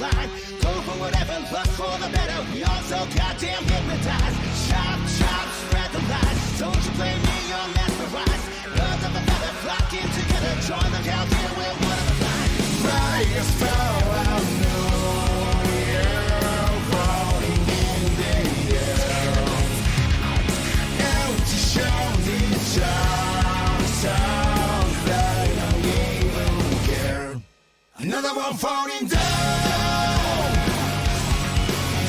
line. Go for whatever, look for the better. We all so goddamn hypnotized. Chop, chop, spread the lies. Don't you blame me, you're mesmerized. Birds of a feather flocking together. Join the council, we're one of a kind. Right, a star, I know you're floating in the air. Empty shoulders, songs that don't even care. Another one falling down.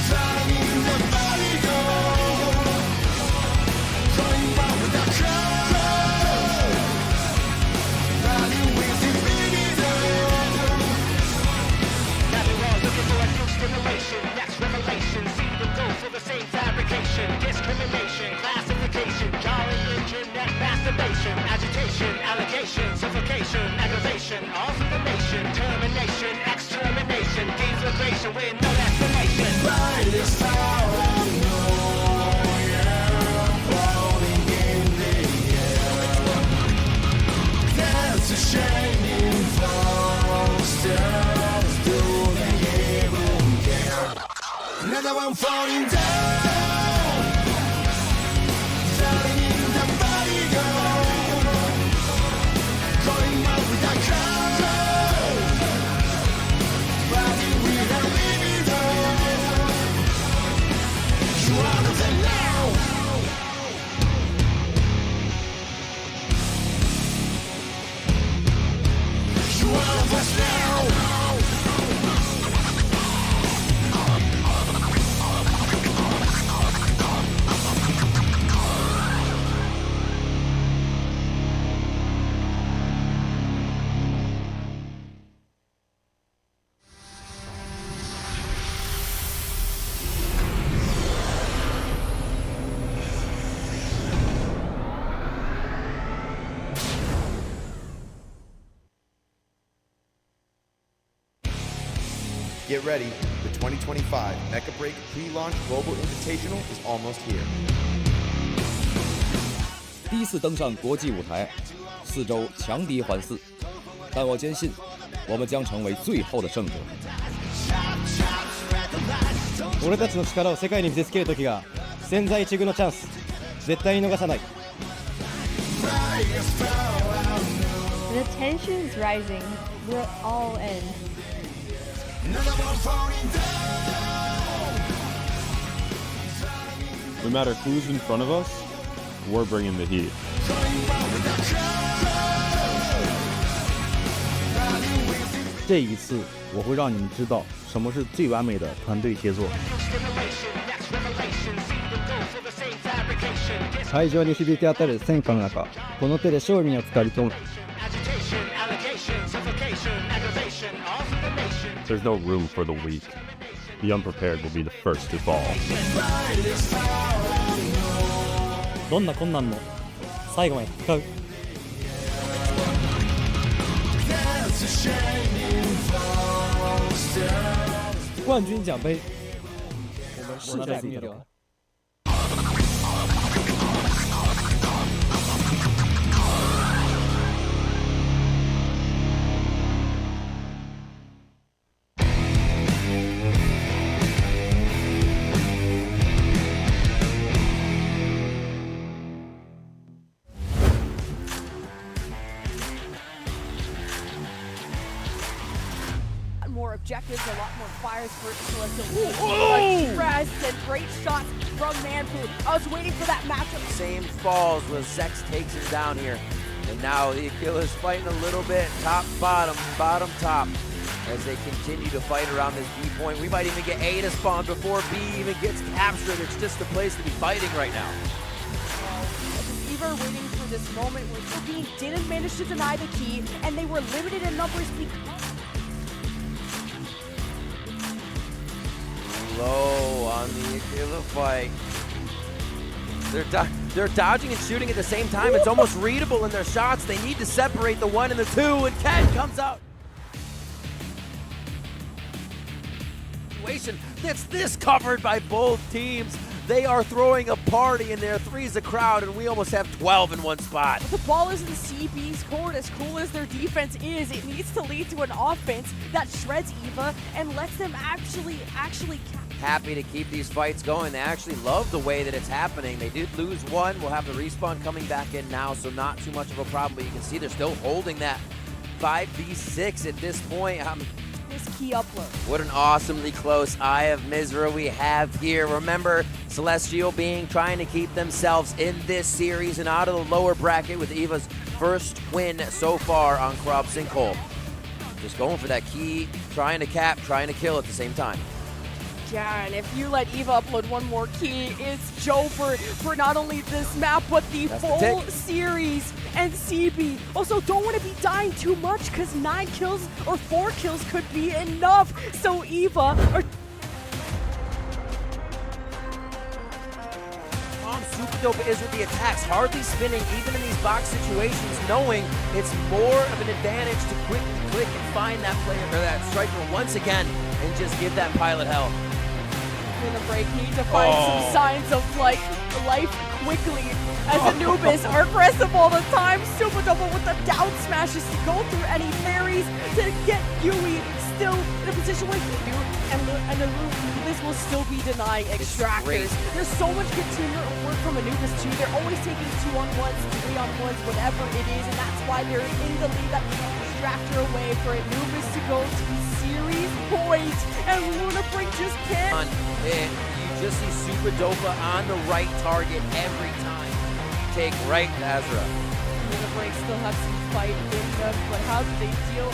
Driving the body go. Going round with the crowd. Running with the video. Now they're all looking for a new stimulation. Next revelation, see them go for the same fabrication. Discrimination, classification, jarring internet masturbation, agitation, allegation, suffocation, aggravation, all through the nation. Termination, extermination, deflagration with no explanation. Right is how I know you're floating in the air. That's a shining stars. Do they even care? Another one falling down. Drowning in the body go. Going out with the crowd. Riding with a libido. You are the now. You are of us now. Get ready, the 2025 Mecha Break Pre-Launch Global Invitational is almost here. 第一次登上国际舞台，4周强敌环伺，但我坚信，我们将成为最后的胜者。俺たちの力を世界に見せつける時が千載一遇のチャンス、絶対に逃さない。 The tension is rising. We're all in. No matter who's in front of us, we're bringing the heat. 这一次，我会让你们知道什么是最完美的团队协作。会場に響き当たる戦火の中、この手で勝利にをつかり取る。 There's no room for the weak. The unprepared will be the first to fall. どんな困難も最後まで戦う。冠军奖杯，我们是在逆流。 More objectives, a lot more fires for Celestial. Stress and great shots from Manfu. I was waiting for that matchup. Same falls when Zex takes him down here. And now the Achilles fighting a little bit, top, bottom, bottom, top. As they continue to fight around this B point. We might even get A to spawn before B even gets captured. It's just the place to be fighting right now. Deceiver waiting for this moment where Sabine didn't manage to deny the key, and they were limited in numbers. Low on the Achilles fight. They're dodging and shooting at the same time. It's almost readable in their shots. They need to separate the 1 and the 2, and Ken comes out. That's this covered by both teams. They are throwing a party in there. 3's a crowd, and we almost have 12 in one spot. The ball is in CB's court. As cool as their defense is, it needs to lead to an offense that shreds Eva and lets them actually Happy to keep these fights going. They actually love the way that it's happening. They did lose one. We'll have the respawn coming back in now, so not too much of a problem. But you can see they're still holding that 5v6 at this point. This key upload. What an awesomely close Eye of Mizra we have here. Remember, Celestial trying to keep themselves in this series and out of the lower bracket with Eva's first win so far on Crop Sinkhole. Just going for that key, trying to cap, trying to kill at the same time. Yeah, and if you let Eva upload one more key, it's Joe for not only this map, but the full series. And CB also don't want to be dying too much, because 9 kills or 4 kills could be enough. So Eva Super dope is with the attacks, hardly spinning even in these box situations, knowing it's more of an advantage to quickly click and find that player or that striker once again and just give that pilot hell. In the break, need to find some signs of like life quickly as Anubis are aggressive all the time. Super double with the down smashes to go through any fairies to get Yui still in a position where he do, and Anubis will still be denying extractors. There's so much good teamwork work from Anubis too. They're always taking 2-on-1s, 3-on-1s, whatever it is, and that's why they're in the lead. That extractor away for Anubis to go to series point, and Luna Break just can't. You just see Super Dopa on the right target every time. Take right to Azra. Luna Break still have some fight in them, but how do they deal?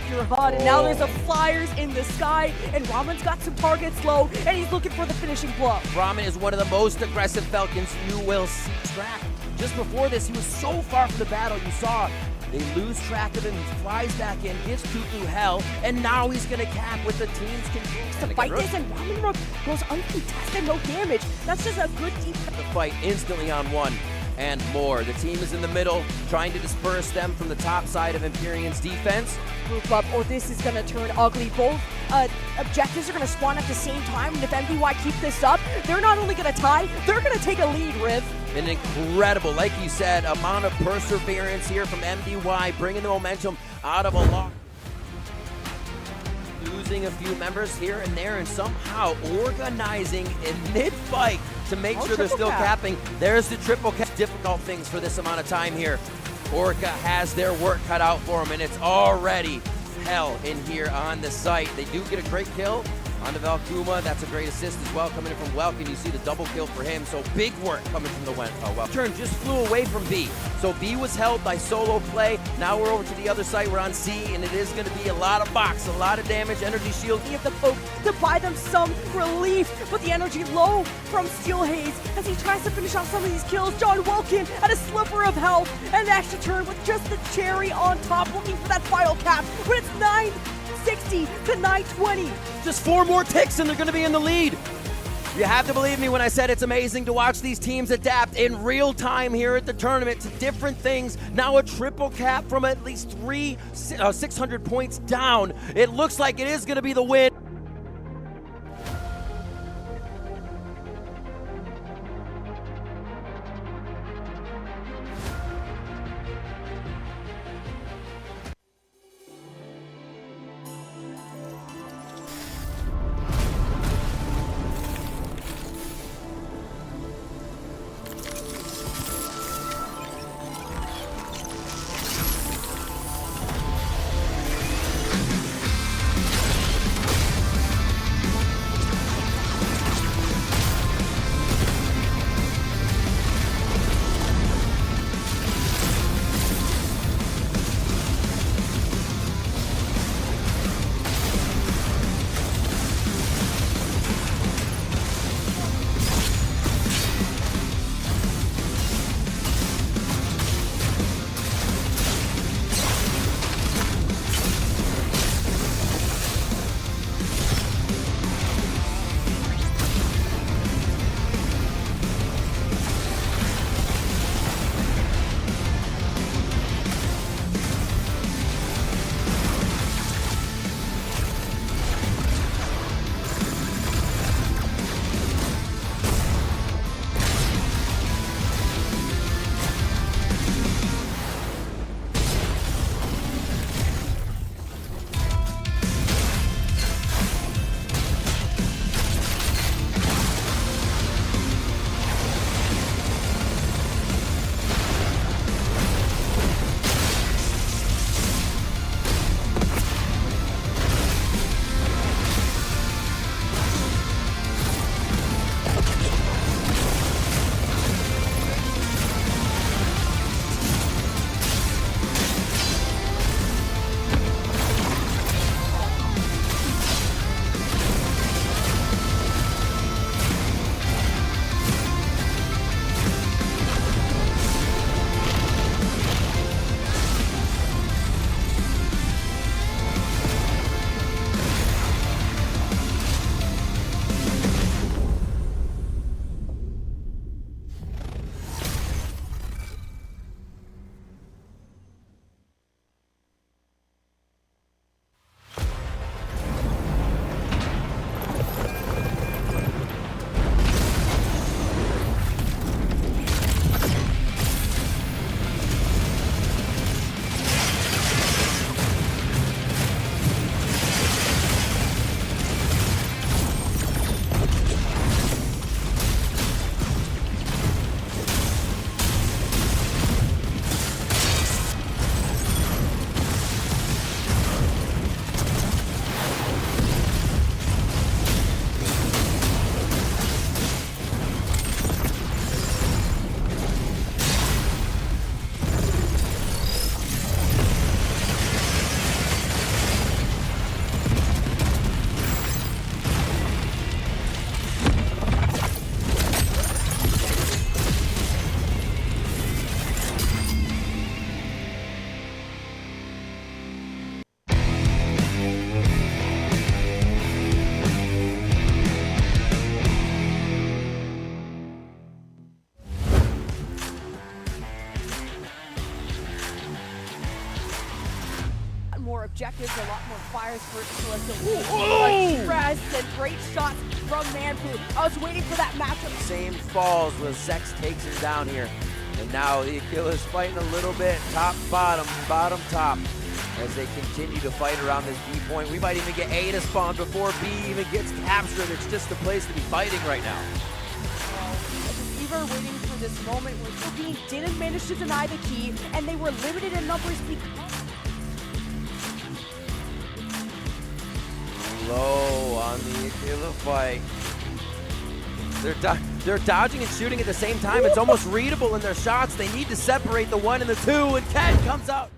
You're hot, and now there's a Flyers in the sky, and Raman's got some targets low, and he's looking for the finishing blow. Raman is one of the most aggressive Falcons you will see track. Just before this, he was so far from the battle, you saw they lose track of him, he flies back in, gives Tutu hell, and now he's gonna cap with the team's control. To fight this, and Raman Rook goes uncontested, no damage. That's just a good defense. The fight instantly on one and more. The team is in the middle, trying to disperse them from the top side of Empyrean's defense. Group up, or this is gonna turn ugly. Both objectives are gonna spawn at the same time, and if MDY keep this up, they're not only gonna tie, they're gonna take a lead, Riv. An incredible, like you said, amount of perseverance here from MDY, bringing the momentum out of a lock. Losing a few members here and there, and somehow organizing in mid-fight to make sure they're still capping. There's the triple cap. Difficult things for this amount of time here. Orca has their work cut out for them, and it's already hell in here on the site. They do get a great kill on the Valkuma. That's a great assist as well coming in from Welkin. You see the double kill for him, so big work coming from the Welkin. Turn just flew away from B. So B was held by solo play. Now we're over to the other side. We're on C, and it is going to be a lot of box, a lot of damage. Energy shield. You have the poke to buy them some relief, but the energy low from Steel Haze as he tries to finish off some of these kills. John Welkin at a sliver of health, and extra turn with just the cherry on top, looking for that final cap, but it's 960 to 920. Just 4 more ticks and they're going to be in the lead. You have to believe me when I said it's amazing to watch these teams adapt in real time here at the tournament to different things. Now a triple cap from at least 600 points down. It looks like it is going to be the win. objectives, a lot more fires for Celestial. Stress and great shots from Manfu. I was waiting for that matchup. Same falls where Zex takes him down here. And now the Achilles fighting a little bit, top, bottom, bottom, top, as they continue to fight around this B point. We might even get A to spawn before B even gets captured. It's just a place to be fighting right now. Eva are waiting for this moment where Philippines didn't manage to deny the key, and they were limited in numbers because... Low on the Achilles fight. They're dodging and shooting at the same time. It's almost readable in their shots. They need to separate the 1 and the 2, and Ken comes out.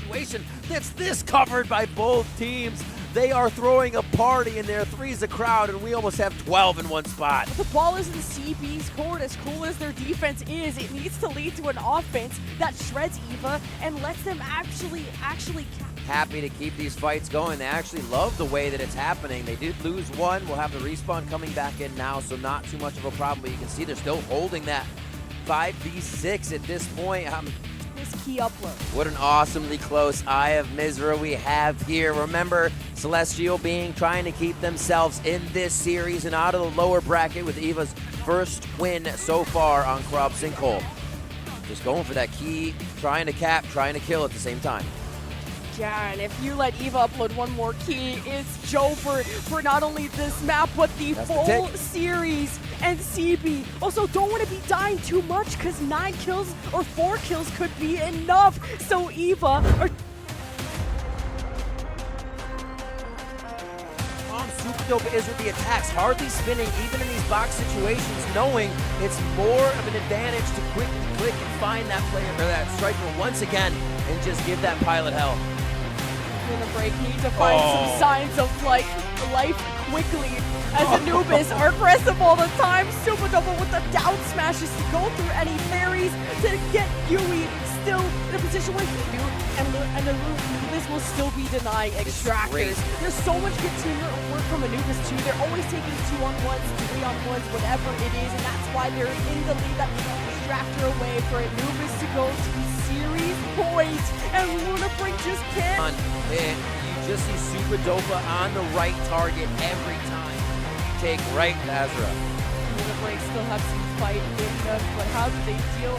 Situation that's this covered by both teams. They are throwing a party in there. 3's a crowd, and we almost have 12 in one spot. The ball is in CB's court. As cool as their defense is, it needs to lead to an offense that shreds Eva and lets them actually Happy to keep these fights going. They actually love the way that it's happening. They did lose one. We'll have the respawn coming back in now, so not too much of a problem. But you can see they're still holding that 5v6 at this point. This key upload. What an awesomely close Eye of Mizra we have here. Remember, Celestial trying to keep themselves in this series and out of the lower bracket with Eva's first win so far on Krab Sinkhole. Just going for that key, trying to cap, trying to kill at the same time. Yeah, and if you let Eva upload one more key, it's Joe for not only this map, but the full series. And CB also don't want to be dying too much because 9 kills or 4 kills could be enough. So Eva are... Super dope is with the attacks, hardly spinning even in these box situations, knowing it's more of an advantage to quickly click and find that player or that striker once again and just give that pilot hell. In the break, need to find some signs of like life quickly as Anubis are aggressive all the time. Super double with the down smashes to go through any parries to get Yui still in a position where he do, and Anubis will still be denying extractors. There's so much good teamwork from Anubis too. They're always taking 2-on-1s, 3-on-1s, whatever it is, and that's why they're in the lead. That extractor away for Anubis to go to series point, and Luna Break just can't. You just see Super Dopa on the right target every time. Take right, Lazara. Luna Break still have some fight in them, but how do they deal?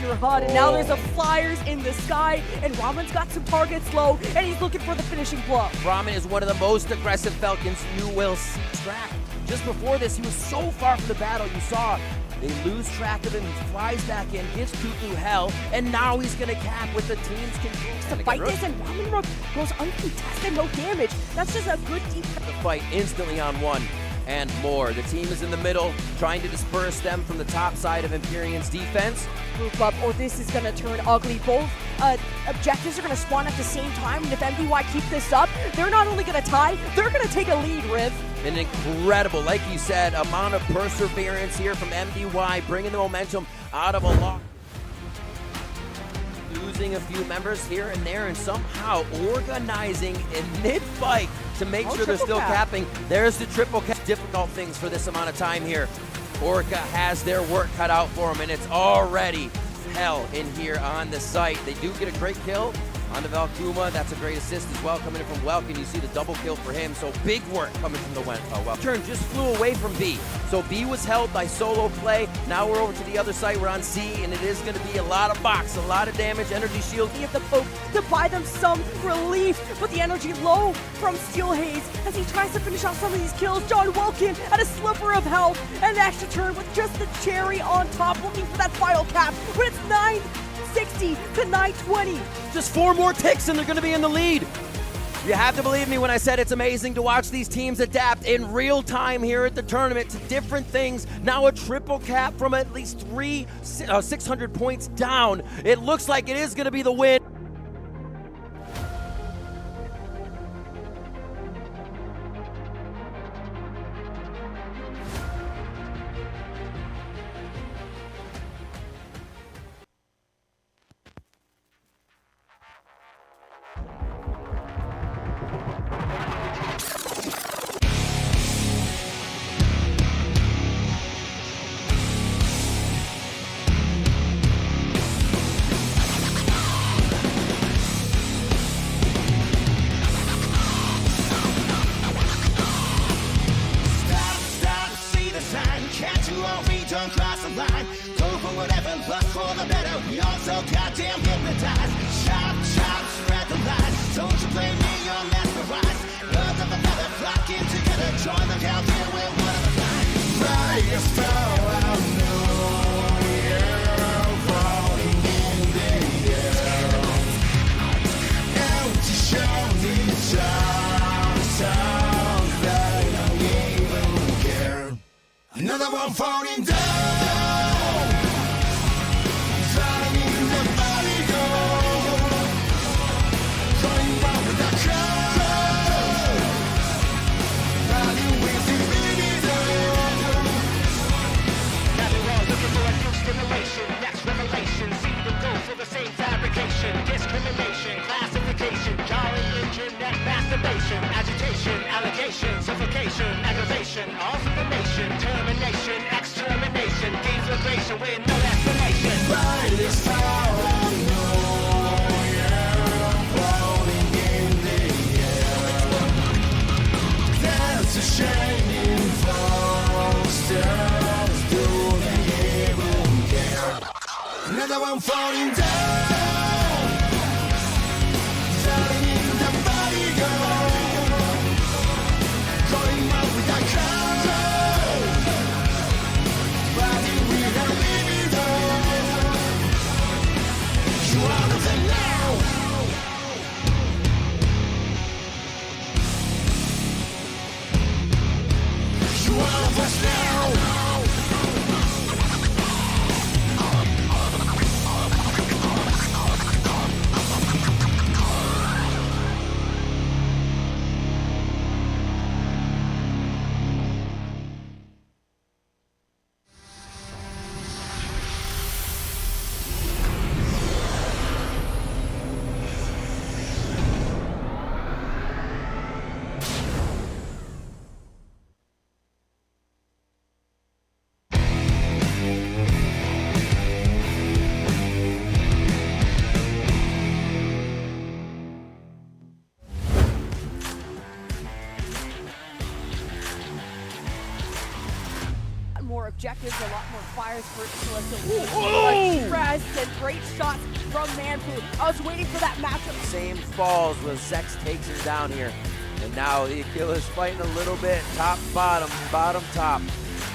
You're hot, and now there's a flyers in the sky, and Raman's got some targets low, and he's looking for the finishing blow. Raman is one of the most aggressive Falcons you will see. Track. Just before this, he was so far from the battle. You saw they lose track of him. He flies back in, gives Tutu hell, and now he's going to cap with the team's control. To fight this, and Raman goes uncontested, no damage. That's just a good defense. The fight instantly on 1 and more. The team is in the middle, trying to disperse them from the top side of Empyrean's defense. Group up, or this is going to turn ugly. Both objectives are going to spawn at the same time, and if MDY keep this up, they're not only going to tie, they're going to take a lead, Riv. An incredible, like you said, amount of perseverance here from MDY, bringing the momentum out of a lock. Losing a few members here and there, and somehow organizing a mid-fight to make sure they're still capping. There's the triple cap. Difficult things for this amount of time here. Orca has their work cut out for them, and it's already hell in here on the site. They do get a great kill on the Valkuma. That's a great assist as well coming in from Welkin. You see the double kill for him, so big work coming from the Welkin. Turn just flew away from B. So B was held by solo play. Now we're over to the other side. We're on C, and it is going to be a lot of box, a lot of damage. Energy shield. He have the poke to buy them some relief, but the energy low from Steel Haze as he tries to finish off some of these kills. John Welkin at a sliver of health, and an extra turn with just the cherry on top, looking for that final cap, but it's 960 to 920. Just 4 more ticks and they're going to be in the lead. You have to believe me when I said it's amazing to watch these teams adapt in real time here at the tournament to different things. Now a triple cap from at least 600 points down. It looks like it is going to be the win. goddamn hypnotized. Chop, chop, spread the lies. Don't you blame me, you're mesmerized. Birds of a feather flocking together. Join the count here, we're one of a kind. Brightest star I know, you're floating in the air. Empty shining stars, they don't even care. Another one falling down, drowning in the body go, going round with the crowd, riding with the video. Now they're all looking for a new stimulation. Next revelation, see them go for the same fabrication. Discrimination, classification, jarring internet masturbation, agitation, allegation, suffocation, aggravation, all for the nation, termination, extermination, deflagration with no explanation. Brightest star I know, you're floating in the air. There's a shining stars, do they even care? Another one falling down, drowning in the body go, going out with the crowd, riding with a libido. You are the now. You are of us now. More objectives, a lot more fires for Celeste. Stress and great shots from Manfu. I was waiting for that matchup. Same falls where Zex takes him down here. And now the Achilles fighting a little bit, top, bottom, bottom, top,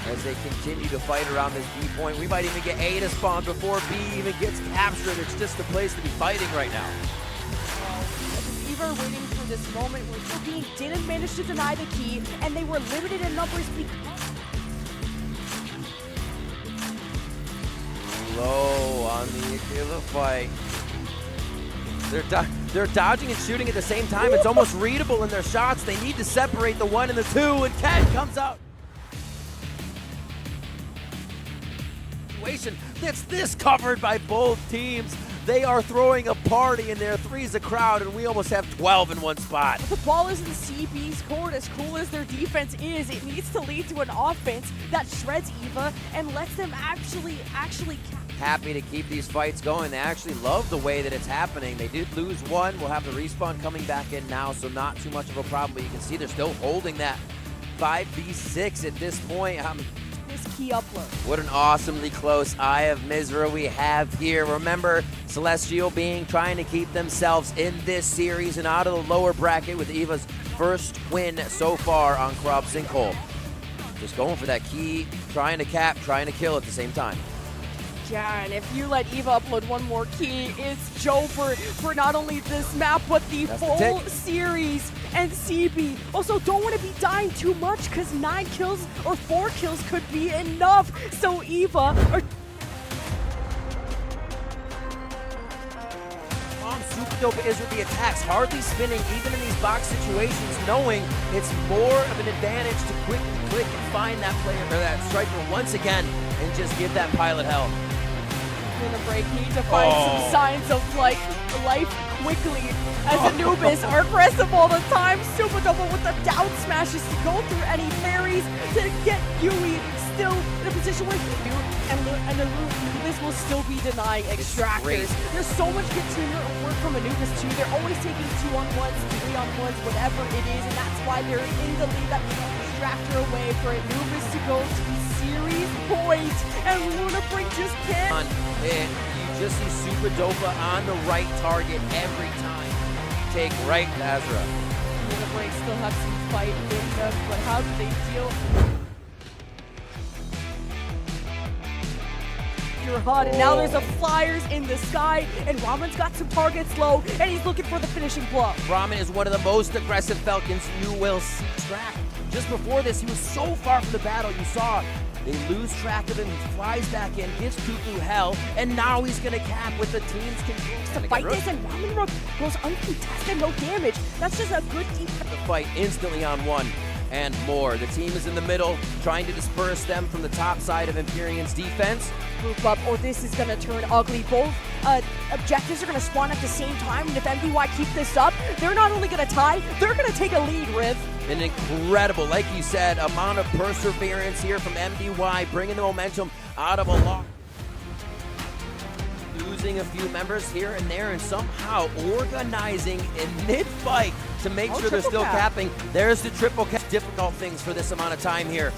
as they continue to fight around this B point. We might even get A to spawn before B even gets captured. It's just the place to be fighting right now. Eva waiting for this moment where B didn't manage to deny the key, and they were limited in numbers because low on the Aquila fight. They're dodging and shooting at the same time. It's almost readable in their shots. They need to separate the 1 and the 2, and Ken comes out. Situation that's this covered by both teams. They are throwing a party in there. 3's a crowd, and we almost have 12 in one spot. the ball is in CB's court. As cool as their defense is, it needs to lead to an offense that shreds Eva and lets them actually Happy to keep these fights going. They actually love the way that it's happening. They did lose one. We'll have the respawn coming back in now, so not too much of a problem. But you can see they're still holding that 5v6 at this point. this key upload. What an awesomely close Eye of Mizra we have here. Remember, Celestial trying to keep themselves in this series and out of the lower bracket with Eva's first win so far on Krop Sinkhole. Just going for that key, trying to cap, trying to kill at the same time. Yeah, and if you let Eva upload one more key, it's Joe for not only this map, but the full series. And CB also don't want to be dying too much because 9 kills or 4 kills could be enough. So Eva Super dope is with the attacks, hardly spinning even in these box situations, knowing it's more of an advantage to quickly click and find that player or that striker once again and just give that pilot hell. in a break, need to find some signs of like life quickly as Anubis are aggressive all the time. Super double with the down smashes to go through any parries to get Yui still in a position where he and Anubis will still be denying extractors. There's so much good teamwork work from Anubis too. They're always taking 2-on-1s, 3-on-1s, whatever it is, and that's why they're in the lead. That extractor away for Anubis to go to series point, and Luna Break just can't. You just see Super Dopa on the right target every time. Take right, Azra. The Break still have some fight in them, but how do they deal? You're hot, and now there's a flyers in the sky, and Ramen's got some targets low, and he's looking for the finishing blow. Ramen is one of the most aggressive Falcons you will see track. Just before this, he was so far from the battle, you saw they lose track of him, he flies back in, gives Tutu hell, and now he's gonna cap with the team's control. To fight this, and Ramen Rook goes uncontested, no damage. That's just a good deep. The fight instantly on one and more. The team is in the middle, trying to disperse them from the top side of Empyrean's defense. Group up, or this is gonna turn ugly. Both objectives are gonna spawn at the same time, and if MDY keep this up, they're not only gonna tie, they're gonna take a lead, Riv. An incredible, like you said, amount of perseverance here from MDY, bringing the momentum out of a loss. Losing a few members here and there, and somehow organizing in mid-fight to make sure they're still capping. There's the triple cap. Difficult things for this amount of time here.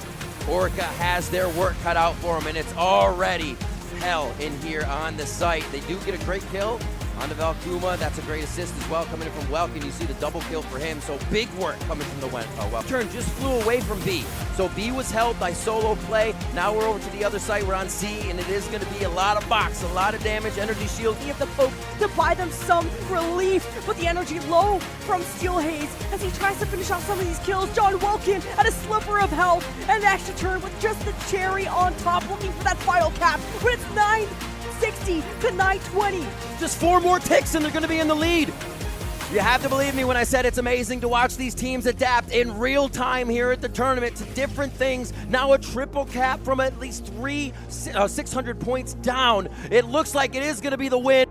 Orca has their work cut out for them, and it's already hell in here on the site. They do get a great kill on the Valkuma. That's a great assist as well coming in from Welkin. You see the double kill for him, so big work coming from the Welkin. Turn just flew away from B. So B was held by solo play. Now we're over to the other side. We're on C, and it is going to be a lot of box, a lot of damage. Energy shield. He have the poke to buy them some relief, but the energy low from Steel Haze as he tries to finish off some of these kills. John Welkin at a sliver of health, and an extra turn with just the cherry on top, looking for that final cap. But it's 960 to 920. Just 4 more ticks and they're going to be in the lead. You have to believe me when I said it's amazing to watch these teams adapt in real time here at the tournament to different things. Now a triple cap from at least 600 points down. It looks like it is going to be the win.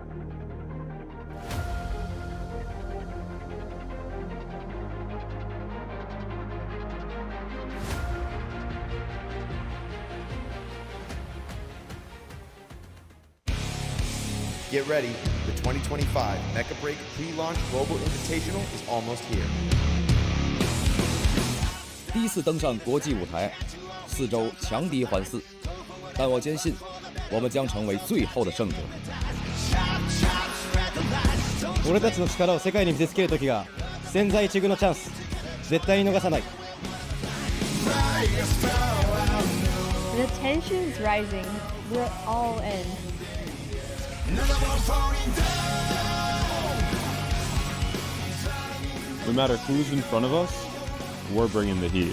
Get ready, the 2025 Mecha Break Pre-Launch Global Invitational is almost here. 第一次登上国际舞台，4周强敌环伺，但我坚信，我们将成为最后的胜者。俺たちの力を世界に見せつける時が千載一遇のチャンス、絶対に逃さない。The tension is rising. We're all in. No matter who's in front of us, we're bringing the heat.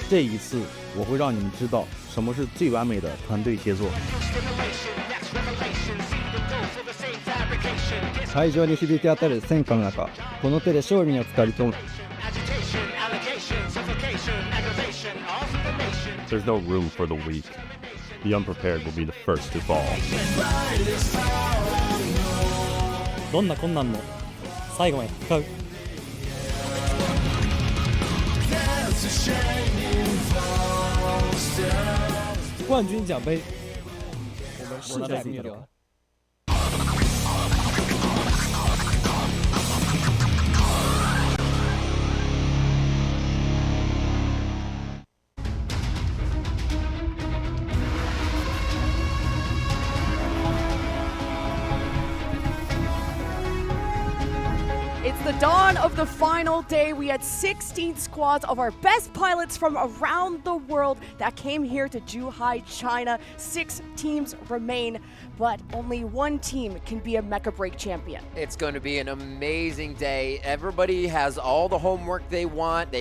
这一次，我会让你们知道什么是最完美的团队协作。会場に響き当たる戦火の中、この手で勝利にをつかり取る。There's no room for the weak. The unprepared will be the first to fall. どんな困難も最後まで戦う。冠军奖杯，我们是在逆流。It's the dawn of the final day. We had 16 squads of our best pilots from around the world that came here to Zhuhai, China. 6 teams remain, but only one team can be a Mecha Break champion. It's going to be an amazing day. Everybody has all the homework they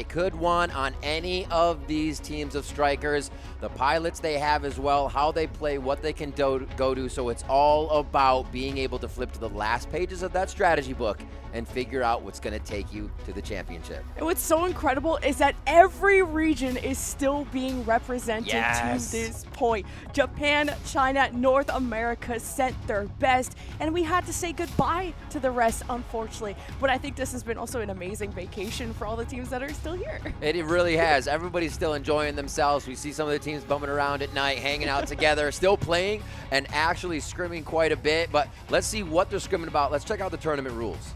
could want on any of these teams of strikers. The pilots they have as well, how they play, what they can go to. So it's all about being able to flip to the last pages of that strategy book and figure out what's going to take you to the championship. And what's so incredible is that every region is still being represented to this point. Japan, China, North America sent their best, and we had to say goodbye to the rest, unfortunately. But I think this has been also an amazing vacation for all the teams that are still here. It really has. Everybody's still enjoying themselves. We see some of the teams bumming around at night, hanging out together, still playing and actually scrimming quite a bit. But let's see what they're scrimming about. Let's check out the tournament rules.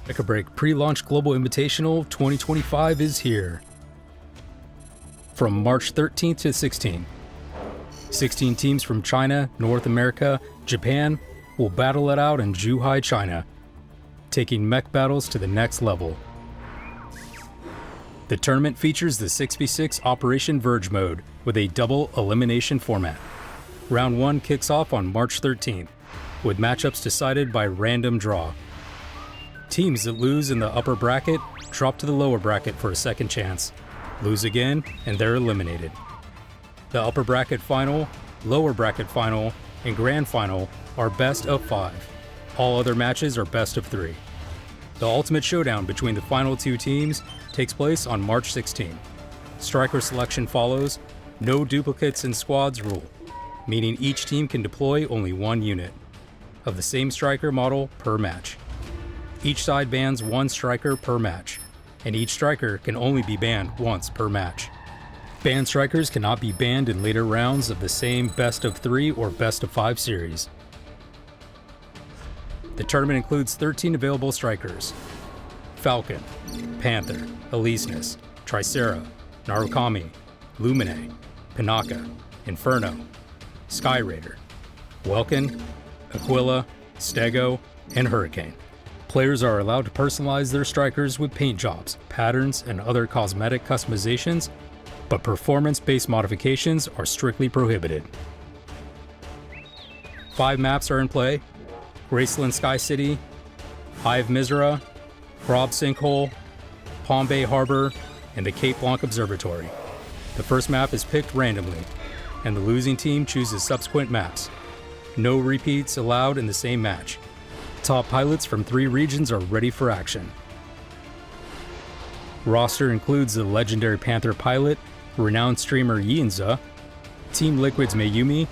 Mecha Break Pre-Launch Global Invitational 2025 is here. from March 13th to 16th. 16 teams from China, North America, Japan will battle it out in Zhuhai, China, taking mech battles to the next level. The tournament features the 6v6 Operation Verge mode with a double elimination format. Round 1 kicks off on March 13th, with matchups decided by random draw. Teams that lose in the upper bracket drop to the lower bracket for a second chance, lose again, and they're eliminated. The upper bracket final, lower bracket final, and grand final are best of 5. All other matches are best of 3. The ultimate showdown between the final 2 teams takes place on March 16th. Striker selection follows, no duplicates in squads rule, meaning each team can deploy only 1 unit of the same striker model per match. Each side bans 1 striker per match, and each striker can only be banned once per match. Banned strikers cannot be banned in later rounds of the same best of 3 or best of 5 series. The tournament includes 13 available strikers: Falcon, Panther, Elysinus, Tricera, Narukami, Lumine, Pinaka, Inferno, Sky Raider, Welkin, Aquila, Stego, and Hurricane. Players are allowed to personalize their strikers with paint jobs, patterns, and other cosmetic customizations, but performance-based modifications are strictly prohibited. 5 maps are in play: Graceland Sky City, Hive Mizra, Grob Sinkhole, Palm Bay Harbor, and the Cape Blanc Observatory. The first map is picked randomly, and the losing team chooses subsequent maps. No repeats allowed in the same match. Top pilots from 3 regions are ready for action. Roster includes the legendary Panther pilot, renowned streamer Yinza, Team Liquid's Mayumi,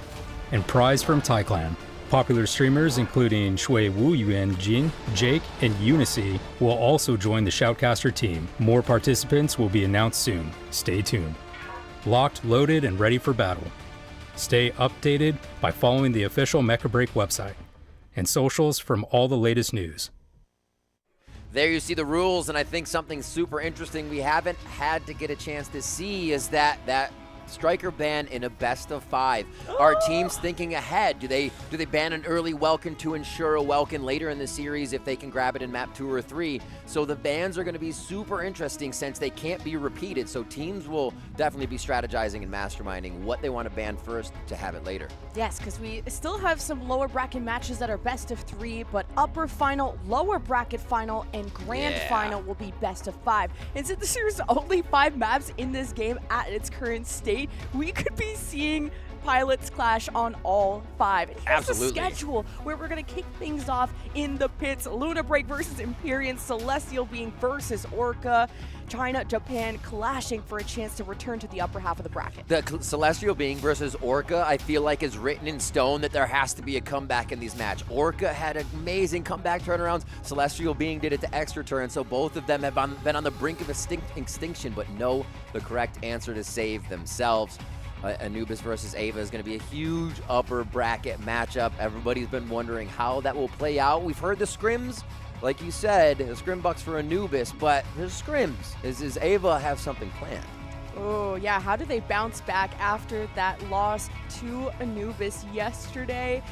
and Prize from Taiclan. Popular streamers including Shui Wu Yuan Jin, Jake, and Unicy will also join the Shoutcaster team. More participants will be announced soon. Stay tuned. Locked, loaded, and ready for battle. Stay updated by following the official Mecha Break website and socials from all the latest news. There you see the rules, and I think something super interesting we haven't had to get a chance to see is that striker ban in a best of 5. Are teams thinking ahead? Do they ban an early Welkin to ensure a Welkin later in the series if they can grab it in map 2 or 3? So the bans are going to be super interesting since they can't be repeated. So teams will definitely be strategizing and masterminding what they want to ban first to have it later. Yes, because we still have some lower bracket matches that are best of 3, but upper final, lower bracket final, and grand final will be best of 5. And since there's only 5 maps in this game at its current state, we could be seeing pilots clash on all 5. And here's the schedule where we're going to kick things off in the pits. Luna Break versus Empyrean, Celestial Being versus Orca, China, Japan clashing for a chance to return to the upper half of the bracket. The Celestial Being versus Orca, I feel like is written in stone that there has to be a comeback in these matches. Orca had amazing comeback turnarounds. Celestial Being did it to extra turn, so both of them have been on the brink of extinction, but know the correct answer to save themselves. Anubis versus Ava is going to be a huge upper bracket matchup. Everybody's been wondering how that will play out. We've heard the scrims. Like you said, the scrim bucks for Anubis, but there's scrims. Does Ava have something planned? Oh, yeah. How do they bounce back after that loss to Anubis yesterday?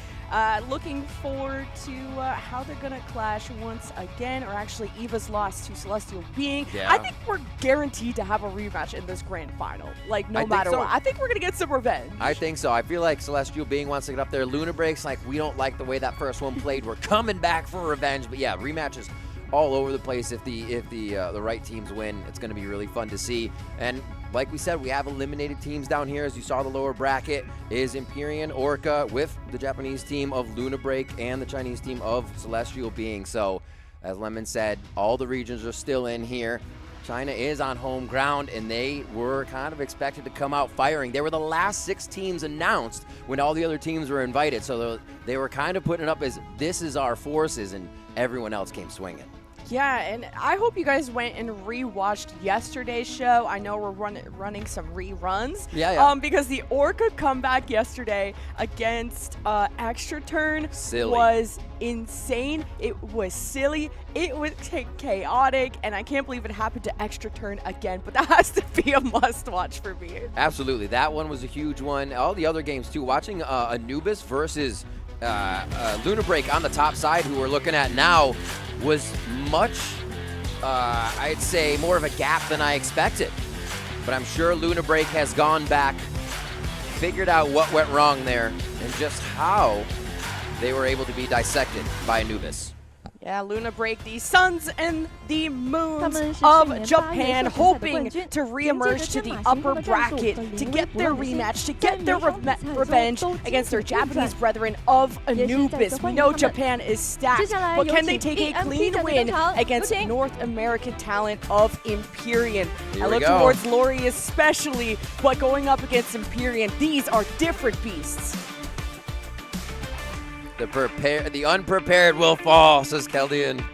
Looking forward to how they're going to clash once again, or actually Eva's loss to Celestial Being. Yeah. I think we're guaranteed to have a rematch in this grand final. Like, no matter what. I think we're going to get some revenge. I think so. I feel like Celestial Being wants to get up there. Luna Breaks, like, we don't like the way that first one played. We're coming back for revenge. But yeah, rematches all over the place. If the right teams win, it's going to be really fun to see. And like we said, we have eliminated teams down here. As you saw, the lower bracket is Empyrean, Orca, with the Japanese team of Luna Break and the Chinese team of Celestial Being. So, as Lemon said, all the regions are still in here. China is on home ground, and they were kind of expected to come out firing. They were the last 6 teams announced when all the other teams were invited. So they were kind of putting it up as, this is our forces, and everyone else came swinging. Yeah, and I hope you guys went and rewatched yesterday's show. I know we're running some reruns. Yeah. Because the Orca comeback yesterday against Extra Turn Silly. was insane. It was silly. It was chaotic, and I can't believe it happened to Extra Turn again, but that has to be a must-watch for me. Absolutely. That one was a huge one. All the other games, too. Watching Anubis versus Luna Break on the top side, who we're looking at now, was much, I'd say, more of a gap than I expected. But I'm sure Luna Break has gone back, figured out what went wrong there, and just how they were able to be dissected by Anubis. Yeah, Luna Break, the suns and the moons of Japan, hoping to reemerge to the upper bracket, to get their rematch, to get their revenge against their Japanese brethren of Anubis. We know Japan is stacked, but can they take a clean win against North American talent of Empyrean? I look towards Lori especially, but going up against Empyrean, these are different beasts. The unprepared will fall, says Keldian.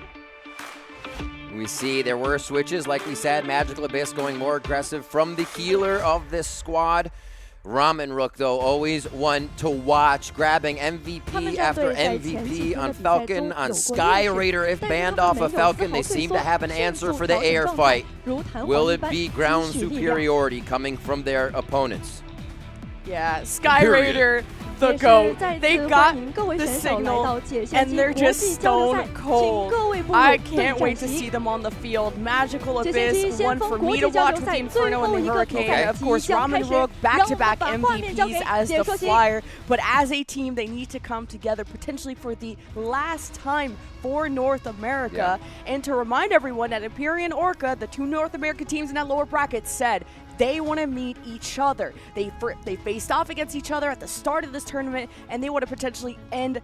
We see there were switches, like we said. Magical Abyss going more aggressive from the healer of this squad. Ramen Rook, though, always one to watch, grabbing MVP after MVP on Falcon, on Sky Raider. If banned off of Falcon, they seem to have an answer for the air fight. Will it be ground superiority coming from their opponents? Yeah, Sky Raider, the GOAT. They got the signal, and they're just stone cold. I can't wait to see them on the field. Magical Abyss, one for me to watch with the Inferno and the Hurricane. And of course, Ramen Rook, back-to-back MVPs as the Flyer. But as a team, they need to come together, potentially for the last time for North America. And to remind everyone that Empyrean Orca, the two North American teams in that lower bracket, said they want to meet each other. They faced off against each other at the start of this tournament, and they want to potentially end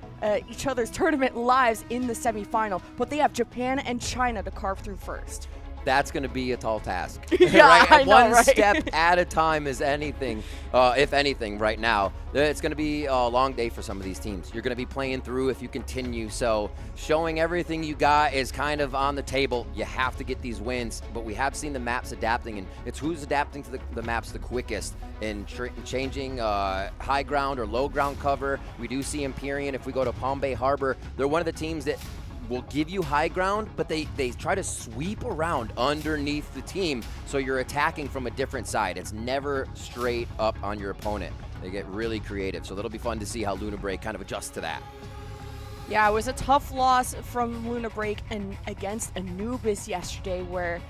each other's tournament lives in the semifinal. But they have Japan and China to carve through first. That's going to be a tall task. Yeah, right? I know, One right? step at a time is anything, if anything, right now. It's going to be a long day for some of these teams. You're going to be playing through if you continue. So showing everything you got is kind of on the table. You have to get these wins. But we have seen the maps adapting, and it's who's adapting to the maps the quickest in changing high ground or low ground cover. We do see Empyrean. If we go to Palm Bay Harbor, they're one of the teams that will give you high ground, but they try to sweep around underneath the team, so you're attacking from a different side. It's never straight up on your opponent. They get really creative, so that'll be fun to see how Luna Break kind of adjusts to that. Yeah, it was a tough loss from Luna Break and against Anubis yesterday, where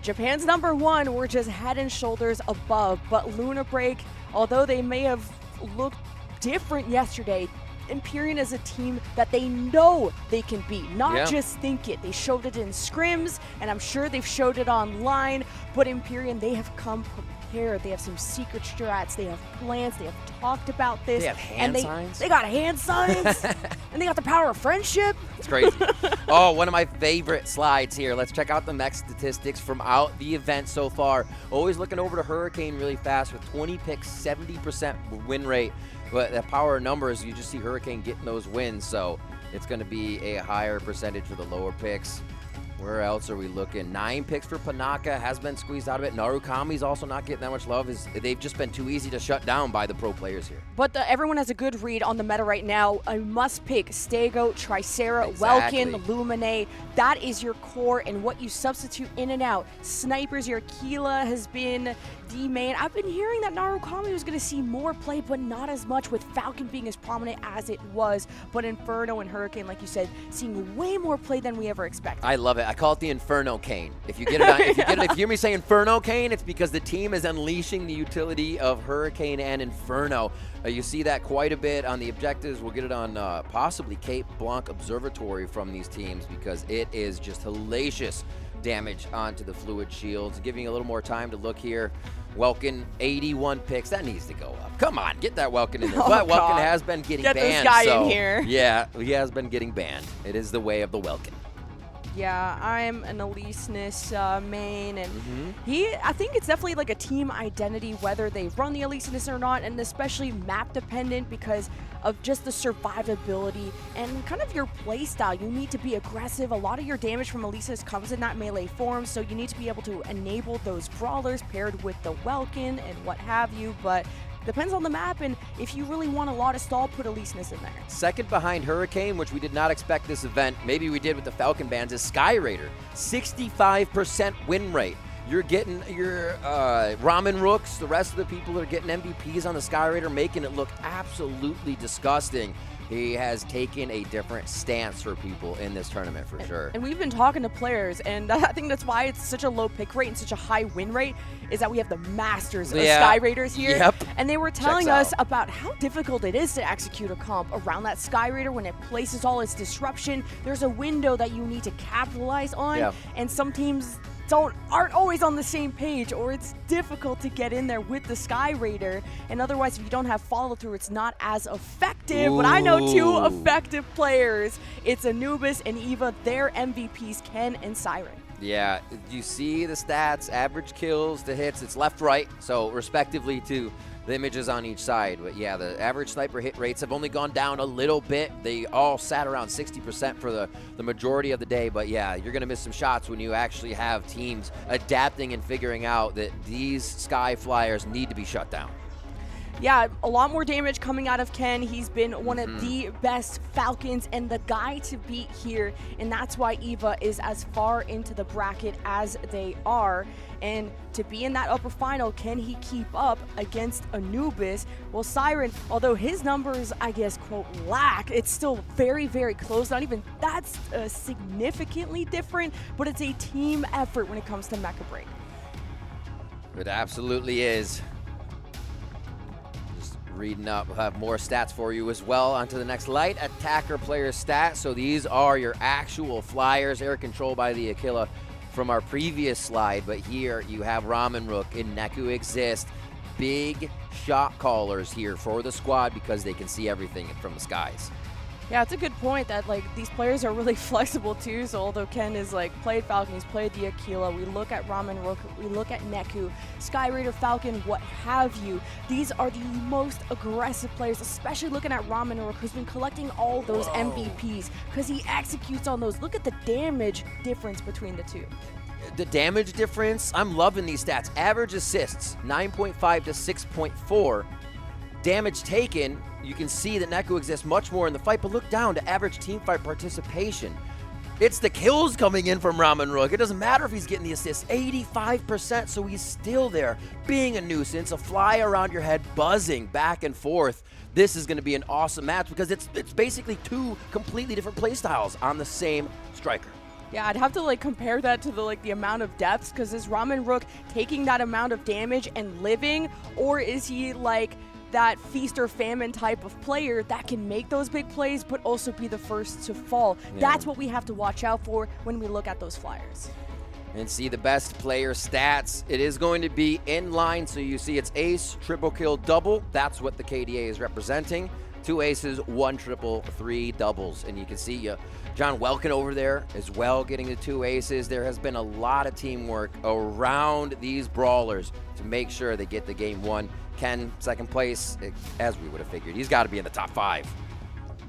Japan's #1 were just head and shoulders above, but Luna Break, although they may have looked different yesterday, Empyrean is a team that they know they can beat, not just think it. They showed it in scrims, and I'm sure they've showed it online, but Empyrean, they have come prepared. They have some secret strats. They have plans. They have talked about this. They have hand signs. They got hand signs, and they got the power of friendship. It's crazy. Oh, one of my favorite slides here. Let's check out the mech statistics from out the event so far. Always looking over to Hurricane really fast with 20 picks, 70% win rate. But the power of numbers, you just see Hurricane getting those wins, so it's going to be a higher percentage for the lower picks. Where else are we looking? 9 picks for Panaka, has been squeezed out of it. Narukami's also not getting that much love. They've just been too easy to shut down by the pro players here. But everyone has a good read on the meta right now. A must pick: Stego, Tricera, Exactly. Welkin, Lumine. That is your core, and what you substitute in and out. Snipers, your Aquila has been the main. I've been hearing that Narukami was going to see more play, but not as much, with Falcon being as prominent as it was. But Inferno and Hurricane, like you said, seeing way more play than we ever expected. I love it. I call it the Inferno Cane. If you get it, if you hear me say Inferno Cane, it's because the team is unleashing the utility of Hurricane and Inferno. You see that quite a bit on the objectives. We'll get it on possibly Cape Blanc Observatory from these teams, because it is just hellacious damage onto the fluid shields. Giving you a little more time to look here. Welkin, 81 picks. That needs to go up. Come on, get that Welkin in there. But Welkin has been getting banned. Get this guy in here. Yeah, he has been getting banned. It is the way of the Welkin. Yeah, I'm an Aleseness main, and I think it's definitely like a team identity, whether they run the Aleseness or not, and especially map dependent because of just the survivability and kind of your play style. You need to be aggressive. A lot of your damage from Aleseness comes in that melee form, so you need to be able to enable those brawlers paired with the Welkin and what have you, but depends on the map, and if you really want a lot of stall, put Aleseness in there. Second behind Hurricane, which we did not expect this event, maybe we did with the Falcon bands, is Sky Raider. 65% win rate. You're getting your Ramen Rooks, the rest of the people that are getting MVPs on the Sky Raider, making it look absolutely disgusting. He has taken a different stance for people in this tournament for sure. And we've been talking to players, and I think that's why it's such a low pick rate and such a high win rate, is that we have the masters of Sky Raiders here. Yep. And they were telling us about how difficult it is to execute a comp around that Sky Raider when it places all its disruption. There's a window that you need to capitalize on, and some teams aren't always on the same page, or it's difficult to get in there with the Sky Raider, and otherwise if you don't have follow through, it's not as effective. But I know two effective players. It's Anubis and Eva, their MVPs, Ken and Siren. Yeah, you see the stats, average kills to hits, it's left, right, so respectively to the images on each side. But yeah, the average sniper hit rates have only gone down a little bit. They all sat around 60% for the majority of the day. But yeah, you're going to miss some shots when you actually have teams adapting and figuring out that these Sky Flyers need to be shut down. Yeah, a lot more damage coming out of Ken. He's been one of the best Falcons and the guy to beat here, and that's why Eva is as far into the bracket as they are. And to be in that upper final, can he keep up against Anubis? Well, Siren, although his numbers, I guess, quote, lack, it's still very, very close. Not even that's significantly different, but it's a team effort when it comes to Mecha Break. It absolutely is. Reading up, we'll have more stats for you as well. On to the next light attacker player stats. So these are your actual flyers. They're controlled by the Aquila from our previous slide, but here you have Ramen Rook and Neku Exist. Big shot callers here for the squad because they can see everything from the skies. Yeah, it's a good point that like these players are really flexible too. So although Ken is like played Falcon, he's played the Aquila, we look at Ramen Rook, we look at Neku, Sky Raider, Falcon, what have you. These are the most aggressive players, especially looking at Ramen Rook, who's been collecting all those MVPs because he executes on those. Look at the damage difference between the two. The damage difference, I'm loving these stats. Average assists, 9.5 to 6.4. Damage taken, you can see that Neku exists much more in the fight, but look down to average teamfight participation. It's the kills coming in from Ramen Rook. It doesn't matter if he's getting the assists, 85%, so he's still there, being a nuisance, a fly around your head, buzzing back and forth. This is going to be an awesome match because it's basically two completely different playstyles on the same striker. Yeah, I'd have to like compare that to the amount of deaths, because is Ramen Rook taking that amount of damage and living, or is he like that feast or famine type of player that can make those big plays but also be the first to fall? Yeah. That's what we have to watch out for when we look at those flyers. And see the best player stats. It is going to be in line, so you see it's ace, triple kill, double. That's what the KDA is representing. 2 aces, 1 triple, 3 doubles. And you can see John Welkin over there as well getting the 2 aces. There has been a lot of teamwork around these brawlers to make sure they get the game won. Ken, second place, as we would have figured. He's got to be in the top 5.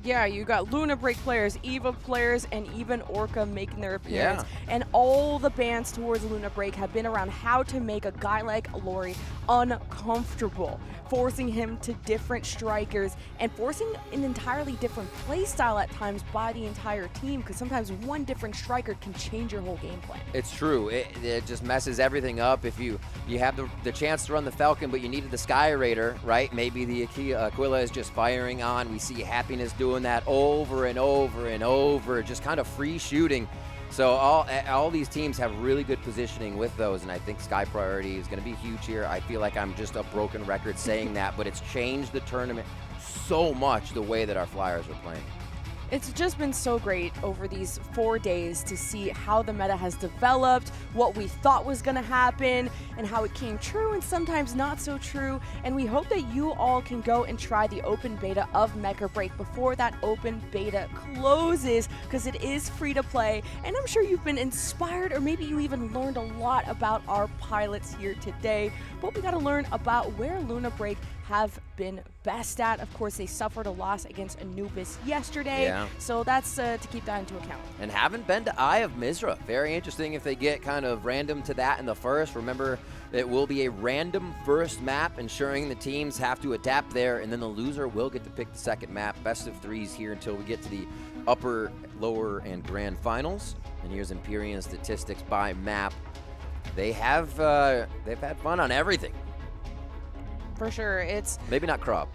Yeah, you got Luna Break players, Eva players, and even Orca making their appearance. Yeah. And all the bans towards Luna Break have been around how to make a guy like Lori uncomfortable, forcing him to different strikers and forcing an entirely different play style at times by the entire team, because sometimes one different striker can change your whole game plan. It's true. It just messes everything up. If you have the chance to run the Falcon, but you needed the Sky Raider, right? Maybe the Aquila is just firing on. We see Happiness doing that over and over and over, just kind of free shooting. So all these teams have really good positioning with those, and I think Sky Priority is going to be huge here. I feel like I'm just a broken record saying that, but it's changed the tournament so much the way that our Flyers are playing. It's just been so great over these 4 days to see how the meta has developed, what we thought was going to happen, and how it came true and sometimes not so true. And we hope that you all can go and try the open beta of Mecha Break before that open beta closes, because it is free to play. And I'm sure you've been inspired, or maybe you even learned a lot about our pilots here today. But we got to learn about where Luna Break have been best at. Of course, they suffered a loss against Anubis yesterday, so that's to keep that into account. And haven't been to Eye of Mizra. Very interesting if they get kind of random to that in the first. Remember, it will be a random first map, ensuring the teams have to adapt there, and then the loser will get to pick the second map. Best of threes here until we get to the upper, lower, and grand finals. And here's Empyrean statistics by map. They've had fun on everything. For sure, it's... Maybe not Krob.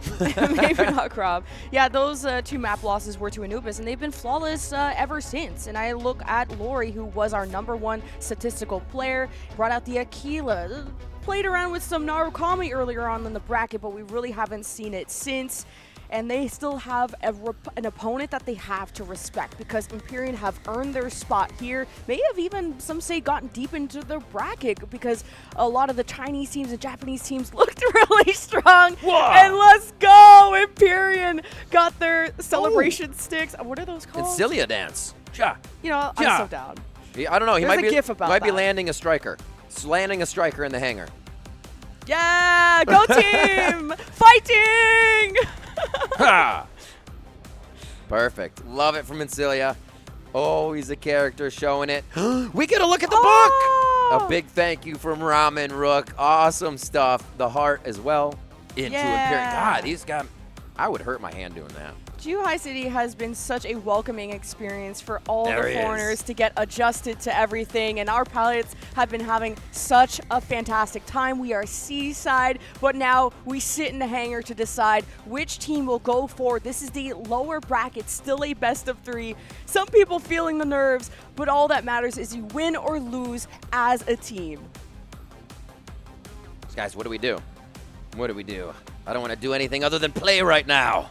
Maybe not Krob. Yeah, those 2 map losses were to Anubis, and they've been flawless ever since. And I look at Lori, who was our #1 statistical player, brought out the Aquila, played around with some Narukami earlier on in the bracket, but we really haven't seen it since. And they still have an opponent that they have to respect, because Empyrean have earned their spot here. May have even, some say, gotten deep into their bracket, because a lot of the Chinese teams and Japanese teams looked really strong. Whoa. And let's go! Empyrean got their celebration sticks. What are those called? It's Cilia dance. Yeah. You know, I'm so down. I don't know. He There's might a be, gif about might be that. landing a striker. Landing a striker in the hangar. Yeah! Go team! Fighting! Perfect. Love it from Incilia. Oh, he's a character showing it. We get a look at the book! A big thank you from Ramen Rook. Awesome stuff. The heart as well. Into Imperial. God, these guys. I would hurt my hand doing that. Zhuhai City has been such a welcoming experience for all the foreigners to get adjusted to everything, and our pilots have been having such a fantastic time. We are seaside, but now we sit in the hangar to decide which team will go forward. This is the lower bracket, still a best of 3. Some people feeling the nerves, but all that matters is you win or lose as a team. Guys, what do we do? What do we do? I don't want to do anything other than play right now.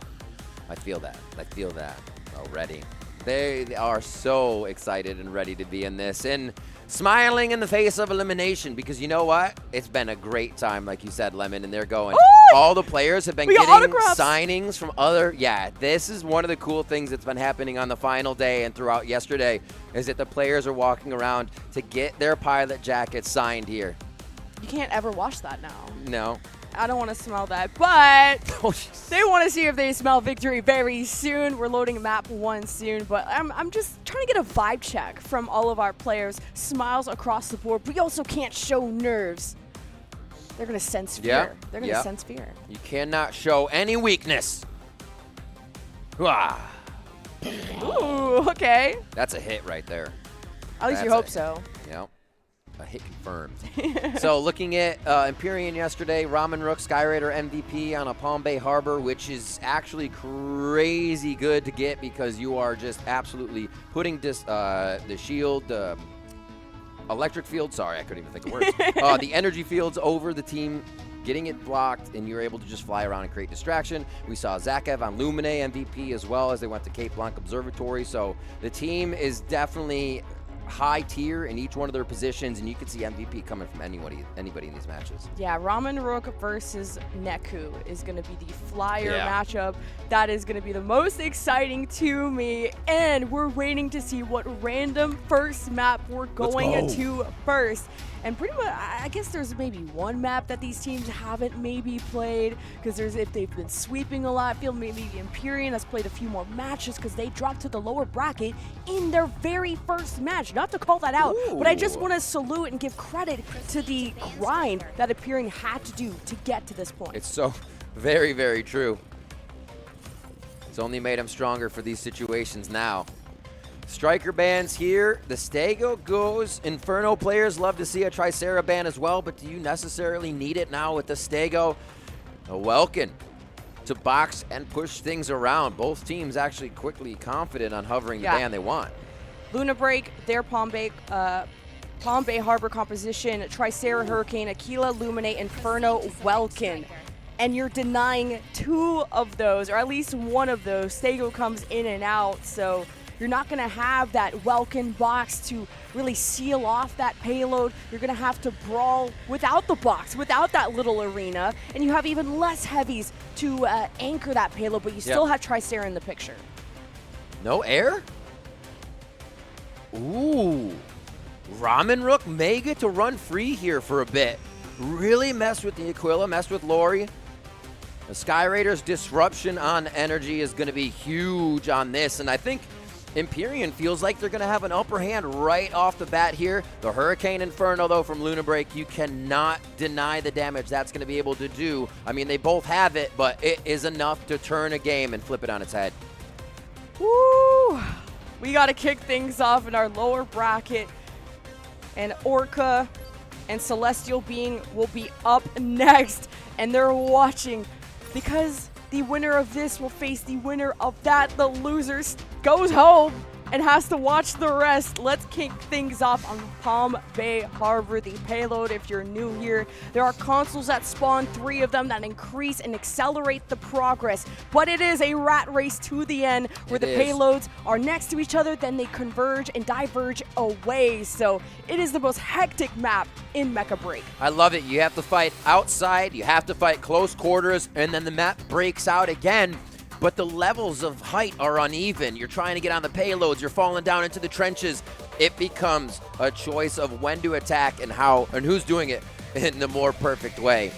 I feel that. I feel that already. They are so excited and ready to be in this, and smiling in the face of elimination, because you know what? It's been a great time, like you said, Lemon, and they're going. All the players have been getting signings from other. Yeah, this is one of the cool things that's been happening on the final day and throughout yesterday, is that the players are walking around to get their pilot jackets signed here. You can't ever watch that now. No. I don't want to smell that, but they want to see if they smell victory very soon. We're loading map 1 soon, but I'm just trying to get a vibe check from all of our players. Smiles across the board. We also can't show nerves. They're going to sense fear. They're going to sense fear. You cannot show any weakness. Ooh, okay. That's a hit right there. At least you hope so. Yep. A hit confirmed. So looking at Empyrean yesterday, Ramen Rook, Skyraider MVP on a Palm Bay Harbor, which is actually crazy good to get, because you are just absolutely putting this, the shield, electric field, sorry, I couldn't even think of words, the energy fields over the team, getting it blocked, and you're able to just fly around and create distraction. We saw Zakev on Lumine MVP as well, as they went to Cape Blanc Observatory. So the team is definitely high tier in each one of their positions, and you can see MVP coming from anybody in these matches. Yeah, Ramen Rook versus Neku is going to be the flyer matchup. That is going to be the most exciting to me, and we're waiting to see what random first map we're going to first. And pretty much, I guess there's maybe one map that these teams haven't maybe played, because if they've been sweeping a lot, I feel maybe Empyrean has played a few more matches because they dropped to the lower bracket in their very first match. Not to call that out, but I just want to salute and give credit to the grind that Empyrean had to do to get to this point. It's so very, very true. It's only made them stronger for these situations now. Striker bans here. The Stego goes. Inferno players love to see a Tricera ban as well, but do you necessarily need it now with the Stego? A Welkin to box and push things around. Both teams actually quickly confident on hovering the ban they want. Luna Break, their Palm Bay Harbor composition, Tricera, Hurricane, Aquila, Lumine, Inferno, Welkin. and you're denying 2 of those, or at least 1 of those. Stego comes in and out, so you're not going to have that Welkin box to really seal off that payload. You're going to have to brawl without the box, without that little arena, and you have even less heavies to anchor that payload, but you still have Tricera in the picture. No air? Ooh. Ramen Rook may get to run free here for a bit. Really mess with the Aquila, mess with Lori. The Sky Raiders' disruption on energy is going to be huge on this, and I think Empyrean feels like they're going to have an upper hand right off the bat here. The Hurricane Inferno, though, from Luna Break, you cannot deny the damage that's going to be able to do. I mean, they both have it, but it is enough to turn a game and flip it on its head. Woo! We got to kick things off in our lower bracket, and Orca and Celestial Being will be up next, and they're watching because the winner of this will face the winner of that. The loser goes home and has to watch the rest. Let's kick things off on Palm Bay Harbor, the payload. If you're new here, there are consoles that spawn, 3 of them that increase and accelerate the progress. But it is a rat race to the end where the payloads are next to each other, then they converge and diverge away. So it is the most hectic map in Mecha Break. I love it. You have to fight outside, you have to fight close quarters, and then the map breaks out again. But the levels of height are uneven. You're trying to get on the payloads. You're falling down into the trenches. It becomes a choice of when to attack and how and who's doing it in the more perfect way.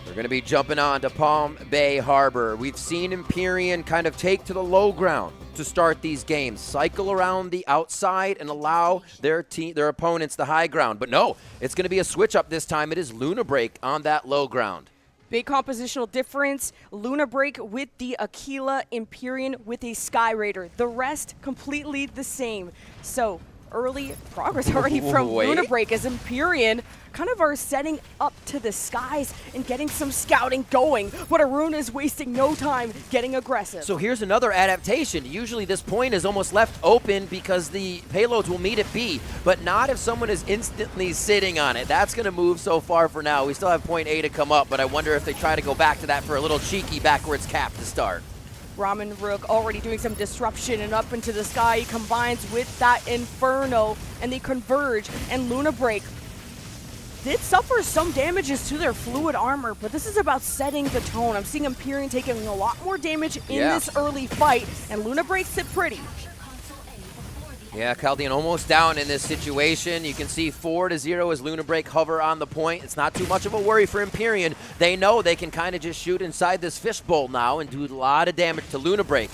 We're going to be jumping on to Palm Bay Harbor. We've seen Empyrean kind of take to the low ground to start these games, cycle around the outside and allow their opponents the high ground. But no, it's going to be a switch up this time. It is Luna Break on that low ground. Big compositional difference. Luna Break with the Aquila, Empyrean with a Sky Raider. The rest completely the same. So early progress already from Luna Break as Empyrean kind of are setting up to the skies and getting some scouting going. But Arun is wasting no time getting aggressive. So here's another adaptation. Usually this point is almost left open because the payloads will meet at B, but not if someone is instantly sitting on it. That's going to move so far for now. We still have point A to come up, but I wonder if they try to go back to that for a little cheeky backwards cap to start. Ramen Rook already doing some disruption and up into the sky. He combines with that Inferno and they converge, and Luna Break did suffer some damages to their fluid armor, but this is about setting the tone. I'm seeing Empyrean taking a lot more damage in this early fight, and Luna Break sit pretty. Yeah, Chaldean almost down in this situation. You can see 4-0 as Luna Break hover on the point. It's not too much of a worry for Empyrean. They know they can kind of just shoot inside this fishbowl now and do a lot of damage to Luna Break.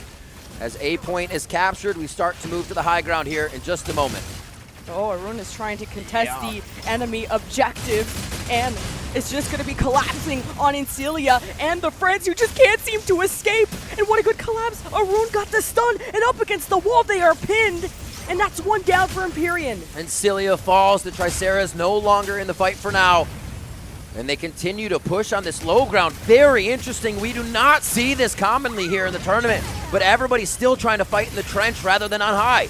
As A point is captured, we start to move to the high ground here in just a moment. Oh, Arun is trying to contest the enemy objective, and it's just going to be collapsing on Incilia and the friends who just can't seem to escape. And what a good collapse. Arun got the stun, and up against the wall they are pinned. And that's 1 down for Empyrean. And Cilia falls. The Tricera is no longer in the fight for now. And they continue to push on this low ground. Very interesting. We do not see this commonly here in the tournament. But everybody's still trying to fight in the trench rather than on high.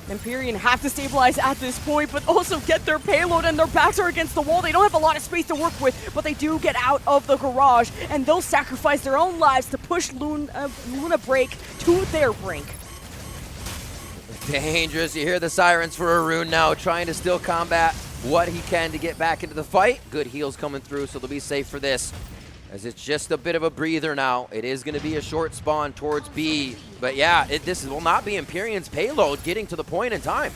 Empyrean have to stabilize at this point, but also get their payload, and their backs are against the wall. They don't have a lot of space to work with, but they do get out of the garage, and they'll sacrifice their own lives to push Luna Break to their brink. Dangerous. You hear the sirens for Arun now, trying to still combat what he can to get back into the fight. Good heals coming through, so they'll be safe for this, as it's just a bit of a breather now. It is going to be a short spawn towards B, but yeah, this will not be Empyrean's payload getting to the point in time.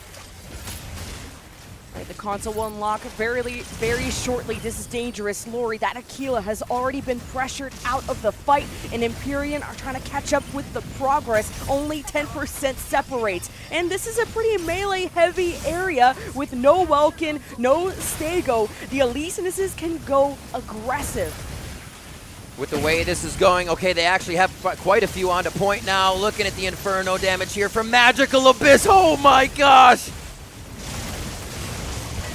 The console will unlock very shortly. This is dangerous. Lori, that Aquila has already been pressured out of the fight, and Empyrean are trying to catch up with the progress. Only 10% separates. And this is a pretty melee-heavy area with no Welkin, no Stego. The Elysinuses can go aggressive. With the way this is going, okay, they actually have quite a few onto point now. Looking at the Inferno damage here from Magical Abyss. Oh my gosh!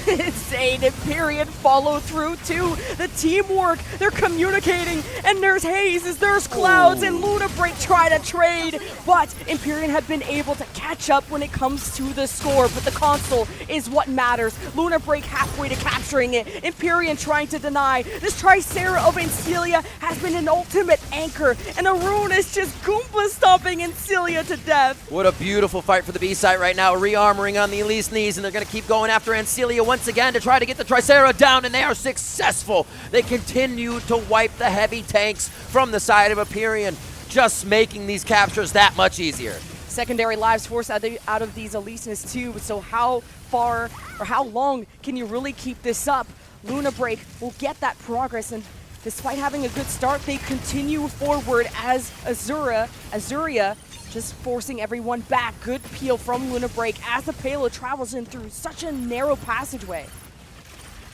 insane Empyrean follow through too. The teamwork, they're communicating, and there's hazes, there's clouds, and Luna Break try to trade, but Empyrean have been able to catch up when it comes to the score, but the console is what matters. Luna Break halfway to capturing it. Empyrean trying to deny. This Tricera of Incilia has been an ultimate anchor, and Arun is just Goomba stomping Incilia to death. What a beautiful fight for the B side right now. Rearmoring on the Elise knees, and they're going to keep going after Ancilia once again to try to get the Tricera down, and they are successful. They continue to wipe the heavy tanks from the side of Empyrean, just making these captures that much easier. Secondary lives forced out of these Elises too, so how far or how long can you really keep this up? Luna Break will get that progress, and despite having a good start, they continue forward as Azuria just forcing everyone back. Good peel from Luna Break as the payload travels in through such a narrow passageway.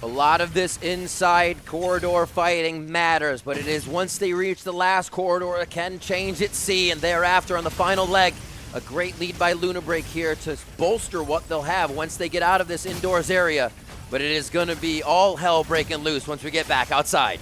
A lot of this inside corridor fighting matters, but it is once they reach the last corridor, it can change its sea, and thereafter on the final leg, a great lead by Luna Break here to bolster what they'll have once they get out of this indoors area. But it is going to be all hell breaking loose once we get back outside.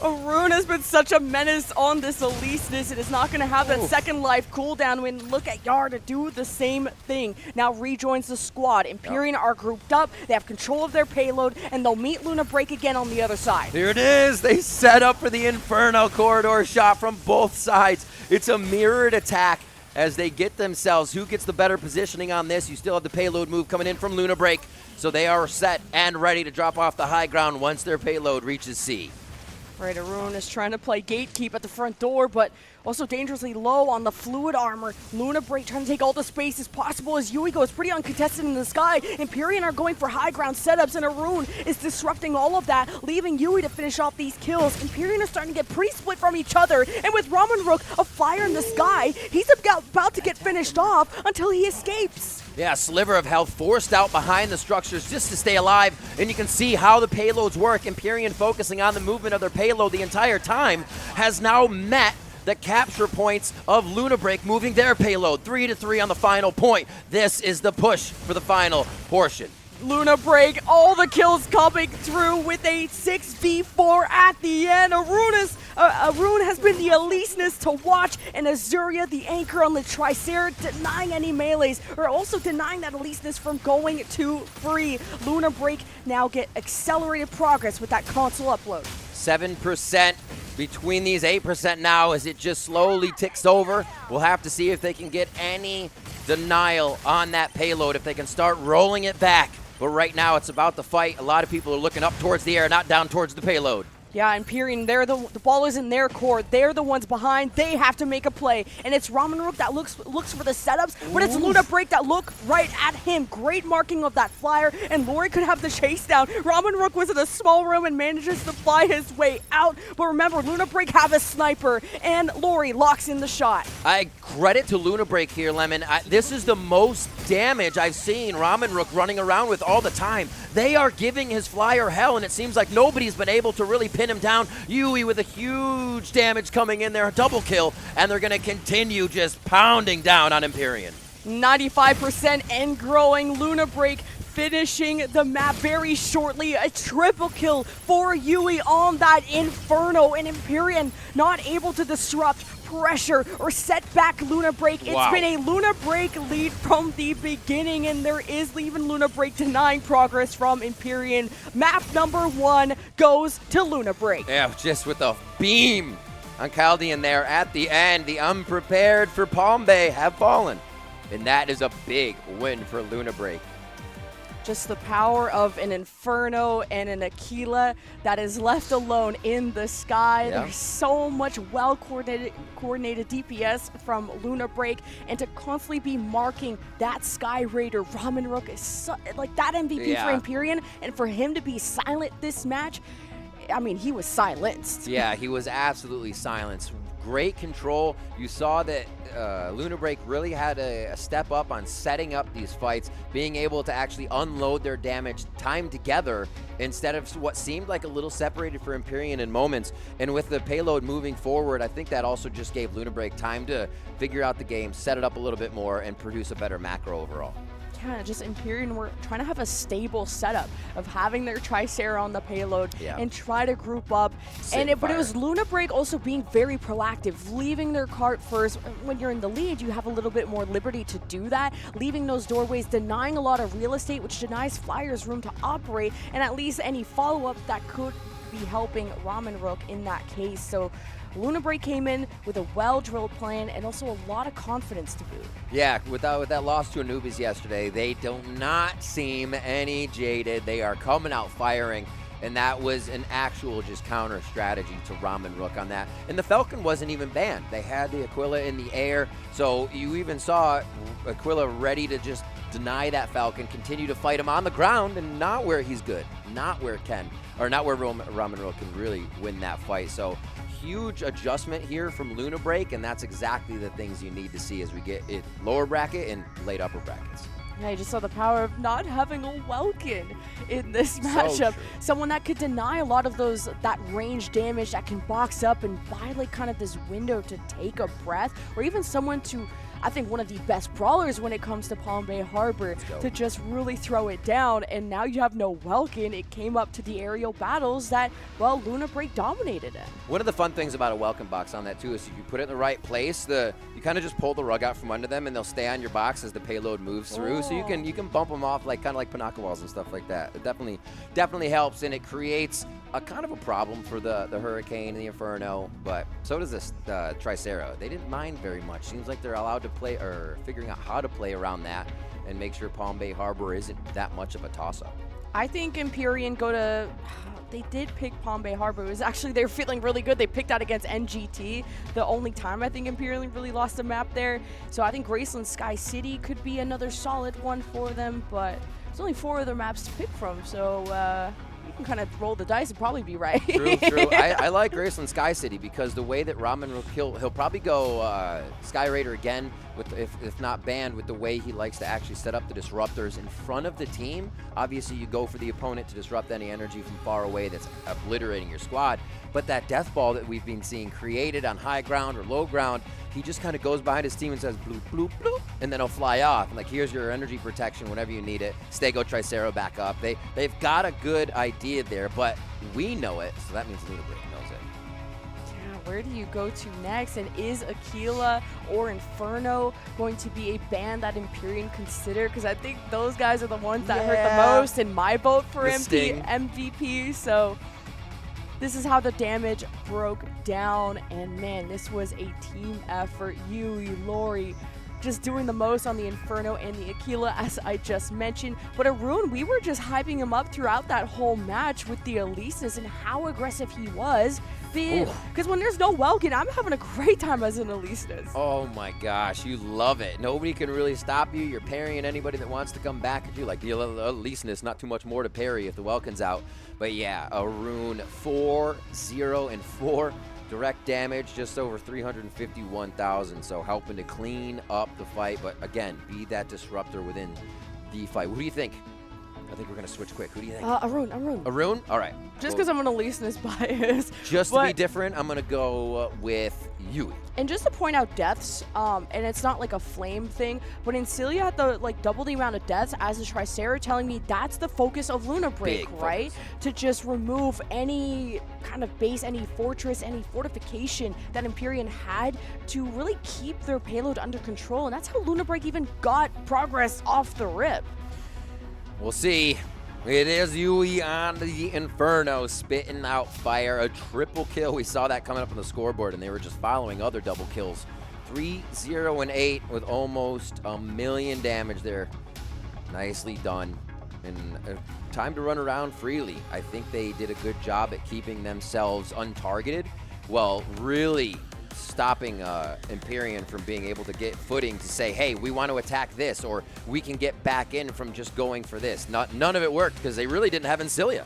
Arun has been such a menace on this Eliseness. It is not going to have that second life cooldown when look at Yar to do the same thing. Now rejoins the squad. Empyrean are grouped up. They have control of their payload, and they'll meet Luna Break again on the other side. Here it is. They set up for the Inferno corridor shot from both sides. It's a mirrored attack as they get themselves. Who gets the better positioning on this? You still have the payload move coming in from Luna Break. So they are set and ready to drop off the high ground once their payload reaches C. Right, Arun is trying to play gatekeep at the front door, but also dangerously low on the fluid armor. Luna Break trying to take all the space as possible as Yui goes pretty uncontested in the sky. Empyrean are going for high ground setups, and Arun is disrupting all of that, leaving Yui to finish off these kills. Empyrean are starting to get pretty split from each other, and with Ramen Rook, a flyer in the sky, he's about to get finished off until he escapes. Yeah, sliver of health forced out behind the structures just to stay alive, and you can see how the payloads work. Empyrean focusing on the movement of their payload the entire time has now met the capture points of Luna Break moving their payload 3-3 on the final point. This is the push for the final portion. Luna Break, all the kills coming through with a 6v4 at the end. Arun has been the Eliseness to watch, and Azuria, the anchor on the Tricera, denying any melees, or also denying that Eliseness from going to free. Luna Break now get accelerated progress with that console upload. 7% between these 8% now as it just slowly ticks over. We'll have to see if they can get any denial on that payload, if they can start rolling it back. But right now, it's about the fight. A lot of people are looking up towards the air, not down towards the payload. Yeah, Empyrean, the ball is in their court. They're the ones behind. They have to make a play. And it's Ramen Rook that looks for the setups, but it's Luna Break that look right at him. Great marking of that flyer, and Lori could have the chase down. Ramen Rook was in a small room and manages to fly his way out. But remember, Luna Break have a sniper, and Lori locks in the shot. I credit to Luna Break here, Lemon. This is the most damage I've seen Ramen Rook running around with all the time. They are giving his flyer hell, and it seems like nobody's been able to really pin him down. Yui with a huge damage coming in there, a double kill, and they're going to continue just pounding down on Empyrean. 95% and growing. Luna Break finishing the map very shortly. A triple kill for Yui on that Inferno, and Empyrean not able to disrupt, pressure, or set back Luna Break. It's been a Luna Break lead from the beginning, and there is even Luna Break denying progress from Empyrean. Map number 1 goes to Luna Break. Yeah, just with a beam on Chaldean there at the end. The unprepared for Palm Bay have fallen, and that is a big win for Luna Break. Just the power of an Inferno and an Aquila that is left alone in the sky. Yeah. There's so much well-coordinated DPS from Luna Break, and to constantly be marking that Sky Raider, Ramen Rook is like that MVP for Empyrean, and for him to be silent this match, I mean, he was silenced. Yeah, he was absolutely silenced. Great control. You saw that Luna Break really had a step up on setting up these fights, being able to actually unload their damage time together instead of what seemed like a little separated for Empyrean in moments. And with the payload moving forward, I think that also just gave Luna Break time to figure out the game, set it up a little bit more, and produce a better macro overall. yeah, just Empyrean were trying to have a stable setup of having their Tricera on the payload and try to group up. But it was Luna Break also being very proactive, leaving their cart first. When you're in the lead, you have a little bit more liberty to do that, leaving those doorways, denying a lot of real estate, which denies Flyers room to operate, and at least any follow-up that could be helping Ramen Rook in that case. So Luna Break came in with a well-drilled plan and also a lot of confidence to boot. Yeah, with that loss to Anubis yesterday, they do not seem any jaded. They are coming out firing, and that was an actual just counter strategy to Ramen Rook on that. And the Falcon wasn't even banned. They had the Aquila in the air, so you even saw Aquila ready to just deny that Falcon, continue to fight him on the ground, and not where he's good, not where Ramen Rook can really win that fight. So huge adjustment here from Luna Break, and that's exactly the things you need to see as we get it lower bracket and late upper brackets. Yeah, I just saw the power of not having a Welkin in this matchup. Someone that could deny a lot of that range damage, that can box up and buy like kind of this window to take a breath, or even someone to, I think, one of the best brawlers when it comes to Palm Bay Harbor to just really throw it down. And now you have no Welkin. It came up to the aerial battles that, well, Luna Break dominated in. One of the fun things about a Welcome box on that too is if you put it in the right place, you kind of just pull the rug out from under them and they'll stay on your box as the payload moves through. So you can bump them off like kind of like Panaka walls and stuff like that. It definitely helps, and it creates a kind of a problem for the Hurricane and the Inferno, but so does this Tricera. They didn't mind very much. Seems like they're allowed to play, or figuring out how to play around that and make sure Palm Bay Harbor isn't that much of a toss-up. I think Empyrean they did pick Palm Bay Harbor. It was actually, they were feeling really good. They picked that against NGT, the only time I think Empyrean really lost a map there. So I think Graceland Sky City could be another solid one for them, but there's only 4 other maps to pick from, so you can kind of roll the dice and probably be right. True. I like Graceland Sky City because the way that Ramen Rook, he'll probably go Sky Raider again, if not banned, with the way he likes to actually set up the disruptors in front of the team. Obviously, you go for the opponent to disrupt any energy from far away that's obliterating your squad. But that death ball that we've been seeing created on high ground or low ground, he just kind of goes behind his team and says bloop, bloop, bloop, and then he'll fly off. And like, here's your energy protection whenever you need it. Stego Tricera back up. They've got a good idea there, but we know it, so that means Luna Break knows it. Yeah, where do you go to next? And is Aquila or Inferno going to be a ban that Empyrean consider? Because I think those guys are the ones that hurt the most in my vote for MVP. So this is how the damage broke down, and man, this was a team effort. Yui, Lori, just doing the most on the Inferno and the Aquila, as I just mentioned. But Arun, we were just hyping him up throughout that whole match with the Elises and how aggressive he was. Because when there's no Welkin, I'm having a great time as an Elises. Oh my gosh, you love it. Nobody can really stop you. You're parrying anybody that wants to come back at you. Like the Eliseness, not too much more to parry if the Welkin's out. But yeah, Arun 4-0-4. Direct damage, just over 351,000, so helping to clean up the fight, but again, be that disruptor within the fight. What do you think? I think we're going to switch quick. Who do you think? Arun. Arun? All right. Just because I'm an Eliseness bias. Just to be different, I'm going to go with Yui. And just to point out deaths, and it's not like a flame thing, but Incilia had the double the amount of deaths as a Tricera, telling me that's the focus of Luna Break, right? To just remove any kind of base, any fortress, any fortification that Empyrean had to really keep their payload under control. And that's how Luna Break even got progress off the rip. We'll see. It is Yui on the Inferno, spitting out fire. A triple kill. We saw that coming up on the scoreboard, and they were just following other double kills. 3-0-8 with almost 1 million damage there. Nicely done. And time to run around freely. I think they did a good job at keeping themselves untargeted. Well, really stopping Empyrean from being able to get footing to say, hey, we want to attack this, or we can get back in from just going for this. None of it worked because they really didn't have Incilia.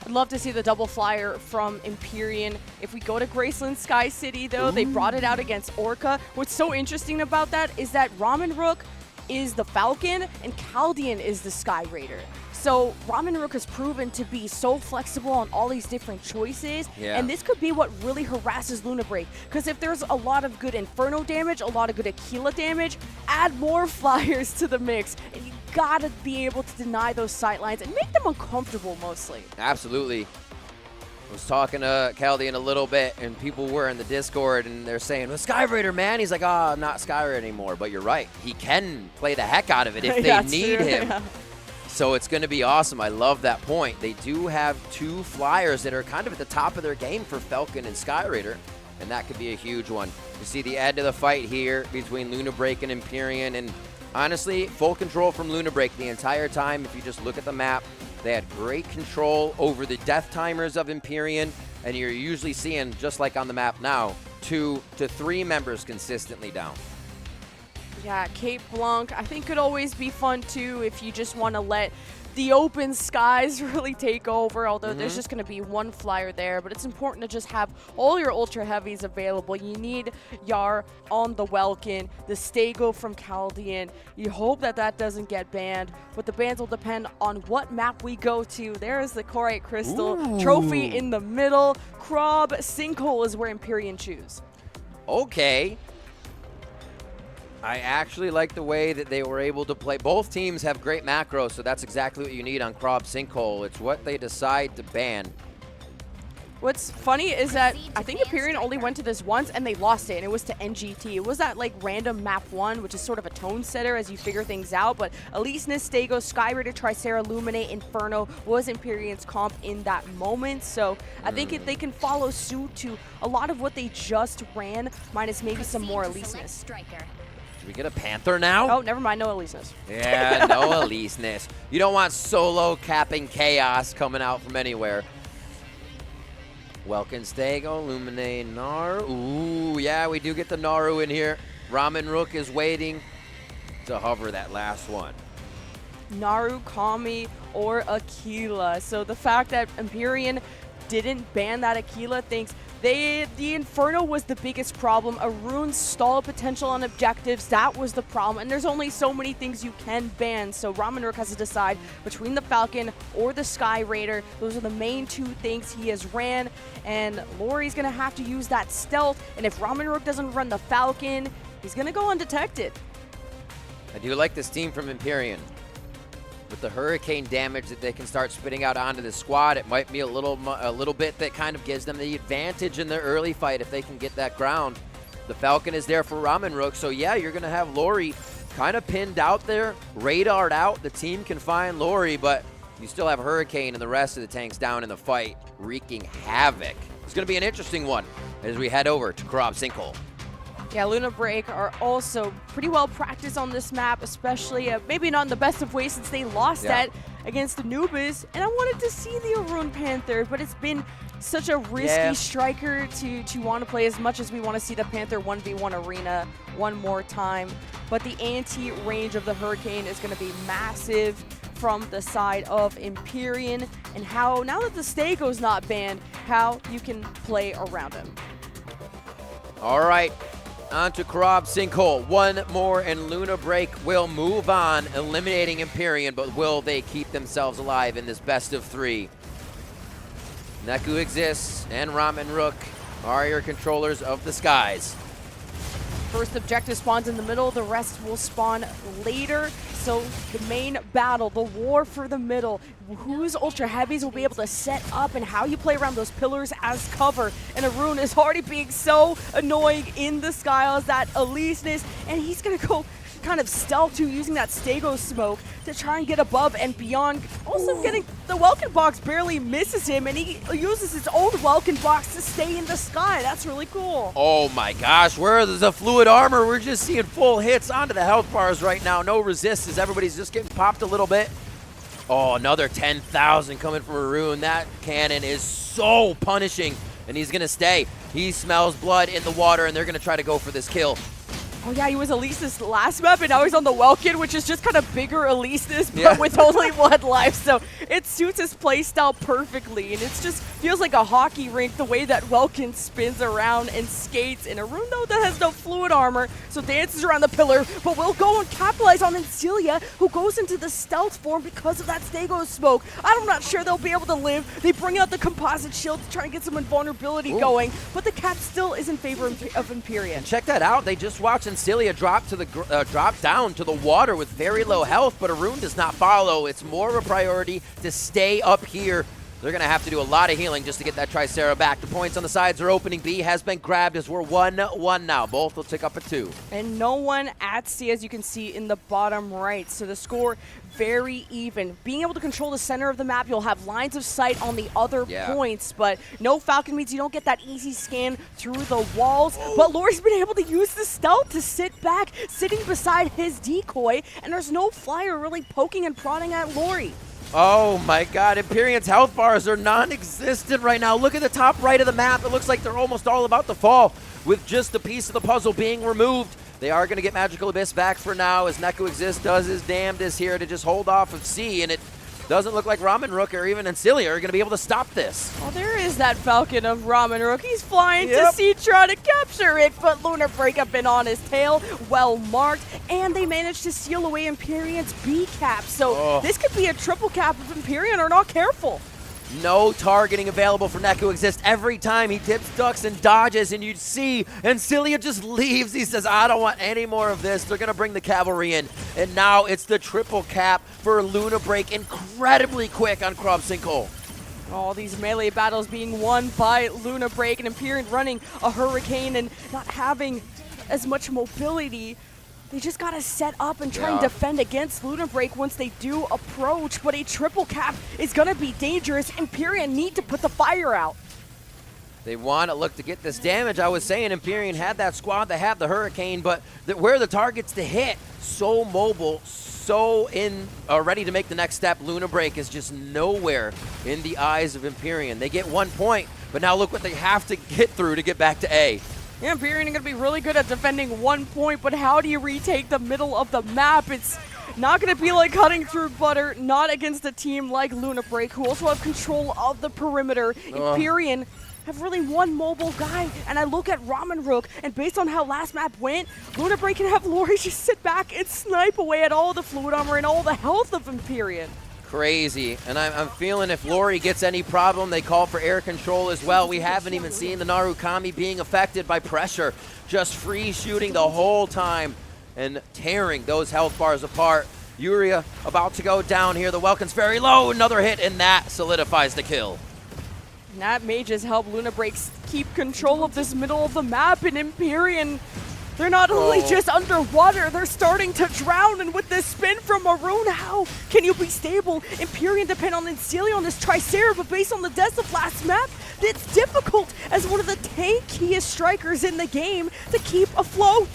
I'd love to see the double flyer from Empyrean. If we go to Graceland Sky City, though, they brought it out against Orca. What's so interesting about that is that Ramen Rook is the Falcon and Chaldean is the Sky Raider. So Ramen Rook has proven to be so flexible on all these different choices, and this could be what really harasses Luna Break. Because if there's a lot of good Inferno damage, a lot of good Aquila damage, add more flyers to the mix, and you gotta be able to deny those sightlines and make them uncomfortable mostly. Absolutely. I was talking to Chaldean a little bit, and people were in the Discord, and they're saying, well, Sky Raider, man. He's like, I'm not Sky Raider anymore. But you're right. He can play the heck out of it if they need him. Yeah. So it's going to be awesome. I love that point. They do have 2 flyers that are kind of at the top of their game for Falcon and Sky Raider, and that could be a huge one. You see the end of the fight here between Luna Break and Empyrean, and honestly, full control from Luna Break the entire time. If you just look at the map, they had great control over the death timers of Empyrean, and you're usually seeing, just like on the map now, 2 to 3 members consistently down. Yeah, Cape Blanc, I think could always be fun too if you just want to let the open skies really take over, although there's just going to be 1 flyer there. But it's important to just have all your ultra heavies available. You need Yar on the Welkin, the Stego from Chaldean. You hope that that doesn't get banned, but the bans will depend on what map we go to. There's the Corite Crystal trophy in the middle. Krob Sinkhole is where Empyrean choose. Okay. I actually like the way that they were able to play. Both teams have great macros, so that's exactly what you need on Krob Sinkhole. It's what they decide to ban. What's funny is that I think Empyrean only went to this once and they lost it, and it was to NGT. It was that like random map 1, which is sort of a tone setter as you figure things out, but Elyseness, Stego, Sky Raider, Tricera, Luminate, Inferno was Empyrean's comp in that moment. So I think if they can follow suit to a lot of what they just ran, minus maybe some more Elyseness. Do we get a Panther now? Oh, never mind, no Elyseness. Yeah, no Elyseness. You don't want solo capping chaos coming out from anywhere. Welkin, Stego, Luminate, Naru. Ooh, yeah, we do get the Naru in here. Ramen Rook is waiting to hover that last one. Naru, Kami, or Aquila. So the fact that Empyrean didn't ban that Aquila thinks the Inferno was the biggest problem. Arun's stall potential on objectives, that was the problem. And there's only so many things you can ban. So Ramen Rook has to decide between the Falcon or the Sky Raider. Those are the main 2 things he has ran. And Lauri's going to have to use that stealth. And if Ramen Rook doesn't run the Falcon, he's going to go undetected. I do like this team from Empyrean. With the hurricane damage that they can start spitting out onto the squad, it might be a little bit that kind of gives them the advantage in their early fight if they can get that ground. The Falcon is there for Ramen Rook, so yeah, you're going to have Lauri kind of pinned out there, radared out. The team can find Lauri, but you still have Hurricane and the rest of the tanks down in the fight, wreaking havoc. It's going to be an interesting one as we head over to Krob Sinkhole. Yeah, Luna Break are also pretty well practiced on this map, especially maybe not in the best of ways since they lost that against Anubis. And I wanted to see the Arun Panther, but it's been such a risky striker to want to play as much as we want to see the Panther 1v1 arena one more time. But the anti-range of the Hurricane is going to be massive from the side of Empyrean, and how, now that the Stego's not banned, how you can play around him. All right. On to Krob Sinkhole. 1 more and Luna Break will move on, eliminating Empyrean, but will they keep themselves alive in this best of 3? Neku exists and Ramen Rook are your controllers of the skies. First objective spawns in the middle, the rest will spawn later. So the main battle, the war for the middle, whose ultra heavies will be able to set up and how you play around those pillars as cover. And Arun is already being so annoying in the skies, that Elyseness, and he's gonna go kind of stealth too, using that Stego smoke to try and get above and beyond. Also getting the Welkin box barely misses him, and he uses his own Welkin box to stay in the sky. That's really cool. Oh my gosh, where is the fluid armor? We're just seeing full hits onto the health bars right now. No resist as everybody's just getting popped a little bit. Oh, another 10,000 coming from Arun. That cannon is so punishing, and he's gonna stay. He smells blood in the water, and they're gonna try to go for this kill. Oh yeah, he was Elyseness last map, and now he's on the Welkin, which is just kind of bigger Elyseness, but with only 1 life. So it suits his playstyle perfectly, and it just feels like a hockey rink the way that Welkin spins around and skates. And Arun, though, that has no fluid armor, so dances around the pillar, but will go and capitalize on Celia, who goes into the stealth form because of that Stego smoke. I'm not sure they'll be able to live. They bring out the composite shield to try and get some invulnerability going, but the cap still is in favor of Empyrean. And check that out. They just watched and Cilia drop down to the water with very low health, but Arun does not follow. It's more of a priority to stay up here. They're going to have to do a lot of healing just to get that Tricera back. The points on the sides are opening. B has been grabbed as we're 1-1 now. Both will tick up a 2. And no one at C, as you can see in the bottom right. So the score very even. Being able to control the center of the map, you'll have lines of sight on the other points, but no Falcon means you don't get that easy scan through the walls. But Lori's been able to use the stealth to sit back, sitting beside his decoy, and there's no flyer really poking and prodding at Lori. Oh my god, Empyrean's health bars are non-existent right now. Look at the top right of the map. It looks like they're almost all about to fall with just a piece of the puzzle being removed. They are going to get Magical Abyss back for now as Neko Exist does his damnedest here to just hold off of C, and it doesn't look like Ramen Rook or even Ancilia are going to be able to stop this. Well, there is that Falcon of Ramen Rook. He's flying to C, trying to capture it, but Lunar Break up been on his tail, well marked, and they managed to steal away Empyrean's B cap. So this could be a triple cap if Empyrean are not careful. No targeting available for Neko Exist. Every time he dips, ducks, and dodges, and you'd see, and Cilia just leaves. He says, I don't want any more of this. They're going to bring the cavalry in. And now it's the triple cap for Luna Break. Incredibly quick on Crop Sinkhole. All these melee battles being won by Luna Break, and Empyrean running a Hurricane and not having as much mobility. They just got to set up and try and defend against Luna Break once they do approach, but a triple cap is going to be dangerous. Empyrean need to put the fire out. They want to look to get this damage. I was saying Empyrean had that squad, they have the Hurricane, but where are the targets to hit? So mobile, so ready to make the next step. Luna Break is just nowhere in the eyes of Empyrean. They get 1 point, but now look what they have to get through to get back to A. Yeah, Empyrean are going to be really good at defending 1 point, but how do you retake the middle of the map? It's not going to be like cutting through butter, not against a team like Luna Break, who also have control of the perimeter. Empyrean have really one mobile guy, and I look at Ramen Rook, and based on how last map went, Luna Break can have Lori just sit back and snipe away at all the fluid armor and all the health of Empyrean. Crazy, and I'm feeling if Lori gets any problem, they call for air control as well. We haven't even seen the Narukami being affected by pressure, just free shooting the whole time and tearing those health bars apart. Yuria about to go down here. The Welkin's very low, another hit, and that solidifies the kill. And that may just help Luna Break keep control of this middle of the map, and Empyrean, they're not only just underwater, they're starting to drown, and with this spin from Maroon, how can you be stable? Empyrean depend on Ancilia on this Tricera, but based on the deaths of last map, it's difficult as one of the tankiest strikers in the game to keep afloat.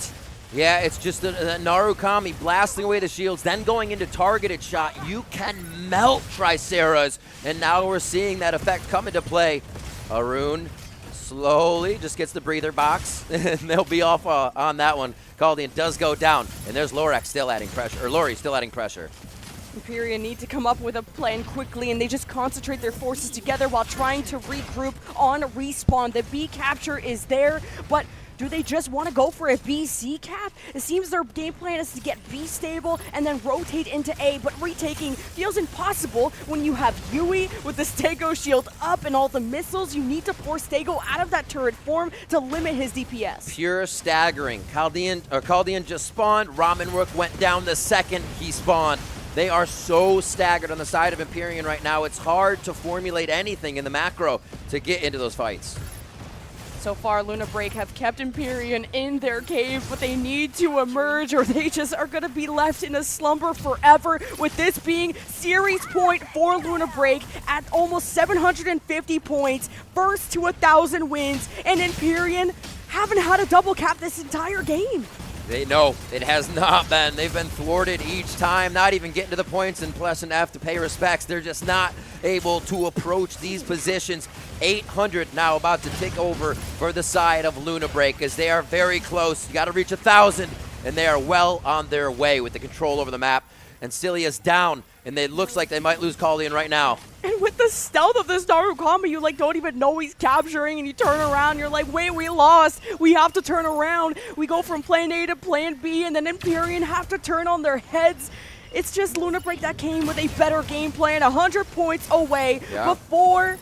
Yeah, it's just the Narukami blasting away the shields, then going into targeted shot. You can melt Triceras, and now we're seeing that effect come into play. Arun slowly just gets the breather box, and they'll be off on that one. Caldian does go down, and there's Lorax still adding pressure, or Lori still adding pressure. Empyrean need to come up with a plan quickly, and they just concentrate their forces together while trying to regroup on respawn. The B capture is there, but do they just want to go for a BC cap? It seems their game plan is to get B stable and then rotate into A, but retaking feels impossible when you have Yui with the Stego shield up and all the missiles. You need to force Stego out of that turret form to limit his DPS. Pure staggering. Caldian just spawned. Ramen Rook went down the second he spawned. They are so staggered on the side of Empyrean right now. It's hard to formulate anything in the macro to get into those fights. So far, Luna Break have kept Empyrean in their cave, but they need to emerge or they just are going to be left in a slumber forever, with this being series point for Luna Break at almost 750 points, first to 1,000 wins, and Empyrean haven't had a double cap this entire game. They know it has not been. They've been thwarted each time, not even getting to the points, and plus an F to pay respects. They're just not able to approach these positions. 800 now about to tick over for the side of Luna Break as they are very close. You got to reach 1,000, and they are well on their way with the control over the map. And Cilia's down, and it looks like they might lose Caldian right now. And with the stealth of this Narukami, you don't even know he's capturing, and you turn around, you're like, wait, we lost. We have to turn around. We go from plan A to plan B, and then Empyrean have to turn on their heads. It's just Luna Break that came with a better game plan, 100 points away before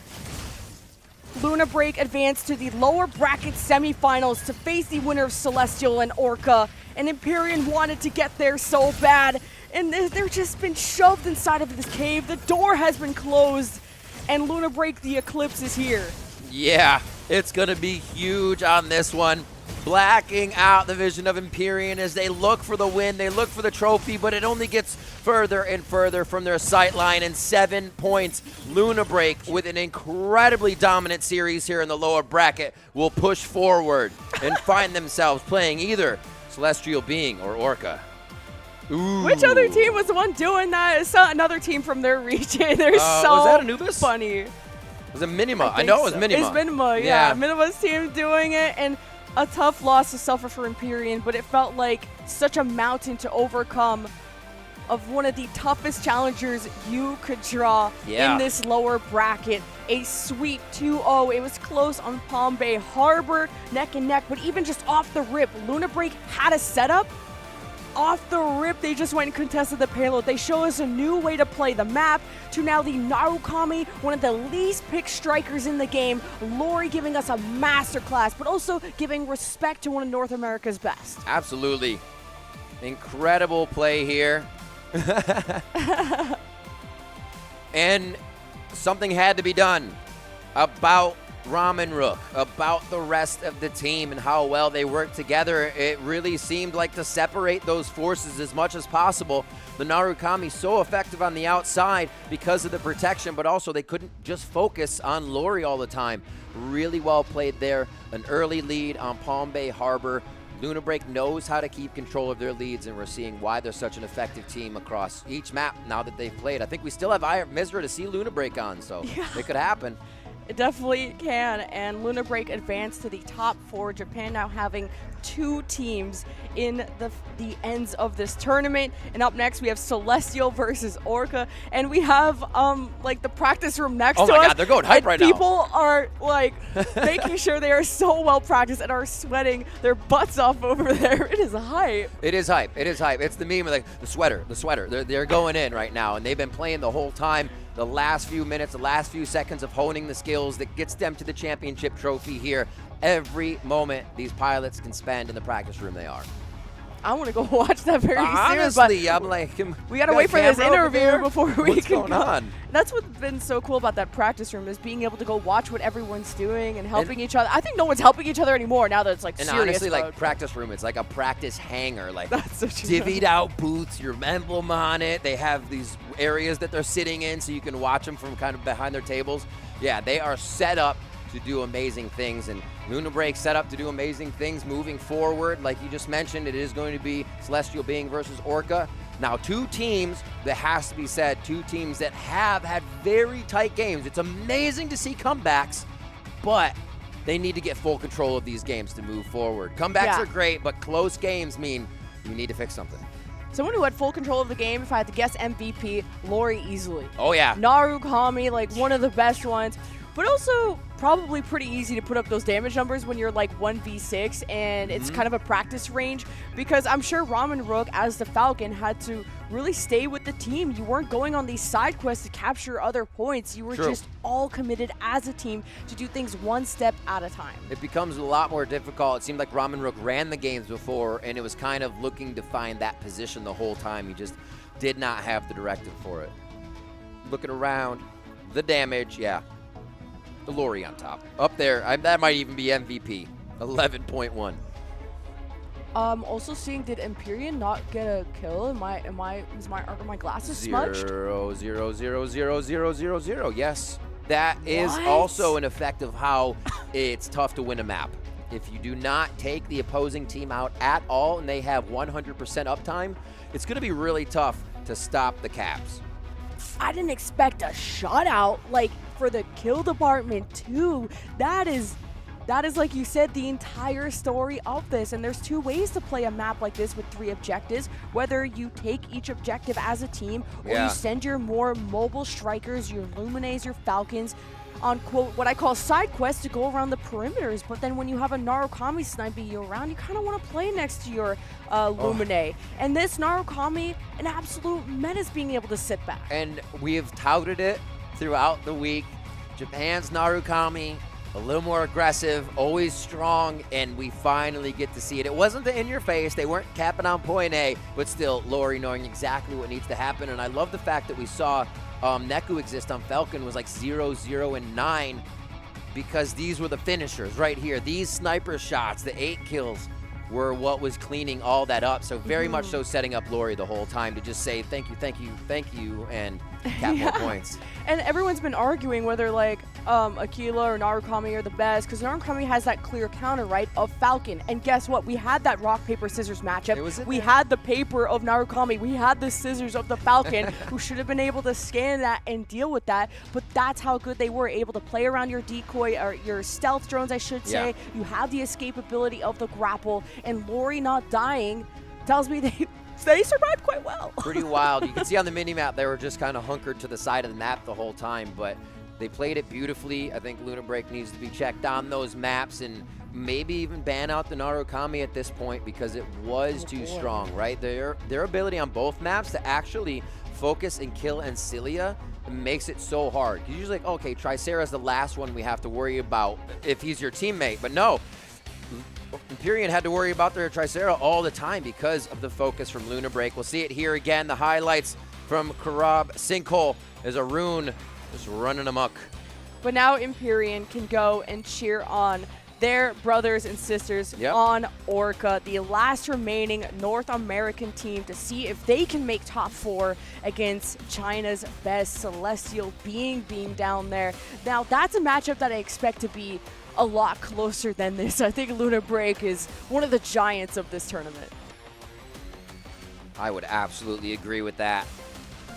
Luna Break advanced to the lower bracket semifinals to face the winner of Celestial and Orca. And Empyrean wanted to get there so bad. And they're just been shoved inside of this cave. The door has been closed. And Luna Break, the Eclipse, is here. Yeah, it's going to be huge on this one. Blacking out the vision of Empyrean as they look for the win. They look for the trophy, but it only gets further and further from their sight line. And 7 points. Luna Break, with an incredibly dominant series here in the lower bracket, will push forward and find themselves playing either Celestial Being or Orca. Ooh. Which other team was the one doing that? It's not another team from their region. They're so was that Anubis? funny. Was it Minima? I know it was so. Minima. It's Minima, yeah. Minima's team doing it, and a tough loss to suffer for Empyrean, but it felt like such a mountain to overcome of one of the toughest challengers you could draw in this lower bracket. A sweet 2-0. It was close on Palm Bay Harbor, neck and neck, but even just off the rip, Luna Break had a setup. Off the rip, they just went and contested the payload. They show us a new way to play the map, to now the Narukami, one of the least picked strikers in the game. Lori giving us a masterclass, but also giving respect to one of North America's best. Absolutely. Incredible play here. And something had to be done about Ramen Rook, about the rest of the team and how well they work together. It really seemed like to separate those forces as much as possible. The Narukami so effective on the outside because of the protection, but also they couldn't just focus on Lori all the time. Really well played there. An early lead on Palm Bay Harbor. Luna Break knows how to keep control of their leads, and we're seeing why they're such an effective team across each map now that they've played. I think we still have Misra to see Luna Break on, so it could happen. It definitely can, and Luna Break advanced to the top 4. Japan now having 2 teams in the ends of this tournament. And up next, we have Celestial versus Orca, and we have like the practice room next to us. Oh my God, they're going hype right now. People are like making sure they are so well practiced and are sweating their butts off over there. It is hype. It is hype. It is hype. It's the meme of like the sweater. They're going in right now, and they've been playing the whole time. The last few minutes, the last few seconds of honing the skills that gets them to the championship trophy here. Every moment these pilots can spend in the practice room, they are. I want to go watch that very soon. Honestly, I'm like, we got to wait for this interview before we What's can going go. on? That's what's been so cool about that practice room, is being able to go watch what everyone's doing and helping each other. I think no one's helping each other anymore now that it's like and serious honestly, mode. like practice room, it's like a practice hangar, like That's such a divvied out booths, your emblem on it. They have these areas that they're sitting in so you can watch them from kind of behind their tables. Yeah, they are set up to do amazing things, and Luna Break set up to do amazing things moving forward. Like you just mentioned, it is going to be Celestial Being versus Orca. Now, 2 teams that has to be said, 2 teams that have had very tight games. It's amazing to see comebacks, but they need to get full control of these games to move forward. Comebacks are great, but close games mean you need to fix something. Someone who had full control of the game, if I had to guess MVP, Lori easily. Oh, yeah. Narukami, like one of the best ones. But also probably pretty easy to put up those damage numbers when you're like 1v6 and it's kind of a practice range, because I'm sure Ramen Rook as the Falcon had to really stay with the team. You weren't going on these side quests to capture other points. You were just all committed as a team to do things one step at a time. It becomes a lot more difficult. It seemed like Ramen Rook ran the games before, and it was kind of looking to find that position the whole time. He just did not have the directive for it. Looking around, the damage, the Lori on top. Up there, that might even be MVP. 11.1. Also seeing, did Empyrean not get a kill? Are my glasses smudged? 0, 0, 0, 0, 0, 0, 0. Yes. That is also an effect of how it's tough to win a map. If you do not take the opposing team out at all and they have 100% uptime, it's going to be really tough to stop the Caps. I didn't expect a shutout, like, for the kill department, too. That is, like you said, the entire story of this. And there's 2 ways to play a map like this with 3 objectives. Whether you take each objective as a team, or you send your more mobile strikers, your Luminaes, your Falcons, on, quote, what I call side quests to go around the perimeters. But then when you have a Narukami sniping you around, you kind of want to play next to your Luminae. And this Narukami, an absolute menace being able to sit back. And we have touted it throughout the week. Japan's Narukami A little more aggressive, always strong, and we finally get to see it. It wasn't the in-your-face. They weren't capping on point A, but still, Lori knowing exactly what needs to happen. And I love the fact that we saw Neku exist on Falcon was like 0, 0, and 9 because these were the finishers right here. These sniper shots, the 8 kills, were what was cleaning all that up. So very much so setting up Lori the whole time to just say thank you, thank you, thank you, and cap more points. And everyone's been arguing whether like Aquila or Narukami are the best because Narukami has that clear counter, right, of Falcon. And guess what? We had that rock, paper, scissors matchup. We had the paper of Narukami. We had the scissors of the Falcon who should have been able to scan that and deal with that. But that's how good they were able to play around your decoy or your stealth drones, I should say. Yeah. You have the escapability of the grapple, and Lori not dying tells me they survived quite well. Pretty wild. You can see on the mini-map they were just kind of hunkered to the side of the map the whole time, but they played it beautifully. I think Luna Break needs to be checked on those maps and maybe even ban out the Narukami at this point because it was too strong, right? Their ability on both maps to actually focus and kill Ancilia makes it so hard. You're usually like, okay, Tricera's the last one we have to worry about if he's your teammate, but no. Empyrean had to worry about their Tricera all the time because of the focus from Luna Break. We'll see it here again. The highlights from Karab Sinkhole as Arun just running amok. But now Empyrean can go and cheer on their brothers and sisters on Orca, the last remaining North American team, to see if they can make top 4 against China's best, Celestial being beamed down there. Now, that's a matchup that I expect to be a lot closer than this. I think Luna Break is one of the giants of this tournament. I would absolutely agree with that.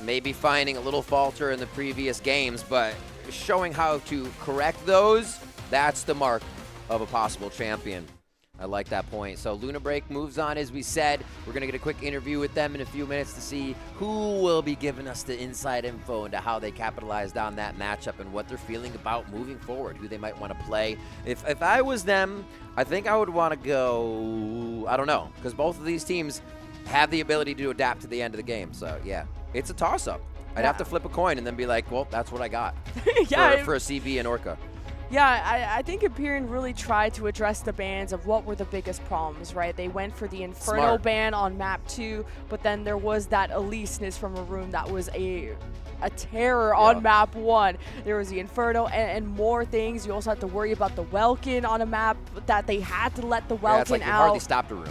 Maybe finding a little falter in the previous games, but showing how to correct those, that's the mark of a possible champion. I like that point. So Luna Break moves on, as we said. We're going to get a quick interview with them in a few minutes to see who will be giving us the inside info into how they capitalized on that matchup and what they're feeling about moving forward, who they might want to play. If I was them, I think I would want to go, I don't know, because both of these teams have the ability to adapt to the end of the game. So, yeah, it's a toss-up. I'd have to flip a coin and then be like, well, that's what I got for a CB and Orca. Yeah, I think Empyrean really tried to address the bans of what were the biggest problems, right? They went for the Inferno ban on map 2, but then there was that Eliseness from Arun that was a terror on map 1. There was the Inferno and more things. You also had to worry about the Welkin on a map that they had to let the Welkin it's like out. You hardly stopped Arun.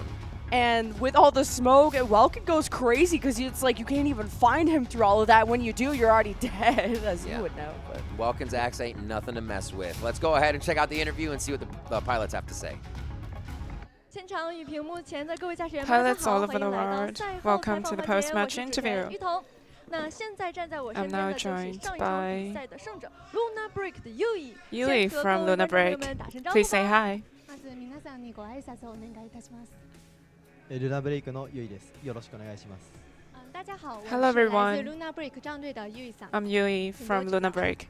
And with all the smoke, Welkin goes crazy because it's like you can't even find him through all of that. When you do, you're already dead, as you would know. But Welkin's axe ain't nothing to mess with. Let's go ahead and check out the interview and see what the pilots have to say. Pilots all over the world, welcome to the post-match interview. I'm now joined by Yui from Luna Break. Please say hi. Hello everyone. I'm Yui from Luna Break.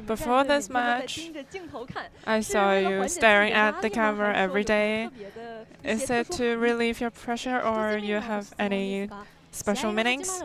Before this match, I saw you staring at the camera every day. Is it to relieve your pressure or you have any special meanings?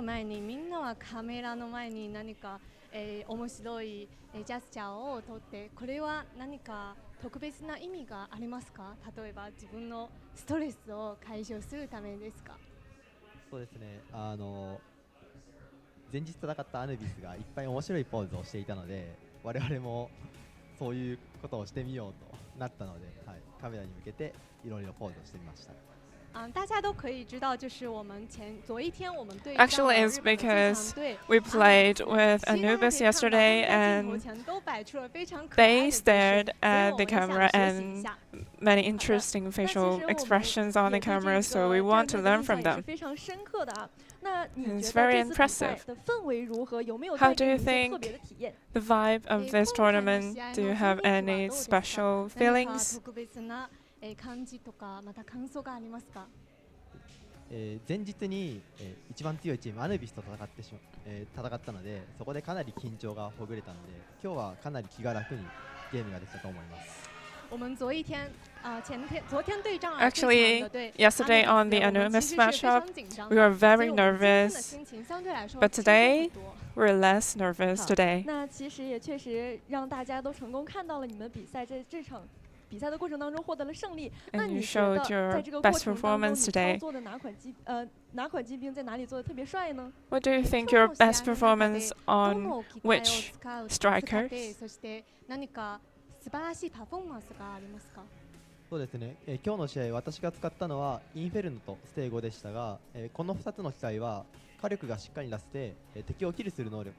Actually, it's because we played with Anubis yesterday and they stared at the camera and many interesting facial expressions on the camera, so we want to learn from them. It's very impressive. How do you think the vibe of this tournament? Do you have any special feelings? 前日に一番強いチームアヌビスと戦ったので、そこでかなり緊張がほぐれたので、今日はかなり気が楽にゲームができたと思います。 Actually, yesterday on the Anonymous matchup, we were very nervous, but today we're less nervous today. 那其实也确实让大家都成功看到了你们比赛这场比赛的过程当中获得了胜利。那 And 你 you 觉得 showed your 在这个过 best 程当中， performance 你 today. 操作的哪款机兵在哪里做的特别帅呢？ What do you think your best performance on which strikers? そして何か素晴らしいパフォーマンスがありますか？そうですね、今日の試合私が使ったのはインフェルノとステーゴでしたが、この2つの機械は火力がしっかり出せて、敵をキルする能力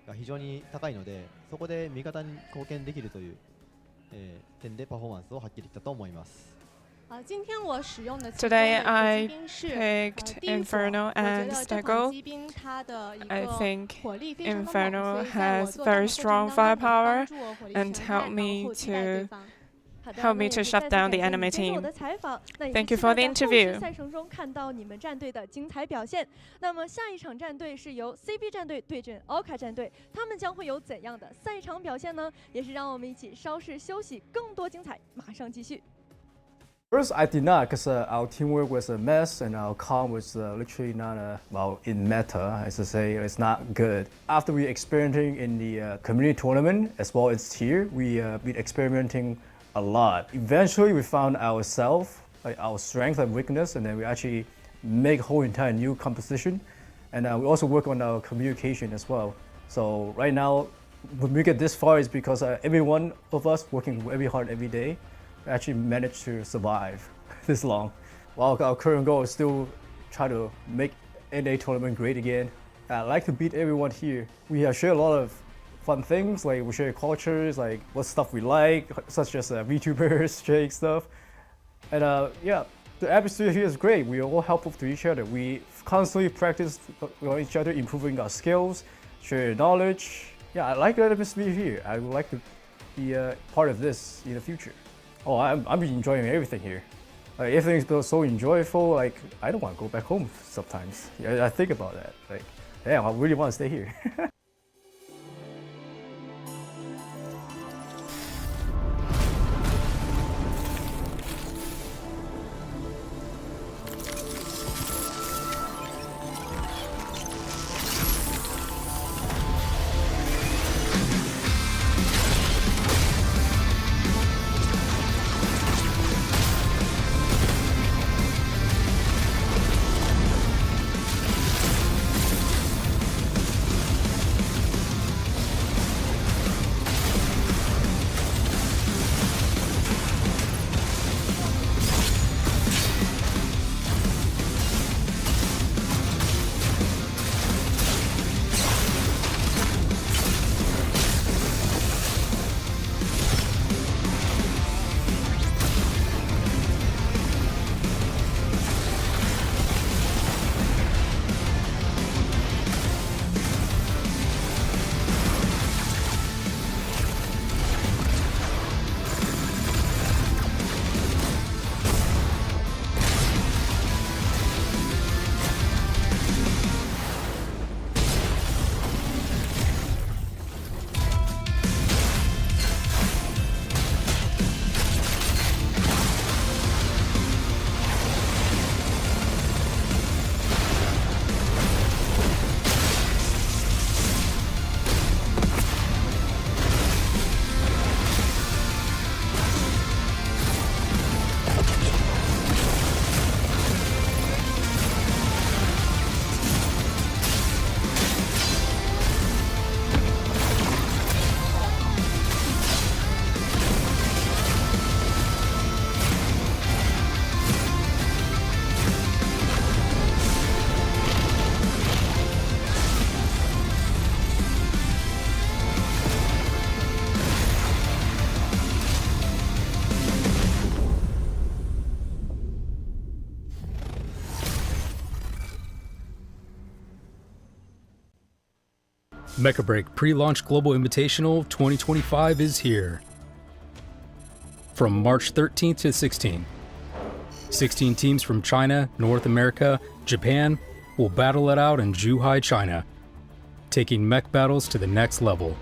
が非常に高いので、そこで味方に貢献できるという、点でパフォーマンスを発揮できたと思います。今天我使用的 Today 机 I 兵是 picked 第一火， Inferno 我觉 and 得这 Stego. 款机兵它的一 I 个 think 火力非常的猛， Inferno 所以在我 has 作战的 very 过程 strong 当中 firepower 帮助我火力 and 全 helped 开，然 me 后击败对 to 方。 help me to shut down the enemy team. Thank you for the interview. 赛程中看到你们战队的精彩表现。那么下一场战队是由 CB 战队对阵 Oka 战队，他们将会有怎样的赛场表现呢？也是让我们一起稍事休息，更多精彩马上继续。 First, I did not, because our teamwork was a mess and our calm was literally not, well, in meta, as I say, it's not good. After we experimenting in the community tournament as well as here, we been experimenting a lot. Eventually, we found ourselves, like our strength and weakness, and then we actually make a whole entire new composition. And we also work on our communication as well. So right now, when we get this far, is because every one of us working very hard every day. Actually managed to survive this long. While our current goal is still try to make NA tournament great again. I like to beat everyone here. We share a lot of fun things, like we share cultures, like what stuff we like, such as VTubers, shake stuff. And yeah, the atmosphere here is great. We are all helpful to each other. We constantly practice on each other, improving our skills, share knowledge. Yeah, I like the atmosphere here. I would like to be a part of this in the future. Oh, I'm enjoying everything here. Like, everything's so enjoyable. Like, I don't want to go back home sometimes. Yeah, I think about that. Like, damn, I really want to stay here. Mecha Break Pre-Launch Global Invitational 2025 is here. From March 13th to 16th, 16 teams from China, North America, Japan will battle it out in Zhuhai, China, taking mech battles to the next level.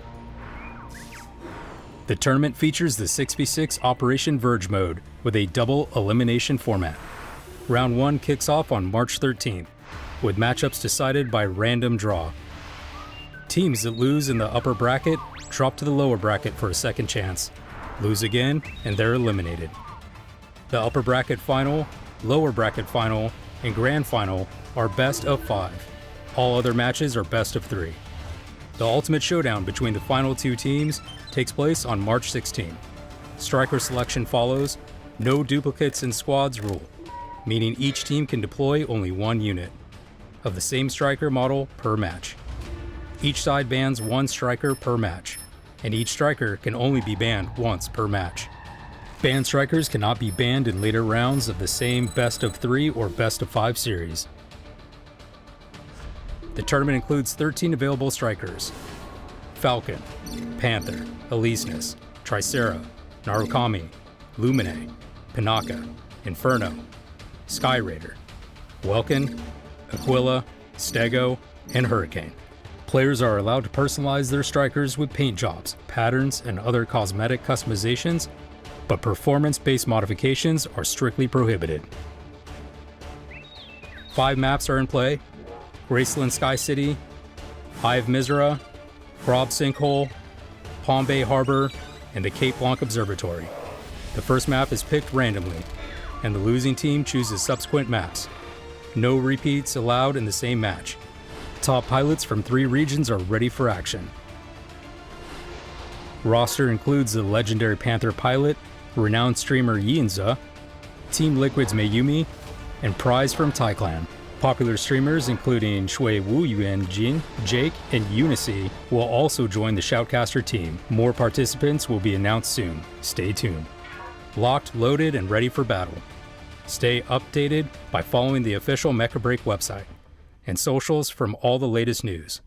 The tournament features the 6v6 Operation Verge mode with a double elimination format. Round 1 kicks off on March 13th, with matchups decided by random draw. Teams that lose in the upper bracket drop to the lower bracket for a second chance, lose again, and they're eliminated. The upper bracket final, lower bracket final, and grand final are best of 5. All other matches are best of 3. The ultimate showdown between the final 2 teams takes place on March 16. Striker selection follows, no duplicates in squads rule, meaning each team can deploy only 1 unit of the same striker model per match. Each side bans 1 striker per match, and each striker can only be banned once per match. Banned strikers cannot be banned in later rounds of the same best of 3 or best of 5 series. The tournament includes 13 available strikers: Falcon, Panther, Aleseness, Tricera, Narukami, Lumine, Pinaka, Inferno, Sky Raider, Welkin, Aquila, Stego, and Hurricane. Players are allowed to personalize their strikers with paint jobs, patterns, and other cosmetic customizations, but performance-based modifications are strictly prohibited. 5 maps are in play: Graceland Sky City, Hive Mizra, Grob Sinkhole, Palm Bay Harbor, and the Cape Blanc Observatory. The first map is picked randomly, and the losing team chooses subsequent maps. No repeats allowed in the same match. Top pilots from 3 regions are ready for action. Roster includes the legendary Panther pilot, renowned streamer Yinza, Team Liquid's Mayumi, and Prize from Taiclan. Popular streamers including Shui Wu Yuan Jin, Jake, and Unicy will also join the Shoutcaster team. More participants will be announced soon. Stay tuned. Locked, loaded, and ready for battle. Stay updated by following the official Mecha Break website and socials from all the latest news.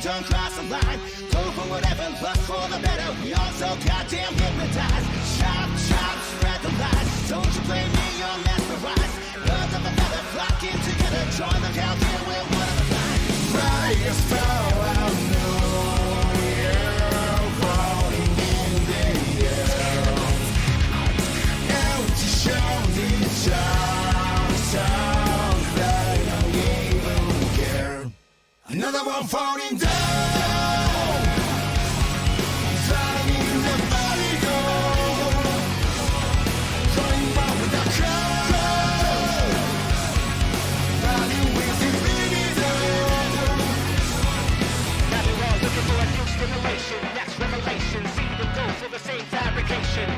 Don't cross the line, go for whatever, but for the better. We all so goddamn hypnotized. Chop, chop, spread the lies. Don't you blame me, you're mesmerized. Birds of a feather flocking together. Join the countdown, we're one of a kind. Brightest star I know, yeah, falling in the air. Empty shoulders, sounds that I don't even care. Another one falling down.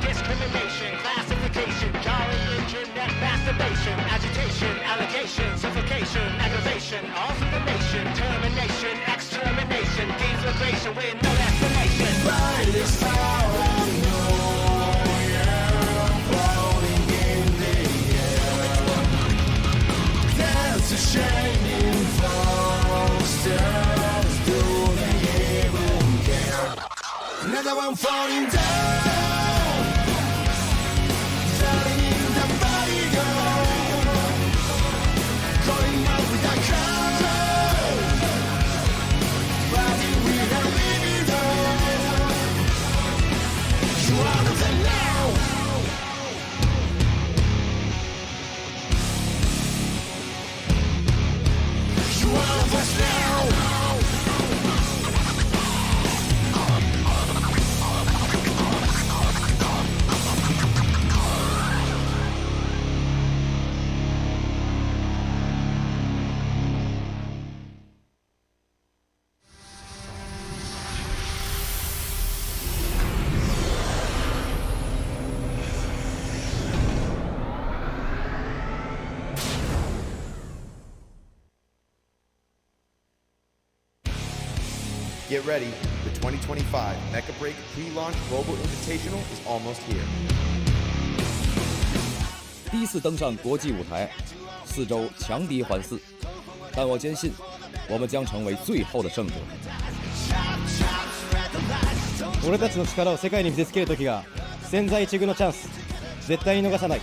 Discrimination, classification, jarring internet masturbation, agitation, allegation, suffocation, aggravation, all through the nation, termination, extermination, deflagration with no explanation. Brightest star I know, yeah, floating in the air. There's a shining stars, do they even care? Another one falling down. Get ready, the 2025 Mecha Break Pre-Launch Global Invitational is almost here. 第一次登上国际舞台，4周强敌环伺，但我坚信，我们将成为最后的胜者。俺たちの力を世界に見せつける時が千載一遇のチャンス。絶対に逃さない。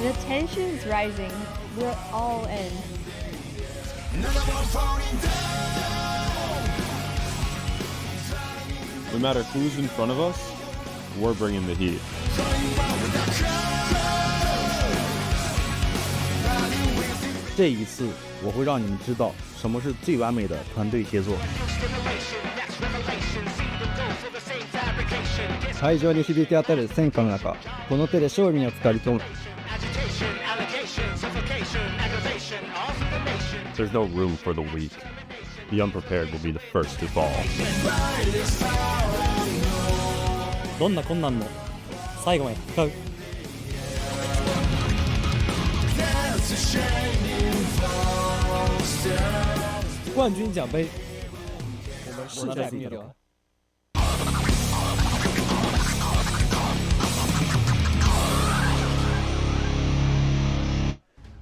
The tension is rising. We're all in. No matter who's in front of us, we're bringing the heat. 这一次，我会让你们知道什么是最完美的团队协作。会場に響き当たる戦火の中、この手で勝利につかり込む。There's no room for the weak. The unprepared will be the first to fall. どんな困難も最後まで戦う。冠军奖杯，我们势在必得。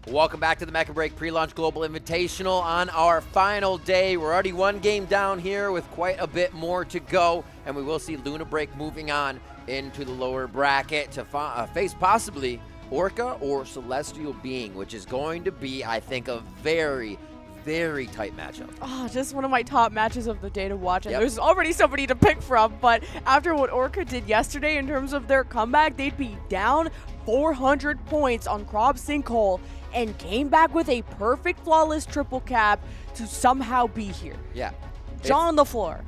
Welcome back to the Mecha Break Pre-Launch Global Invitational on our final day. We're already one game down here with quite a bit more to go, and we will see Luna Break moving on into the lower bracket to face possibly Orca or Celestial Being, which is going to be, I think, a very, very tight matchup. Oh, just one of my top matches of the day to watch. And there's already somebody to pick from, but after what Orca did yesterday in terms of their comeback, they'd be down 400 points on Krob Sinkhole and came back with a perfect flawless triple cap to somehow be here. Yeah. Jaw on the floor.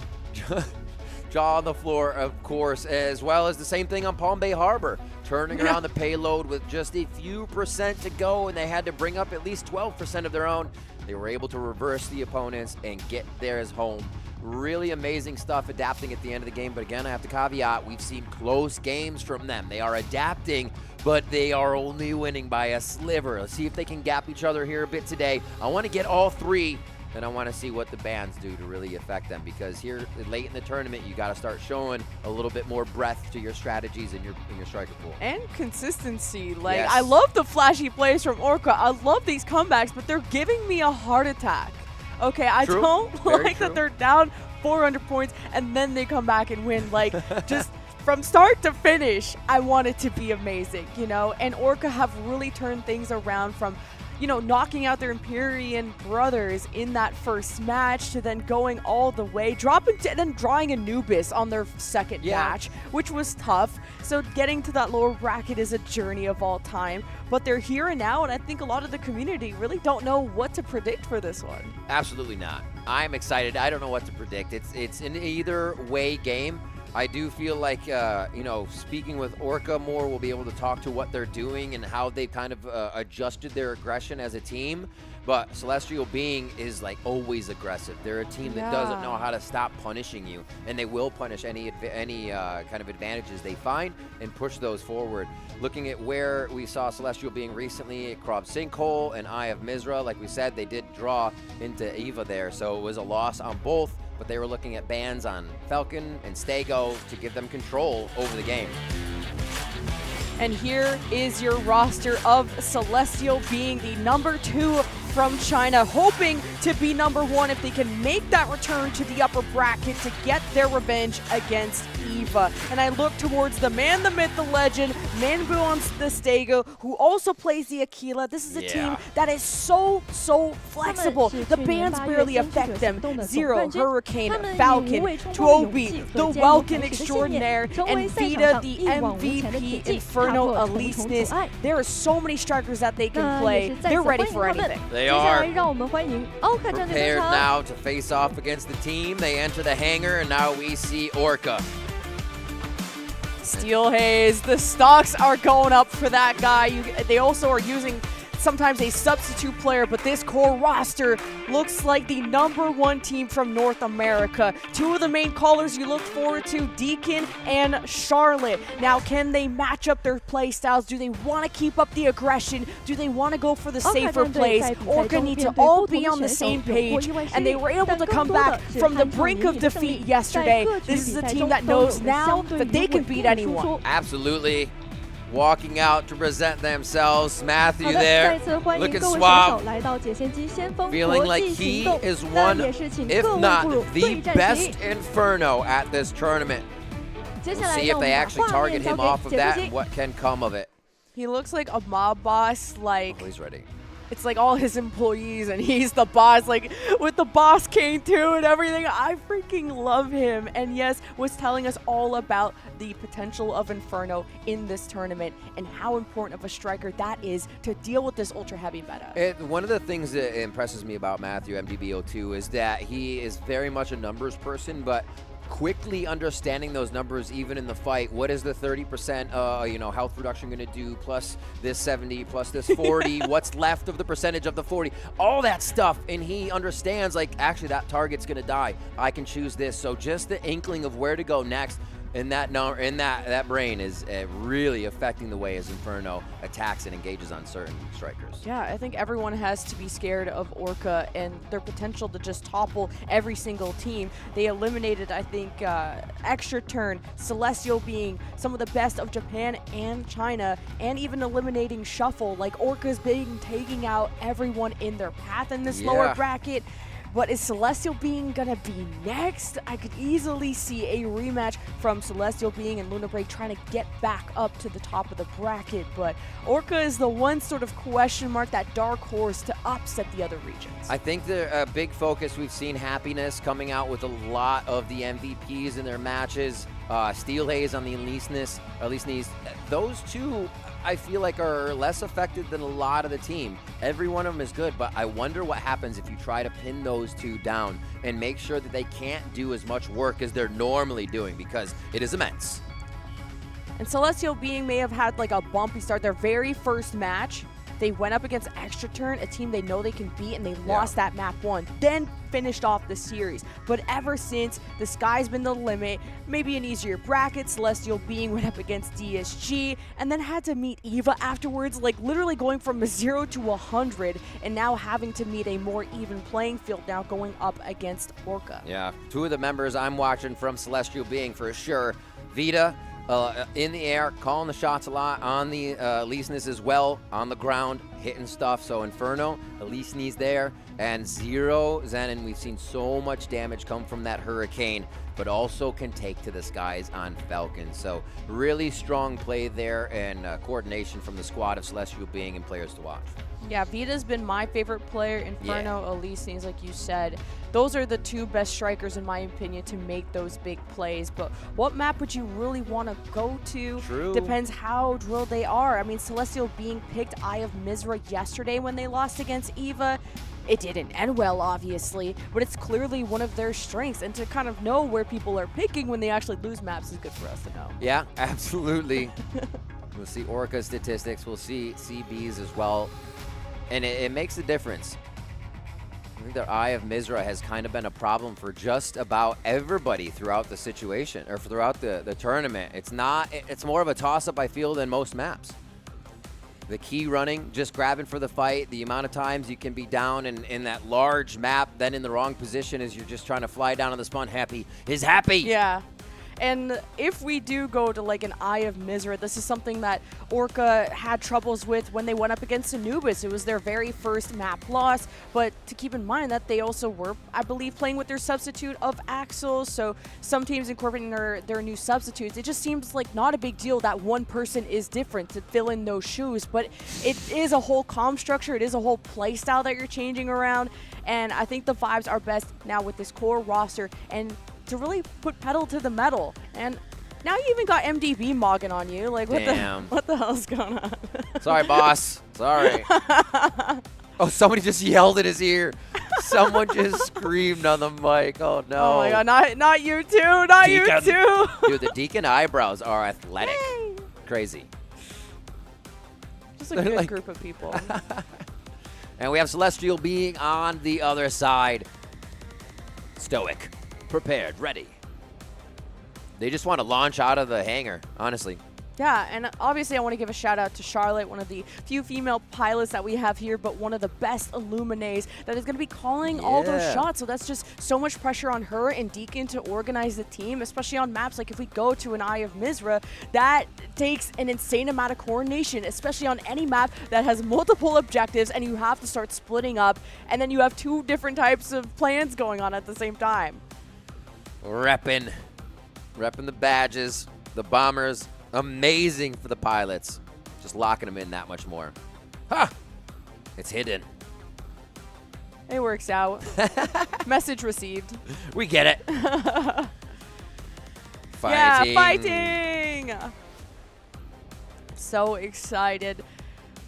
Jaw on the floor, of course, as well as the same thing on Palm Bay Harbor. Turning around the payload with just a few percent to go, and they had to bring up at least 12% of their own. They were able to reverse the opponents and get theirs home. Really amazing stuff adapting at the end of the game, but again, I have to caveat, we've seen close games from them. They are adapting, but they are only winning by a sliver. Let's see if they can gap each other here a bit today. I want to get all three, and I want to see what the bans do to really affect them, because here late in the tournament, you got to start showing a little bit more breadth to your strategies in your striker pool. And consistency. Like, Yes. I love the flashy plays from Orca. I love these comebacks, but they're giving me a heart attack. Okay, I True. don't Very like true. that they're down 400 points and then they come back and win. Like, just from start to finish, I want it to be amazing, you know? And Orca have really turned things around from, you know, knocking out their Empyrean brothers in that first match to then going all the way, and then drawing Anubis on their second match, which was tough. So getting to that lower bracket is a journey of all time. But they're here and now, and I think a lot of the community really don't know what to predict for this one. Absolutely not. I'm excited. I don't know what to predict. It's an either way game. I do feel like, you know, speaking with Orca more, we'll be able to talk to what they're doing and how they've kind of adjusted their aggression as a team. But Celestial Being is like always aggressive. They're a team that doesn't know how to stop punishing you, and they will punish any kind of advantages they find and push those forward. Looking at where we saw Celestial Being recently at Krob Sinkhole and Eye of Mizra, like we said, they did draw into Eva there, so it was a loss on both. But they were looking at bans on Falcon and Stego to give them control over the game. And here is your roster of Celestial Being, the #2 from China, hoping to be #1 if they can make that return to the upper bracket to get their revenge against Eva. And I look towards the man, the myth, the legend, Manbu on the Stego, who also plays the Aquila. This is a team that is so flexible. The bans barely affect them. Zero, Hurricane, Falcon, Toby, the Welkin extraordinaire, and Vita, the MVP, Inferno, Eliseness. There are so many strikers that they can play. They're ready for anything. They are prepared now to face off against the team. They enter the hangar, and now we see Orca. Steel Haze, the stocks are going up for that guy. They also are using sometimes a substitute player, but this core roster looks like the #1 team from North America. Two of the main callers you look forward to, Deacon and Charlotte. Now, can they match up their play styles? Do they want to keep up the aggression? Do they want to go for the safer plays? Orca need to all be on the same page, and they were able to come back from the brink of defeat yesterday. This is a team that knows now that they can beat anyone. Absolutely. walking out to present themselves. Matthew 好的，再 there, 一次欢迎 looking 各位选手 suave, 来到解仙姬先锋 feeling 国 like 际 he 行动， is 那 one, 也是请 if 各位 not 步入 the 对战 best 席。 Inferno at this tournament. 接下 We'll 来 see 让 if 我 they 们把 actually 画 target 面交 him 给 off of 解 that 说 and 机。 what can come of it. He looks like a mob boss, like Oh, he's ready. it's like all his employees and he's the boss, like with the boss cane too and everything. I freaking love him. And yes, was telling us all about the potential of Inferno in this tournament and how important of a striker that is to deal with this ultra heavy meta. One of the things that impresses me about Matthew MDBO2 is that he is very much a numbers person, but quickly understanding those numbers even in the fight. What is the 30% health reduction going to do, plus this 70, plus this 40, what's left of the percentage of the 40, all that stuff. And he understands, like, actually that target's going to die. I can choose this. So just the inkling of where to go next in that brain is really affecting the way his Inferno attacks and engages on certain strikers. Yeah, I think everyone has to be scared of Orca and their potential to just topple every single team. They eliminated, I think, Extra Turn, Celestial being some of the best of Japan and China, and even eliminating Shuffle. Like, Orca's been taking out everyone in their path in this lower bracket. But is Celestial Being gonna be next? I could easily see a rematch from Celestial Being and Luna Break trying to get back up to the top of the bracket. But Orca is the one sort of question mark, that dark horse to upset the other regions. I think the big focus, we've seen Happiness coming out with a lot of the MVPs in their matches. Steel Haze on the Elise Knees. Those two, I feel like, are less affected than a lot of the team. Every one of them is good, but I wonder what happens if you try to pin those two down and make sure that they can't do as much work as they're normally doing, because it is immense. And Celestial Being may have had like a bumpy start. Their very first match, they went up against Extra Turn, a team they know they can beat, and they lost that map 1, then finished off the series. But ever since, the sky's been the limit. Maybe an easier bracket. Celestial Being went up against DSG and then had to meet Eva afterwards, like literally going from a 0 to 100, and now having to meet a more even playing field now going up against Orca. Yeah, two of the members I'm watching from Celestial Being for sure. Vita, in the air, calling the shots a lot, on the Elise as well, on the ground, hitting stuff. So Inferno, Elise there, and Zero Zenon, we've seen so much damage come from that Hurricane, but also can take to the skies on Falcon. So really strong play there, and coordination from the squad of Celestial Being and players to watch. Yeah, Vita's been my favorite player. Inferno, Elise, like you said. Those are the two best strikers, in my opinion, to make those big plays. But what map would you really want to go to? True. Depends how drilled they are. I mean, Celestial Being picked Eye of Mizra yesterday when they lost against Eva. It didn't end well, obviously, but it's clearly one of their strengths. And to kind of know where people are picking when they actually lose maps is good for us to know. Yeah, absolutely. We'll see Orca statistics. We'll see CBs as well. And it makes a difference. I think their Eye of Mizra has kind of been a problem for just about everybody throughout the situation, or throughout the tournament. It's more of a toss-up, I feel, than most maps. The key running, just grabbing for the fight, the amount of times you can be down in that large map, then in the wrong position as you're just trying to fly down on the spawn. Happy is happy. Yeah. And if we do go to like an Eye of Mizra, this is something that Orca had troubles with when they went up against Anubis. It was their very first map loss, but to keep in mind that they also were, I believe, playing with their substitute of Axel, so some teams incorporating their new substitutes. It just seems like not a big deal that one person is different to fill in those shoes, but it is a whole comm structure, it is a whole play style that you're changing around, and I think the vibes are best now with this core roster, and to really put pedal to the metal. And now you even got MDB mogging on you. Like, what the hell's going on? Sorry, boss. Sorry. Oh, somebody just yelled in his ear. Someone just screamed on the mic. Oh, no. Oh, my God. Not you too. Not Deacon. You too. Dude, the Deacon eyebrows are athletic. Yay. Crazy. Just a good group of people. And we have Celestial Being on the other side. Stoic. Prepared, ready. They just want to launch out of the hangar, honestly. Yeah, and obviously I want to give a shout out to Charlotte, one of the few female pilots that we have here, but one of the best Illumines that is going to be calling all those shots. So that's just so much pressure on her and Deacon to organize the team, especially on maps like if we go to an Eye of Mizra, that takes an insane amount of coordination, especially on any map that has multiple objectives and you have to start splitting up, and then you have 2 different types of plans going on at the same time. Repping the badges, the bombers. Amazing for the pilots. Just locking them in that much more. Ha! It's hidden. It works out. Message received. We get it. Fighting. Yeah, fighting! So excited.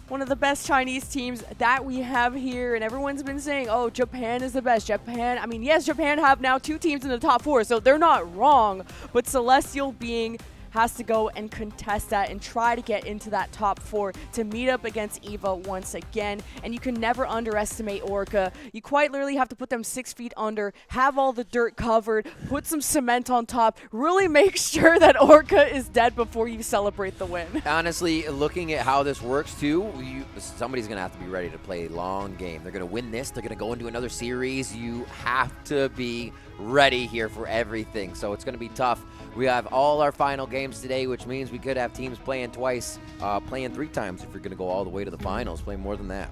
One of the best Chinese teams that we have here, and everyone's been saying, oh, Japan is the best. Japan, I mean, yes, Japan have now 2 teams in the top 4, so they're not wrong, but Celestial Being has to go and contest that and try to get into that top 4 to meet up against Eva once again. And you can never underestimate Orca. You quite literally have to put them 6 feet under, have all the dirt covered, put some cement on top, really make sure that Orca is dead before you celebrate the win. Honestly, looking at how this works too, somebody's going to have to be ready to play a long game. They're going to win this. They're going to go into another series. You have to be ready here for everything. So it's going to be tough. We have all our final games today, which means we could have teams playing twice, playing 3 times if you're going to go all the way to the finals, play more than that.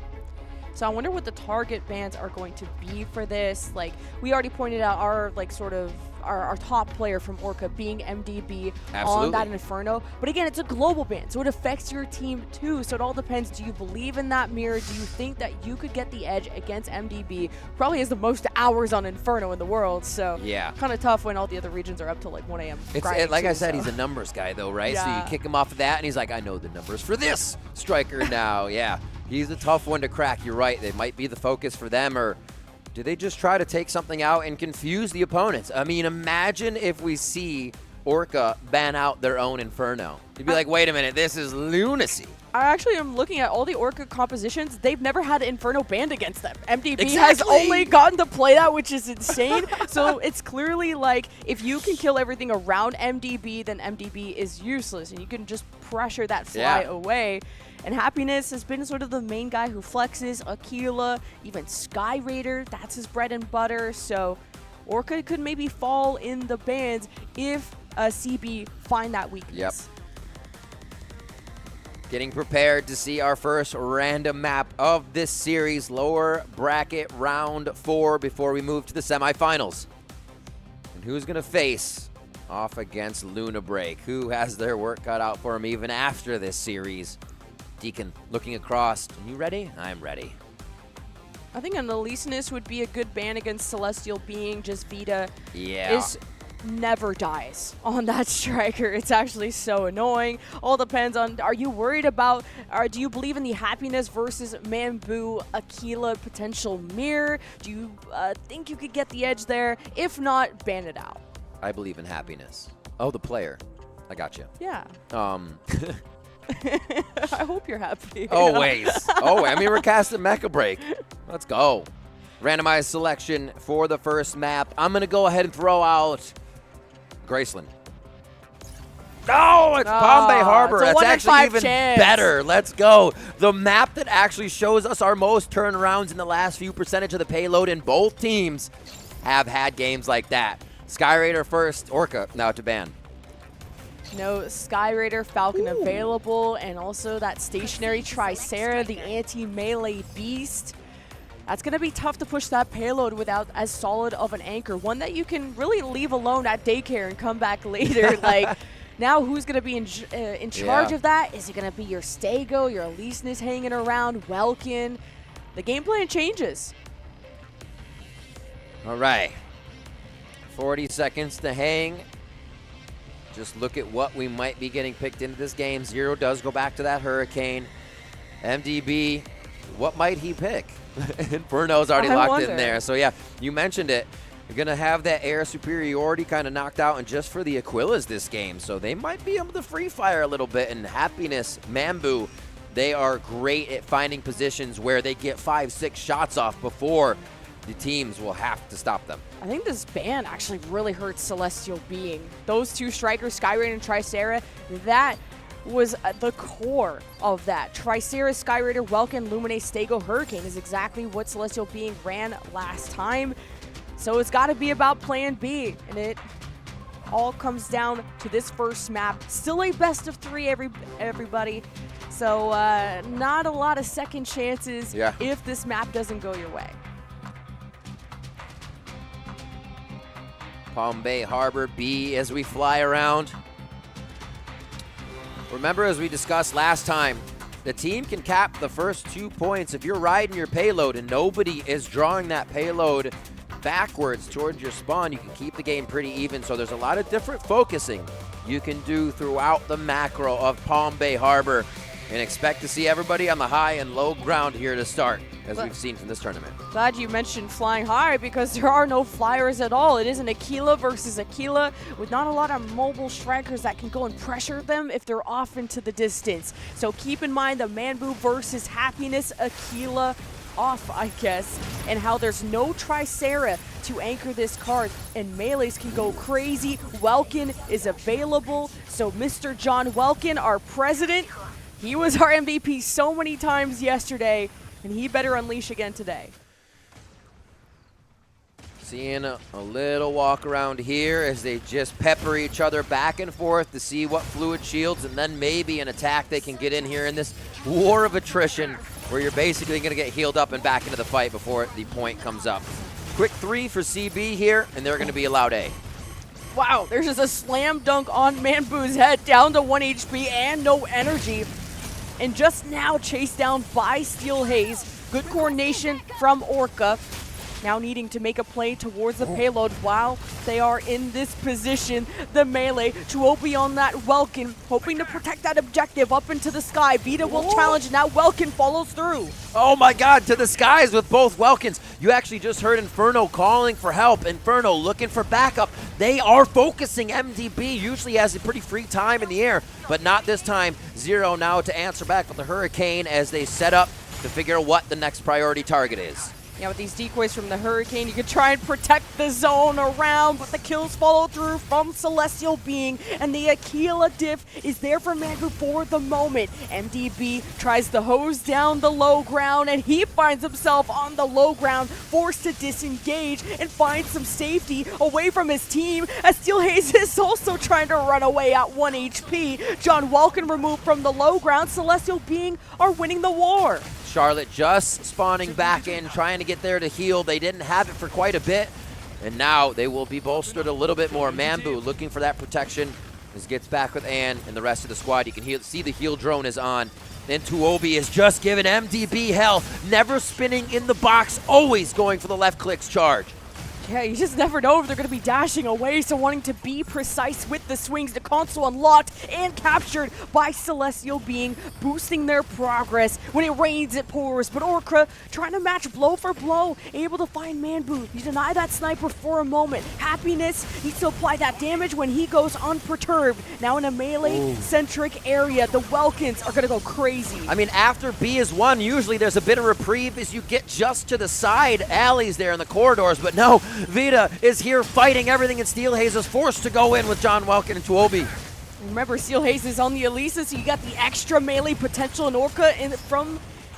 So I wonder what the target bans are going to be for this. Like, we already pointed out our, like, sort of our top player from Orca being MDB on that Inferno. But again, it's a global ban, so it affects your team too. So it all depends. Do you believe in that mirror? Do you think that you could get the edge against MDB? Probably has the most hours on Inferno in the world. So yeah, kind of tough when all the other regions are up till like 1 a.m. Like I said, he's a numbers guy though, right? Yeah. So you kick him off of that, and he's like, I know the numbers for this striker now. Yeah, he's a tough one to crack. You're right. They might be the focus for them, or do they just try to take something out and confuse the opponents? I mean, imagine if we see Orca ban out their own Inferno. You'd be like, wait a minute, this is lunacy. I actually am looking at all the Orca compositions. They've never had Inferno banned against them. MDB has only gotten to play that, which is insane. So it's clearly like, if you can kill everything around MDB, then MDB is useless, and you can just pressure that fly away. And Happiness has been sort of the main guy who flexes. Aquila, even Sky Raider, that's his bread and butter. So Orca could maybe fall in the bans if CB find that weakness. Yep. Getting prepared to see our first random map of this series, lower bracket round 4 before we move to the semifinals. And who's going to face off against Luna Break? Who has their work cut out for him even after this series? Deacon looking across. Are you ready? I'm ready. I think an Eliseness would be a good ban against Celestial Being. Just Vita is never dies on that striker. It's actually so annoying. All depends on, are you worried about, or do you believe in the Happiness versus Mambu Aquila potential mirror? Do you think you could get the edge there? If not, ban it out. I believe in Happiness. Oh, the player. I got you. Yeah. I hope you're happy. Always. Oh, I mean, we're casting Mecha Break. Let's go. Randomized selection for the first map. I'm going to go ahead and throw out Graceland. Oh, it's Palm Bay Harbor. That's actually even better. Let's go. The map that actually shows us our most turnarounds in the last few percentage of the payload, and both teams have had games like that. Sky Raider first, Orca now to ban. No Sky Raider Falcon available, and also that stationary Tricera, the anti-melee beast. That's going to be tough to push that payload without as solid of an anchor. One that you can really leave alone at daycare and come back later. Like, now who's going to be in charge of that? Is it going to be your Stego, your Eliseness hanging around, Welkin? The game plan changes. All right. 40 seconds to hang. Just look at what we might be getting picked into this game. Zero does go back to that Hurricane. MDB, what might he pick? Inferno's already locked in there. So, yeah, you mentioned it. You're going to have that air superiority kind of knocked out, and just for the Aquilas this game. So they might be able to free fire a little bit. And Happiness, Mambu, they are great at finding positions where they get 5-6 shots off before the teams will have to stop them. I think this ban actually really hurts Celestial Being. Those two strikers, Sky Raider and Tricera, that was the core of that. Tricera, Skyraider, Welkin, Lumine, Stego, Hurricane is exactly what Celestial Being ran last time. So it's got to be about plan B, and it all comes down to this first map. Still a best of 3, everybody. So not a lot of second chances if this map doesn't go your way. Palm Bay Harbor B as we fly around. Remember, as we discussed last time, the team can cap the first 2 points if you're riding your payload and nobody is drawing that payload backwards towards your spawn. You can keep the game pretty even. So there's a lot of different focusing you can do throughout the macro of Palm Bay Harbor, and expect to see everybody on the high and low ground here to start, as we've seen from this tournament. Glad you mentioned flying high, because there are no flyers at all. It is an Aquila versus Aquila with not a lot of mobile strikers that can go and pressure them if they're off into the distance. So keep in mind the Manbu versus Happiness Aquila off, I guess, and how there's no Tricera to anchor this card, and melees can go crazy. Welkin is available, so Mr. John Welkin, our president, he was our MVP so many times yesterday, and he better unleash again today. Seeing a little walk around here as they just pepper each other back and forth to see what fluid shields, and then maybe an attack they can get in here in this war of attrition where you're basically going to get healed up and back into the fight before the point comes up. Quick 3 for CB here, and they're going to be allowed A. Wow, there's just a slam dunk on Manbu's head, down to 1 HP and no energy. And just now chased down by Steel Haze. Good coordination from Orca. Now needing to make a play towards the payload while they are in this position. The melee, Chuobi on that Welkin, hoping to protect that objective up into the sky. Vita will challenge, now Welkin follows through. Oh my god, to the skies with both Welkins. You actually just heard Inferno calling for help. Inferno looking for backup. They are focusing MDB, usually has a pretty free time in the air, but not this time. Zero now to answer back with the Hurricane as they set up to figure out what the next priority target is. Yeah, with these decoys from the Hurricane, you can try and protect the zone around, but the kills follow through from Celestial Being, and the Aquila diff is there for Manbu for the moment. MDB tries to hose down the low ground, and he finds himself on the low ground, forced to disengage and find some safety away from his team, as Steel Haze is also trying to run away at 1 HP. John Welkin removed from the low ground. Celestial Being are winning the war. Charlotte just spawning back in, trying to get there to heal. They didn't have it for quite a bit, and now they will be bolstered a little bit more. Manbu looking for that protection as gets back with Ann and the rest of the squad. You can see the heal drone is on. Then Tuobi is just giving MDB hell, never spinning in the box, always going for the left clicks charge. Yeah, you just never know if they're going to be dashing away, so wanting to be precise with the swings. The console unlocked and captured by Celestial Being, boosting their progress. When it rains, it pours, but Orca trying to match blow for blow, able to find Manbu. You deny that sniper for a moment. Happiness needs to apply that damage when he goes unperturbed. Now in a melee-centric area, the Welkins are going to go crazy. I mean, after B is won, usually there's a bit of reprieve as you get just to the side alleys there in the corridors, but no, Vita is here fighting everything, and Steel Haze is forced to go in with John Welkin and Tuobi. Remember, Steel Haze is on the Elisa, so you got the extra melee potential in Orca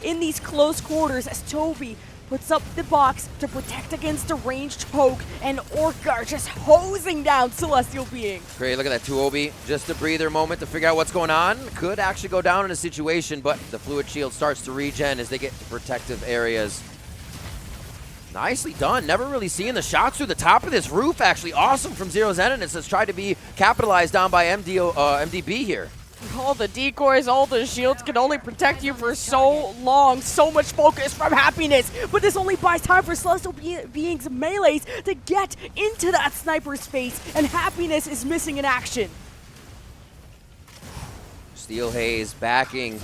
in these close quarters as Toby puts up the box to protect against a ranged poke, and Orca are just hosing down Celestial Being. Great, look at that Tuobi. Just a breather moment to figure out what's going on. Could actually go down in a situation, but the fluid shield starts to regen as they get to protective areas. Nicely done. Never really seeing the shots through the top of this roof, actually. Awesome from Zero Zenonus has tried to be capitalized on by MDB here. All the decoys, all the shields can only protect you for so long. So much focus from Happiness, but this only buys time for Celestial Being's melees to get into that sniper space, and Happiness is missing in action. Steel Haze backing.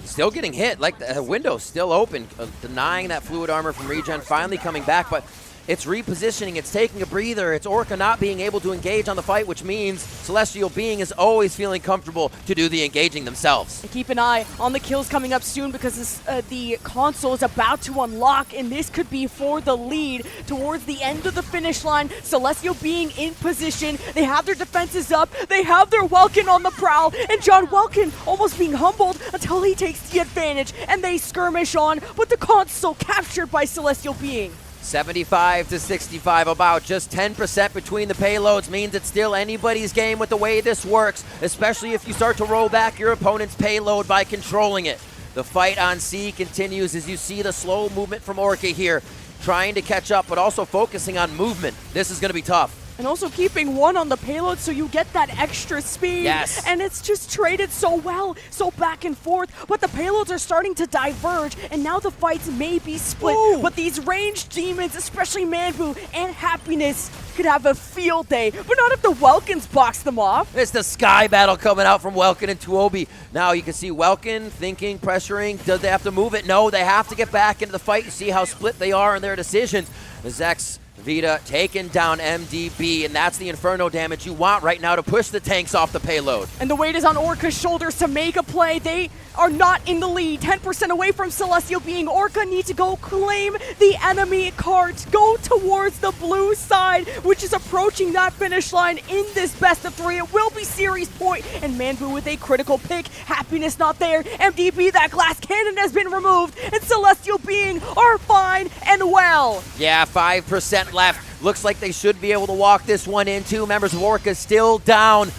Still getting hit, like the window's still open, denying that fluid armor from regen, finally coming back, but It's repositioning, it's taking a breather, it's Orca not being able to engage on the fight, which means Celestial Being is always feeling comfortable to do the engaging themselves. And keep an eye on the kills coming up soon because the console is about to unlock, and this could be for the lead towards the end of the finish line. Celestial Being in position, they have their defenses up, they have their Welkin on the prowl, and John Welkin almost being humbled until he takes the advantage, and they skirmish on, but the console captured by Celestial Being. 75 to 65, about just 10% between the payloads means it's still anybody's game with the way this works, especially if you start to roll back your opponent's payload by controlling it. The fight on C continues as you see the slow movement from Orca here, trying to catch up, but also focusing on movement. This is going to be tough. And also keeping one on the payload so you get that extra speed. Yes. And it's just traded so well, so back and forth. But the payloads are starting to diverge, and now the fights may be split. Ooh. But these ranged demons, especially Manbu and Happiness, could have a field day. But not if the Welkins box them off. It's the sky battle coming out from Welkin and Tuobi. Now you can see Welkin thinking, pressuring. Does they have to move it? No, they have to get back into the fight. You see how split they are in their decisions. Zex Vita taking down MDB, and that's the Inferno damage you want right now to push the tanks off the payload. And the weight is on Orca's shoulders to make a play. They are not in the lead, 10% away from Celestial Being. Orca need to go claim the enemy cards, go towards the blue side, which is approaching that finish line in this best of 3. It will be series point, and Manbu with a critical pick. Happiness not there. MDB, that glass cannon has been removed, and Celestial Being are fine and well. Yeah, 5% left. Looks like they should be able to walk this one in. 2 members of Orca still down.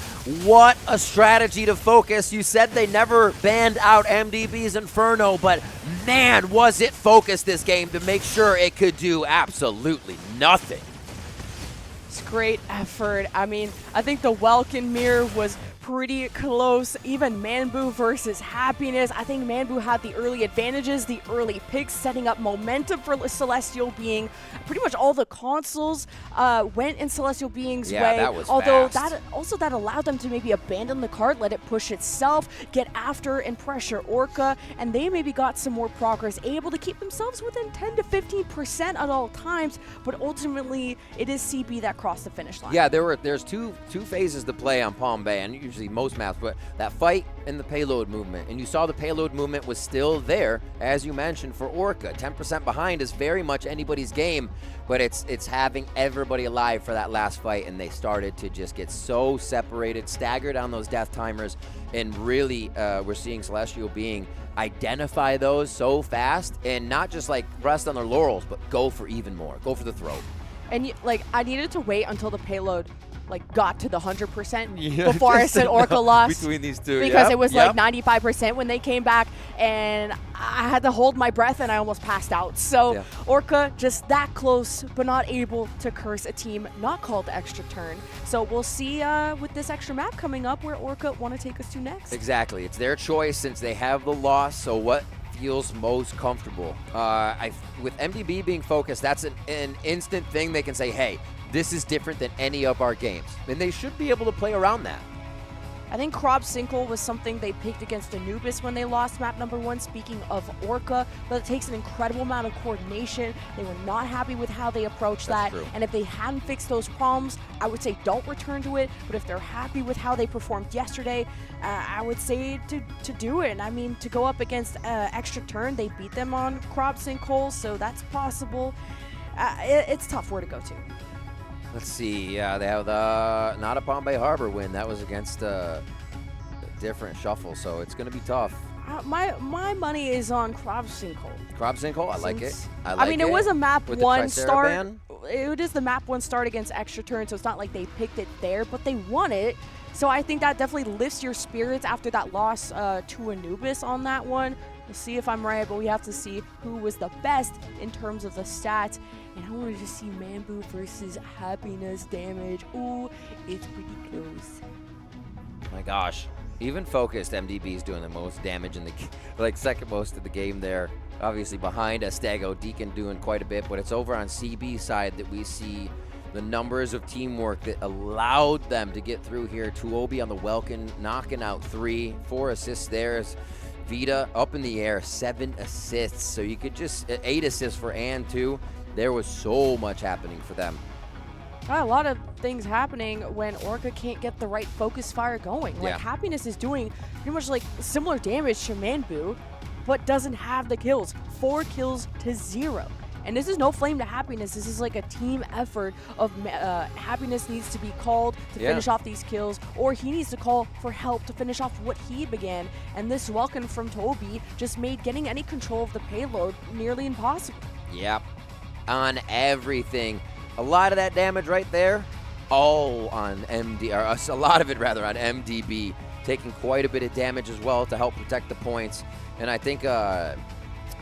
What a strategy to focus. You said they never banned out MDB's Inferno, but man, was it focused this game to make sure it could do absolutely nothing. It's great effort. I mean, I think the Welkin mirror was pretty close. Even Manbu versus Happiness. I think Manbu had the early advantages, the early picks, setting up momentum for Celestial Being. Pretty much all the consoles went in Celestial Being's way. That was although fast. that allowed them to maybe abandon the card, let it push itself, get after and pressure Orca, and they maybe got some more progress, able to keep themselves within 10 to 15% at all times, but ultimately it is CB that crossed the finish line. Yeah, there's two phases to play on Palm Bay, and usually most maps, but that fight and the payload movement, and you saw the payload movement was still there, as you mentioned, for Orca. 10% behind is very much anybody's game, but it's having everybody alive for that last fight, and they started to just get so separated, staggered on those death timers, and really we're seeing Celestial Being identify those so fast and not just like rest on their laurels, but go for even more, go for the throat. And I needed to wait until the payload got to the 100% before I said Orca lost. Between these two, because it was like 95% when they came back, and I had to hold my breath and I almost passed out. So Orca just that close, but not able to curse a team not called Extra Turn. So we'll see with this extra map coming up where Orca want to take us to next. Exactly, it's their choice since they have the loss. So what feels most comfortable? With MDB being focused, that's an instant thing they can say, hey, this is different than any of our games. And they should be able to play around that. I think Krob Sinkle was something they picked against Anubis when they lost map number 1, speaking of Orca, but it takes an incredible amount of coordination. They were not happy with how they approached that. True. And if they hadn't fixed those problems, I would say don't return to it. But if they're happy with how they performed yesterday, I would say to do it. I mean, to go up against Extra Turn, they beat them on Krob Sinkhole, so that's possible. It's tough where to go to. Let's see. Yeah, they have not a Palm Bay Harbor win. That was against a different shuffle, so it's going to be tough. My money is on Krob Sinkhole. Krob Sinkhole, I like it. I mean, it was a map 1 start. It is the map 1 start against Extra Turn, so it's not like they picked it there, but they won it. So I think that definitely lifts your spirits after that loss to Anubis on that one. We'll see if I'm right, but we have to see who was the best in terms of the stats. And I wanted to see Manbu versus Happiness damage. Ooh, it's pretty close. My gosh. Even focused, MDB is doing the most damage in the second most of the game there. Obviously behind Estego, Deacon doing quite a bit, but it's over on CB side that we see the numbers of teamwork that allowed them to get through here. Tuobi on the Welkin, knocking out 3, 4 assists there. Vita up in the air, 7 assists. So you could just 8 assists for Ann too. There was so much happening for them. Got a lot of things happening when Orca can't get the right focus fire going. Like, Happiness is doing pretty much like similar damage to Manbu, but doesn't have the kills. 4 kills to 0. And this is no flame to Happiness. This is like a team effort of Happiness needs to be called to finish off these kills, or he needs to call for help to finish off what he began. And this welcome from Toby just made getting any control of the payload nearly impossible. Yep, on everything. A lot of that damage right there, all on MD, or a lot of it rather on MDB, taking quite a bit of damage as well to help protect the points. And I think, now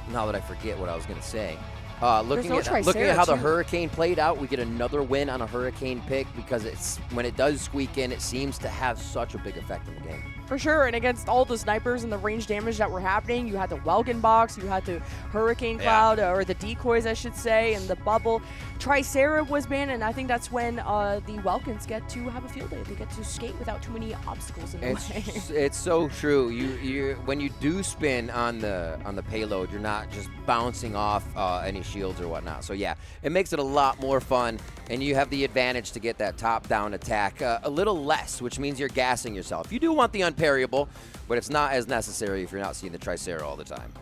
that I forget what I was going to say, looking at how the Hurricane played out, we get another win on a Hurricane pick because it's when it does squeak in, it seems to have such a big effect on the game. For sure, and against all the snipers and the range damage that were happening, you had the Welkin box, you had the Hurricane Cloud, or the decoys, I should say, and the bubble. Tricera was banned, and I think that's when the Welkins get to have a field day. They get to skate without too many obstacles in the way. It's so true. You when you do spin on the payload, you're not just bouncing off any shields or whatnot. So yeah, it makes it a lot more fun, and you have the advantage to get that top-down attack a little less, which means you're gassing yourself. You do want the unparryable, but it's not as necessary if you're not seeing the Tricera all the time.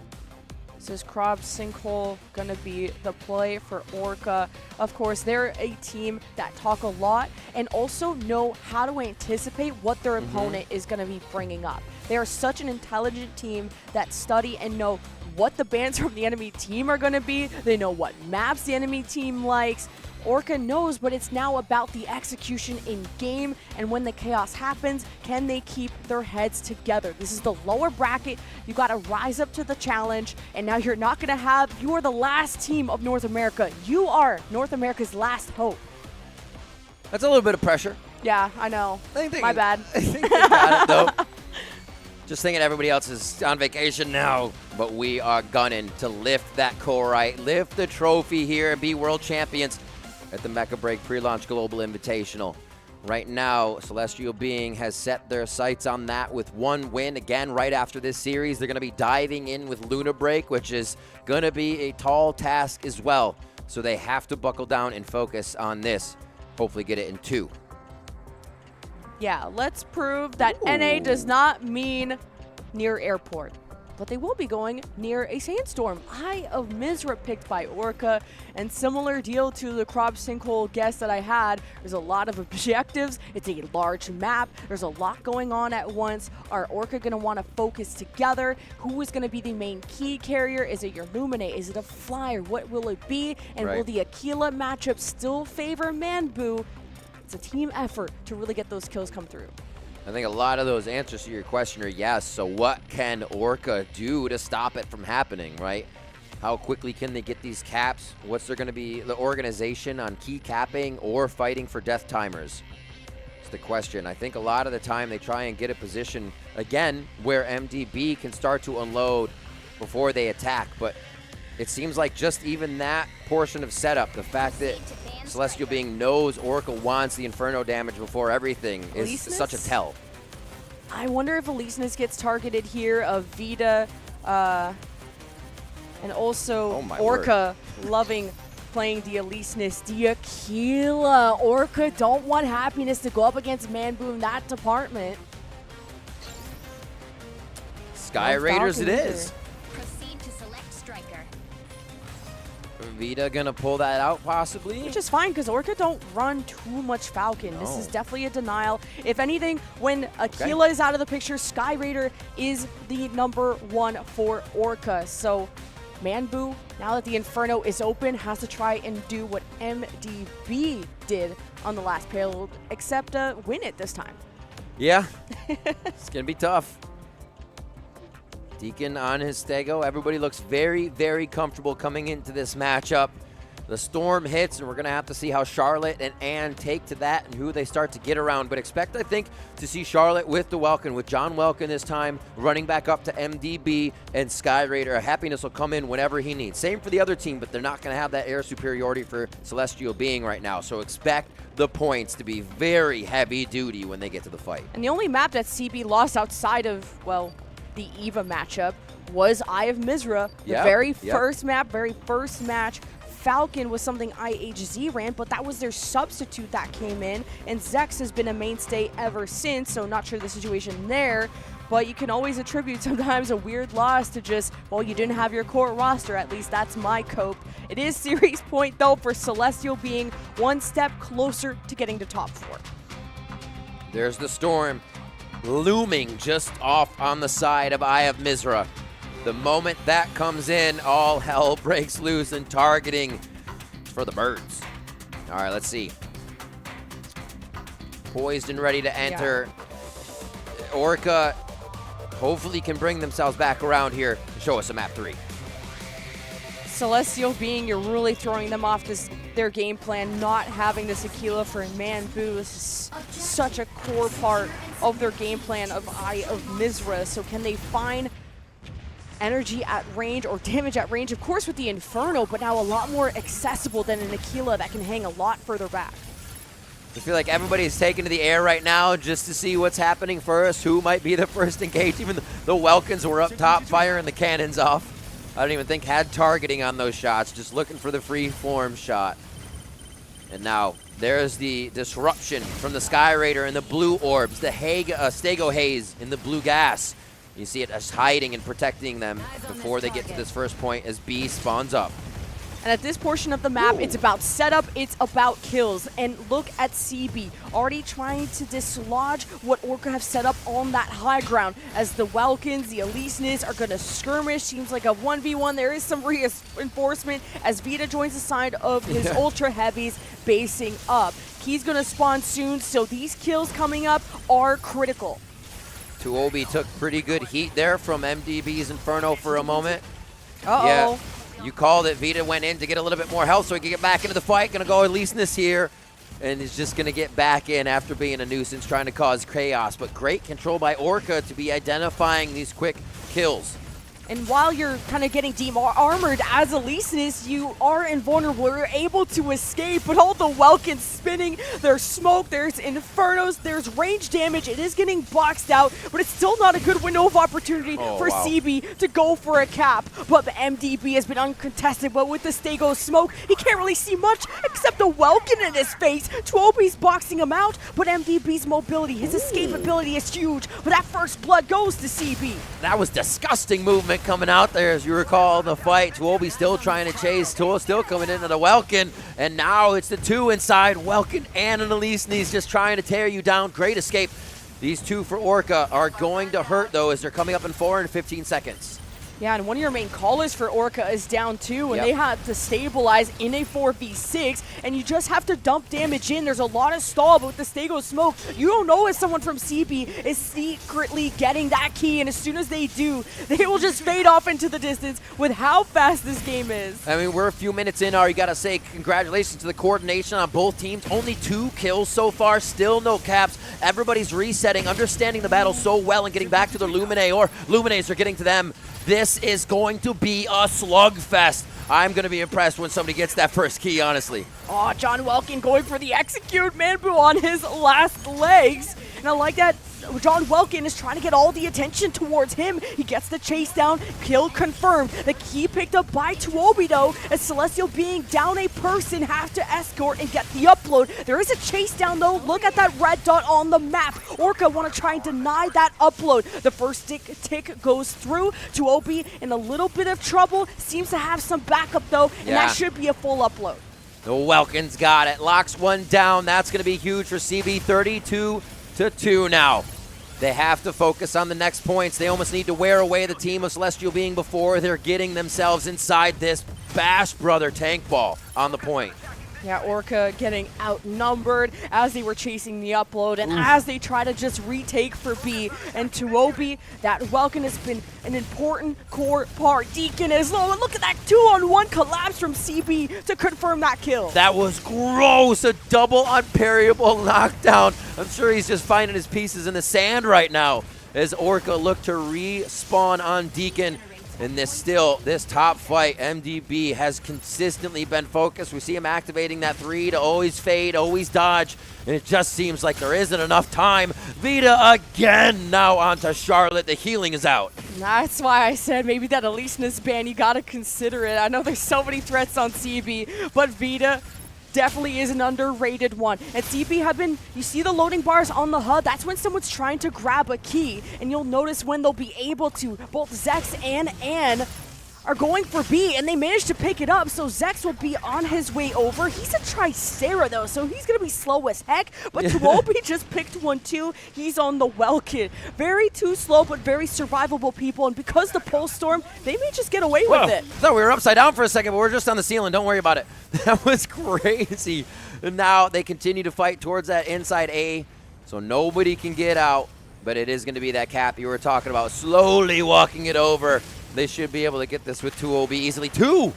So is Crab Sinkhole going to be the play for Orca? Of course, they're a team that talk a lot and also know how to anticipate what their opponent is going to be bringing up. They are such an intelligent team that study and know what the bans from the enemy team are going to be. They know what maps the enemy team likes. Orca knows, but it's now about the execution in game, and when the chaos happens, can they keep their heads together? This is the lower bracket. You got to rise up to the challenge, and now you are the last team of North America. You are North America's last hope. That's a little bit of pressure. Yeah, I know. My bad. I think they got it, though. Just thinking everybody else is on vacation now, but we are gunning to lift that Korite, lift the trophy here, and be world champions at the Mecha Break Pre-Launch Global Invitational. Right now, Celestial Being has set their sights on that with 1 win. Again, right after this series, they're going to be diving in with Luna Break, which is going to be a tall task as well. So they have to buckle down and focus on this. Hopefully get it in 2. Yeah, let's prove that NA does not mean near airport, but they will be going near a sandstorm. Eye of Mizra picked by Orca, and similar deal to the Crab Sinkhole guess that I had. There's a lot of objectives. It's a large map. There's a lot going on at once. Are Orca going to want to focus together? Who is going to be the main key carrier? Is it your Luminate? Is it a Flyer? What will it be? And will the Aquila matchup still favor Manbu? It's a team effort to really get those kills come through. I think a lot of those answers to your question are yes. So what can Orca do to stop it from happening, right? How quickly can they get these caps? What's there going to be the organization on key capping or fighting for death timers? It's the question. I think a lot of the time they try and get a position, again, where MDB can start to unload before they attack. But it seems like just even that portion of setup, the fact that Celestial Being knows Orca wants the Inferno damage before everything is such a tell. I wonder if Elysinus gets targeted here, of Vita, and also Orca loving playing the Elysinus. The Aquila. Orca don't want Happiness to go up against Manbu in that department. Sky Raiders it is. Proceed to select striker. Vita gonna pull that out possibly? Which is fine because Orca don't run too much Falcon. This is definitely a denial. If anything, when Aquila is out of the picture, Sky Raider is the #1 for Orca. So Manbu, now that the Inferno is open, has to try and do what MDB did on the last payload, except win it this time. Yeah, it's gonna be tough. Deacon on his Stego. Everybody looks very, very comfortable coming into this matchup. The storm hits, and we're going to have to see how Charlotte and Ann take to that and who they start to get around. But expect, I think, to see Charlotte with the Welkin, with John Welkin this time, running back up to MDB and Sky Raider. Happiness will come in whenever he needs. Same for the other team, but they're not going to have that air superiority for Celestial Being right now. So expect the points to be very heavy duty when they get to the fight. And the only map that CB lost outside of, well, the EVA matchup was Eye of Mizra, the very first map, very first match. Falcon was something IHZ ran, but that was their substitute that came in, and Zex has been a mainstay ever since, so not sure the situation there. But you can always attribute sometimes a weird loss to just, well, you didn't have your core roster. At least that's my cope. It is series point, though, for Celestial being one step closer to getting to top 4. There's the Storm looming just off on the side of Eye of Mizra. The moment that comes in, all hell breaks loose and targeting for the birds. All right, let's see. Poised and ready to enter. Yeah. Orca hopefully can bring themselves back around here to show us a map 3. Celestial being, you're really throwing them off their game plan, not having this Aquila for Manbu. This is such a core part of their game plan of Eye of Mizra. So can they find energy at range or damage at range? Of course with the Inferno, but now a lot more accessible than an Aquila that can hang a lot further back. I feel like everybody's taken to the air right now just to see what's happening first, who might be the first engaged. Even the Welkins were up top firing the cannons off. I don't even think had targeting on those shots, just looking for the free form shot. And now there's the disruption from the Sky Raider and the blue orbs, the Stego Haze in the blue gas. You see it as hiding and protecting them before they get to this first point as B spawns up. And at this portion of the map, it's about setup, it's about kills. And look at CB, already trying to dislodge what Orca have set up on that high ground. As the Welkins, the Elysians are going to skirmish. Seems like a 1v1. There is some reinforcement as Vita joins the side of his Ultra Heavies basing up. He's going to spawn soon, so these kills coming up are critical. Tuobi took pretty good heat there from MDB's Inferno for a moment. Uh-oh. Yeah. You called it. Vita went in to get a little bit more health so he could get back into the fight. Going to go Elysius here. And is just going to get back in after being a nuisance, trying to cause chaos. But great control by Orca to be identifying these quick kills. And while you're kind of getting armored as Elysius, you are invulnerable. You're able to escape, but all the Welkins spinning. There's smoke, there's Infernos, there's range damage. It is getting boxed out, but it's still not a good window of opportunity for CB to go for a cap. But the MDB has been uncontested, but with the Stego smoke, he can't really see much except a Welkin in his face. Tuobi's boxing him out, but MDB's mobility, his escapability is huge. But that first blood goes to CB. That was disgusting movement coming out there, as you recall the fight. Tuobi still trying to chase, Tuo still coming into the Welkin, and now it's the two inside, Welkin and an Elysius just trying to tear you down. Great escape. These two for Orca are going to hurt, though, as they're coming up in 4 and 15 seconds. Yeah, and one of your main callers for Orca is down too, and they have to stabilize in a 4v6, and you just have to dump damage in. There's a lot of stall, but with the Stego smoke, you don't know if someone from CB is secretly getting that key, and as soon as they do, they will just fade off into the distance with how fast this game is. I mean, we're a few minutes in, you gotta say congratulations to the coordination on both teams. Only 2 kills so far, still no caps. Everybody's resetting, understanding the battle so well and getting back to their Lumine, or Lumines are getting to them. This is going to be a slugfest. I'm going to be impressed when somebody gets that first key, honestly. Oh, John Welkin going for the execute Manbu on his last legs. And I like that John Welkin is trying to get all the attention towards him. He gets the chase down, kill confirmed. The key picked up by Tuobi, though, as Celestial being down a person have to escort and get the upload. There is a chase down, though. Look at that red dot on the map. Orca want to try and deny that upload. The first tick goes through. Tuobi in a little bit of trouble. Seems to have some backup, though, and that should be a full upload. The Welkins got it. Locks one down. That's going to be huge for CB. 32-2 now. They have to focus on the next points. They almost need to wear away the team of Celestial being before they're getting themselves inside this Bash Brother tank ball on the point. Yeah, Orca getting outnumbered as they were chasing the upload and as they try to just retake for B. And Tuobi, that Welkin has been an important core part. Deacon is low, and look at that 2-on-1 collapse from CB to confirm that kill. That was gross, a double unparryable knockdown. I'm sure he's just finding his pieces in the sand right now as Orca look to respawn on Deacon. In this top fight, MDB has consistently been focused. We see him activating that 3 to always fade, always dodge, and it just seems like there isn't enough time. Vita again now onto Charlotte. The healing is out. That's why I said maybe that Elysianus ban, you gotta consider it. I know there's so many threats on CB, but Vita definitely is an underrated one. And CB have been, you see the loading bars on the HUD, that's when someone's trying to grab a key, and you'll notice when they'll be able to. Both Zex and Ann are going for B, and they managed to pick it up, so Zex will be on his way over. He's a Tricera, though, so he's going to be slow as heck, but Tuobi just picked one, too. He's on the Welkin. Very too slow, but very survivable people, and because the Pulse Storm, they may just get away with it. I thought we were upside down for a second, but we're just on the ceiling. Don't worry about it. That was crazy. And now they continue to fight towards that inside A, so nobody can get out, but it is going to be that cap you were talking about, slowly walking it over. They should be able to get this with 2 OB easily. 2!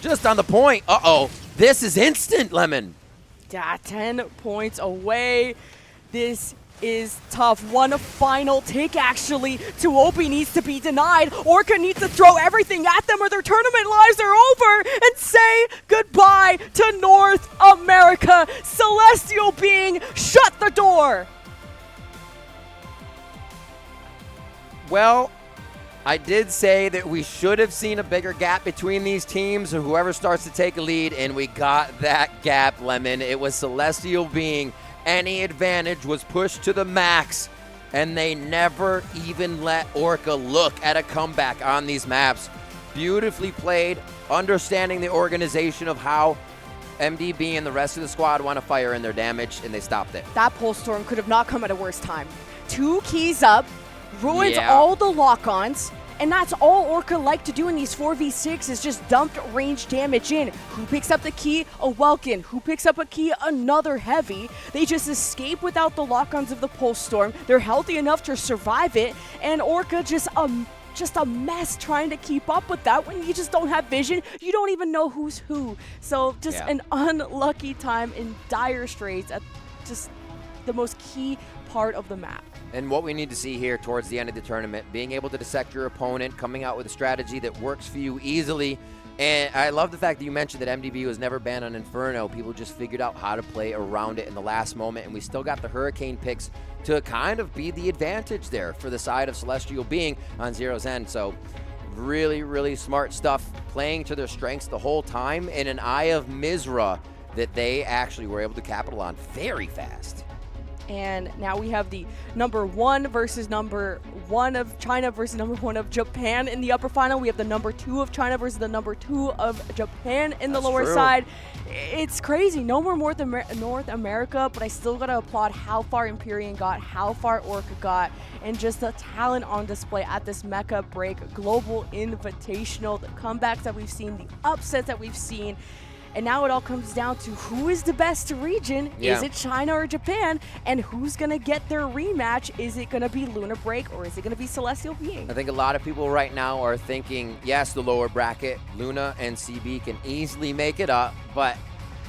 Just on the point. Uh-oh. This is instant, Lemon. Yeah, 10 points away. This is tough. One final tick, actually. Tuobi needs to be denied. Orca needs to throw everything at them or their tournament lives are over and say goodbye to North America. Celestial Being, shut the door. Well, I did say that we should have seen a bigger gap between these teams, or whoever starts to take a lead, and we got that gap, Lemon. It was Celestial Being. Any advantage was pushed to the max, and they never even let Orca look at a comeback on these maps. Beautifully played, understanding the organization of how MDB and the rest of the squad want to fire in their damage, and they stopped it. That Pulse Storm could have not come at a worse time. 2 keys up. Ruins all the lock-ons, and that's all Orca like to do in these 4v6 is just dump range damage in. Who picks up the key? A Welkin. Who picks up a key? Another Heavy. They just escape without the lock-ons of the Pulse Storm. They're healthy enough to survive it, and Orca just a mess trying to keep up with that. When you just don't have vision, you don't even know who's who. So just an unlucky time in dire straits at just the most key part of the map. And what we need to see here towards the end of the tournament, being able to dissect your opponent, coming out with a strategy that works for you easily. And I love the fact that you mentioned that MDB was never banned on Inferno. People just figured out how to play around it in the last moment, and we still got the Hurricane picks to kind of be the advantage there for the side of Celestial Being on Zero's end. So really, really smart stuff, playing to their strengths the whole time in an Eye of Mizra that they actually were able to capital on very fast. And now we have the number 1 versus number 1 of China versus number 1 of Japan in the upper final. We have the number 2 of China versus the number 2 of Japan in the lower side. It's crazy. No more North America, but I still got to applaud how far Empyrean got, how far Orca got, and just the talent on display at this Mecha Break Global Invitational, the comebacks that we've seen, the upsets that we've seen. And now it all comes down to who is the best region. Yeah. Is it China or Japan? And who's going to get their rematch? Is it going to be Luna Break or is it going to be Celestial Being? I think a lot of people right now are thinking, yes, the lower bracket, Luna and CB can easily make it up, but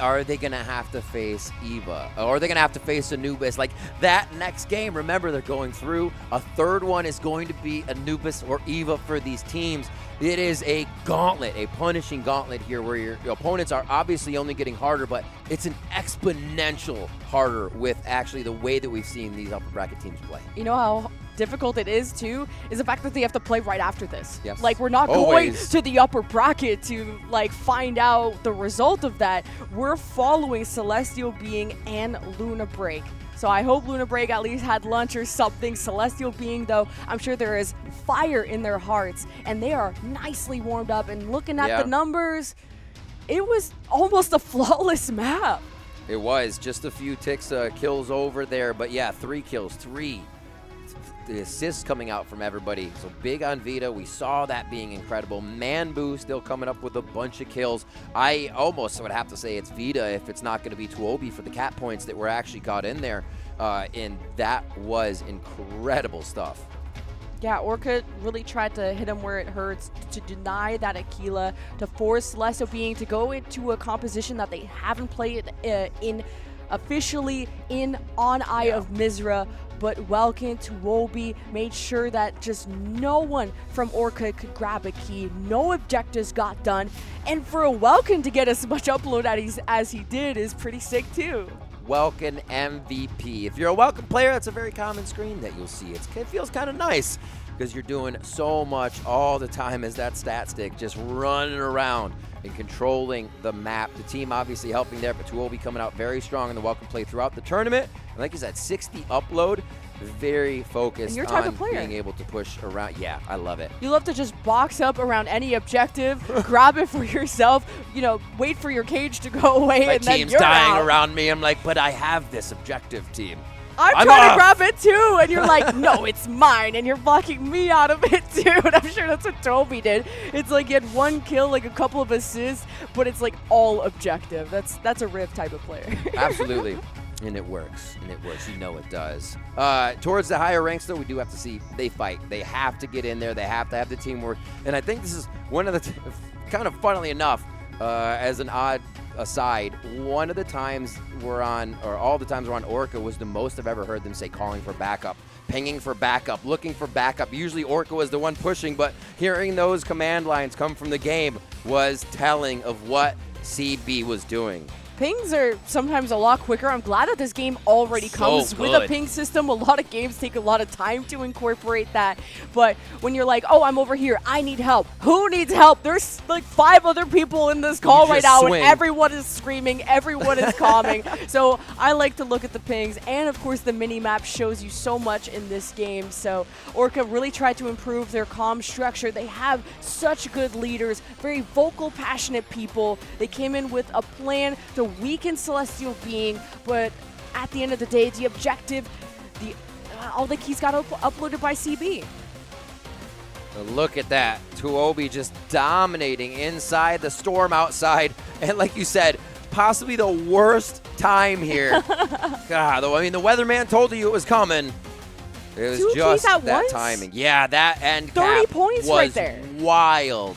are they going to have to face Eva? Or are they going to have to face Anubis? Like that next game, remember they're going through. A third one is going to be Anubis or Eva for these teams. It is a gauntlet, a punishing gauntlet here where your opponents are obviously only getting harder, but it's an exponential harder with actually the way that we've seen these upper bracket teams play. You know how difficult it is too is the fact that they have to play right after this. Yes. Like we're not going to the upper bracket to like find out the result of that. We're following Celestial Being and Luna Break. So I hope Luna Break at least had lunch or something. Celestial Being, though, I'm sure there is fire in their hearts, and they are nicely warmed up. And looking at the numbers, it was almost a flawless map. It was just a few ticks, kills over there, but yeah, 3 kills, 3. The assists coming out from everybody. So big on Vita. We saw that being incredible. Manbu still coming up with a bunch of kills. I almost would have to say it's Vita if it's not going to be Tuobi for the cap points that were actually got in there. And that was incredible stuff. Yeah, Orca really tried to hit him where it hurts, to deny that Aquila, to force Celestial Being to go into a composition that they haven't played in officially on Eye of Mizra. But Welkin, Tuobi made sure that just no one from Orca could grab a key. No objectives got done. And for a Welkin to get as much upload as he did is pretty sick too. Welkin MVP. If you're a Welkin player, that's a very common screen that you'll see. It feels kind of nice because you're doing so much all the time as that stat stick, just running around and controlling the map. The team obviously helping there, but Zhuhai coming out very strong in the welcome play throughout the tournament. And like you said, 60 upload, very focused on being able to push around. Yeah, I love it. You love to just box up around any objective, grab it for yourself, you know, wait for your cage to go away, My and then team's you're dying out. around me. I'm like, but I have this objective, team. I'm trying to grab it too, and you're like, no, it's mine, and you're blocking me out of it too. And I'm sure that's what Toby did. It's like he had one kill, like a couple of assists, but it's like all objective. That's a Rift type of player. Absolutely. And it works. And it works. You know it does. Towards the higher ranks, though, we do have to see they fight. They have to get in there. They have to have the teamwork. And I think this is one of the, kind of funnily enough, as an odd aside, one of the times we're on, or all the times we're on Orca was the most I've ever heard them say calling for backup, pinging for backup, looking for backup. Usually Orca was the one pushing, but hearing those command lines come from the game was telling of what CB was doing. Pings are sometimes a lot quicker. I'm glad that this game already comes with a ping system. A lot of games take a lot of time to incorporate that. But when you're like, oh, I'm over here, I need help. Who needs help? There's like 5 other people in this call right now, and everyone is screaming, everyone is calming. So I like to look at the pings. And of course, the mini-map shows you so much in this game. So Orca really tried to improve their comm structure. They have such good leaders, very vocal, passionate people. They came in with a plan to weaken Celestial Being, but at the end of the day, the objective, all the keys got uploaded by CB. Look at that. Tuobi just dominating inside, the storm outside, and like you said, possibly the worst time here. God, I mean, the weatherman told you it was coming. It was 2 just keys at that once? timing. Yeah, that end 30 cap points was right there. wild.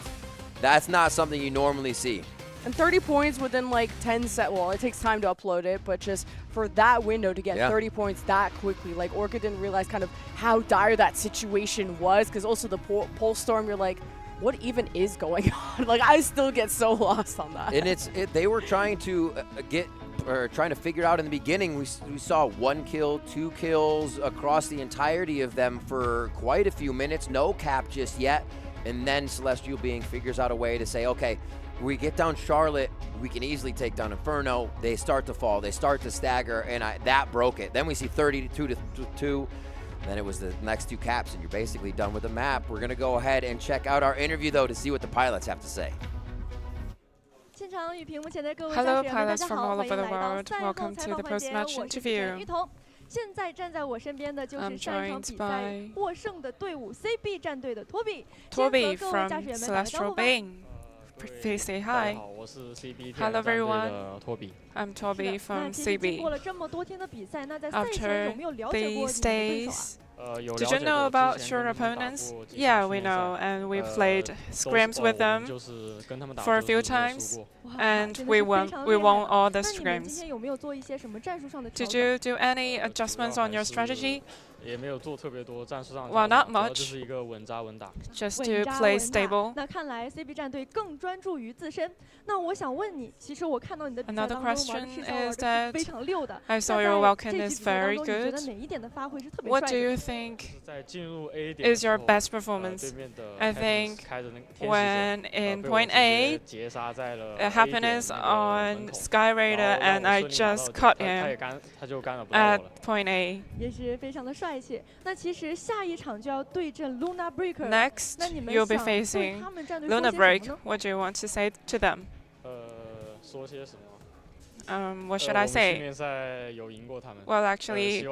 That's not something you normally see. And 30 points within like 10 set. Well, it takes time to upload it, but just for that window to get 30 points that quickly, like Orca didn't realize kind of how dire that situation was, because also the pole storm, you're like, what even is going on? Like, I still get so lost on that. And they were trying to trying to figure out in the beginning. We saw 1 kill, 2 kills across the entirety of them for quite a few minutes. No cap just yet. And then Celestial Being figures out a way to say, okay, we get down Charlotte, we can easily take down Inferno. They start to fall, they start to stagger, and that broke it. Then we see 32-2. Then it was the next 2 caps, and you're basically done with the map. We're going to go ahead and check out our interview, though, to see what the pilots have to say. Hello, pilots from all over the world. Welcome to the post-match interview. I'm joined by Toby from Celestial Being. Please say hi. Hello everyone. I'm Toby from CB. After these days, did you know about your opponents? Yeah, we know, and we played scrims with them for a few times, and we won all the scrims. Did you do any adjustments on your strategy? Well, not much. Just to play stable. Another question is that I saw your Vulcan is very good. What do you think is your best performance? I think when in point A, Happiness on Sky Raider, and I just cut him at point A. Next, you'll be facing Luna Break. What do you want to say to them? What should I say? Well, actually,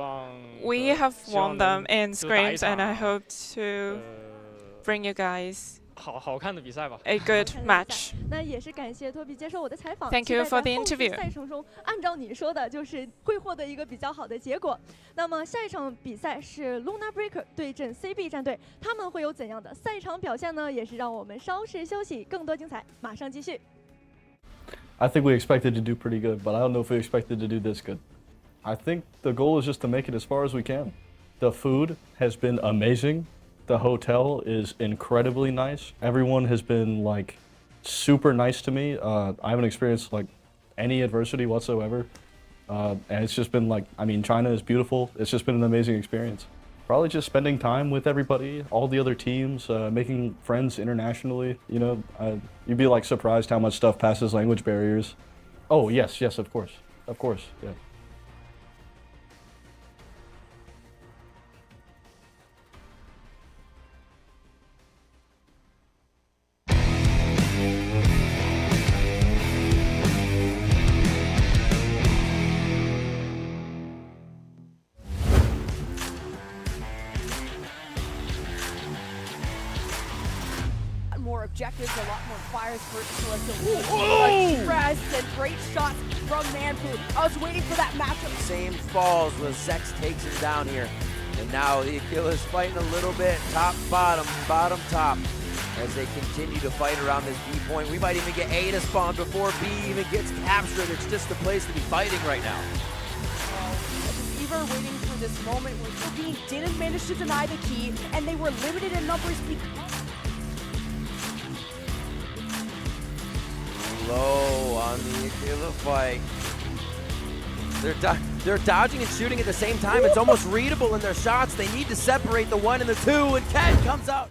we have won them in scrims, and I hope to bring you guys a good match. Thank you for the interview. 按照你说的，就是会获得一个比较好的结果。那么下一场比赛是 Luna Breaker 对阵 CB 战队，他们会有怎样的赛场表现呢？也是让我们稍事休息，更多精彩马上继续。 I think we expected to do pretty good, but I don't know if we expected to do this good. I think the goal is just to make it as far as we can. The food has been amazing. The hotel is incredibly nice. Everyone has been like super nice to me. I haven't experienced like any adversity whatsoever. And it's just been like, I mean, China is beautiful. It's just been an amazing experience. Probably just spending time with everybody, all the other teams, making friends internationally. You know, you'd be like surprised how much stuff passes language barriers. Oh, yes, of course, yeah. More objectives, a lot more fires for to rest and great shots from Manfu. I was waiting for that matchup. Same falls where Zex takes him down here. And now the Achilles fighting a little bit, top, bottom, bottom, top. As they continue to fight around this B point. We might even get A to spawn before B even gets captured. It's just the place to be fighting right now. Eva waiting for this moment where Sabine didn't manage to deny the key, and they were limited in numbers because low on the Achilles fight. They're dodging and shooting at the same time. It's almost readable in their shots. They need to separate the 1 and the 2, and Ken comes out.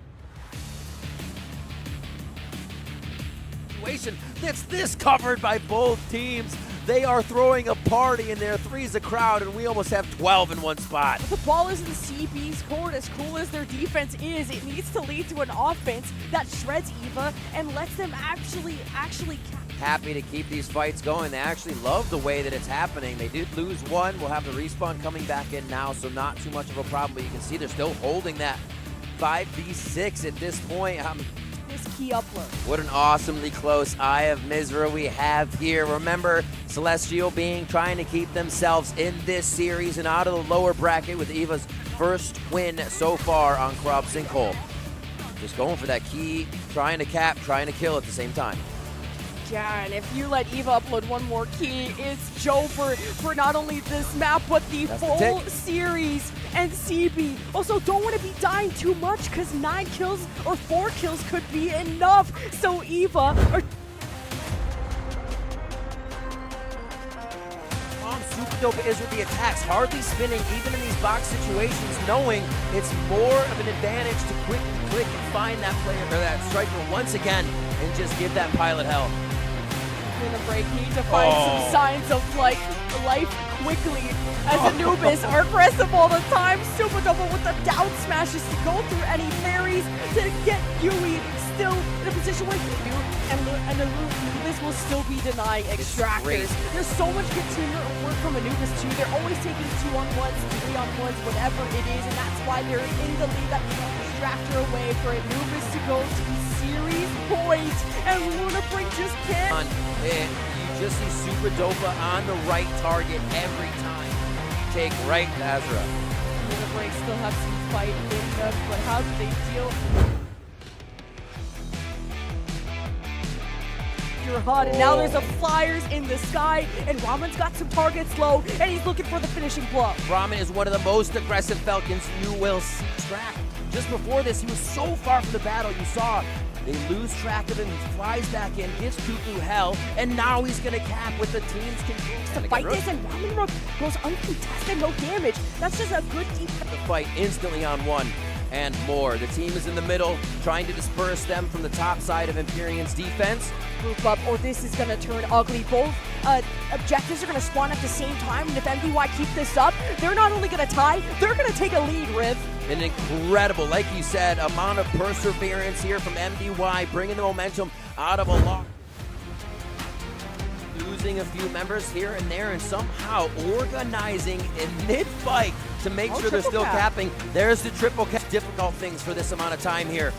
That's this covered by both teams. They are throwing a party in there. 3's a crowd, and we almost have 12 in one spot. The ball is in CB's court. As cool as their defense is, it needs to lead to an offense that shreds Eva and lets them actually Happy to keep these fights going. They actually love the way that it's happening. They did lose one. We'll have the respawn coming back in now, so not too much of a problem. But you can see they're still holding that 5v6 at this point. This key upload. What an awesomely close Eye of Mizra we have here. Remember, Celestial trying to keep themselves in this series and out of the lower bracket with Eva's first win so far on Crop Sinkhole. Just going for that key, trying to cap, trying to kill at the same time. Yeah, and if you let Eva upload one more key, it's Joe for not only this map, but the full series. And CB also don't want to be dying too much because 9 kills or 4 kills could be enough. So Eva Super dope is with the attacks, hardly spinning even in these box situations, knowing it's more of an advantage to quick click and find that player or that striker once again and just give that pilot hell. In the break, need to find some signs of like life quickly as Anubis are aggressive all the time. Super double with the down smashes to go through any fairies to get Yui still in a position where he do, and Anubis will still be denying extractors. There's so much good teamwork work from Anubis too. They're always taking 2-on-1s, 3-on-1s, whatever it is, and that's why they're in the lead. That extractor away for Anubis to go to series point, and Luna Break just can't. You just see Super Dopa on the right target every time. Take right to Azra. Luna Break still have some fight in them, but how do they deal? You're hot, and now there's a flyers in the sky, and Ramen's got some targets low, and he's looking for the finishing blow. Ramen is one of the most aggressive Falcons you will see track. Just before this, he was so far from the battle, you saw they lose track of him, he flies back in, gives Cuckoo hell, and now he's gonna cap with the team's control. To fight this, and Ramen goes uncontested, no damage. That's just a good defense. The fight instantly on 1 and more. The team is in the middle, trying to disperse them from the top side of Empyrean's defense. Group up, or this is gonna turn ugly. Both objectives are gonna spawn at the same time, and if MDY keep this up, they're not only gonna tie, they're gonna take a lead, Riv. An incredible, like you said, amount of perseverance here from MDY, bringing the momentum out of a lock. Losing a few members here and there, and somehow organizing a mid-fight to make sure they're still capping. There's the triple cap. Difficult things for this amount of time here.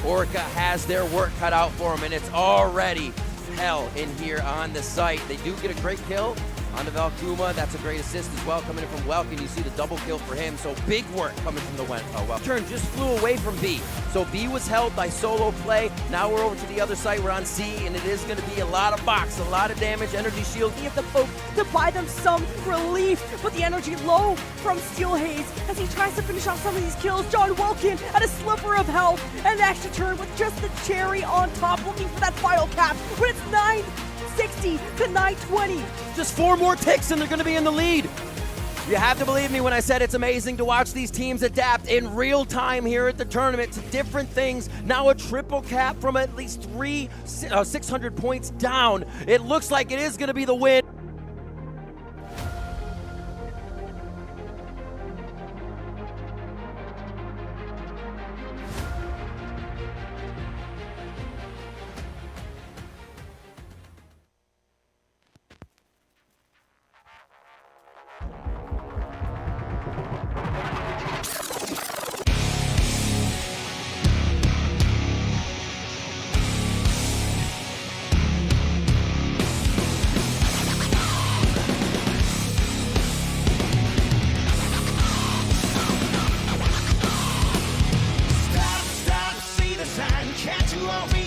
Orca has their work cut out for them, and it's already hell in here on the site. They do get a great kill on the Valkuma. That's a great assist as well coming in from Welkin. You see the double kill for him, so big work coming from the Welkin. Turn just flew away from B. So B was held by solo play. Now we're over to the other side. We're on C, and it is going to be a lot of box, a lot of damage. Energy shield. He have the poke to buy them some relief, but the energy low from Steel Haze as he tries to finish off some of these kills. John Welkin at a sliver of health, and an extra turn with just the cherry on top, looking for that final cap, but it's 960 to 920. Just 4 more ticks and they're going to be in the lead. You have to believe me when I said it's amazing to watch these teams adapt in real time here at the tournament to different things. Now a triple cap from at least 600 points down. It looks like it is going to be the win.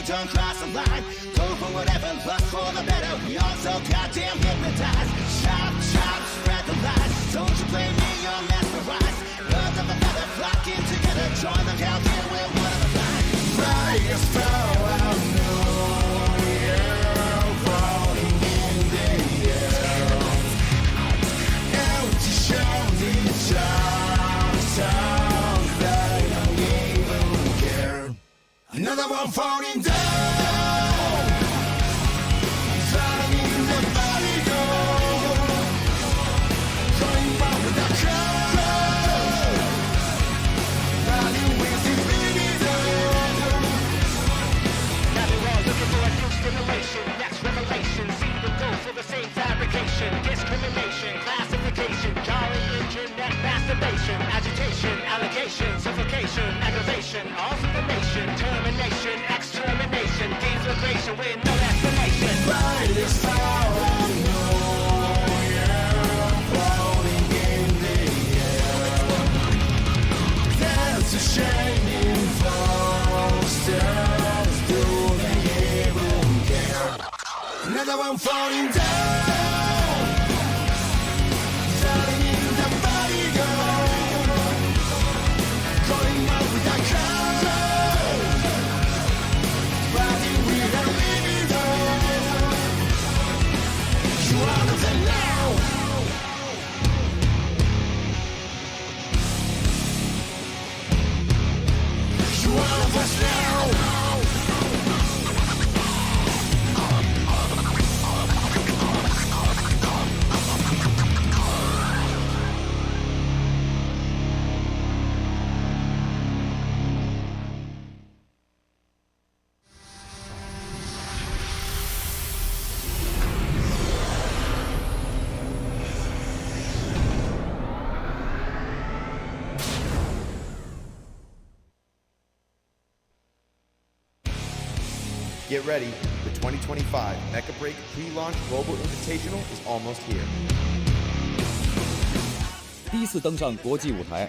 Don't cross the line, go for whatever, look for the better. We all so goddamn hypnotized. Chop, chop, spread the lies. Don't you blame me, you're mesmerized. Birds of a feather flocking together. Join the countdown, we're one of a kind. Fly a star, I know you're falling in the air. Empty shouting songs that don't even care. Another one falling down. Next revelation, see the go for the same fabrication, discrimination, classification, jolly internet masturbation, agitation, allegation, suffocation, aggravation, all through the nation, termination, extermination, deflagration with no explanation. By this power, I know you're floating in the air. There's a shining stars through the another one falling down, falling in the body go, going out with a color, riding with a libido. You are of the now. You are of us now. Get ready, the 2025 Mecha Break Pre-Launch Global Invitational is almost here. 第一次登上国际舞台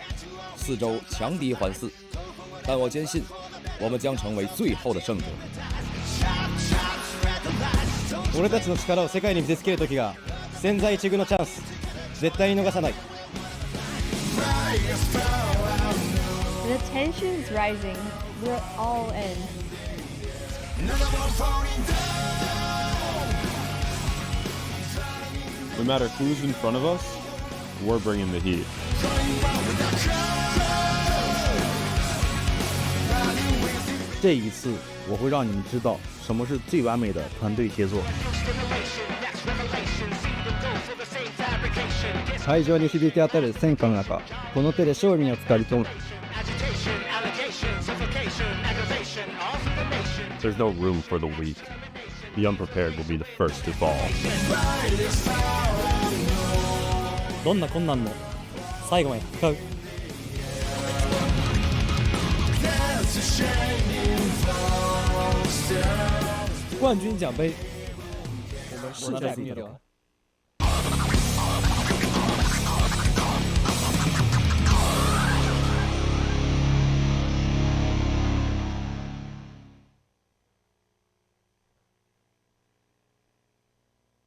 ，4周强敌环伺，但我坚信，我们将成为最后的胜者。俺たちの力を世界に見せつける時が千載一遇のチャンス、絶対に逃さない。The tension is rising. We're all in. No matter who's in front of us, we're bringing the heat. 这一次，我会让你们知道什么是最完美的团队协作。会場に響き当たる戦火の中、この手で勝利をつかみ取る。There's no room for the weak. The unprepared will be the first to fall. どんな困難も最後まで戦う。冠军奖杯，我们势在必得。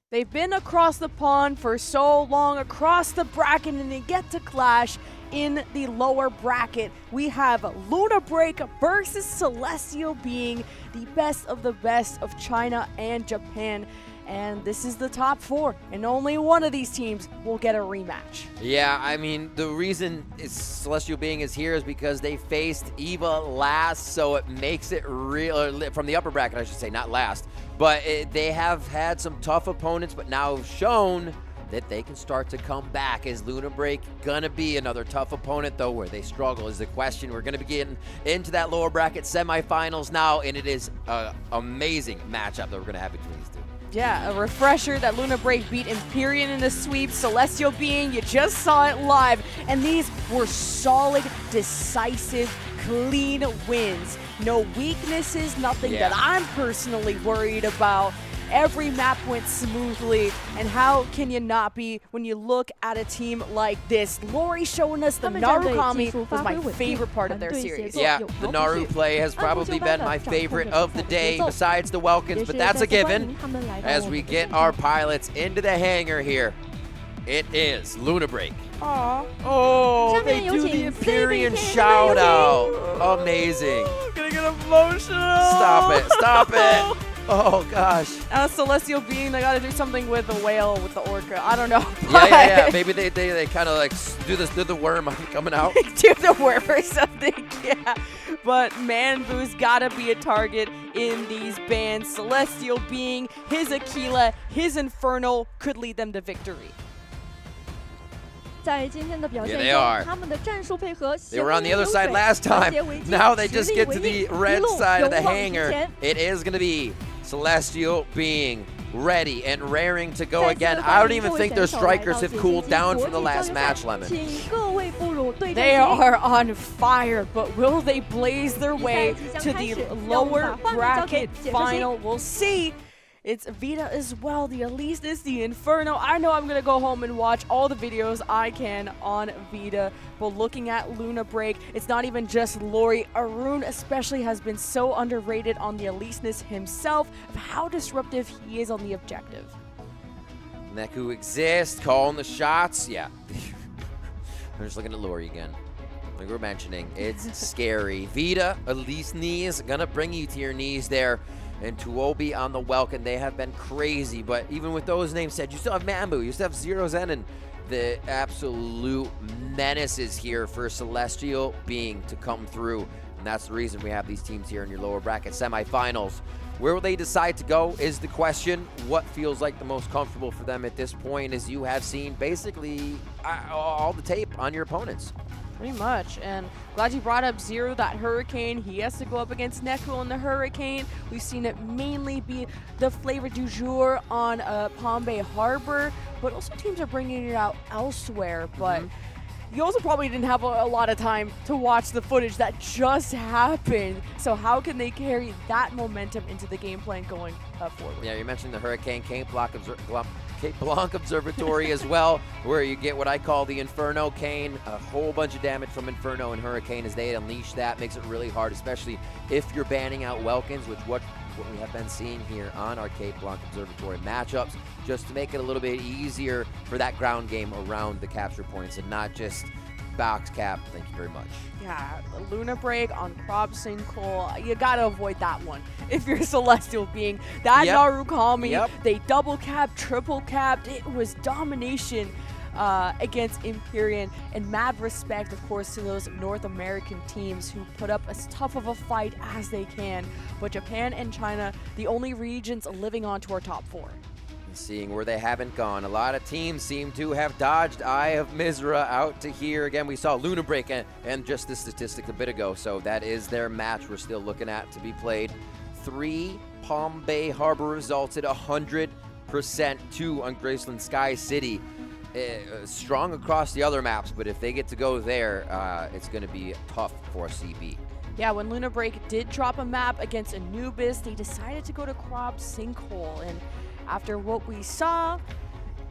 They've been across the pond for so long, across the bracket, and they get to clash in the lower bracket. We have Luna Break versus Celestial being the best of China and Japan. and this is the top 4, and only one of these teams will get a rematch. Yeah, I mean, the reason Celestial Being is here is because they faced Eva last, so it makes it real, from the upper bracket, I should say, not last. But they have had some tough opponents, but now have shown that they can start to come back. Is Luna Break gonna be another tough opponent, though, where they struggle is the question. We're gonna be getting into that lower bracket semifinals now, and it is an amazing matchup that we're gonna have between these two. Yeah, a refresher that Luna Break beat Empyrean in the sweep. Celestial Being, you just saw it live, and these were solid, decisive, clean wins. No weaknesses, nothing that I'm personally worried about. Every map went smoothly, and how can you not be when you look at a team like this? Lori showing us the Narukami was my favorite part of their series. Yeah, the Naru play has probably been my favorite of the day, besides the Welkins, but that's a given. As we get our pilots into the hangar here, it is Luna Break. Aww. Oh, they do the Empyrean shout out. Amazing. Gonna get emotional. Stop it, stop it. Oh, gosh. Celestial Being, they gotta do something with the whale, with the orca. I don't know. Yeah. Maybe they kind of like do the worm coming out. Do the worm or something, yeah. But Manbu's gotta be a target in these bans. Celestial Being, his Aquila, his Inferno could lead them to victory. 在今天的表现 Yeah, they 中 are. 他们的战术配合 They were on the other side last time. Now they just get to the red side of the hangar. It is going to be Celestial Being ready and raring to go again. I don't even think their strikers have cooled down from the last match, Lemon. 请各位部落对战 They are on fire, but will they blaze their way to the lower bracket final? We'll see. It's Vita as well, the Alesis, the Inferno. I know I'm going to go home and watch all the videos I can on Vita. But looking at Luna Break, it's not even just Lori. Arun especially has been so underrated on the Alesis himself of how disruptive he is on the objective. Neku exists, calling the shots. Yeah. I'm just looking at Lori again. Like we're mentioning, it's scary. Vita, Alesis, going to bring you to your knees there. And Tuobi on the Welkin, they have been crazy. But even with those names said, you still have Mambu, you still have Zero Zen, and the absolute menaces here for Celestial Being to come through. And that's the reason we have these teams here in your lower bracket semifinals. Where will they decide to go is the question. What feels like the most comfortable for them at this point, as you have seen basically all the tape on your opponents? Pretty much, and glad you brought up Zero, that Hurricane. He has to go up against Neku on the Hurricane. We've seen it mainly be the flavor du jour on Palm Bay Harbor, but also teams are bringing it out elsewhere. But you also probably didn't have a lot of time to watch the footage that just happened. So how can they carry that momentum into the game plan going forward? Yeah, you mentioned the Hurricane Cape Blanc Observatory as well, where you get what I call the Inferno Cane. A whole bunch of damage from Inferno and Hurricane as they unleash that. Makes it really hard, especially if you're banning out Welkins, which what we have been seeing here on our Cape Blanc Observatory matchups, just to make it a little bit easier for that ground game around the capture points and not just box cap. Thank you very much. Yeah, the Luna Break on Crop Sinkhole, you gotta avoid that one if you're Celestial Being. That Narukami, they double capped, triple capped. It was domination against Empyrean, and mad respect, of course, to those North American teams who put up as tough of a fight as they can. But Japan and China, the only regions living on to our top 4. Seeing where they haven't gone. A lot of teams seem to have dodged Eye of Mizra out to here. Again, we saw Luna Break and just the statistic a bit ago, so that is their match we're still looking at to be played. 3 Palm Bay Harbor results at 100%, 2 on Graceland Sky City. Strong across the other maps, but if they get to go there, it's going to be tough for CB. Yeah, when Luna Break did drop a map against Anubis, they decided to go to Crop Sinkhole, and after what we saw,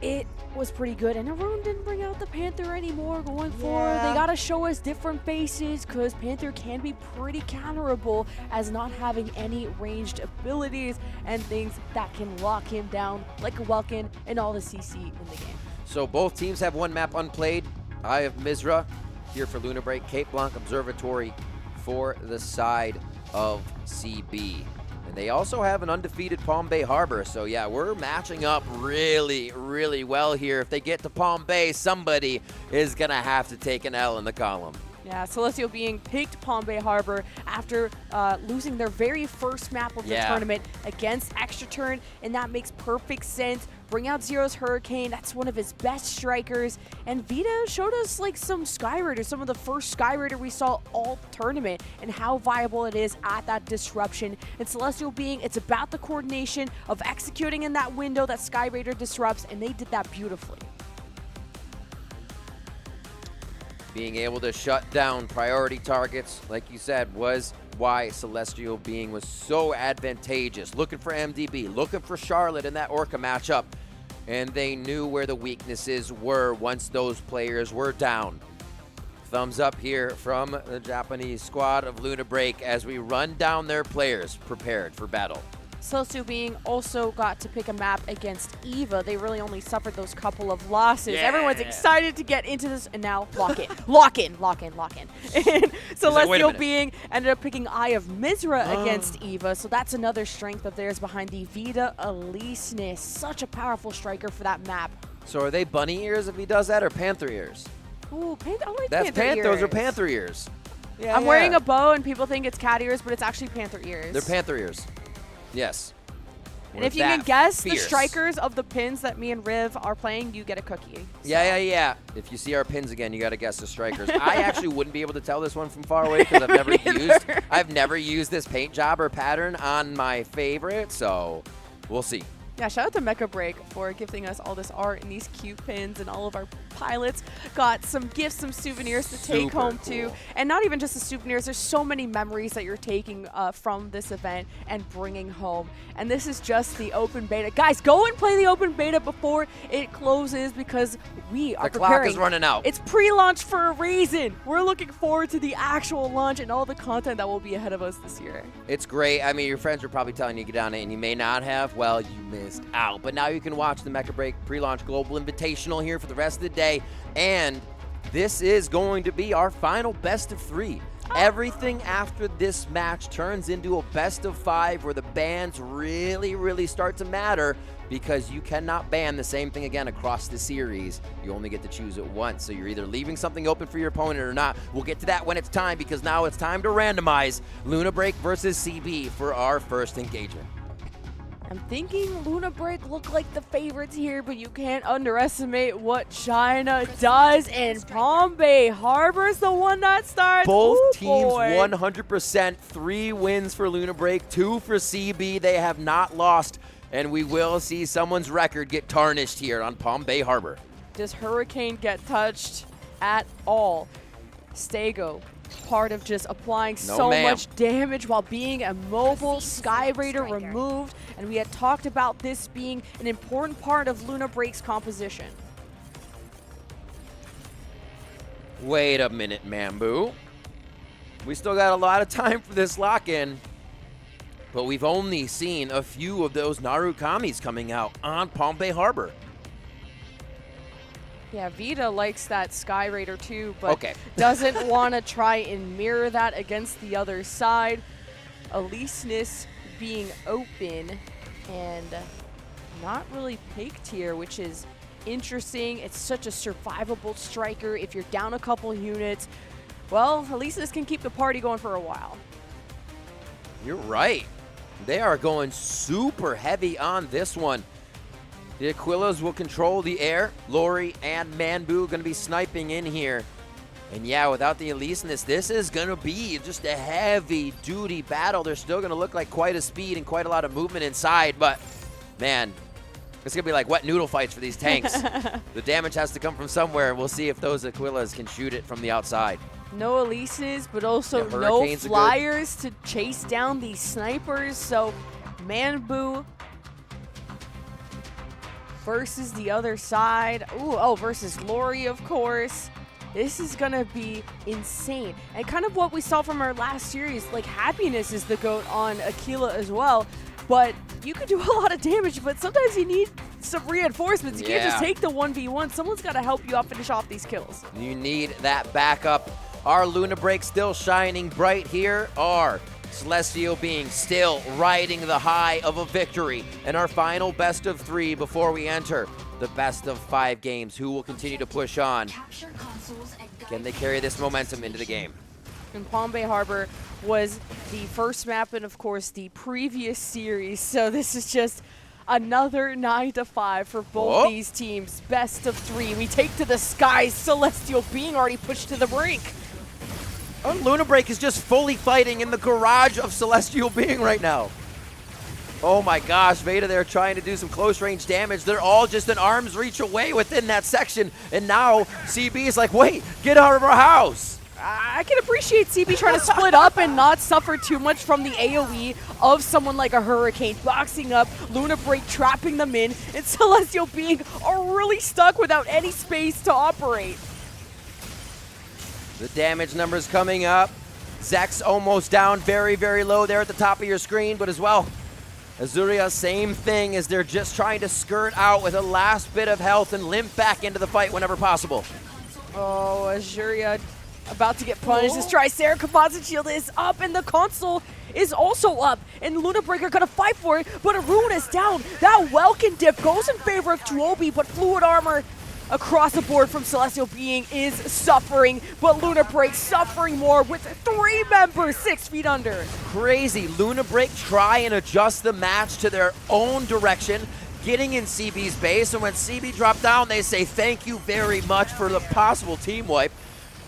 it was pretty good. And Arun didn't bring out the Panther anymore going forward. They gotta show us different faces, because Panther can be pretty counterable as not having any ranged abilities and things that can lock him down, like a Welkin and all the CC in the game. So both teams have one map unplayed. Eye of Mizra here for Luna Break, Cape Blanc Observatory for the side of CB. And They also have an undefeated Palm Bay Harbor. So yeah, we're matching up really, really well here. If they get to Palm Bay, somebody is going to have to take an L in the column. Yeah, Celestial being picked Palm Bay Harbor after losing their very first map of the tournament against Extra Turn, and that makes perfect sense. Bring out Zero's Hurricane, that's one of his best strikers, and Vita showed us like some Skyraider, some of the first Skyraider we saw all tournament, and how viable it is at that disruption. And Celestial being, it's about the coordination of executing in that window that Skyraider disrupts, and they did that beautifully. Being able to shut down priority targets, like you said, was why Celestial being was so advantageous. Looking for MDB, looking for Charlotte in that Orca matchup, and they knew where the weaknesses were once those players were down. Thumbs up here from the Japanese squad of Luna Break as we run down their players prepared for battle. Celestial being also got to pick a map against Eva. They really only suffered those couple of losses. Yeah. Everyone's excited to get into this, and now lock in, lock in, lock in, lock in. And Celestial being ended up picking Eye of Mizra against Eva, so that's another strength of theirs behind the Vita Eliseness. Such a powerful striker for that map. So are they bunny ears if he does that, or panther ears? Ooh, I like That's panther ears. Those are panther ears. Yeah, I'm wearing a bow, and people think it's cat ears, but it's actually panther ears. They're panther ears. Yes. And if you can guess the strikers of the pins that me and Riv are playing, you get a cookie. So. Yeah. If you see our pins again, you got to guess the strikers. I actually wouldn't be able to tell this one from far away because I've never used this paint job or pattern on my favorite, so we'll see. Yeah, shout out to Mecha Break for gifting us all this art and these cute pins, and all of our pilots got some gifts, some souvenirs to take home too. And not even just the souvenirs, there's so many memories that you're taking from this event and bringing home. And this is just the open beta. Guys, go and play the open beta before it closes because we are preparing. The clock is running out. It's pre-launch for a reason. We're looking forward to the actual launch and all the content that will be ahead of us this year. It's great. I mean, your friends are probably telling you to get on it, and you may not have. Well, you missed out. But now you can watch the Mecha Break pre-launch Global Invitational here for the rest of the day. And this is going to be our final best of 3. Everything after this match turns into a best of 5 where the bans really, really start to matter because you cannot ban the same thing again across the series. You only get to choose it once. So you're either leaving something open for your opponent or not. We'll get to that when it's time because now it's time to randomize Luna Break versus CB for our first engagement. I'm thinking Luna Break look like the favorites here, but you can't underestimate what China does, and Palm Bay Harbor's the one that starts. Both teams 100%, 3 wins for Luna Break, 2 for CB. They have not lost, and we will see someone's record get tarnished here on Palm Bay Harbor. Does Hurricane get touched at all? Stego, part of just applying so much damage while being a mobile. Skyraider removed, and we had talked about this being an important part of Luna Break's composition. Wait a minute, Mambu. We still got a lot of time for this lock-in, but we've only seen a few of those Narukamis coming out on Palm Bay Harbor. Yeah, Vita likes that Skyraider too, but doesn't want to try and mirror that against the other side. Eliseness being open and not really picked here, which is interesting. It's such a survivable striker. If you're down a couple units, well, Eliseness can keep the party going for a while. You're right. They are going super heavy on this one. The Aquillas will control the air. Lori and Manbu going to be sniping in here. And yeah, without the Eliseness, this is going to be just a heavy-duty battle. They're still going to look like quite a speed and quite a lot of movement inside. But, man, it's going to be like wet noodle fights for these tanks. The damage has to come from somewhere. We'll see if those Aquillas can shoot it from the outside. No Elises, but also no flyers to chase down these snipers. So, Manbu versus the other side. Ooh, versus Lori, of course. This is going to be insane. And kind of what we saw from our last series, like Happiness is the GOAT on Aquila as well. But you can do a lot of damage, but sometimes you need some reinforcements. You can't just take the 1v1. Someone's got to help you out finish off these kills. You need that backup. Our Luna Break still shining bright here are Celestial Being still riding the high of a victory. And our final best of 3 before we enter the best of 5 games. Who will continue to push on? Can they carry this momentum into the game? And Palm Bay Harbor was the first map in, of course, the previous series. So this is just another 9-5 for both these teams. Best of 3. We take to the skies. Celestial Being already pushed to the brink. Oh, Luna Break is just fully fighting in the garage of Celestial Being right now. Oh my gosh, Veda there trying to do some close range damage. They're all just an arm's reach away within that section. And now CB is like, wait, get out of our house. I can appreciate CB trying to split up and not suffer too much from the AoE of someone like a Hurricane boxing up, Luna Break trapping them in, and Celestial Being are really stuck without any space to operate. The damage numbers coming up. Zex almost down, very, very low there at the top of your screen, but as well, Azuria, same thing as they're just trying to skirt out with a last bit of health and limp back into the fight whenever possible. Oh, Azuria about to get punished. This Tricera composite shield is up, and the console is also up. And Luna Breaker gonna fight for it, but Arun is down. That Welkin dip goes in favor of Tuobi, but fluid armor across the board from Celestial Being is suffering, but Luna Break suffering more with 3 members 6 feet under. Crazy. Luna Break try and adjust the match to their own direction, getting in CB's base, and when CB drop down, they say thank you very much for the possible team wipe.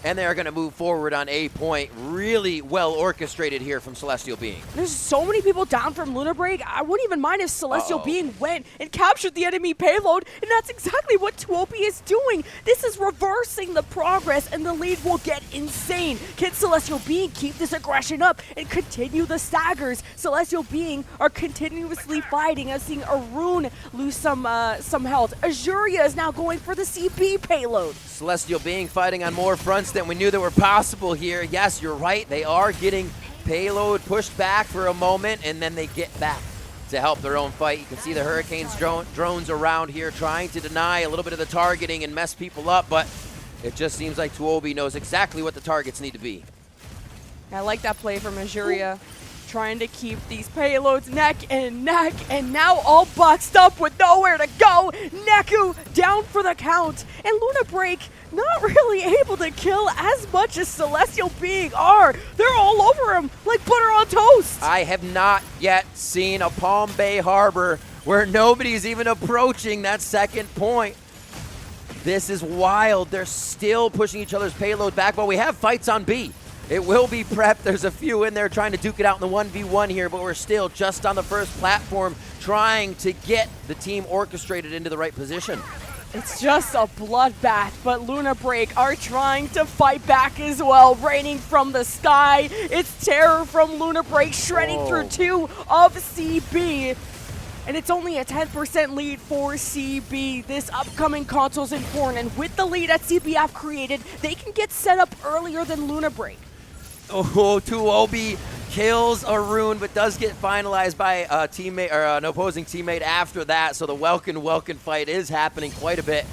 And they're going to move forward on A point. Really well orchestrated here from Celestial Being. There's so many people down from Luna Break. I wouldn't even mind if Celestial Being went and captured the enemy payload, and that's exactly what Tuopi is doing. This is reversing the progress, and the lead will get insane. Can Celestial Being keep this aggression up and continue the staggers? Celestial Being are continuously fighting. I've seen Arun lose some health. Azuria is now going for the CB payload. Celestial Being fighting on more fronts than we knew that were possible here. Yes, you're right. They are getting payload pushed back for a moment, and then they get back to help their own fight. You can see the Hurricanes drones around here trying to deny a little bit of the targeting and mess people up, but it just seems like Tuobi knows exactly what the targets need to be. I like that play from Azuria, trying to keep these payloads neck, and now all boxed up with nowhere to go. Neku down for the count, and Luna Break not really able to kill as much as Celestial Being are. They're all over him like butter on toast. I have not yet seen a Palm Bay Harbor where nobody's even approaching that second point. This is wild. They're still pushing each other's payload back, but we have fights on B. It will be prepped. There's a few in there trying to duke it out in the 1v1 here, but we're still just on the first platform trying to get the team orchestrated into the right position. It's just a bloodbath, but Luna Break are trying to fight back as well, raining from the sky. It's terror from Luna Break, shredding through 2 of CB. And it's only a 10% lead for CB. This upcoming console's important, and with the lead that CB have created, they can get set up earlier than Luna Break. Oh, Tuobi kills Arun, but does get finalized by a teammate or an opposing teammate after that. So the Welkin fight is happening quite a bit.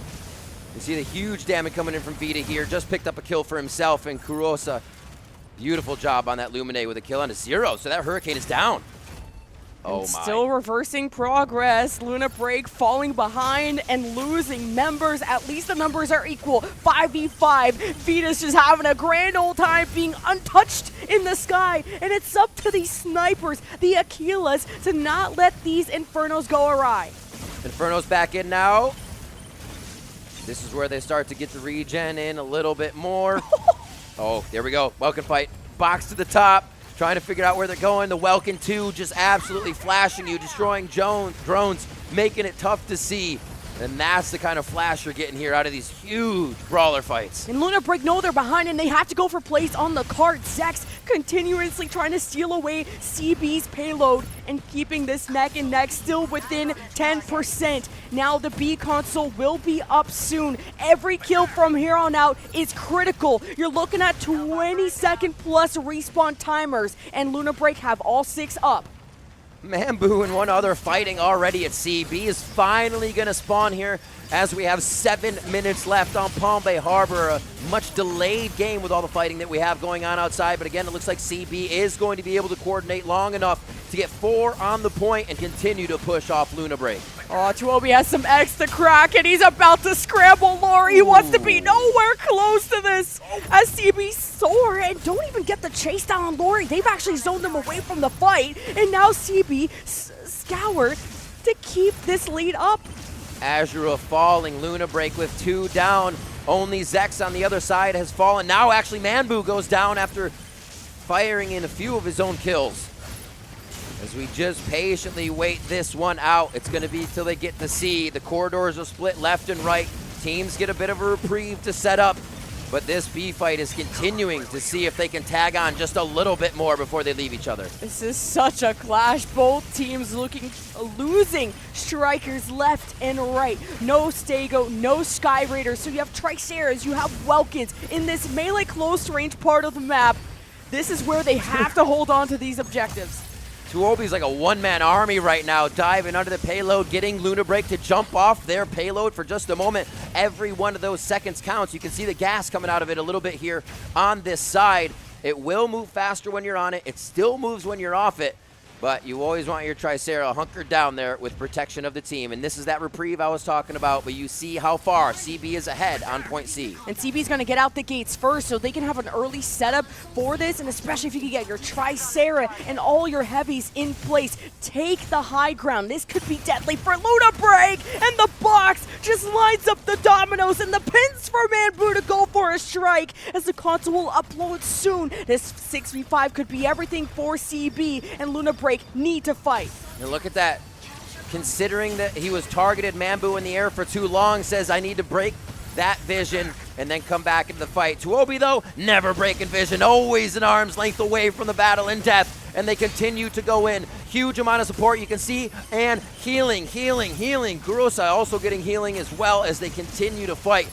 You see the huge damage coming in from Vita here. Just picked up a kill for himself, and Kurosa, beautiful job on that Lumine with a kill on a 0. So that Hurricane is down. Oh my. Still reversing progress. Luna Break falling behind and losing members. At least the numbers are equal. 5v5. Vita's just having a grand old time being untouched in the sky. And it's up to these snipers, the Aquilas, to not let these Infernos go awry. Inferno's back in now. This is where they start to get the regen in a little bit more. Oh, there we go. Welkin fight. Box to the top. Trying to figure out where they're going. The Welkin 2 just absolutely flashing you, destroying drones, making it tough to see. And that's the kind of flash you're getting here out of these huge brawler fights. And Luna Break know they're behind, and they have to go for plays on the cart. Zex continuously trying to steal away CB's payload and keeping this neck and neck still within 10%. Now the B console will be up soon. Every kill from here on out is critical. You're looking at 20-second plus respawn timers, and Luna Break have all 6 up. Mambu and one other fighting already at C. B is finally going to spawn here as we have 7 minutes left on Palm Bay Harbor. A much delayed game with all the fighting that we have going on outside. But again, it looks like CB is going to be able to coordinate long enough to get 4 on the point and continue to push off Luna Break. Oh, Tuobi has some eggs to crack, and he's about to scramble Lori. He wants to be nowhere close to this as CB soar and don't even get the chase down on Lori. They've actually zoned him away from the fight, and now CB scour to keep this lead up. Azura falling, Luna Break with 2 down. Only Zex on the other side has fallen. Now actually Manbu goes down after firing in a few of his own kills. As we just patiently wait this one out, it's going to be till they get to C. The corridors are split left and right. Teams get a bit of a reprieve to set up. But this B fight is continuing to see if they can tag on just a little bit more before they leave each other. This is such a clash. Both teams losing strikers left and right. No Stego, no Sky Raiders. So you have Triceras, you have Welkins in this melee close range part of the map. This is where they have to hold on to these objectives. Tuobi's like a one-man army right now, diving under the payload, getting Luna Break to jump off their payload for just a moment. Every one of those seconds counts. You can see the gas coming out of it a little bit here on this side. It will move faster when you're on it. It still moves when you're off it. But you always want your Tricera hunkered down there with protection of the team. And this is that reprieve I was talking about, but you see how far CB is ahead on point C. And CB is going to get out the gates first so they can have an early setup for this, and especially if you can get your Tricera and all your heavies in place. Take the high ground. This could be deadly for Luna Break, and the box just lines up the dominoes and the pins for Manbu to go for a strike as the console will upload soon. This 6v5 could be everything for CB, and Luna Break need to fight. And look at that. Considering that he was targeted Mambu in the air for too long, says I need to break that vision and then come back into the fight. Tuobi, though, never breaking vision, always an arm's length away from the battle and death, and they continue to go in. Huge amount of support you can see, and healing. Gurosai also getting healing as well as they continue to fight.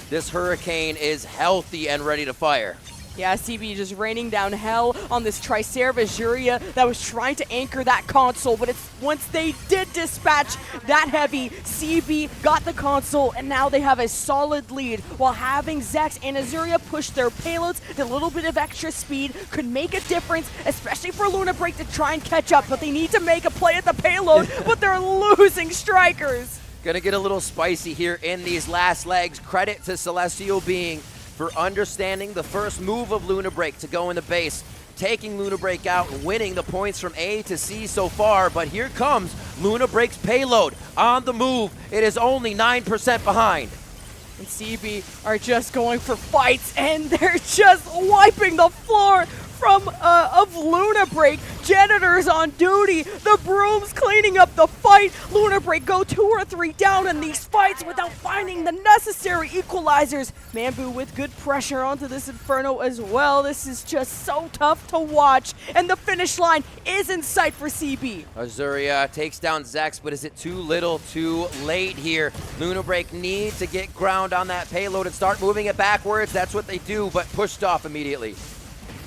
This Hurricane is healthy and ready to fire. Yeah, CB just raining down hell on this Triceratops Juria that was trying to anchor that console, but it's once they did dispatch that heavy, CB got the console, and now they have a solid lead while having Zex and Azuria push their payloads. The little bit of extra speed could make a difference, especially for Luna Break to try and catch up, but they need to make a play at the payload, but they're losing strikers. Gonna get a little spicy here in these last legs. Credit to Celestial Being for understanding the first move of Luna Break to go in the base, taking Luna Break out and winning the points from A to C so far. But here comes Luna Break's payload on the move. It is only 9% behind. And CB are just going for fights, and they're just wiping the floor of Luna Break. Janitors on duty. The brooms cleaning up the fight. Luna Break go 2 or 3 down in these fights without finding the necessary equalizers. Mambu with good pressure onto this Inferno as well. This is just so tough to watch, and the finish line is in sight for CB. Azuria takes down Zex, but is it too little too late here? Luna Break need to get ground on that payload and start moving it backwards. That's what they do, but pushed off immediately.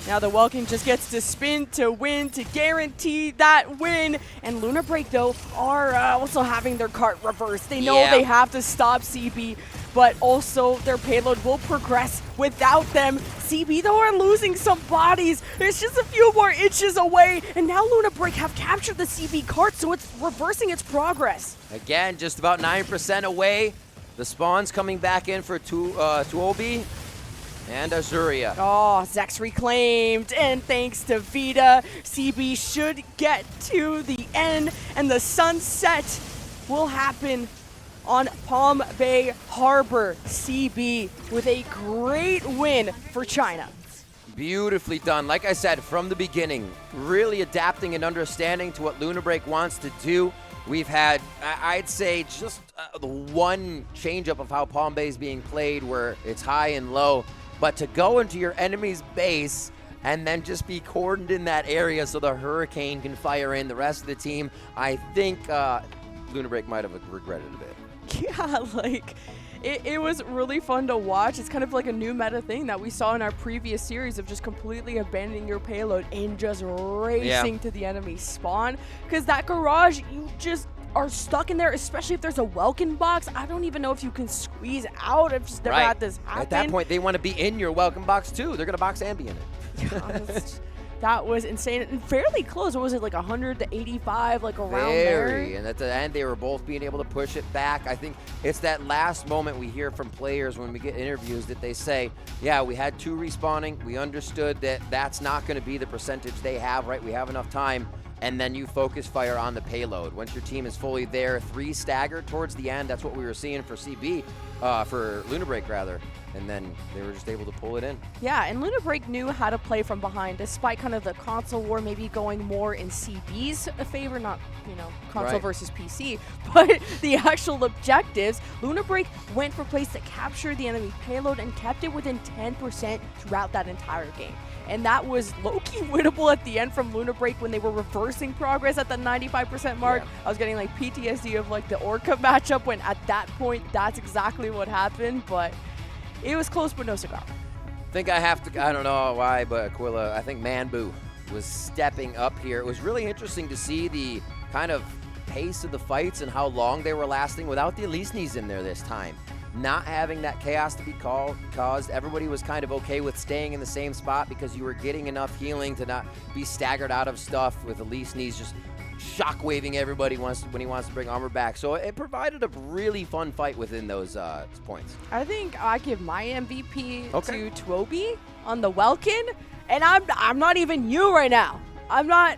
Now the Welkin just gets to spin to win to guarantee that win. And Luna Break, though, are also having their cart reversed. They know they have to stop CB, but also their payload will progress without them. CB, though, are losing some bodies. There's just a few more inches away. And now Luna Break have captured the CB cart, so it's reversing its progress. Again, just about 9% away. The spawn's coming back in for Tuobi and Azuria. Oh, Zex reclaimed, and thanks to Vita, CB should get to the end, and the sunset will happen on Palm Bay Harbor. CB with a great win for China. Beautifully done. Like I said, from the beginning, really adapting and understanding to what Luna Break wants to do. We've had, I'd say, just the one change-up of how Palm Bay is being played where it's high and low. But to go into your enemy's base and then just be cordoned in that area so the Hurricane can fire in the rest of the team, I think Luna Break might have regretted a bit. Yeah, like, it was really fun to watch. It's kind of like a new meta thing that we saw in our previous series of just completely abandoning your payload and just racing to the enemy spawn. Because that garage, you just are stuck in there, especially if there's a welcome box. I don't even know if you can squeeze out. I've just never had this happen. At that point, they want to be in your welcome box too. They're going to box Ambi in it. That was insane and fairly close. What was it, like 100 to 85, like around Very. there? And at the end, they were both being able to push it back. I think it's that last moment we hear from players when we get interviews that they say, yeah, we had 2 respawning. We understood that that's not going to be the percentage they have, right? We have enough time. And then you focus fire on the payload. Once your team is fully there, 3 staggered towards the end. That's what we were seeing for CB, for Lunar Break rather. And then they were just able to pull it in. Yeah, and Lunar Break knew how to play from behind, despite kind of the console war maybe going more in CB's favor, not, console versus PC, but the actual objectives. Lunar Break went for plays that captured the enemy payload and kept it within 10% throughout that entire game. And that was low-key winnable at the end from Lunar Break when they were reversing progress at the 95% mark. Yeah. I was getting like PTSD of like the Orca matchup when at that point that's exactly what happened, but it was close but no cigar. I think I have to, I don't know why, but Aquila, I think Manbu was stepping up here. It was really interesting to see the kind of pace of the fights and how long they were lasting without the Elisnes in there this time. Not having that chaos to be caused, everybody was kind of okay with staying in the same spot because you were getting enough healing to not be staggered out of stuff with Elisnes just shockwaving everybody when he wants to bring armor back. So it provided a really fun fight within those points. I think I give my MVP to Tuobi on the Welkin, and I'm not even you right now. I'm not,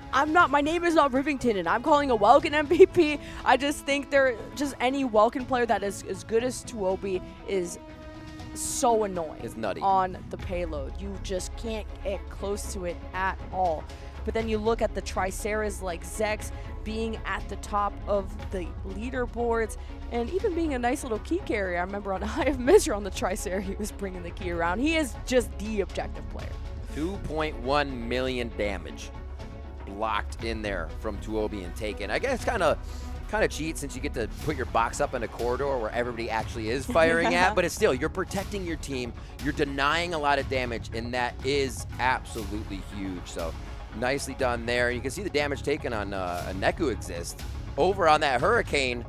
my name is not Rivington, and I'm calling a Welkin MVP. I just think just any Welkin player that is as good as Tuobi is so annoying. It's nutty. On the payload. You just can't get close to it at all. But then you look at the Triceras like Zex being at the top of the leaderboards and even being a nice little key carrier. I remember on Eye of Mizra on the Tricera, he was bringing the key around. He is just the objective player. 2.1 million damage blocked in there from Tuobi and taken. I guess kind of cheat since you get to put your box up in a corridor where everybody actually is firing at, but it's still, you're protecting your team, you're denying a lot of damage, and that is absolutely huge. So nicely done there. You can see the damage taken on a Neku Exist. Over on that Hurricane,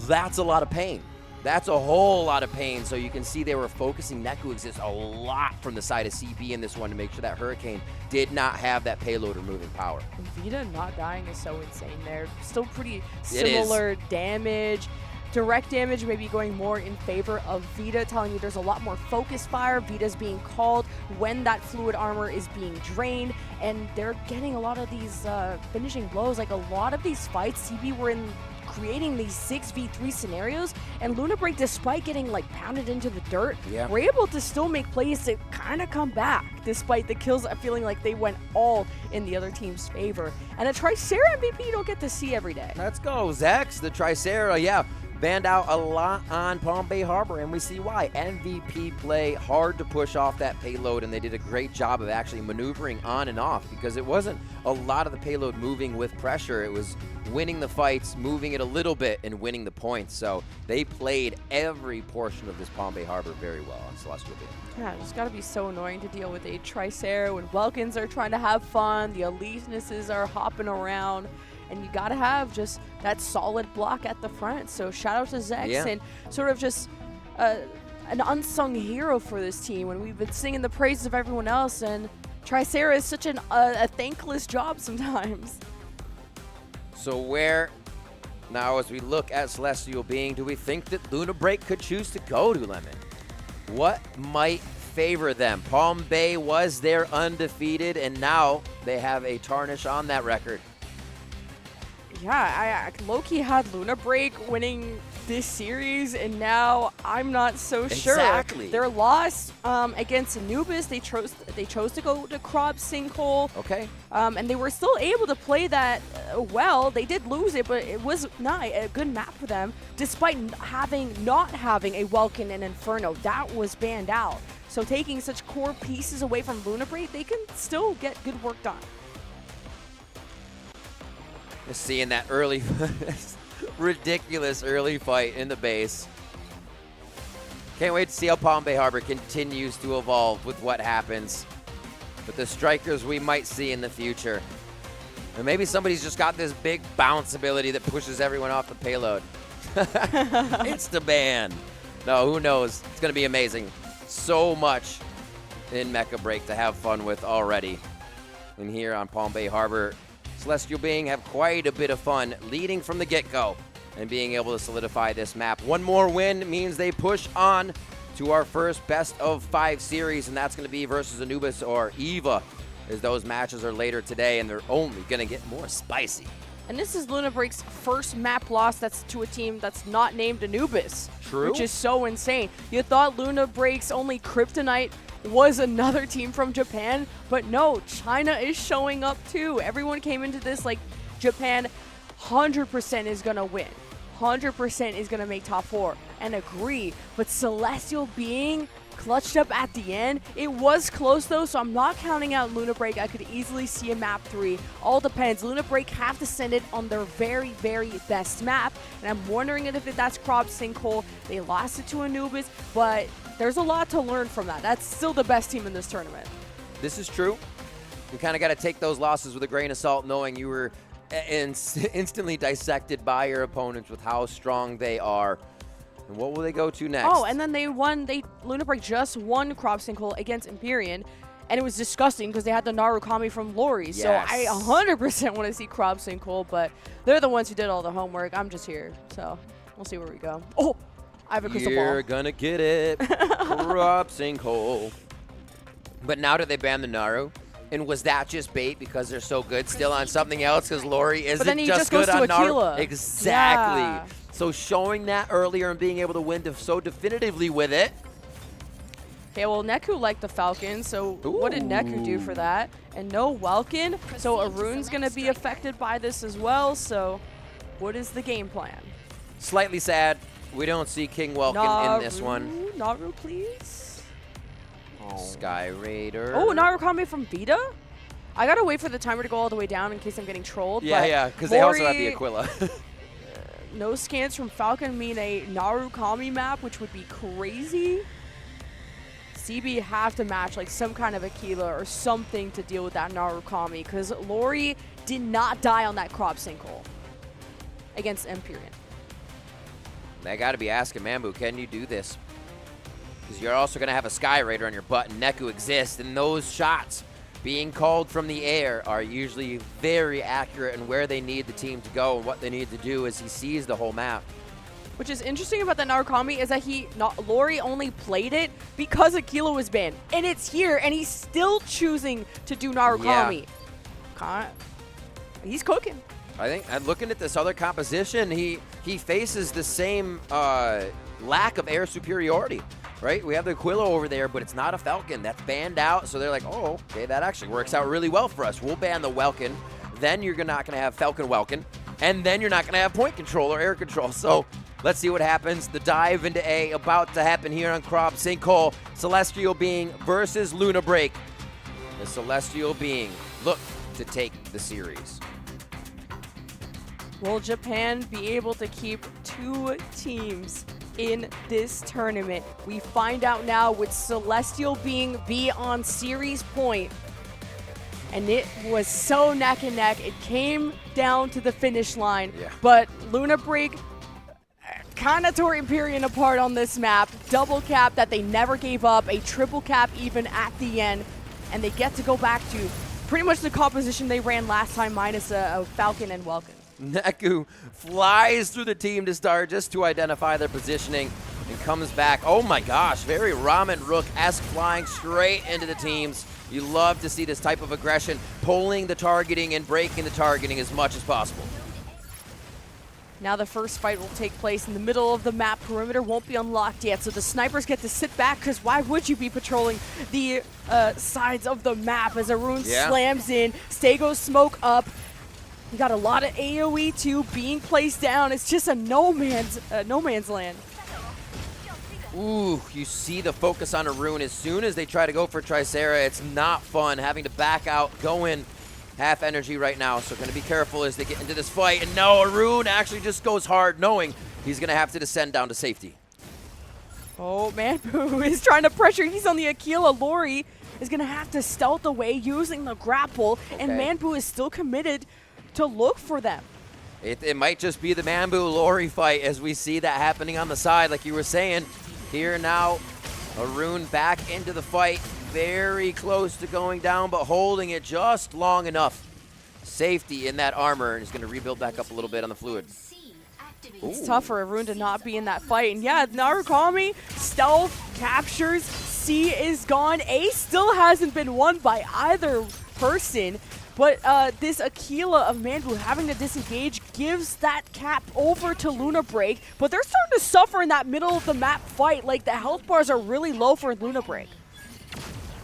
that's a lot of pain. That's a whole lot of pain. So you can see they were focusing Neku Exist a lot from the side of CB in this one to make sure that Hurricane did not have that payload removing power. Vita not dying is so insane there. Still pretty similar damage. Direct damage maybe going more in favor of Vita, telling you there's a lot more focus fire. Vita's being called when that fluid armor is being drained, and they're getting a lot of these finishing blows. Like a lot of these fights, CB were in creating these 6v3 scenarios, and Lunar Break, despite getting like pounded into the dirt, were able to still make plays to kind of come back, despite the kills feeling like they went all in the other team's favor. And a Tricera MVP you don't get to see every day. Let's go, Zex. The Tricera, banned out a lot on Palm Bay Harbor, and we see why. MVP play, hard to push off that payload, and they did a great job of actually maneuvering on and off because it wasn't a lot of the payload moving with pressure. It was winning the fights, moving it a little bit, and winning the points. So they played every portion of this Palm Bay Harbor very well on Celestial Beam. Yeah, it's got to be so annoying to deal with a Tricera when Welkins are trying to have fun, the Elisenesses are hopping around, and you got to have just that solid block at the front. So shout out to Zex and sort of just an unsung hero for this team when we've been singing the praises of everyone else, and Tricera is such a thankless job sometimes. So where, now as we look at Celestial Being, do we think that Lunar Break could choose to go to Lemon? What might favor them? Palm Bay was there undefeated, and now they have a tarnish on that record. Yeah, I low-key had Lunar Break winning this series, and now I'm not so sure. Exactly. Their loss against Anubis, they chose to go to Krob Sinkhole. Okay. And they were still able to play that well. They did lose it, but it was not a good map for them, despite not having a Welkin and Inferno. That was banned out. So taking such core pieces away from Lunar Break, they can still get good work done. Just seeing that early, ridiculous early fight in the base. Can't wait to see how Palm Bay Harbor continues to evolve with what happens with the strikers we might see in the future. And maybe somebody's just got this big bounce ability that pushes everyone off the payload. Insta-ban. No, who knows? It's going to be amazing. So much in Mecha Break to have fun with already. And here on Palm Bay Harbor, Celestial Being have quite a bit of fun leading from the get-go and being able to solidify this map. One more win means they push on to our first best-of-5 series, and that's going to be versus Anubis or Eva, as those matches are later today, and they're only going to get more spicy. And this is Luna Break's first map loss that's to a team that's not named Anubis. True. Which is so insane. You thought Luna Break's only kryptonite was another team from Japan, but no, China is showing up too. Everyone came into this like Japan 100% is going to win. 100% is going to make top 4 and agree. But Celestial Being clutched up at the end. It was close though, so I'm not counting out Luna Break. I could easily see a map 3. All depends. Luna Break have to send it on their very, very best map, and I'm wondering if that's Crop Sinkhole. They lost it to Anubis, but there's a lot to learn from that. That's still the best team in this tournament. This is true. You kind of got to take those losses with a grain of salt, knowing you were instantly dissected by your opponents with how strong they are. And what will they go to next? Oh, and then Luna Break just won Crop Sinkhole against Empyrean, and it was disgusting because they had the Narukami from Lori. Yes. So I 100% want to see Crop Sinkhole, but they're the ones who did all the homework. I'm just here, so we'll see where we go. Oh, I have a crystal ball. You're gonna get it. Crop Sinkhole. But now that they banned the Naru, and was that just bait because they're so good still on something else because Lori isn't just good on Naru? Exactly. Yeah. So showing that earlier and being able to win so definitively with it. Okay, well, Neku liked the Falcon, so what did Neku do for that? And no Welkin, so Arun's going to be affected by this as well, so what is the game plan? Slightly sad. We don't see King Welkin in this one. Naru, please. Oh. Sky Raider. Oh, Narukami from Vita? I got to wait for the timer to go all the way down in case I'm getting trolled. Yeah, because they also have the Aquila. No scans from Falcon mean a Narukami map, which would be crazy. CB have to match like some kind of Aquila or something to deal with that Narukami, because Lori did not die on that Crop Sinkhole against Empyrean. They got to be asking Mambu, can you do this? Because you're also going to have a Sky Raider on your butt, and Neku exists, and those shots being called from the air are usually very accurate in where they need the team to go and what they need to do as he sees the whole map. Which is interesting about that Narukami is that Lori only played it because Aquila was banned. And it's here, and he's still choosing to do Narukami. Yeah. He's cooking. I think, and looking at this other composition, he faces the same lack of air superiority. Right? We have the Aquila over there, but it's not a Falcon. That's banned out, so they're like, oh, okay, that actually works out really well for us. We'll ban the Welkin. Then you're not going to have Falcon Welkin, and then you're not going to have point control or air control. So let's see what happens. The dive into A about to happen here on Crop Sinkhole. Celestial Being versus Luna Break. The Celestial Being look to take the series. Will Japan be able to keep 2 teams in this tournament? We find out now with Celestial Being be on series point. And it was so neck and neck. It came down to the finish line. Yeah. But Luna Break kind of tore Empyrean apart on this map. Double cap that they never gave up. A triple cap even at the end. And they get to go back to pretty much the composition they ran last time minus a Falcon and Welkin. Neku flies through the team to start just to identify their positioning and comes back. Oh my gosh, very Ramen Rook-esque flying straight into the teams. You love to see this type of aggression, pulling the targeting and breaking the targeting as much as possible. Now the first fight will take place in the middle of the map. Perimeter won't be unlocked yet, so the snipers get to sit back, because why would you be patrolling the sides of the map as Arun slams in, Stego's smoke up. You got a lot of AoE too being placed down. It's just a no man's land. Ooh, you see the focus on Arun as soon as they try to go for Tricera. It's not fun having to back out, go in half energy right now. So going to be careful as they get into this fight. And no, Arun actually just goes hard knowing he's going to have to descend down to safety. Oh, Manbu is trying to pressure. He's on the Aquila. Lori is going to have to stealth away using the grapple, and Manbu is still committed to look for them. It might just be the Manbu-Lori fight as we see that happening on the side, like you were saying. Here now, Arun back into the fight, very close to going down, but holding it just long enough. Safety in that armor, and he's going to rebuild back up a little bit on the fluid. It's tough for Arun to not be in that fight. And yeah, Narukami, stealth, captures, C is gone. A still hasn't been won by either person. But this Aquila of Manbu having to disengage gives that cap over to Luna Break. But they're starting to suffer in that middle of the map fight. Like, the health bars are really low for Luna Break.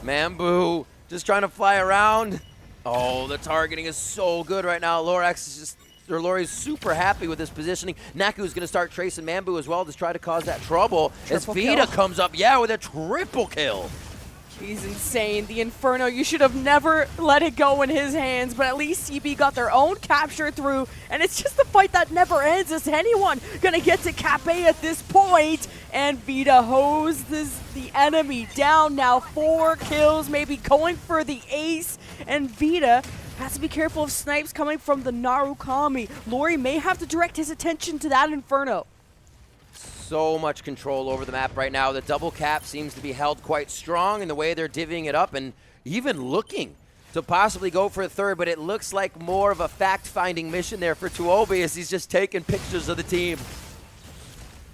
Manbu just trying to fly around. Oh, the targeting is so good right now. Lori's super happy with his positioning. Naku's going to start tracing Manbu as well to try to cause that trouble. Triple as Vita kill. Comes up, with a triple kill. He's insane. The Inferno, you should have never let it go in his hands, but at least CB got their own capture through, and it's just a fight that never ends. Is anyone going to get to Cap A at this point? And Vita hoses the enemy down now. 4 kills, maybe going for the ace, and Vita has to be careful of snipes coming from the Narukami. Lori may have to direct his attention to that Inferno. So much control over the map right now. The double cap seems to be held quite strong in the way they're divvying it up and even looking to possibly go for a third, but it looks like more of a fact-finding mission there for Tuobi as he's just taking pictures of the team.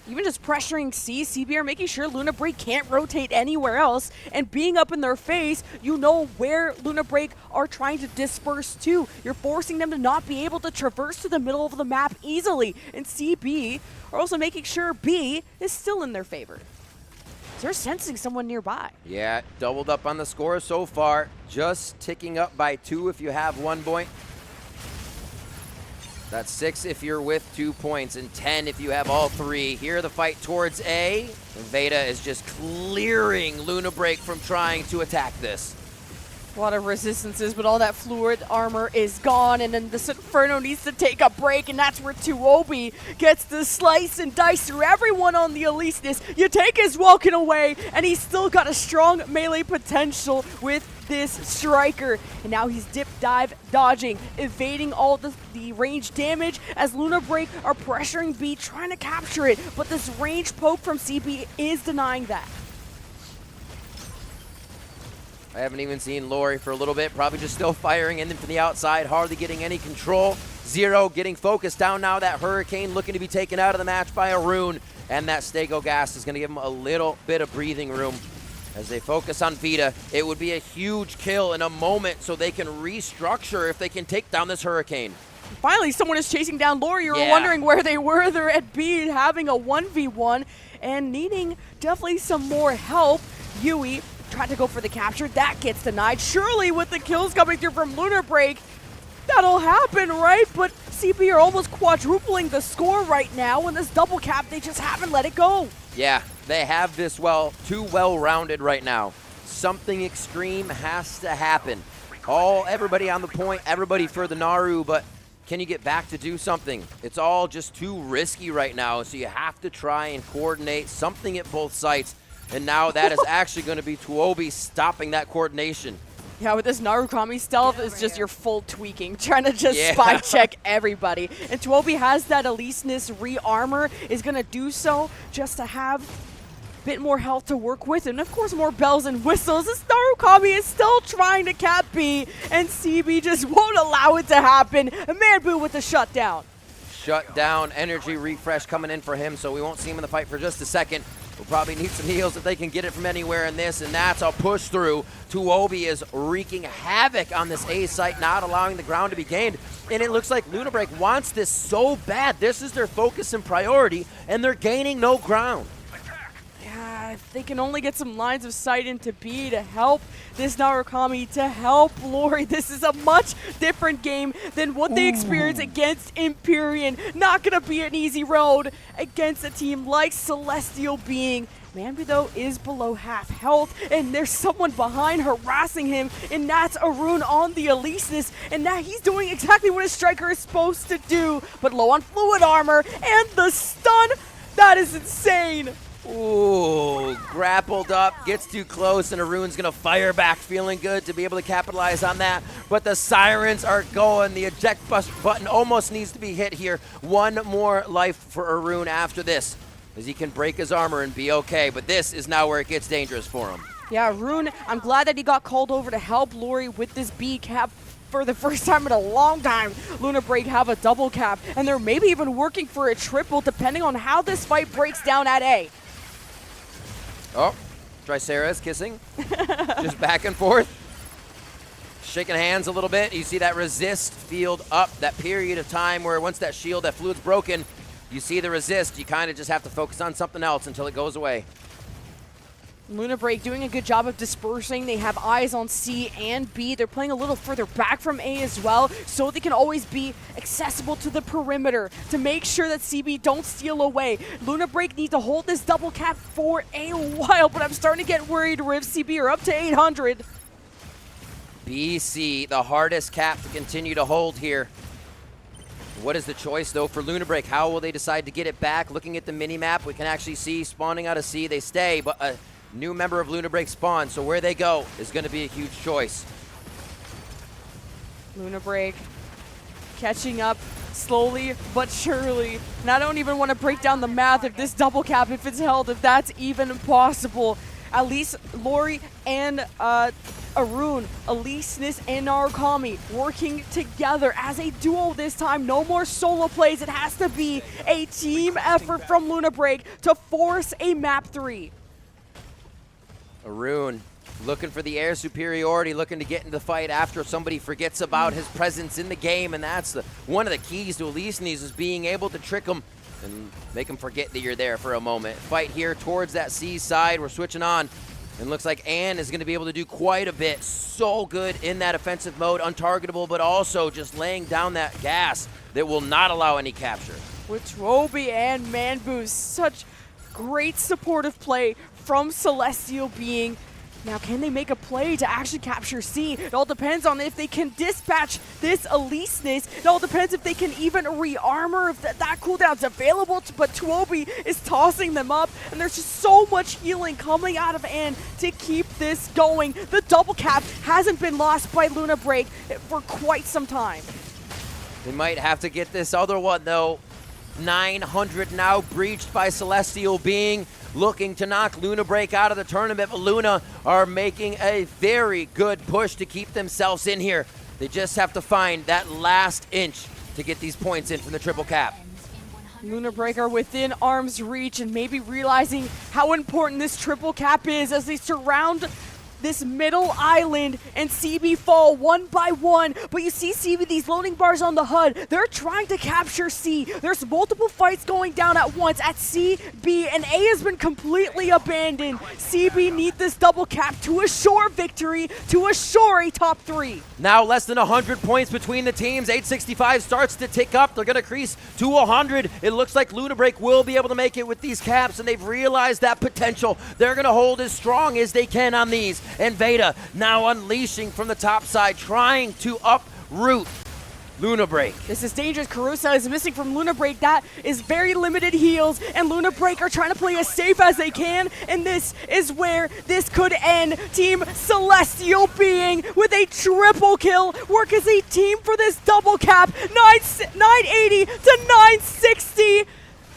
Even just pressuring C, CBR making sure Luna Break can't rotate anywhere else, and being up in their face, you know where Luna Break are trying to disperse to. You're forcing them to not be able to traverse to the middle of the map easily, and CB are also making sure B is still in their favor. So they're sensing someone nearby. Yeah, doubled up on the score so far, just ticking up by 2 if you have 1 point. That's 6 if you're with 2 points, and 10 if you have all 3. Here the fight towards A. And Veda is just clearing Luna Break from trying to attack this. A lot of resistances, but all that fluid armor is gone, and then this Inferno needs to take a break, and that's where Tuobi gets to slice and dice through everyone on the Eliseness. You take his walking away, and he's still got a strong melee potential with this striker. And now he's dip, dive, dodging, evading all the range damage as Luna Break are pressuring B, trying to capture it, but this range poke from CB is denying that. I haven't even seen Lori for a little bit, probably just still firing in from the outside, hardly getting any control. Zero getting focused down now, that Hurricane looking to be taken out of the match by Arun, and that Stego Gas is going to give him a little bit of breathing room. As they focus on Vita, it would be a huge kill in a moment so they can restructure if they can take down this Hurricane. Finally, someone is chasing down Lori. You were wondering where they were. They're at B having a 1v1 and needing definitely some more help. Yui tried to go for the capture. That gets denied. Surely with the kills coming through from Luna Break, that'll happen, right? But CB are almost quadrupling the score right now. And this double cap, they just haven't let it go. Yeah, they have this too well-rounded right now. Something extreme has to happen. Everybody on the point, everybody for the Naru, but can you get back to do something? It's all just too risky right now, so you have to try and coordinate something at both sites. And now that is actually going to be Tuobi stopping that coordination. Yeah, with this Narukami stealth, it's just your full tweaking, trying to just spy check everybody. And Tuobi has that Eliseness re-armor, is going to do so just to have a bit more health to work with, and of course more bells and whistles. This Narukami is still trying to cap B, and CB just won't allow it to happen. And Manbu with the shutdown. Shutdown, energy refresh coming in for him, so we won't see him in the fight for just a second. We'll probably need some heals if they can get it from anywhere in this, and that's a push through. Tuobi is wreaking havoc on this A site, not allowing the ground to be gained. And it looks like Luna Break wants this so bad. This is their focus and priority, and they're gaining no ground. Yeah, if they can only get some lines of sight into B to help this Narukami, to help Lori, this is a much different game than what they experienced against Empyrean. Not going to be an easy road against a team like Celestial Being. Manbu, though, is below half health, and there's someone behind harassing him, and that's Arun on the Eliseness, and now he's doing exactly what a striker is supposed to do, but low on fluid armor, and the stun, that is insane. Ooh, grappled up, gets too close, and Arun's gonna fire back, feeling good to be able to capitalize on that. But the sirens are going. The eject button almost needs to be hit here. One more life for Arun after this, as he can break his armor and be okay. But this is now where it gets dangerous for him. Yeah, Arun, I'm glad that he got called over to help Lori with this B cap. For the first time in a long time, Luna Break have a double cap, and they're maybe even working for a triple depending on how this fight breaks down at A. Oh, Tricera is kissing. Just back and forth. Shaking hands a little bit. You see that resist field up, that period of time where once that shield, that fluid's broken, you see the resist. You kind of just have to focus on something else until it goes away. Luna Break doing a good job of dispersing. They have eyes on C and B. They're playing a little further back from A as well, so they can always be accessible to the perimeter to make sure that CB don't steal away. Luna Break need to hold this double cap for a while, but I'm starting to get worried. Riv CB are up to 800. BC, the hardest cap to continue to hold here. What is the choice, though, for Luna Break? How will they decide to get it back? Looking at the mini-map, we can actually see spawning out of C, they stay, but a new member of Luna Break spawn, so where they go is going to be a huge choice. Luna Break catching up slowly but surely. And I don't even want to break down the math if this double cap, if it's held, if that's even possible. At least Lori and Arun, Aleseness and Narukami working together as a duo this time. No more solo plays. It has to be a team effort from Luna Break to force a map 3. Arun looking for the air superiority, looking to get into the fight after somebody forgets about his presence in the game, and that's one of the keys to Aleseness is being able to trick him and make him forget that you're there for a moment. Fight here towards that C side. We're switching on, and looks like Ann is going to be able to do quite a bit. So good in that offensive mode, untargetable, but also just laying down that gas that will not allow any capture. With Troby and Manboost, such great supportive play from Celestial Being. Now, can they make a play to actually capture C? It all depends on if they can dispatch this Aleseness. It all depends if they can even re-armor, if that cooldown's available. But Tuobi is tossing them up, and there's just so much healing coming out of Ann to keep this going. The double cap hasn't been lost by Luna Break for quite some time. They might have to get this other one, though. 900 now breached by Celestial Being, looking to knock Luna Break out of the tournament, but Luna are making a very good push to keep themselves in here. They just have to find that last inch to get these points in from the triple cap. Luna Break are within arm's reach and maybe realizing how important this triple cap is as they surround this middle island and CB fall one by one. But you see CB, these loading bars on the HUD, they're trying to capture C. There's multiple fights going down at once at C, B, and A has been completely abandoned. CB need this double cap to assure victory, to assure a top 3. Now less than 100 points between the teams. 865 starts to tick up. They're going to crease to 100. It looks like Luna Break will be able to make it with these caps, and they've realized that potential. They're going to hold as strong as they can on these. And Veda now unleashing from the top side, trying to uproot Luna Break. This is dangerous. Carusa is missing from Luna Break. That is very limited heals, and Luna Break are trying to play as safe as they can, and this is where this could end. Team Celestial Being with a triple kill, work as a team for this double cap. 980 to 960.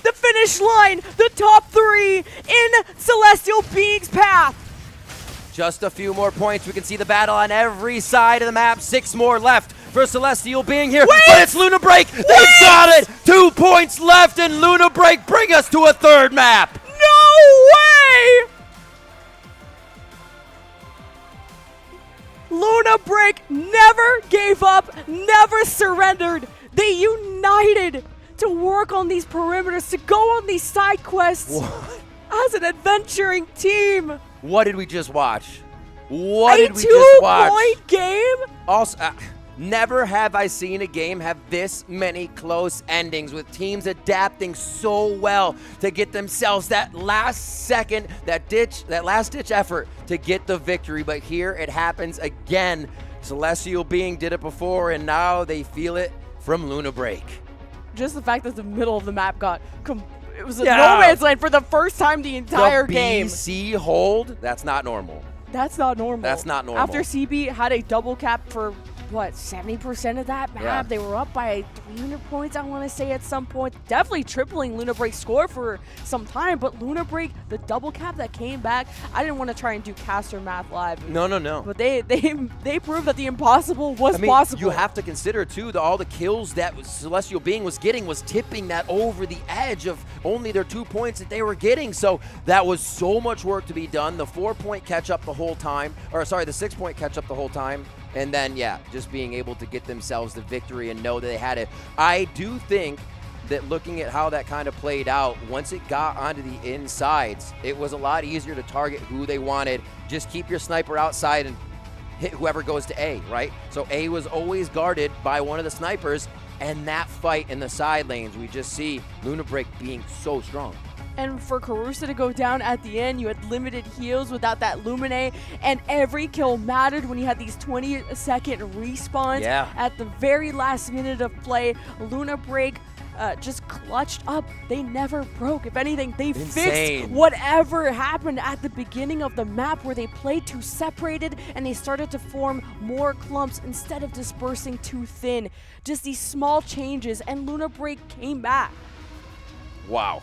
The finish line, the top 3 in Celestial Being's path. Just a few more points. We can see the battle on every side of the map. 6 more left for Celestial Being here. Wait! But it's Luna Break. They've got it. 2 points left, and Luna Break bring us to a 3rd map. No way! Luna Break never gave up, never surrendered. They united to work on these perimeters, to go on these side quests as an adventuring team. What did we just watch? What did we just watch? A 2-point game? Also, never have I seen a game have this many close endings with teams adapting so well to get themselves that last second, that last ditch effort to get the victory. But here it happens again. Celestial Being did it before, and now they feel it from Luna Break. Just the fact that the middle of the map got it was a no man's land for the first time the entire game. BC hold, that's not normal. That's not normal. That's not normal. After CB had a double cap for, what, 70% of that map? Yeah. They were up by 300 points, I want to say, at some point. Definitely tripling Luna Break's score for some time, but Luna Break, the double cap that came back, I didn't want to try and do caster math live. No. But they proved that the impossible was possible. You have to consider, too, all the kills that Celestial Being was getting was tipping that over the edge of only their 2 points that they were getting. So that was so much work to be done. The 4-point catch-up the whole time, or sorry, the 6-point catch-up the whole time. And then, just being able to get themselves the victory and know that they had it. I do think that looking at how that kind of played out, once it got onto the insides, it was a lot easier to target who they wanted. Just keep your sniper outside and hit whoever goes to A, right? So A was always guarded by one of the snipers, and that fight in the side lanes, we just see Luna Break being so strong. And for Carusa to go down at the end, you had limited heals without that Lumine, and every kill mattered when you had these 20-second respawns. At the very last minute of play, Luna Break just clutched up. They never broke. If anything, they fixed whatever happened at the beginning of the map where they played too separated and they started to form more clumps instead of dispersing too thin. Just these small changes, and Luna Break came back. Wow.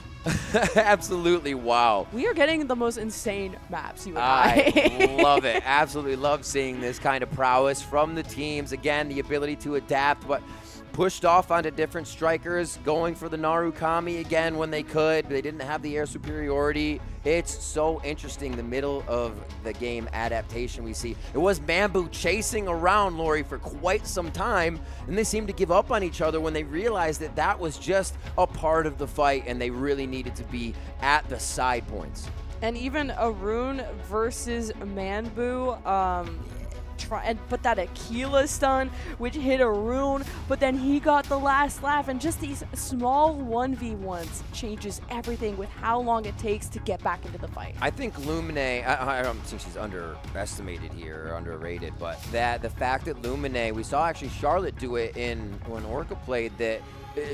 Absolutely wow. We are getting the most insane maps, you and I. Love it. Absolutely love seeing this kind of prowess from the teams. Again, the ability to adapt, but pushed off onto different strikers, going for the Narukami again when they could. They didn't have the air superiority. It's so interesting, the middle of the game adaptation we see. It was Bamboo chasing around Lori for quite some time, and they seemed to give up on each other when they realized that that was just a part of the fight, and they really needed to be at the side points. And even Arun versus Manbu, try and put that Aquila stun, which hit Arun, but then he got the last laugh, and just these small 1v1s changes everything with how long it takes to get back into the fight. I think Lumine, I don't think she's underestimated here or underrated, but the fact that Lumine, we saw actually Charlotte do it when Orca played, that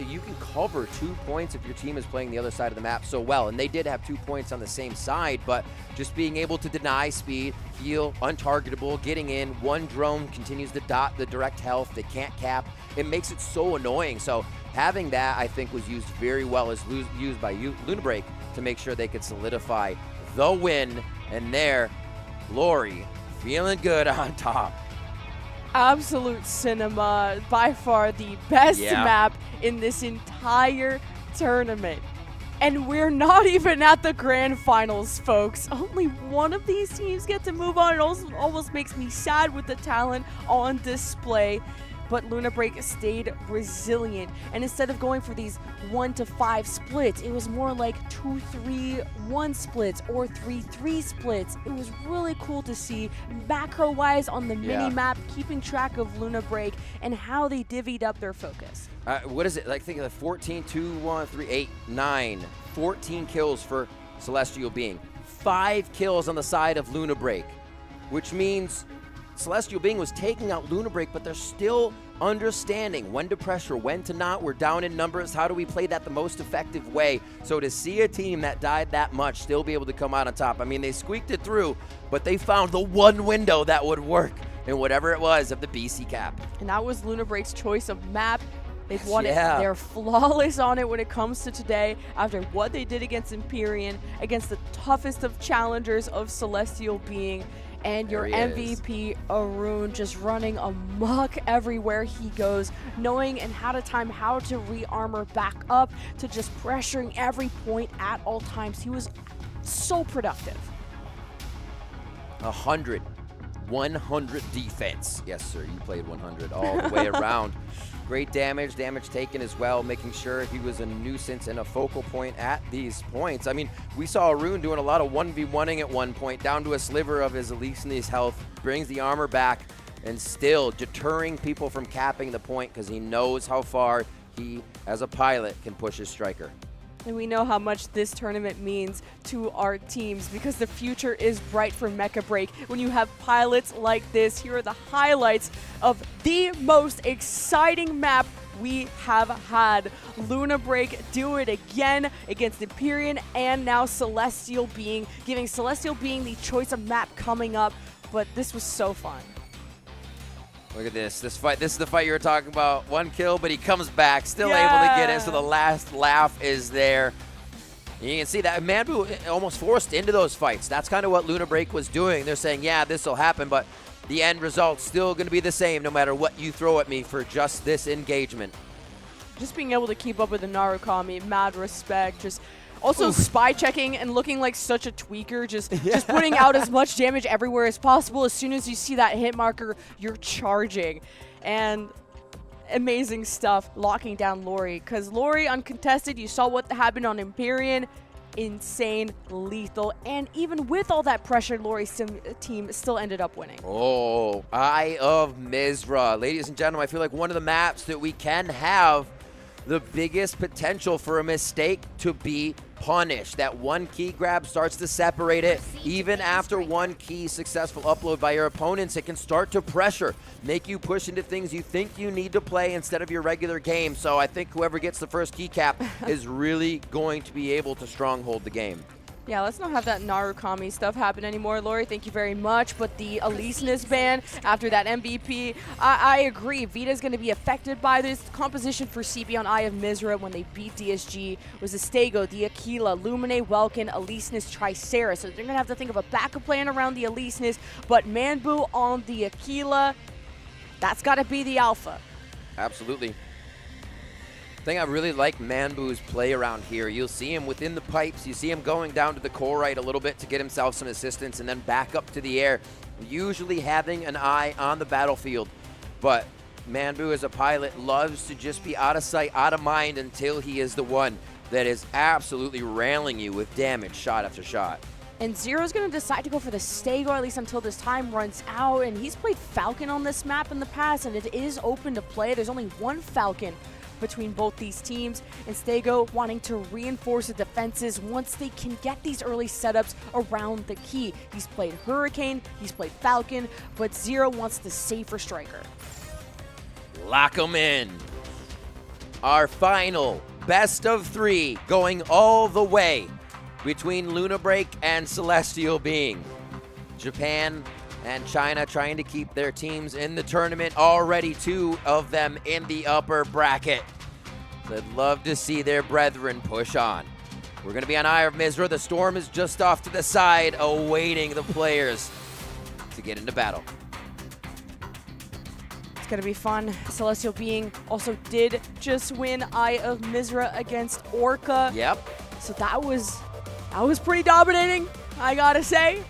you can cover 2 points if your team is playing the other side of the map so well. And they did have 2 points on the same side, but just being able to deny speed, heal, untargetable, getting in, one drone continues to dot the direct health, they can't cap. It makes it so annoying. So having that, I think, was used very well, as used by Luna Break to make sure they could solidify the win. And there, Lori feeling good on top. Absolute cinema, by far the best map in this entire tournament. And we're not even at the grand finals, folks. Only one of these teams get to move on. It also almost makes me sad with the talent on display. But Luna Break stayed resilient, and instead of going for these 1-5 splits, it was more like 2-3-1 splits or 3-3 splits. It was really cool to see macro-wise on the mini-map, keeping track of Luna Break and how they divvied up their focus. What is it? Like, think of the 14, 2, 1, 3, 8, 9, 14 kills for Celestial Being. 5 kills on the side of Luna Break, which means Celestial Being was taking out Luna Break, but they're still understanding when to pressure, when to not. We're down in numbers. How do we play that the most effective way? So to see a team that died that much still be able to come out on top. I mean, they squeaked it through, but they found the one window that would work in whatever it was of the BC cap. And that was Luna Break's choice of map. They've won it. They're flawless on it when it comes to today after what they did against Empyrean, against the toughest of challengers of Celestial Being. And your MVP, Arun, just running amok everywhere he goes, knowing and how to time how to re-armor back up to just pressuring every point at all times. He was so productive. 100 defense. Yes, sir, you played 100 all the way around. Great damage taken as well, making sure he was a nuisance and a focal point at these points. I mean, we saw Arun doing a lot of 1v1ing at one point, down to a sliver of his Elise health, brings the armor back, and still deterring people from capping the point because he knows how far he, as a pilot, can push his striker. And we know how much this tournament means to our teams because the future is bright for Mecha Break. When you have pilots like this, here are the highlights of the most exciting map we have had Luna Break do it again against Empyrean and now Celestial Being, giving Celestial Being the choice of map coming up, but this was so fun. Look at this fight. This is the fight you were talking about. 1 kill, but he comes back, still able to get it, so the last laugh is there. You can see that Manbu almost forced into those fights. That's kind of what Luna Break was doing. They're saying, yeah, this will happen, but the end result's still going to be the same no matter what you throw at me for just this engagement. Just being able to keep up with the Narukami, mad respect. Just also spy checking and looking like such a tweaker, just putting out as much damage everywhere as possible. As soon as you see that hit marker, you're charging. And amazing stuff locking down Lori, because Lori uncontested, you saw what happened on Empyrean, insane, lethal, and even with all that pressure, Lori's team still ended up winning. Oh, Eye of Mizra. Ladies and gentlemen, I feel like one of the maps that we can have the biggest potential for a mistake to be punished. That 1 key grab starts to separate it. Even after 1 key successful upload by your opponents, it can start to pressure, make you push into things you think you need to play instead of your regular game. So I think whoever gets the first key cap is really going to be able to stronghold the game. Yeah, let's not have that Narukami stuff happen anymore. Lori, thank you very much. But the Aleseness ban after that MVP, I agree. Vita's going to be affected by this. Composition for CB on Eye of Mizra when they beat DSG was the Stego, the Aquila, Lumine, Welkin, Aleseness, Tricera. So they're going to have to think of a backup plan around the Aleseness. But Manbu on the Aquila, that's got to be the alpha. Absolutely. The thing I really like Manbu's play around here, you'll see him within the pipes, you see him going down to the core right a little bit to get himself some assistance and then back up to the air, usually having an eye on the battlefield. But Manbu as a pilot loves to just be out of sight, out of mind until he is the one that is absolutely railing you with damage shot after shot. And Zero's going to decide to go for the Stego, at least until this time runs out. And he's played Falcon on this map in the past, and it is open to play. There's only 1 Falcon between both these teams, and Stego wanting to reinforce the defenses once they can get these early setups around the key. He's played Hurricane, he's played Falcon, but Zero wants the safer striker. Lock him in. Our final best of 3 going all the way between Luna Break and Celestial Being. Japan and China trying to keep their teams in the tournament, already 2 of them in the upper bracket. They'd love to see their brethren push on. We're going to be on Eye of Mizra. The Storm is just off to the side, awaiting the players to get into battle. It's going to be fun. Celestial Being also did just win Eye of Mizra against Orca. Yep. So that was pretty dominating, I gotta say.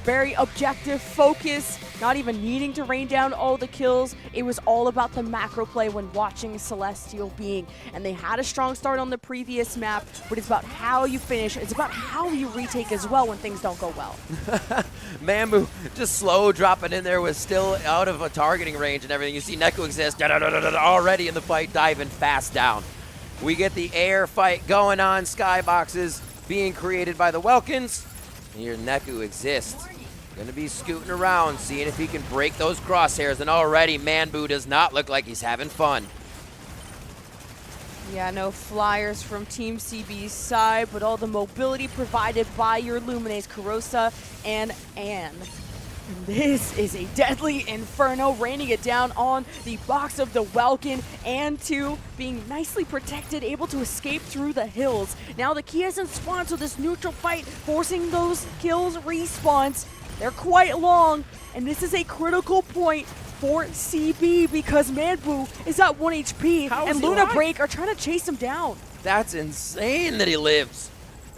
Very objective, focus, not even needing to rain down all the kills. It was all about the macro play when watching Celestial Being. And they had a strong start on the previous map, but it's about how you finish. It's about how you retake as well when things don't go well. Manbu just slow dropping in there, was still out of a targeting range and everything. You see Neko exist already in the fight, diving fast down. We get the air fight going on, skyboxes being created by the Welkins. Here Neku exists. Gonna be scooting around, seeing if he can break those crosshairs, and already Manbu does not look like he's having fun. Yeah, no flyers from Team CB's side, but all the mobility provided by your Lumines, Kurosa and Anne. And this is a deadly Inferno, raining it down on the box of the Welkin, and 2 being nicely protected, able to escape through the hills. Now the key hasn't spawned, so this neutral fight, forcing those kills respawns. They're quite long, and this is a critical point for CB because Manbu is at 1 HP, and Luna Break are trying to chase him down. That's insane that he lives.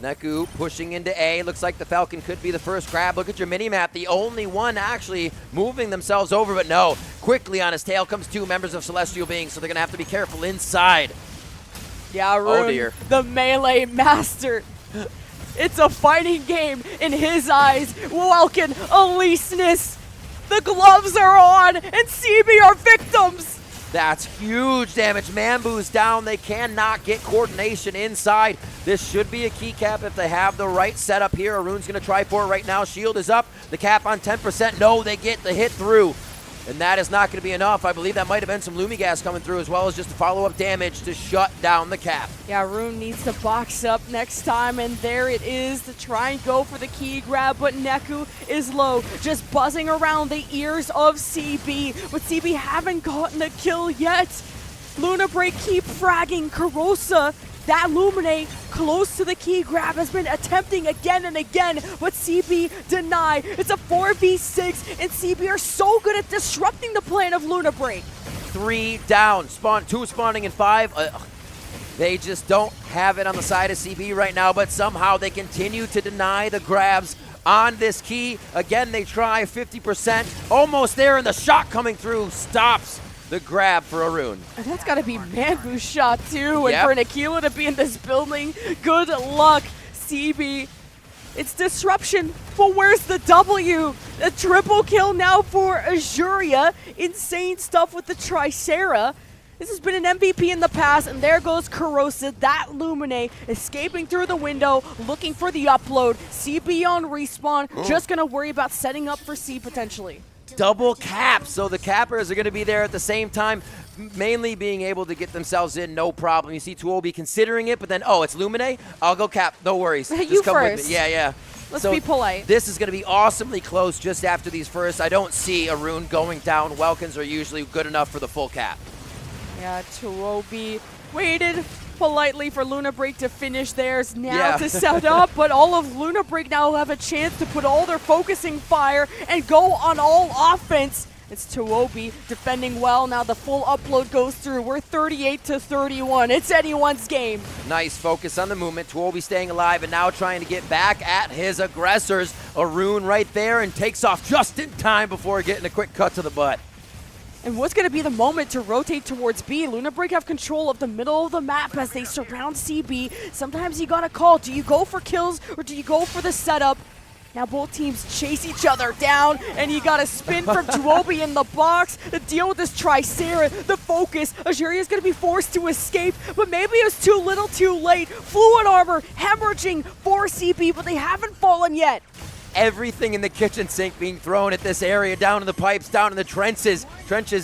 Neku pushing into A. Looks like the Falcon could be the first grab. Look at your mini-map. The only one actually moving themselves over, but no. Quickly on his tail comes 2 members of Celestial Being, so they're going to have to be careful inside. Yeah, Rune, oh dear. The melee master. It's a fighting game in his eyes. Welkin, Aleseness. The gloves are on, and CB are victims. That's huge damage. Manbu's down. They cannot get coordination inside. This should be a key cap if they have the right setup here. Arune's going to try for it right now. Shield is up. The cap on 10%. No, they get the hit through. and that is not going to be enough. I believe that might have been some Lumigas coming through, as well as just follow-up damage to shut down the cap. Yeah, Rune needs to box up next time, and there it is to try and go for the key grab, but Neku is low, just buzzing around the ears of CB, but CB haven't gotten a kill yet. Luna Break keep fragging Karosa. That Lumine close to the key grab has been attempting again and again, but CB denied. It's a 4v6, and CB are so good at disrupting the plan of Luna Break. 3 down, two spawning in 5. They just don't have it on the side of CB right now, but somehow they continue to deny the grabs on this key. Again, they try 50%, almost there, and the shot coming through stops the grab for Arun. And that's got to be Manbu's shot too, and Yep. for Nikila to be in this building, good luck, CB. It's disruption, but where's the W? A triple kill now for Azuria. Insane stuff with the Tricera. This has been an MVP in the past, and there goes Karosa, that Lumine, escaping through the window, looking for the upload. CB on respawn, just gonna worry about setting up for C potentially. Double cap, so the cappers are going to be there at the same time, mainly being able to get themselves in, no problem. You see Tuobi considering it, but then, oh, it's Lumine? I'll go cap, no worries. You Just come first. with me. Yeah. Let's So be polite. This is going to be awesomely close just after these first. I don't see Arun going down. Welkins are usually good enough for the full cap. Yeah, Tuobi waited politely for Luna Break to finish theirs now Yeah. to set up, but all of Luna Break now have a chance to put all their focusing fire and go on all offense. It's Tuobi defending well. Now the full upload goes through. We're 38-31. It's anyone's game. Nice focus on the movement. Tuobi staying alive and now trying to get back at his aggressors. Arun right there and takes off just in time before getting a quick cut to the butt. And what's going to be the moment to rotate towards B? Luna Break have control of the middle of the map as they surround CB. Sometimes you got to call. Do you go for kills or do you go for the setup? Now both teams chase each other down, and you got to spin from Tuobi in the box to deal with this Tricera. The focus. Azuria is going to be forced to escape, but maybe it was too little too late. Fluid armor hemorrhaging for CB, but they haven't fallen yet. Everything in the kitchen sink being thrown at this area, down in the pipes, down in the trenches,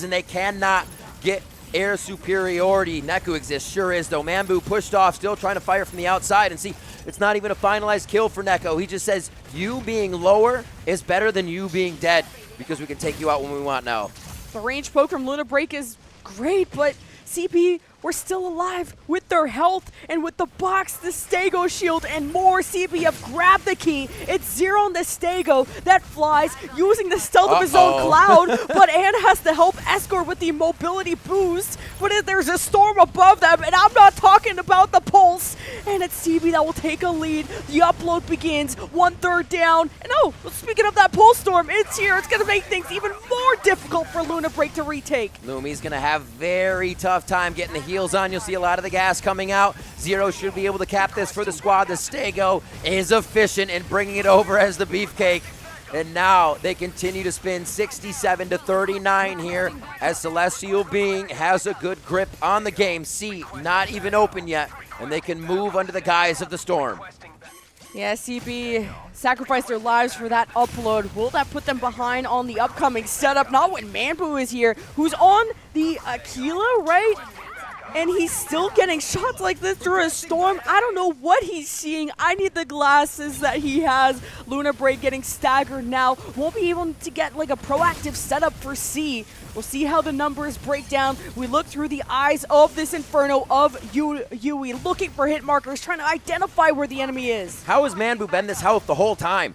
and they cannot get air superiority. Neku exists, sure is though. Manbu pushed off, still trying to fire from the outside, and see, it's not even a finalized kill for Neko. He just says, you being lower is better than you being dead, because we can take you out when we want now. The range poke from Luna Break is great, but CP were still alive with their health and with the box, the Stego shield, and more. CP have grabbed the key. It's Zero on the Stego that flies using the stealth of his own cloud, but Ann has to help escort with the mobility boost. But there's a storm above them, and I'm not talking about the pulse. And it's CB that will take a lead. The upload begins, 1/3 down. And oh, speaking of that pulse storm, it's here. It's going to make things even more difficult for Luna Break to retake. Lumi's going to have very tough time getting the heals on. You'll see a lot of the gas coming out. Zero should be able to cap this for the squad. The Stego is efficient in bringing it over as the beefcake. And now they continue to spin 67-39 here as Celestial Being has a good grip on the game. C not even open yet, and they can move under the guise of the storm. Yeah, CB sacrificed their lives for that upload. Will that put them behind on the upcoming setup? Not when Manbu is here, who's on the Aquila, right? And he's still getting shots like this through a storm. I don't know what he's seeing. I need the glasses that he has. Luna Break getting staggered now. Won't be able to get like a proactive setup for C. We'll see how the numbers break down. We look through the eyes of this Inferno of Yui, looking for hit markers, trying to identify where the enemy is. How has Manbu been this health the whole time?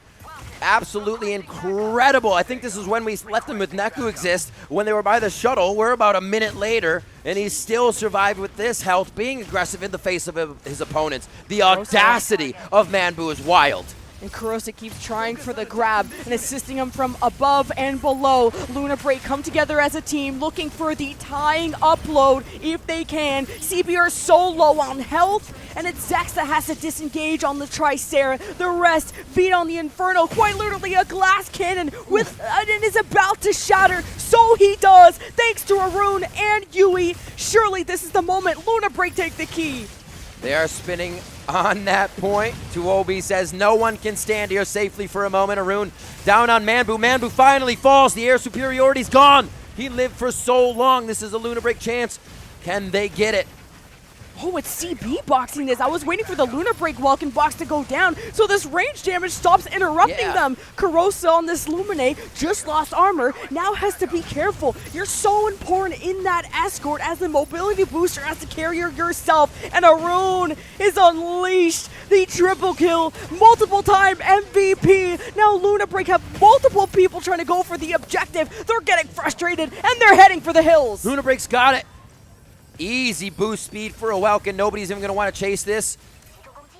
Absolutely incredible. I think this is when we left him with Neku Exist, when they were by the shuttle. We're about a minute later, and he's still survived with this health, being aggressive in the face of his opponents. The audacity of Manbu is wild. And Kurosa keeps trying for the grab and assisting him from above and below. Luna Break come together as a team, looking for the tying upload if they can. CB are so low on health, and it's Zex that has to disengage on the Tricera. The rest beat on the Inferno, quite literally a glass cannon with and is about to shatter. So he does, thanks to Arun and Yui. Surely this is the moment Luna Break take the key. They are spinning on that point. Tuobi says no one can stand here safely for a moment. Arun down on Manbu. Manbu finally falls. The air superiority's gone. He lived for so long. This is a Luna Break chance. Can they get it? Oh, it's CB boxing this. I was waiting for the Luna Break Welkin box to go down, so this range damage stops interrupting them. Carosa on this Lumine just lost armor, now has to be careful. You're so important in that escort as the mobility booster, as the carrier yourself, and Arun is unleashed. The triple kill, multiple time MVP. Now Luna Break have multiple people trying to go for the objective. They're getting frustrated, and they're heading for the hills. Luna Break's got it. Easy boost speed for a Welkin. Nobody's even going to want to chase this.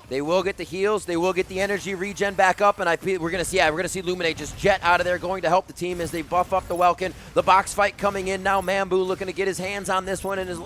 They will get the heals. They will get the energy regen back up, and we're going to see Lumine just jet out of there, going to help the team as they buff up the Welkin. The box fight coming in now. Mambu looking to get his hands on this one, and his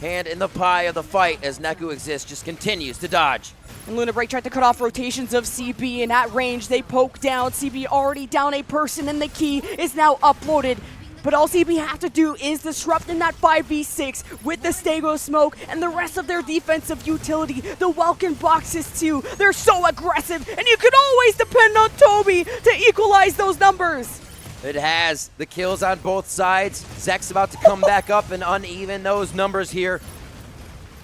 hand in the pie of the fight as Neku exists just continues to dodge. And Luna Break tried to cut off rotations of CB, and at range they poke down. CB already down a person, and the key is now uploaded. But all CB have to do is disrupt in that 5v6 with the Stego Smoke and the rest of their defensive utility. The Welkin boxes too. They're so aggressive, and you can always depend on Toby to equalize those numbers. It has the kills on both sides. Zek's about to come back up and uneven those numbers here.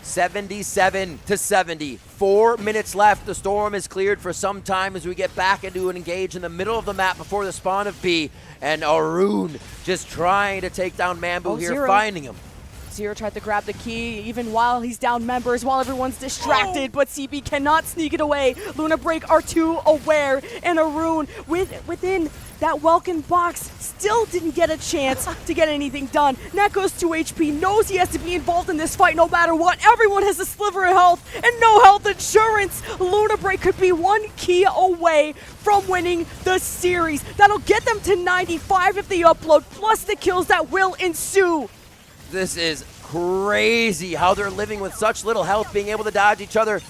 77 to 70. 4 minutes left. The storm is cleared for some time as we get back into an engage in the middle of the map before the spawn of B. And Arun just trying to take down Mambu here, Zero. finding him. Zero tried to grab the key even while he's down members, while everyone's distracted, but CB cannot sneak it away. Luna Break are too aware, and Arun within that Welkin box still didn't get a chance to get anything done. Neko's 2 HP, knows he has to be involved in this fight no matter what. Everyone has a sliver of health and no health insurance. Luna Break could be one key away from winning the series. That'll get them to 95 if they upload, plus the kills that will ensue. This is crazy how they're living with such little health, being able to dodge each other,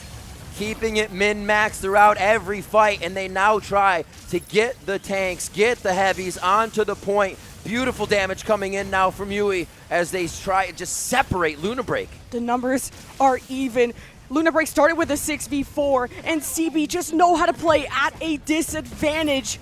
keeping it min-max throughout every fight, and they now try to get the tanks, get the heavies onto the point. Beautiful damage coming in now from Yui as they try to just separate Luna Break. The numbers are even. Luna Break started with a 6v4, and CB just know how to play at a disadvantage.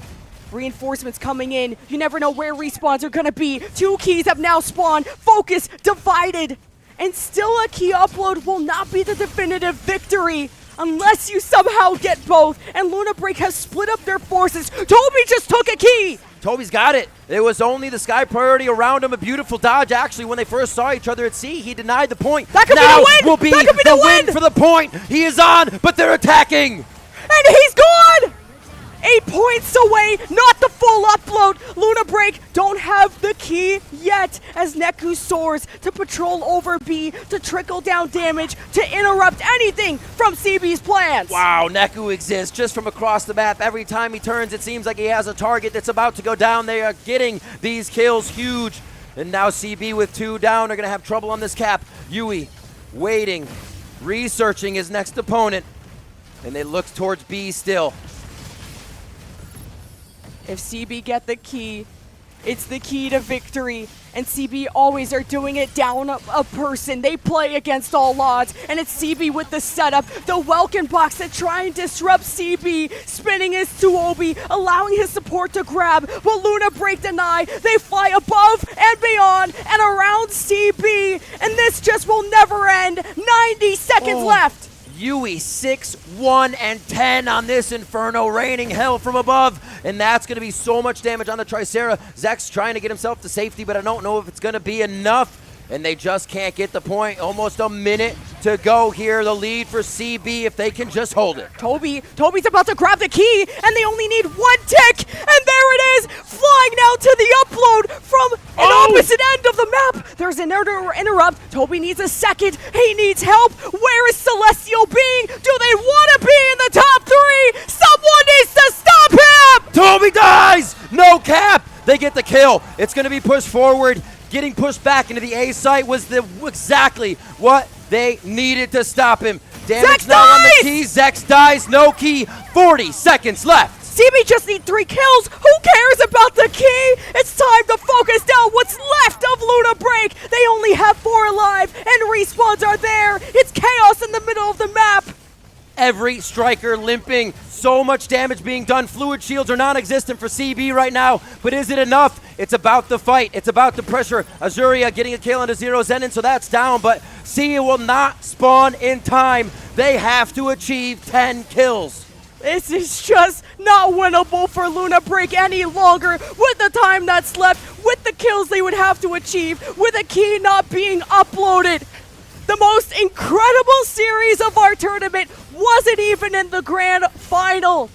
Reinforcements coming in. You never know where respawns are gonna be. 2 keys have now spawned. Focus divided. And still a key upload will not be the definitive victory unless you somehow get both. And Luna Break has split up their forces. Toby just took a key. Toby's got it. It was only the Sky priority around him. A beautiful dodge, actually. When they first saw each other at sea, he denied the point. That could now be the win. Will be that could be the win for the point. He is on, but they're attacking. And he's gone. 8 points away, not the full upload. Luna Break don't have the key yet as Neku soars to patrol over B, to trickle down damage, to interrupt anything from CB's plans. Wow, Neku exists just from across the map. Every time he turns, it seems like he has a target that's about to go down. They are getting these kills huge. And now CB with 2 down are going to have trouble on this cap. Yui waiting, researching his next opponent. And they look towards B still. If CB get the key, it's the key to victory. And CB always are doing it down a person. They play against all odds. And it's CB with the setup. The Welkin box that try and disrupt CB. Spinning his Tuobi, allowing his support to grab. But Luna Break deny. They fly above and beyond and around CB. And this just will never end. 90 seconds left. Yui 6, 1, and 10 on this Inferno, raining hell from above, and that's going to be so much damage on the Tricera. Zek's trying to get himself to safety, but I don't know if it's going to be enough, and they just can't get the point. Almost a minute to go here. The lead for CB if they can just hold it. Toby's about to grab the key, and they only need 1 tick, and there it is, flying now to the upload from an opposite end of the map. There's an interrupt. Toby needs a second. He needs help. Where is Celestial being? Do they want to be in the top 3? Someone needs to stop him! Toby dies! No cap! They get the kill. It's going to be pushed forward. Getting pushed back into the A site was exactly what they needed to stop him. Damage now on the key. Zex dies. No key. 40 seconds left. CB just need 3 kills. Who cares about the key? It's time to focus down what's left of Luna Break. They only have 4 alive, and respawns are there. It's chaos in the middle of the map. every striker limping. So much damage being done. Fluid shields are non-existent for CB right now, but is it enough? It's about the fight. It's about the pressure. Azuria getting a kill onto Zero Zenin, so that's down, but Sia will not spawn in time. They have to achieve 10 kills. This is just not winnable for Luna Break any longer with the time that's left, with the kills they would have to achieve, with a key not being uploaded. The most incredible series of our tournament wasn't even in the grand final.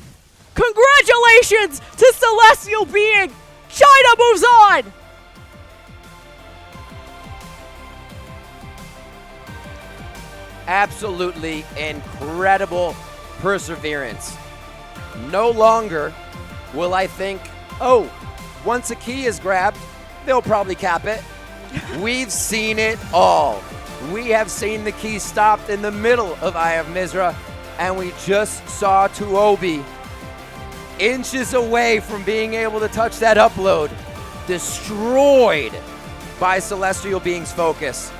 Congratulations to Celestial Being. China moves on. Absolutely incredible perseverance. No longer will I think, oh, once a key is grabbed, they'll probably cap it. We've seen it all. We have seen the key stopped in the middle of Eye of Mizra, and we just saw Tuobi inches away from being able to touch that upload, destroyed by Celestial Being's focus.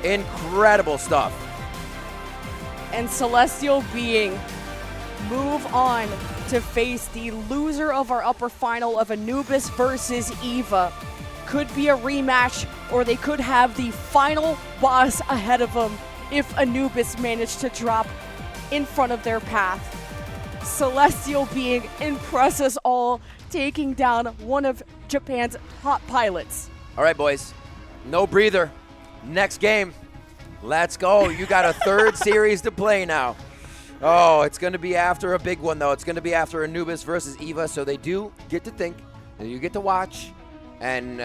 Incredible stuff. And Celestial Being move on to face the loser of our upper final of Anubis versus Eva. Could be a rematch, or they could have the final boss ahead of them if Anubis managed to drop in front of their path. Celestial Being impress us all, taking down one of Japan's top pilots. All right, boys, no breather. Next game. Let's go. You got a third series to play now. Oh, it's going to be after a big one, though. It's going to be after Anubis versus Eva, so they do get to think, you get to watch, and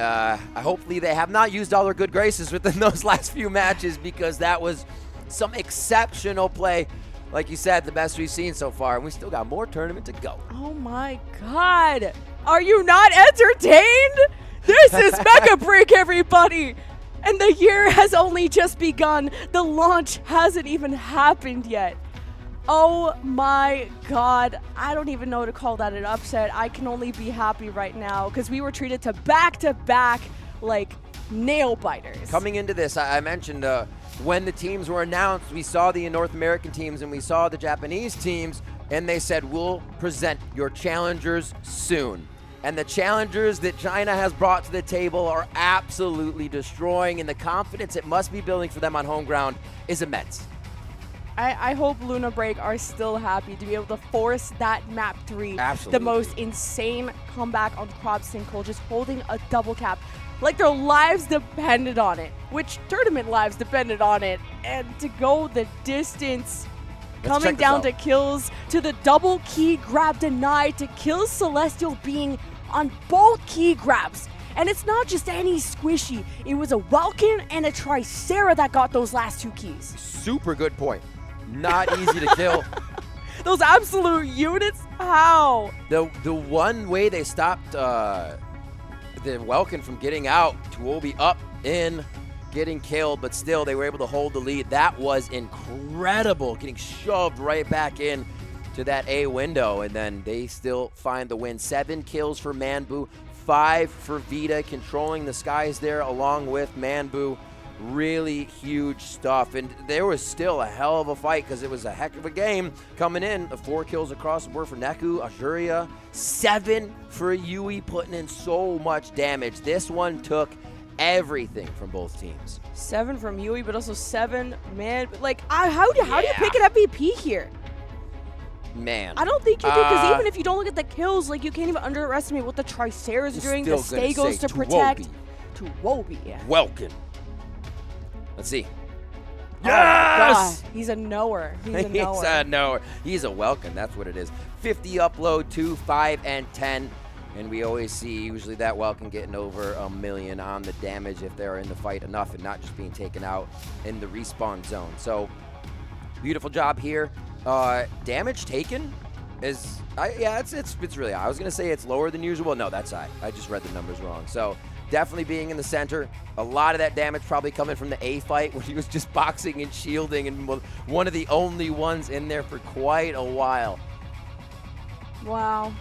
hopefully they have not used all their good graces within those last few matches, because that was some exceptional play. Like you said, the best we've seen so far, and we still got more tournament to go. Oh my God. Are you not entertained? This is Mecha Break, everybody. And the year has only just begun. The launch hasn't even happened yet. Oh my God. I don't even know to call that an upset. I can only be happy right now because we were treated to back-to-back, like, nail biters. Coming into this, I mentioned when the teams were announced, we saw the North American teams and we saw the Japanese teams, and they said, we'll present your challengers soon. And the challengers that China has brought to the table are absolutely destroying, and the confidence it must be building for them on home ground is immense. I hope Luna Break are still happy to be able to force that map 3. Absolutely. The most insane comeback on Crop Sinkhole, just holding a double cap. Like their lives depended on it, which tournament lives depended on it. And to go the distance, coming down to kills, to the double key grab denied, to kill Celestial Being on both key grabs. And it's not just any squishy. It was a Welkin and a Tricera that got those last 2 keys. Super good point. Not easy to kill. Those absolute units? How? The one way they stopped the Welkin from getting out, Tuobi up in, getting killed, but still they were able to hold the lead. That was incredible, getting shoved right back in to that A window, and then they still find the win. 7 kills for Manbu, 5 for Vita, controlling the skies there along with Manbu. Really huge stuff, and there was still a hell of a fight because it was a heck of a game coming in. 4 kills across the board for Neku, Azuria, 7 for Yui, putting in so much damage. This one took everything from both teams. 7 from Yui, but also 7 man. Like, how do you pick an MVP here? Man, I don't think you do, because even if you don't look at the kills, like, you can't even underestimate what the Triceras are doing. The Stegos to protect. Tuobi, yeah. Welkin. Let's see. Yes! He's a knower. He's a knower. He's a knower. He's a Welkin. That's what it is. 50 upload, 2, 5, and 10. And we always see usually that Welkin getting over 1 million on the damage if they're in the fight enough and not just being taken out in the respawn zone. So, beautiful job here. Damage taken is, it's really high. I was going to say it's lower than usual. No, that's high. I just read the numbers wrong. So, definitely being in the center. A lot of that damage probably coming from the A fight when he was just boxing and shielding and one of the only ones in there for quite a while. Wow.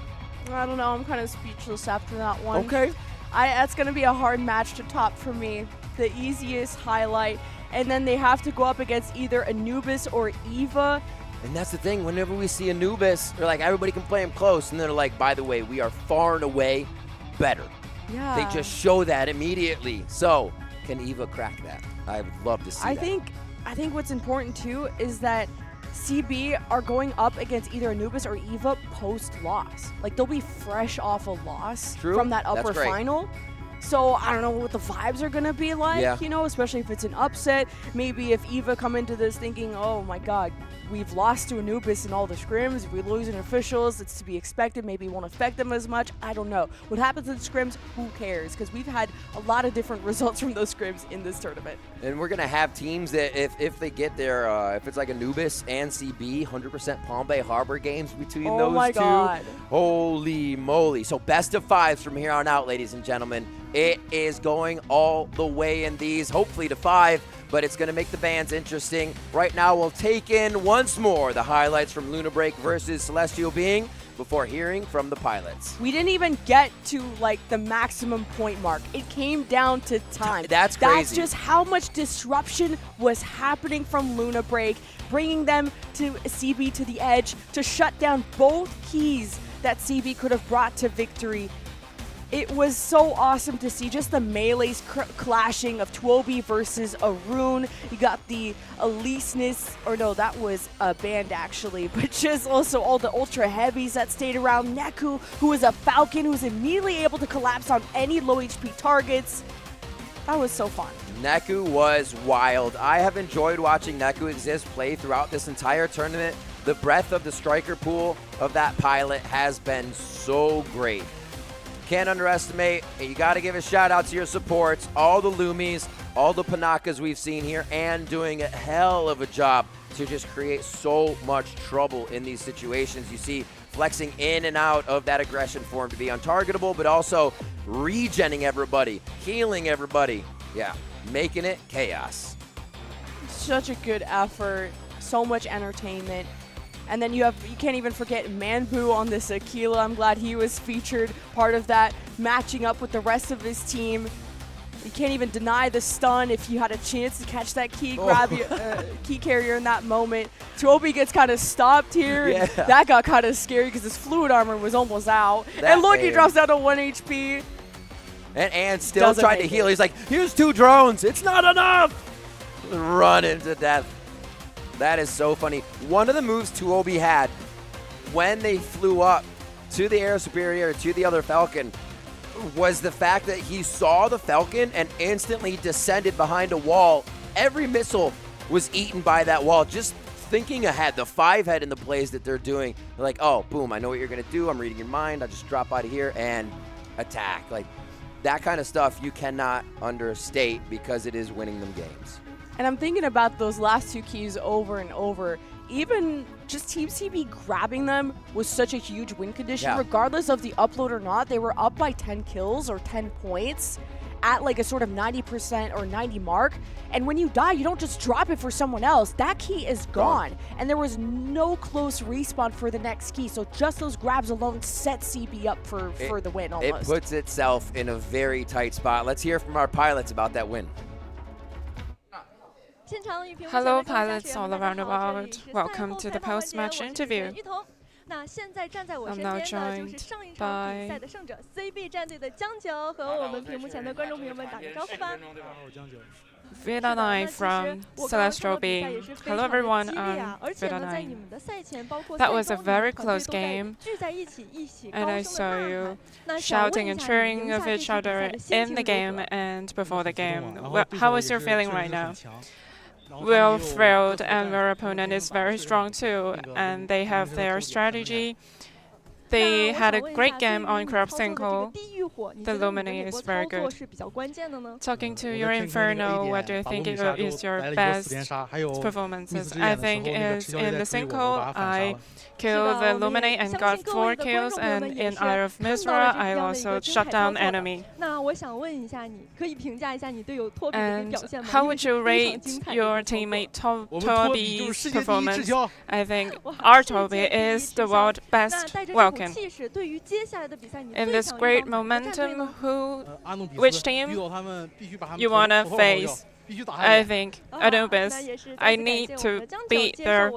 I don't know. I'm kind of speechless after that one. Okay. That's going to be a hard match to top for me. The easiest highlight. And then they have to go up against either Anubis or Eva. And that's the thing, whenever we see Anubis, they're like, everybody can play him close, and they're like, by the way, we are far and away better. Yeah. They just show that immediately. So, can Eva crack that? I would love to see that. I think what's important too is that CB are going up against either Anubis or Eva post-loss. Like, they'll be fresh off a loss from that upper final. So I don't know what the vibes are going to be like, you know, especially if it's an upset. Maybe if Eva come into this thinking, oh my God, we've lost to Anubis in all the scrims. If we lose in officials, it's to be expected. Maybe it won't affect them as much. I don't know. What happens in scrims, who cares? Because we've had a lot of different results from those scrims in this tournament. And we're going to have teams that if they get their, if it's like Anubis and CB, 100% Palm Bay Harbor games between those two. Oh my God. Holy moly. So best of fives from here on out, ladies and gentlemen. It is going all the way in these, hopefully to 5, but it's going to make the bands interesting. Right now, we'll take in once more the highlights from Luna Break versus Celestial Being before hearing from the pilots. We didn't even get to, like, the maximum point mark. It came down to time. That's crazy. That's just how much disruption was happening from Luna Break, bringing them to CB to the edge to shut down both keys that CB could have brought to victory. It was so awesome to see just the melees clashing of Tuobi versus Arun. You got the Eliseness, or no, that was a band actually, but just also all the ultra heavies that stayed around. Neku, who was a Falcon, who was immediately able to collapse on any low HP targets. That was so fun. Neku was wild. I have enjoyed watching Neku exist play throughout this entire tournament. The breadth of the striker pool of that pilot has been so great. Can't underestimate, and you got to give a shout out to your supports, all the Lumis, all the Panakas we've seen here, and doing a hell of a job to just create so much trouble in these situations. You see flexing in and out of that aggression form to be untargetable, but also regenning everybody, healing everybody. Yeah, making it chaos. Such a good effort, so much entertainment. And then you can't even forget Manbu on this Aquila. I'm glad he was featured, part of that, matching up with the rest of his team. You can't even deny the stun if you had a chance to catch that key, grab your key carrier in that moment. Tuobi gets kind of stopped here. Yeah. That got kind of scary because his fluid armor was almost out. And look, he drops down to 1 HP. And still tried to heal. He's like, here's 2 drones. It's not enough. Running to death. That is so funny. One of the moves Tuobi had when they flew up to the air superior, to the other Falcon, was the fact that he saw the Falcon and instantly descended behind a wall. Every missile was eaten by that wall. Just thinking ahead, the 5-head in the plays that they're doing. They're like, oh, boom, I know what you're going to do. I'm reading your mind. I just drop out of here and attack. Like, that kind of stuff you cannot understate because it is winning them games. And I'm thinking about those last 2 keys over and over. Even just Team CB grabbing them was such a huge win condition. Regardless of the upload or not, they were up by 10 kills or 10 points at like a sort of 90% or 90 mark. And when you die, you don't just drop it for someone else. That key is gone. And there was no close respawn for the next key. So just those grabs alone set CB up for the win almost. It puts itself in a very tight spot. Let's hear from our pilots about that win. Hello, pilots all around the world. Welcome to the post-match interview. I'm now joined by Vida9 from Celestial Being. Hello everyone, I'm Vida9. That was a very close game, and I saw you shouting and cheering of each other in the game and before the game. How is your feeling right now? We're thrilled, and our opponent is very strong too, and they have their strategy. They had a great game on Crop Synchro. The Lumine is very good. Talking to your Inferno, what do you think is your best performances? I think is in the Synchro, I killed the Lumine and got 4 kills, and in Eye of Mizra, I also shut down enemy. And how would you rate your teammate Toby's performance? I think our Toby is the world best Welkin. In this great momentum, which team you want to face? I think Anubis, I need to be their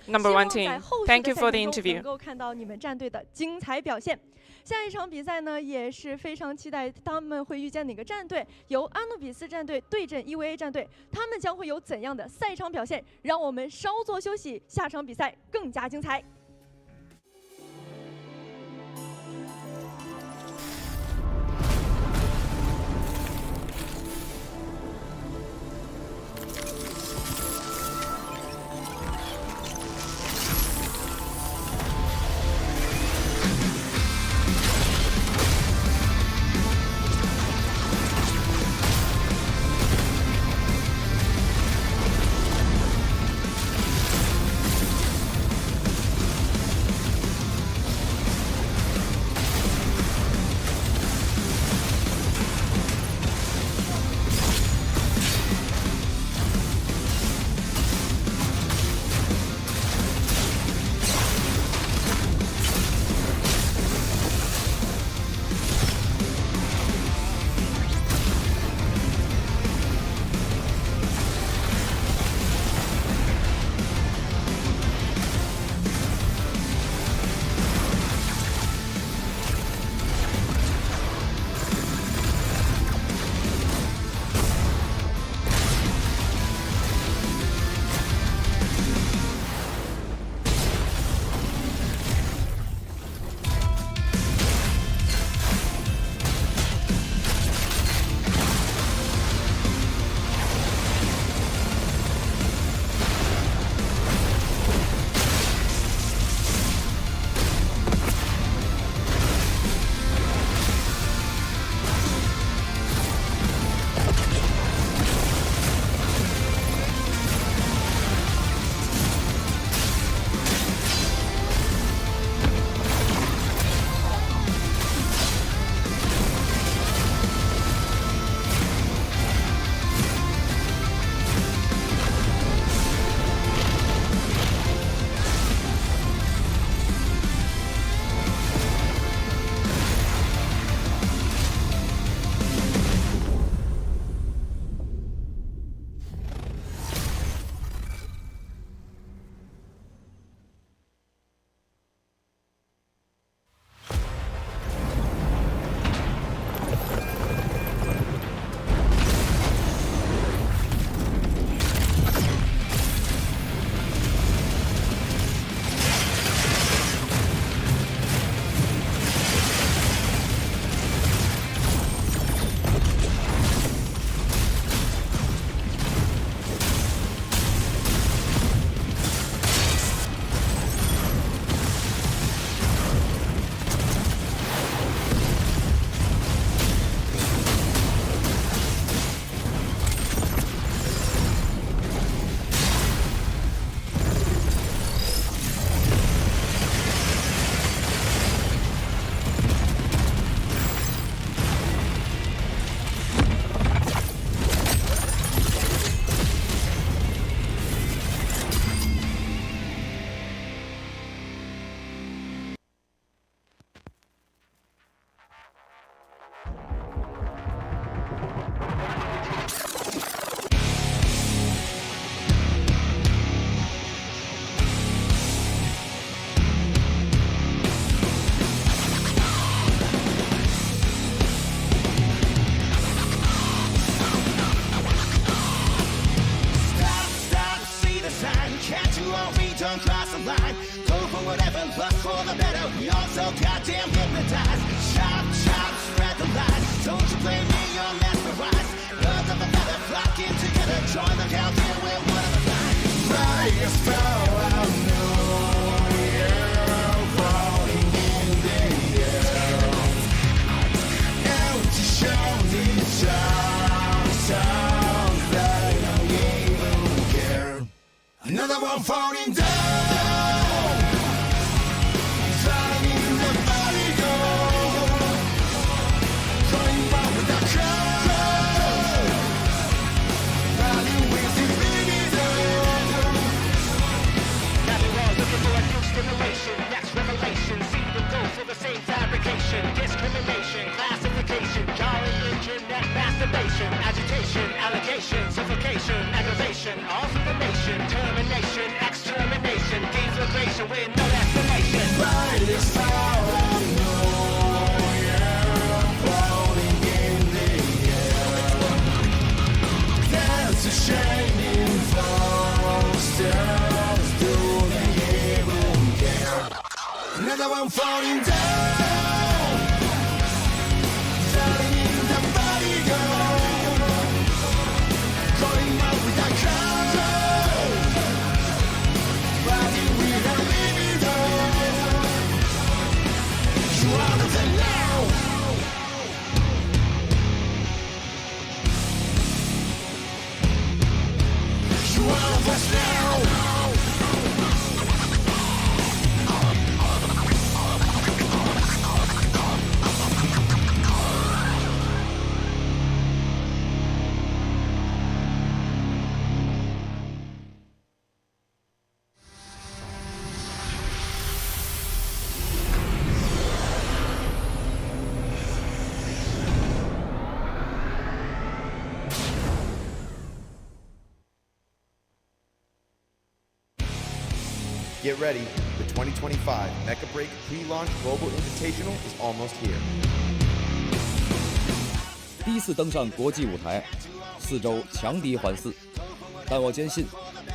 number one team. Thank you for the interview. 能够看到你们战队的精彩表现。下一场比赛呢，也是非常期待他们会遇见哪个战队，由阿努比斯战队对阵 EVA 战队，他们将会有怎样的赛场表现？让我们稍作休息，下场比赛更加精彩。don't cross the line. Go for whatever, look for the better. We all so goddamn hypnotized. Chop, chop, spread the lies. Don't you blame me, you're mesmerized. Birds of a feather flocking together. Join the countdown, we're one of a kind. Like a spell, I know you're falling in the air. Empty shoulders, sounds that don't even care. Another one falling down. Driving the body go. Going back with the crowd. Running with the baby down. Now they're all looking for a new stimulation. Next revelation. See them go for the same fabrication. Discrimination, classification. Jarring internet masturbation. Agitation, allegations of a a shining stars, do they even care? Another one falling down, darling in the body go, going out with a color, riding with a libido. You are the now. You are of us now. Get ready, the 2025 Mecha Break Pre-Launch Global Invitational is almost here. 第一次登上国际舞台，4周强敌环伺，但我坚信，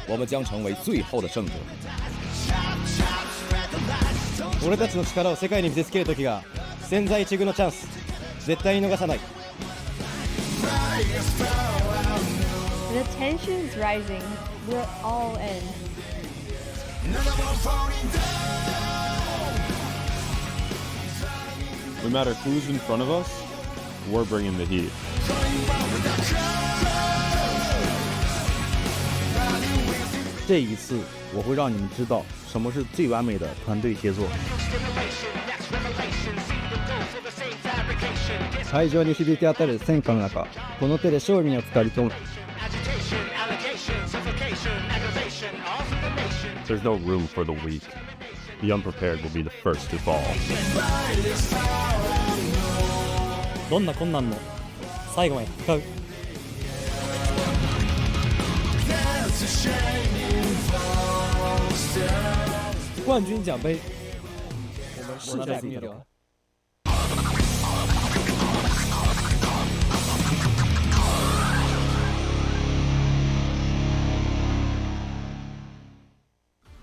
我们将成为最后的胜者。俺たちの力を世界に見せつける時が千載一遇のチャンス、絶対に逃さない。The tension is rising. We're all in. No matter who's in front of us, we're bringing the heat. 这一次，我会让你们知道什么是最完美的团队协作。会場に響き当たる戦火の中、この手で勝利に浸かり込む。There's no room for the weak. The unprepared will be the first to fall. どんな困難も最後まで戦う。冠军奖杯，我们势在必得。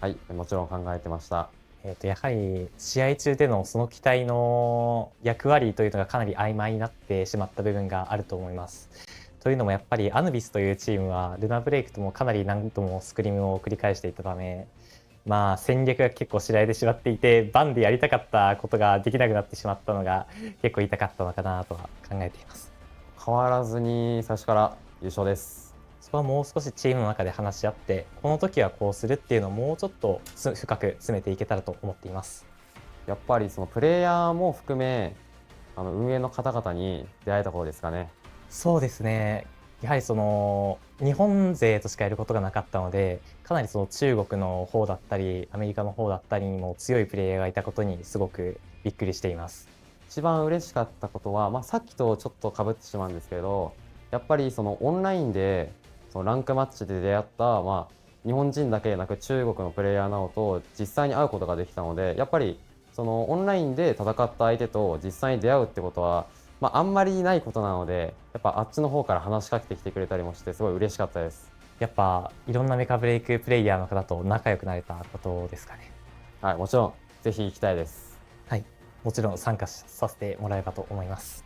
はい、もちろん考えてました。やはり試合中でのその機体の役割というのがかなり曖昧になってしまった部分があると思います。というのもやっぱりアヌビスというチームはルナブレイクともかなり何度もスクリームを繰り返していたため、戦略が結構知られてしまっていて、バンでやりたかったことができなくなってしまったのが結構痛かったのかなとは考えています。変わらずに最初から優勝です。そこはもう少しチームの中で話し合って、この時はこうするっていうのをもうちょっと深く詰めていけたらと思っています。やっぱりそのプレイヤーも含め運営の方々に出会えたことですかね。そうですね。やはりその日本勢としかやることがなかったので、かなりその中国の方だったりアメリカの方だったりにも強いプレイヤーがいたことにすごくびっくりしています。一番嬉しかったことは、さっきとちょっと被ってしまうんですけど、やっぱりそのオンラインでそのランクマッチで出会った、日本人だけでなく中国のプレイヤーなどと実際に会うことができたので、やっぱりそのオンラインで戦った相手と実際に出会うってことは、あんまりないことなので、やっぱあっちの方から話しかけてきてくれたりもしてすごい嬉しかったです。やっぱいろんなメカブレイクプレイヤーの方と仲良くなれたことですかね。はい、もちろんぜひ行きたいです。はい、もちろん参加させてもらえばと思います。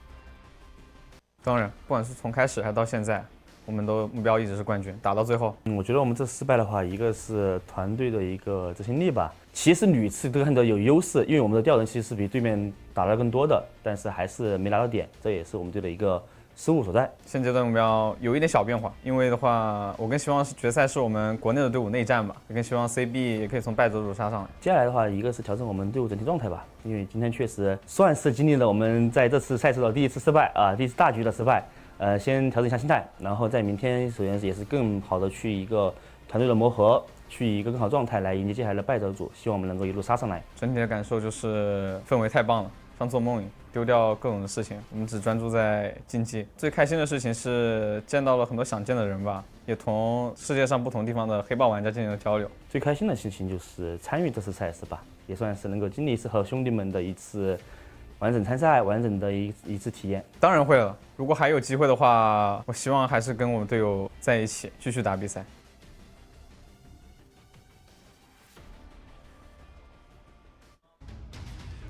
当然，不管是从开始还到现在，我们的目标一直是冠军，打到最后。我觉得我们这失败的话，一个是团队的一个执行力吧，其实屡次都看到有优势，因为我们的吊人其实是比对面打得更多的，但是还是没拿到点，这也是我们队的一个失误所在。现阶段目标有一点小变化，因为的话，我更希望是决赛是我们国内的队伍内战吧，也更希望 CB 也可以从败者组杀上来。接下来的话，一个是调整我们队伍整体状态吧，因为今天确实算是经历了我们在这次赛事的第一次失败啊，第一次大局的失败。先调整一下心态，然后在明天首先也是更好的去一个团队的磨合，去一个更好状态来迎接接下来的败者组，希望我们能够一路杀上来。整体的感受就是氛围太棒了，像做梦一样，丢掉各种的事情，我们只专注在竞技。最开心的事情是见到了很多想见的人吧，也同世界上不同地方的黑豹玩家进行了交流。最开心的事情就是参与这次赛事吧，也算是能够经历一次和兄弟们的一次完整参赛、完整的一次体验。当然会了，如果还有机会的话，我希望还是跟我们队友在一起继续打比赛。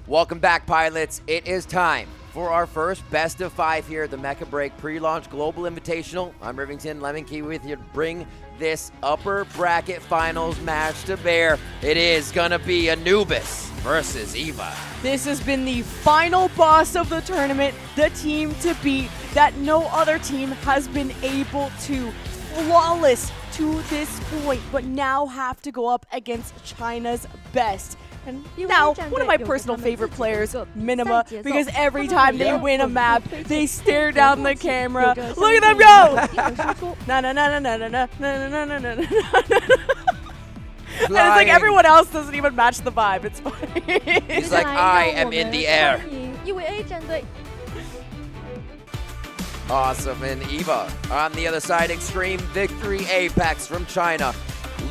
Welcome back, pilots. It is time for our first best of 5 here at the Mecha Break pre-launch Global Invitational. I'm Rivington Lemon Key with you to bring this upper bracket finals match to bear. It is gonna be Anubis versus Eva. This has been the final boss of the tournament, the team to beat that no other team has been able to. Flawless to this point, but now have to go up against China's best. And now, one of my personal favorite players, Minima, because every time they win a map, they stare down the camera. Look at them go! Na na na na na na na na na na na. And it's like everyone else doesn't even match the vibe. It's funny. He's like, I am in the air. Awesome, and Eva on the other side, Extreme Victory Apex from China,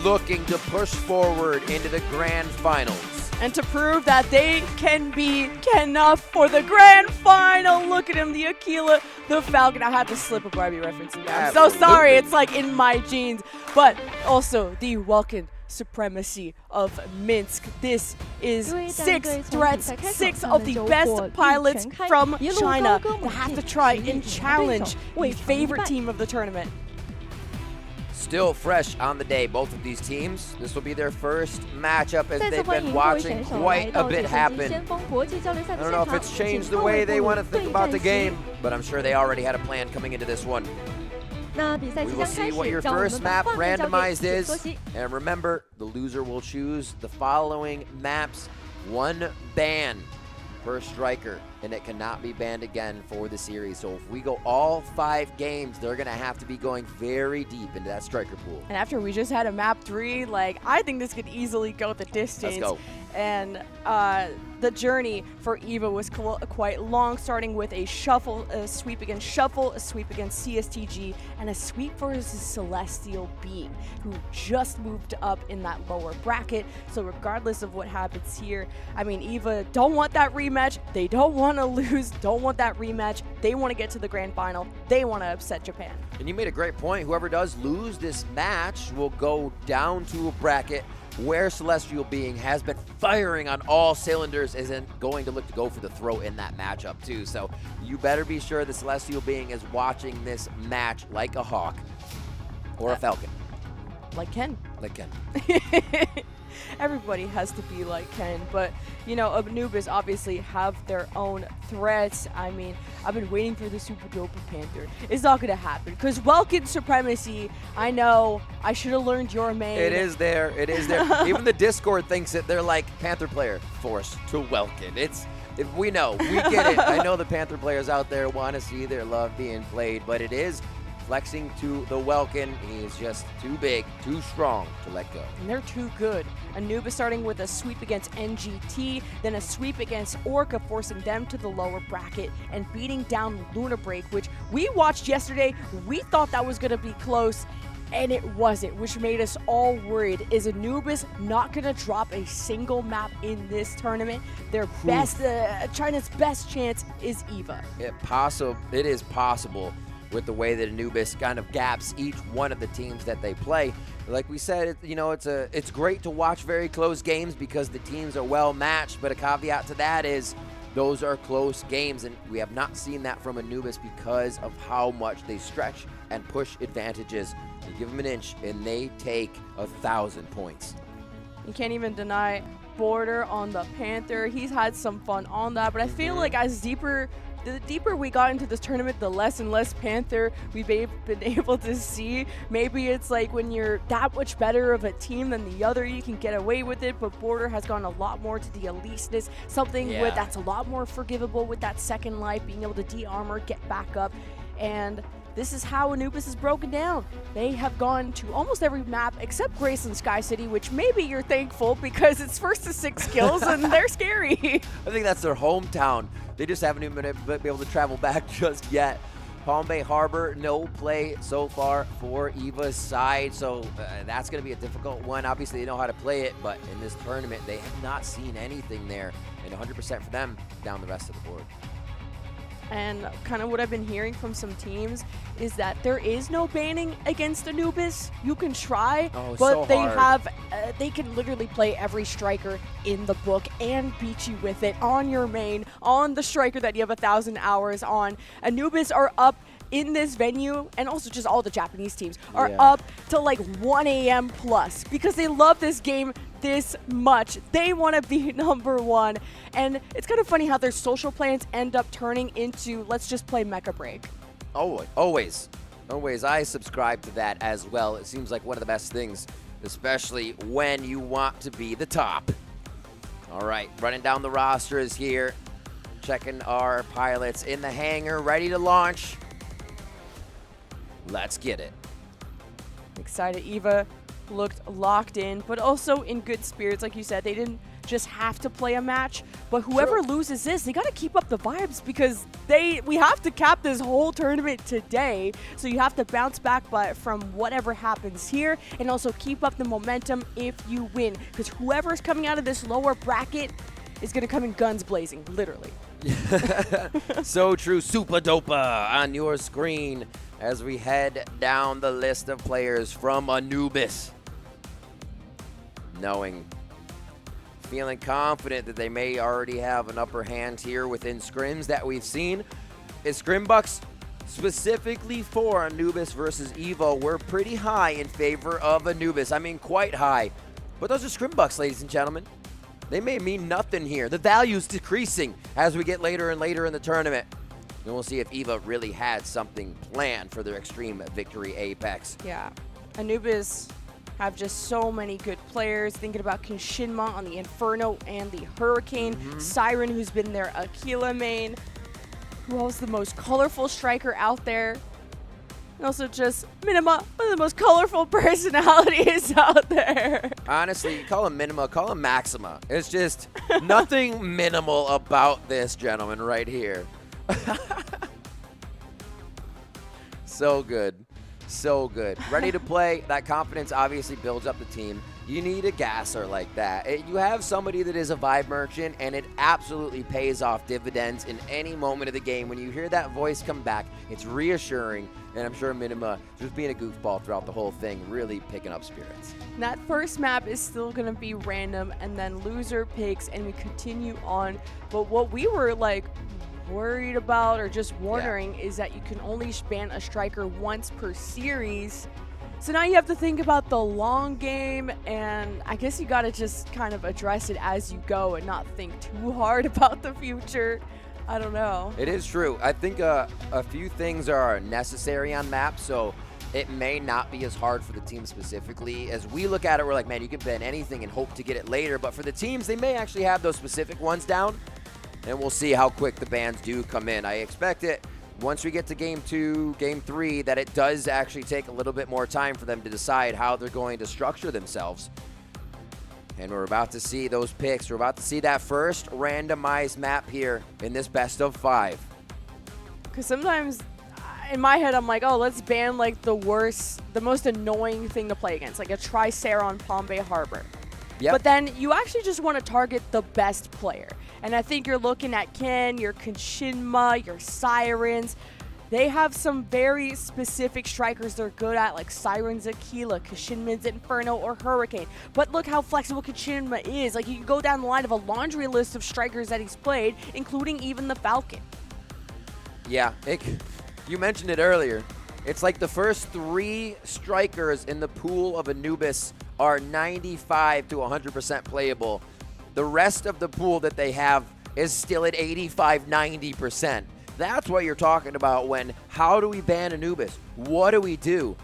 looking to push forward into the grand finals. And to prove that they can be enough for the grand final. Look at him, the Aquila, the Falcon. I had to slip a Barbie reference in there. I'm so sorry, it's like in my genes. But also the Vulcan supremacy of Minsk. This is 6 threats, 6 of the best pilots from China that have to try and challenge the favorite team of the tournament. Still fresh on the day, both of these teams. This will be their first matchup as they've been watching quite a bit happen. I don't know if it's changed the way they want to think about the game, but I'm sure they already had a plan coming into this one. We will see what your first map randomized is. And remember, the loser will choose the following maps. 1 ban per striker, and it cannot be banned again for the series. So if we go all 5 games, they're gonna have to be going very deep into that striker pool. And after we just had a map 3, like, I think this could easily go the distance. Let's go. And the journey for Eva was quite long, starting with a shuffle, a sweep against Shuffle, a sweep against CSTG, and a sweep versus Celestial Being, who just moved up in that lower bracket. So regardless of what happens here, I mean, Eva don't want that rematch. They don't want to lose, don't want that rematch. They want to get to the grand final. They want to upset Japan. And you made a great point. Whoever does lose this match will go down to a bracket where Celestial Being has been firing on all cylinders, isn't going to look to go for the throw in that matchup too. So you better be sure the Celestial Being is watching this match like a hawk or a falcon. Like Ken. Like Ken. Everybody has to be like Ken, but you know, Anubis obviously have their own threats. I mean, I've been waiting for the Super Doper Panther. It's not gonna happen because Welkin Supremacy, I know I should have learned your main. It is there. It is there. Even the Discord thinks it. They're like, Panther player forced to Welkin. It's, if we know, we get it. I know the Panther players out there want to see their love being played, but it is flexing to the Welkin. He is just too big, too strong to let go. And they're too good. Anubis starting with a sweep against NGT, then a sweep against Orca, forcing them to the lower bracket and beating down Luna Break, which we watched yesterday. We thought that was going to be close, and it wasn't, which made us all worried. Is Anubis not going to drop a single map in this tournament? Their best, China's best chance is Eva. It is possible with the way that Anubis kind of gaps each one of the teams that they play. Like we said, it's great to watch very close games because the teams are well matched, but a caveat to that is those are close games, and we have not seen that from Anubis because of how much they stretch and push advantages. You give them an inch and they take 1,000 points. You can't even deny Border on the Panther. He's had some fun on that, but I feel like the deeper we got into this tournament, the less and less Panther we've been able to see. Maybe it's like when you're that much better of a team than the other, you can get away with it, but Border has gone a lot more to the eliteness, something with that's a lot more forgivable with that second life, being able to de-armor, get back up, and this is how Anubis is broken down. They have gone to almost every map except Graceland Sky City, which maybe you're thankful because it's first to 6 kills and they're scary. I think that's their hometown. They just haven't even been able to travel back just yet. Palm Bay Harbor, no play so far for Eva's side, so that's going to be a difficult one. Obviously, they know how to play it, but in this tournament, they have not seen anything there, and 100% for them down the rest of the board. And kind of what I've been hearing from some teams is that there is no banning against Anubis. You can try, but so they hard. they can literally play every striker in the book and beat you with it on your main, on the striker that you have 1,000 hours on. Anubis are up in this venue, and also just all the Japanese teams are up to like 1 a.m. plus because they love this game this much. They want to be #1, and it's kind of funny how their social plans end up turning into let's just play Mecha Break. Always. I subscribe to that as well. It seems like one of the best things, especially when you want to be the top. All right, running down the rosters here, checking our pilots in the hangar, ready to launch. Let's get it. Excited. Eva looked locked in, but also in good spirits. Like you said, they didn't just have to play a match, but whoever loses this, they got to keep up the vibes because we have to cap this whole tournament today. So you have to bounce back from whatever happens here and also keep up the momentum if you win, because whoever's coming out of this lower bracket is going to come in guns blazing, literally. So true. Super Dopa on your screen as we head down the list of players from Anubis. Feeling confident that they may already have an upper hand here within scrims that we've seen. Is Scrimbucks specifically for Anubis versus Evo, we're pretty high in favor of Anubis. I mean, quite high. But those are Scrimbucks, ladies and gentlemen. They may mean nothing here. The value's decreasing as we get later and later in the tournament. And we'll see if Eva really had something planned for their Extreme Victory Apex. Yeah. Anubis have just so many good players. Thinking about Kishinma on the Inferno and the Hurricane. Siren, who's been their Aquila main. Who else the most colorful striker out there? And also just Minima, one of the most colorful personalities out there. Honestly, you call him Minima, call him Maxima. It's just nothing minimal about this gentleman right here. So good. So good. Ready to play. That confidence obviously builds up the team. You need a gasser like that. You have somebody that is a vibe merchant, and it absolutely pays off dividends in any moment of the game. When you hear that voice come back, it's reassuring, and I'm sure Minima, just being a goofball throughout the whole thing, really picking up spirits. That first map is still going to be random, and then loser picks, and we continue on. But what we were like worried about or just wondering is that you can only ban a striker once per series. So now you have to think about the long game, and I guess you got to just kind of address it as you go and not think too hard about the future. I don't know. It is true. I think a few things are necessary on maps, so it may not be as hard for the team specifically. As we look at it, we're like, man, you can ban anything and hope to get it later. But for the teams, they may actually have those specific ones down, and we'll see how quick the bans do come in. I expect it once we get to game 2, game 3, that it does actually take a little bit more time for them to decide how they're going to structure themselves. And we're about to see those picks. We're about to see that first randomized map here in this best of 5. Because sometimes in my head, I'm like, oh, let's ban like the most annoying thing to play against, like a Tricera on Palm Bay Harbor. Yep. But then you actually just want to target the best player. And I think you're looking at Ken, your Kishinma, your Sirens. They have some very specific strikers they're good at, like Siren's Aquila, Kishinma's Inferno, or Hurricane. But look how flexible Kishinma is. Like, you can go down the line of a laundry list of strikers that he's played, including even the Falcon. Yeah, you mentioned it earlier. It's like the first 3 strikers in the pool of Anubis are 95 to 100% playable. The rest of the pool that they have is still at 85, 90%. That's what you're talking about when, how do we ban Anubis? What do we do?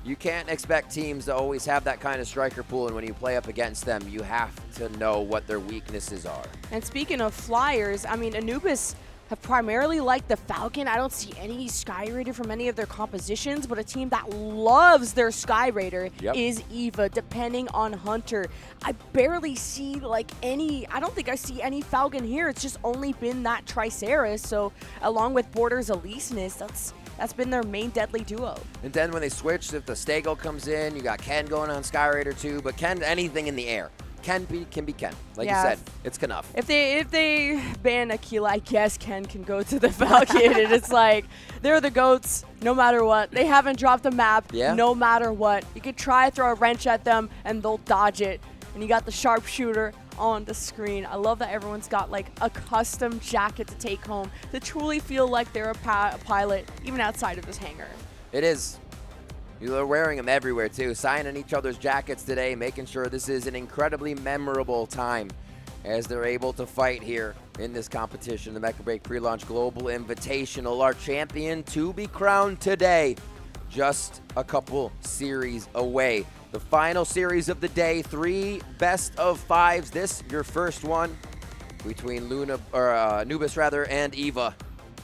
You can't expect teams to always have that kind of striker pool, and when you play up against them, you have to know what their weaknesses are. And speaking of flyers, I mean, Anubis have primarily liked the Falcon. I don't see any Sky Raider from any of their compositions, but a team that loves their Sky Raider is Eva, depending on Hunter. I barely see like I don't think I see any Falcon here. It's just only been that Tricera. So along with Borders Elysinus, That's been their main deadly duo. And then when they switch, if the Stego comes in, you got Ken going on Sky Raider too, but Ken, anything in the air. Can be Ken. Like you said, it's enough. If they ban Aquila, I guess Ken can go to the Falcon. And it's like, they're the GOATs no matter what. They haven't dropped a map no matter what. You could try to throw a wrench at them and they'll dodge it. And you got the sharpshooter on the screen. I love that everyone's got like a custom jacket to take home to truly feel like they're a pilot, even outside of this hangar. It is. You're wearing them everywhere too, signing each other's jackets today, making sure this is an incredibly memorable time as they're able to fight here in this competition, the Mecha Break Pre-Launch Global Invitational. Our champion to be crowned today, just a couple series away. The final series of the day, 3 best of 5s. This, your first one between Anubis and Eva,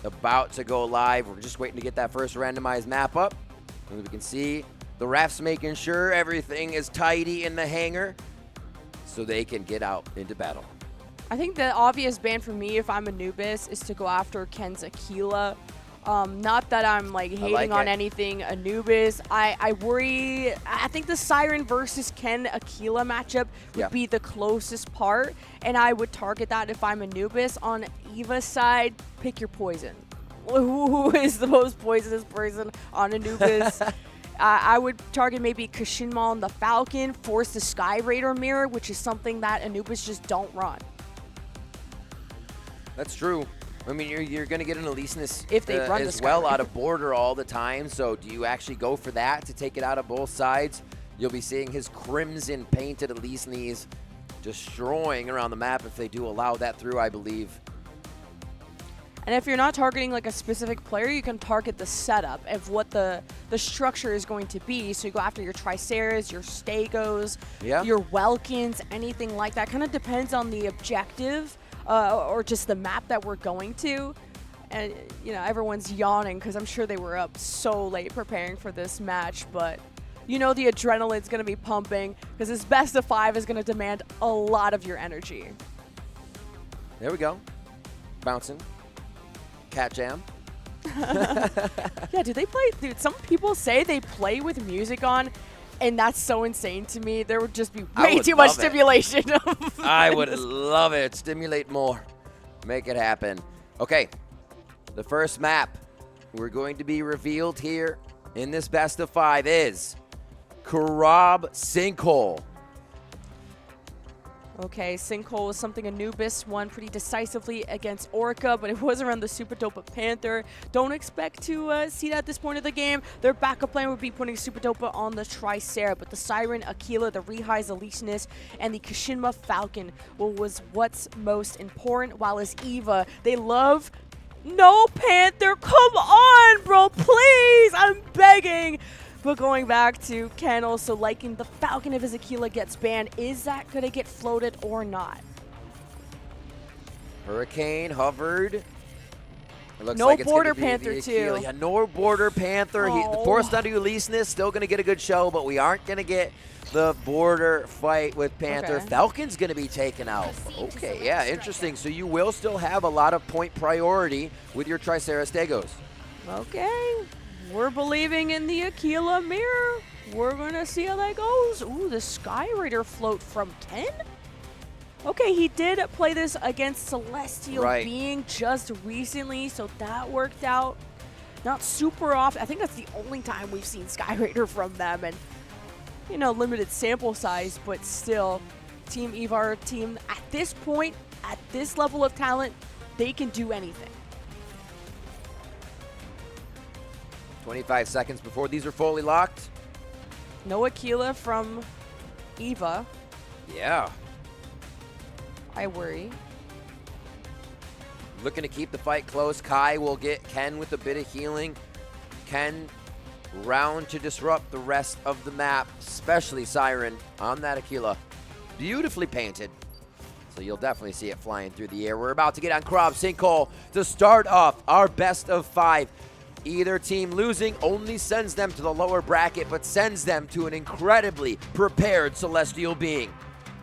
about to go live. We're just waiting to get that first randomized map up. And we can see the refs making sure everything is tidy in the hangar so they can get out into battle. I think the obvious ban for me if I'm Anubis is to go after Ken's Aquila. Not that I'm like hating on anything Anubis. I worry, I think the Siren versus Ken Aquila matchup would be the closest part, and I would target that if I'm Anubis. On Eva's side, pick your poison. Who is the most poisonous person on Anubis? I would target maybe Kashinma on the Falcon, force the Sky Raider mirror, which is something that Anubis just don't run. That's true. I mean, you're going to get an Eliseness if they run as well out of border all the time. So do you actually go for that to take it out of both sides? You'll be seeing his crimson painted Eliseness destroying around the map if they do allow that through, I believe. And if you're not targeting like a specific player, you can target the setup of what the structure is going to be. So you go after your Triceras, your Stegos, your Welkins, anything like that. Kind of depends on the objective or just the map that we're going to. And, you know, everyone's yawning because I'm sure they were up so late preparing for this match. But, you know, the adrenaline's going to be pumping because this best of 5 is going to demand a lot of your energy. There we go. Bouncing. Cat Jam. Yeah, do they play? Dude, some people say they play with music on, and that's so insane to me. There would just be way too much stimulation. I would love it. Stimulate more. Make it happen. Okay, the first map we're going to be revealed here in this best of 5 is Karab Sinkhole. Okay, Sinkhole was something Anubis won pretty decisively against Orca, but it was around the Super Dopa Panther. Don't expect to see that at this point of the game. Their backup plan would be putting Super Dopa on the Tricera, but the Siren, Aquila, the Rehai's Eliseness, and the Kashinma Falcon was what's most important, while as Eva, they love... No, Panther, come on, bro, please, I'm begging. But going back to Ken also liking the Falcon if his Aquila gets banned, is that going to get floated or not? Hurricane hovered. It looks no like it's Border gonna be Panther too. Yeah, no Border Panther. The forced under Eliseness still going to get a good show, but we aren't going to get the border fight with Panther. Okay. Falcon's going to be taken out. Okay, yeah, interesting. So you will still have a lot of point priority with your Tricera Stegos. Okay. We're believing in the Aquila mirror. We're going to see how that goes. Ooh, the Sky Raider float from Ken? Okay, he did play this against Celestial Being just recently, so that worked out. Not super often. I think that's the only time we've seen Sky Raider from them. And, you know, limited sample size, but still, Team Eva are a team at this point, at this level of talent, they can do anything. 25 seconds before these are fully locked. No Aquila from Eva. Yeah. I worry. Looking to keep the fight close. Kai will get Ken with a bit of healing. Ken round to disrupt the rest of the map, especially Siren on that Aquila. Beautifully painted. So you'll definitely see it flying through the air. We're about to get on Karab Sinkhole to start off our best of 5. Either team losing only sends them to the lower bracket, but sends them to an incredibly prepared Celestial Being.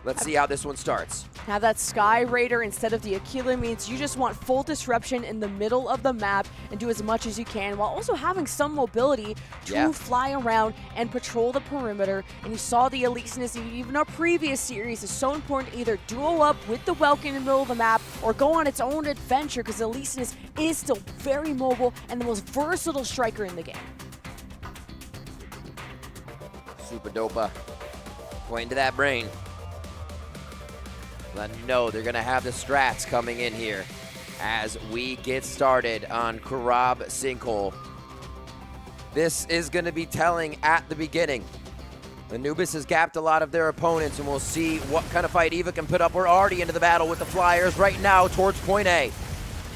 Let's see how this one starts. Now that Sky Raider instead of the Aquila means you just want full disruption in the middle of the map and do as much as you can while also having some mobility to fly around and patrol the perimeter. And you saw the Eliseness in even our previous series is so important to either duo up with the Welkin in the middle of the map or go on its own adventure because Eliseness is still very mobile and the most versatile striker in the game. Super Dopa pointing to that brain. Let them know they're going to have the strats coming in here as we get started on Karab Sinkhole. This is going to be telling at the beginning. Anubis has gapped a lot of their opponents, and we'll see what kind of fight Eva can put up. We're already into the battle with the Flyers right now towards point A.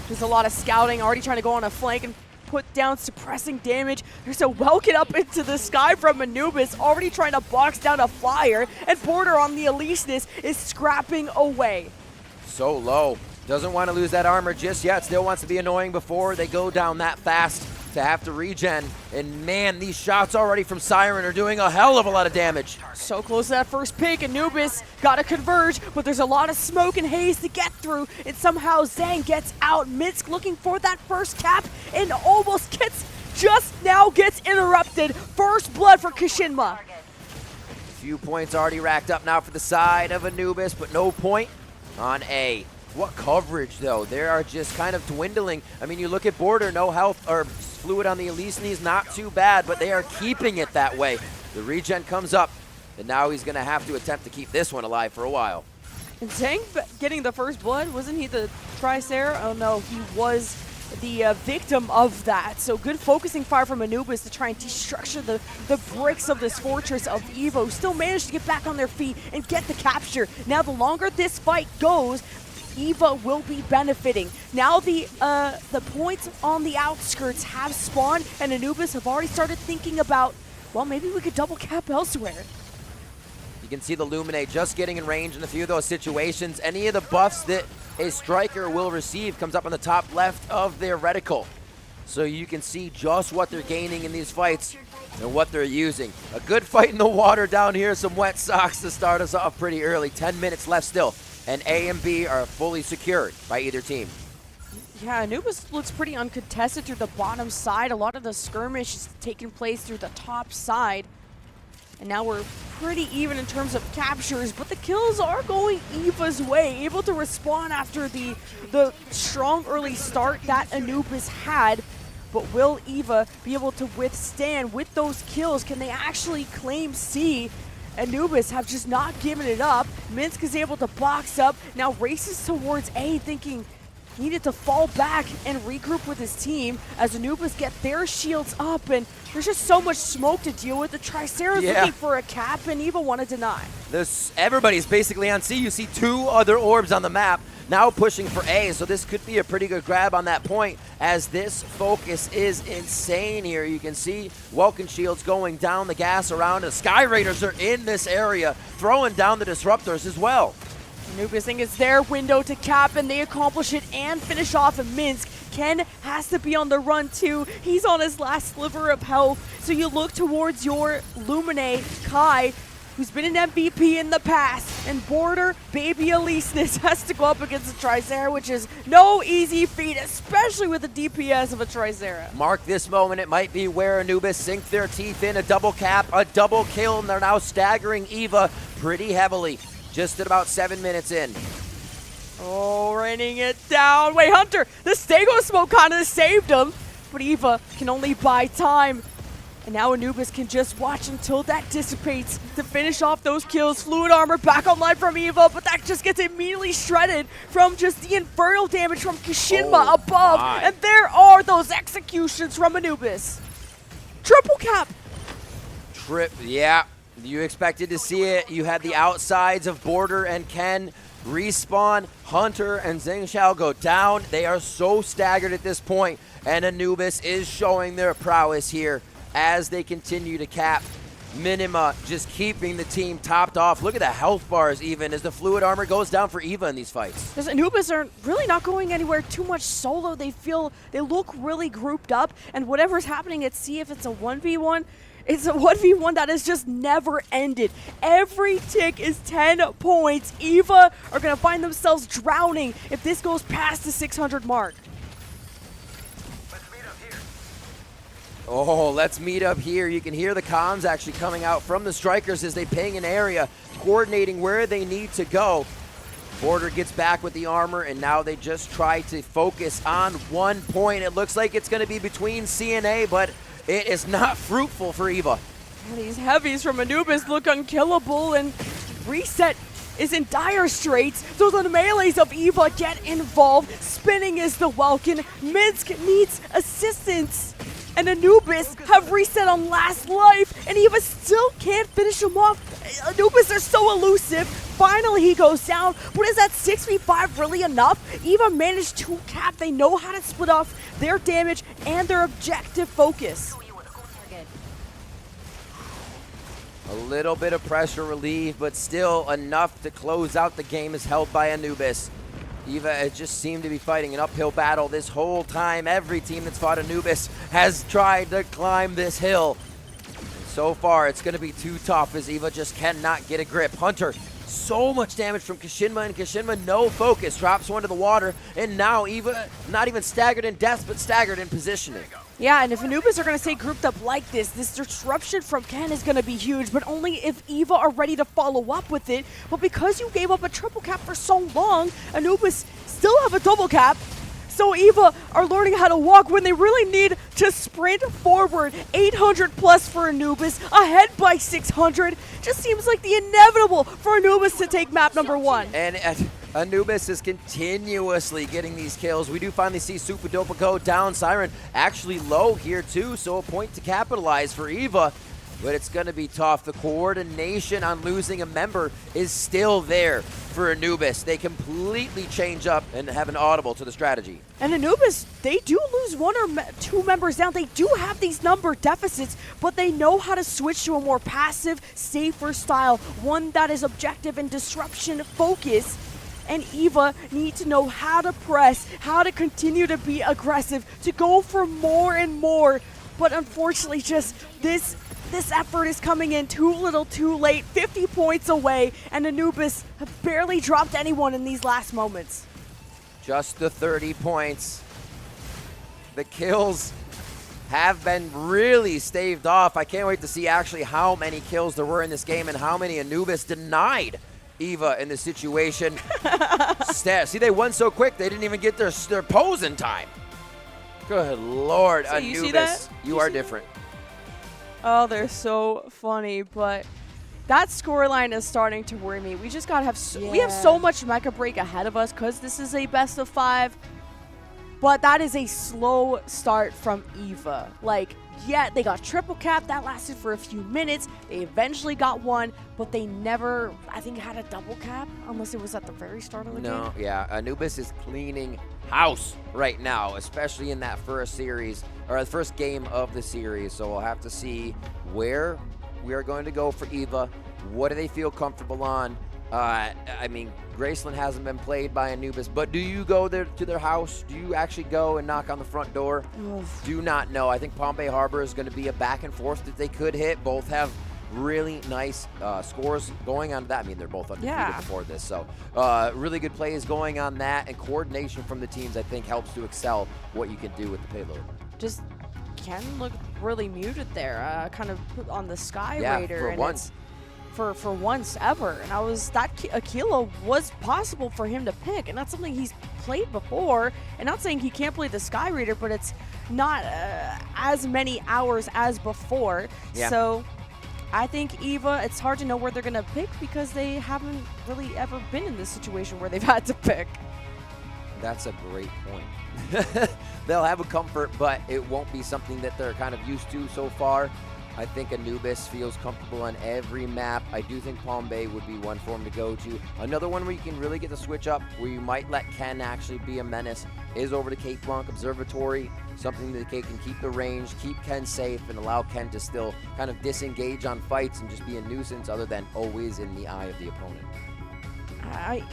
There's a lot of scouting, already trying to go on a flank and put down suppressing damage. There's a Welkin up into the sky from Anubis, already trying to box down a Flyer, and Porter on the Eliseness is scrapping away. So low. Doesn't want to lose that armor just yet. Still wants to be annoying before they go down that fast to have to regen. And man, these shots already from Siren are doing a hell of a lot of damage. So close to that first pick. Anubis got to converge, but there's a lot of smoke and haze to get through. And somehow Zhang gets out. Minsk looking for that first cap and almost just now gets interrupted. First blood for Kishinma. Few points already racked up now for the side of Anubis, but no point on A. What coverage, though. They are just kind of dwindling. I mean, you look at Border, no health or fluid on the Eliseness, not too bad, but they are keeping it that way. The regen comes up, and now he's going to have to attempt to keep this one alive for a while. And Zhang getting the first blood, wasn't he the Tricera? Oh no, he was the victim of that. So good focusing fire from Anubis to try and destructure the bricks of this fortress of Evo, who still managed to get back on their feet and get the capture. Now the longer this fight goes, Eva will be benefiting. Now the points on the outskirts have spawned, and Anubis have already started thinking about, well, maybe we could double cap elsewhere. You can see the Luminate just getting in range in a few of those situations. Any of the buffs that a striker will receive comes up on the top left of their reticle. So you can see just what they're gaining in these fights and what they're using. A good fight in the water down here. Some wet socks to start us off pretty early. 10 minutes left still. And A and B are fully secured by either team. Yeah, Anubis looks pretty uncontested through the bottom side. A lot of the skirmish is taking place through the top side. And now we're pretty even in terms of captures, but the kills are going Eva's way. Able to respawn after the strong early start that Anubis had. But will Eva be able to withstand with those kills? Can they actually claim C? Anubis have just not given it up. Minsk is able to box up, now races towards A, thinking he needed to fall back and regroup with his team as Anubis get their shields up, and there's just so much smoke to deal with. The Tricera's looking for a cap, and Eva want to deny. Everybody's basically on C. You see two other orbs on the map now pushing for A, so this could be a pretty good grab on that point as this focus is insane here. You can see Welkin shields going down the gas around. The Sky Raiders are in this area, throwing down the disruptors as well. Anubis think it's their window to cap, and they accomplish it and finish off in Minsk. Ken has to be on the run too. He's on his last sliver of health, so you look towards your Lumine, Kai, who's been an MVP in the past, and Border, baby Eliseness has to go up against a Tricera, which is no easy feat, especially with the DPS of a Tricera. Mark this moment, it might be where Anubis sink their teeth in, a double cap, a double kill, and they're now staggering Eva pretty heavily, just at about 7 minutes in. Oh, raining it down. Wait, Hunter, the Stego smoke kind of saved him, but Eva can only buy time. And now Anubis can just watch until that dissipates to finish off those kills. Fluid armor back online from Eva, but that just gets immediately shredded from just the infernal damage from Kishinma above. And there are those executions from Anubis. Triple cap. Yeah, you expected to see it. You had the outsides of Border and Ken respawn. Hunter and Zhengxiao go down. They are so staggered at this point, and Anubis is showing their prowess here as they continue to cap. Minima just keeping the team topped off. Look at the health bars even as the fluid armor goes down for Eva in these fights. Because Anubis are really not going anywhere too much solo. They look really grouped up, and whatever's happening at C, if it's a 1v1, It's a 1v1 that has just never ended. Every tick is 10 points. EVA are going to find themselves drowning if this goes past the 600 mark. Oh, let's meet up here. You can hear the comms actually coming out from the strikers as they ping an area, coordinating where they need to go. Border gets back with the armor, and now they just try to focus on one point. It looks like it's going to be between C and A, but it is not fruitful for EVA. And these heavies from Anubis look unkillable, and Reset is in dire straits. So the melees of EVA get involved. Spinning is the Welkin. Minsk needs assistance. And Anubis have Reset on last life, and EVA still can't finish him off. Anubis are so elusive. Finally, he goes down, but is that 6v5 really enough? EVA managed to cap. They know how to split off their damage and their objective focus. A little bit of pressure relief, but still enough to close out the game is held by Anubis. EVA has just seemed to be fighting an uphill battle this whole time. Every team that's fought Anubis has tried to climb this hill. And so far, it's going to be too tough as EVA just cannot get a grip. Hunter, so much damage from Kashinma, and Kashinma no focus. Drops one to the water, and now EVA not even staggered in death, but staggered in positioning. Yeah, and if Anubis are going to stay grouped up like this disruption from Ken is going to be huge, but only if EVA are ready to follow up with it. But because you gave up a triple cap for so long, Anubis still have a double cap. So EVA are learning how to walk when they really need to sprint forward. 800 plus for Anubis, ahead by 600. Just seems like the inevitable for Anubis to take map number 1. And Anubis is continuously getting these kills. We do finally see Supadopa go down. Siren actually low here too, so a point to capitalize for EVA. But it's going to be tough. The coordination on losing a member is still there for Anubis. They completely change up and have an audible to the strategy. And Anubis, they do lose one or two members down. They do have these number deficits, but they know how to switch to a more passive, safer style, one that is objective and disruption focused. And EVA need to know how to press, how to continue to be aggressive, to go for more and more. But unfortunately, just this effort is coming in too little, too late. 50 points away, and Anubis have barely dropped anyone in these last moments. Just the 30 points. The kills have been really staved off. I can't wait to see actually how many kills there were in this game and how many Anubis denied EVA in this situation. See, they won so quick, they didn't even get their pose in time. Good Lord, So Anubis, you see that? you are different. Oh, they're so funny, but that scoreline is starting to worry me. We just gotta have we have so much Mecha Break ahead of us because this is a best of 5. But that is a slow start from EVA. Like, yeah, they got triple cap. That lasted for a few minutes. They eventually got one, but they never, I think, had a double cap, unless it was at the very start of the game. No, yeah, Anubis is cleaning house right now, especially in that first series, or the first game of the series. So we'll have to see where we are going to go for EVA. What do they feel comfortable on? I mean, Graceland hasn't been played by Anubis, but do you go there to their house? Do you actually go and knock on the front door? Do not know. I think Palm Bay Harbor is going to be a back and forth that they could hit. Both have really nice scores going on that. I mean, they're both undefeated before this, so really good plays going on that, and coordination from the teams, I think, helps to excel what you can do with the payload. Just Ken looked really muted there, kind of put on the Sky Raider. For and once. For once ever, and that Aquila was possible for him to pick, and that's something he's played before. And not saying he can't play the Sky Raider, but it's not as many hours as before. Yeah. So I think EVA, it's hard to know where they're gonna pick because they haven't really ever been in this situation where they've had to pick. That's a great point. They'll have a comfort, but it won't be something that they're kind of used to so far. I think Anubis feels comfortable on every map. I do think Palm Bay would be one for him to go to. Another one where you can really get the switch up, where you might let Ken actually be a menace, is over to Cape Blanc Observatory. Something that can keep the range, keep Ken safe, and allow Ken to still kind of disengage on fights and just be a nuisance other than always in the eye of the opponent.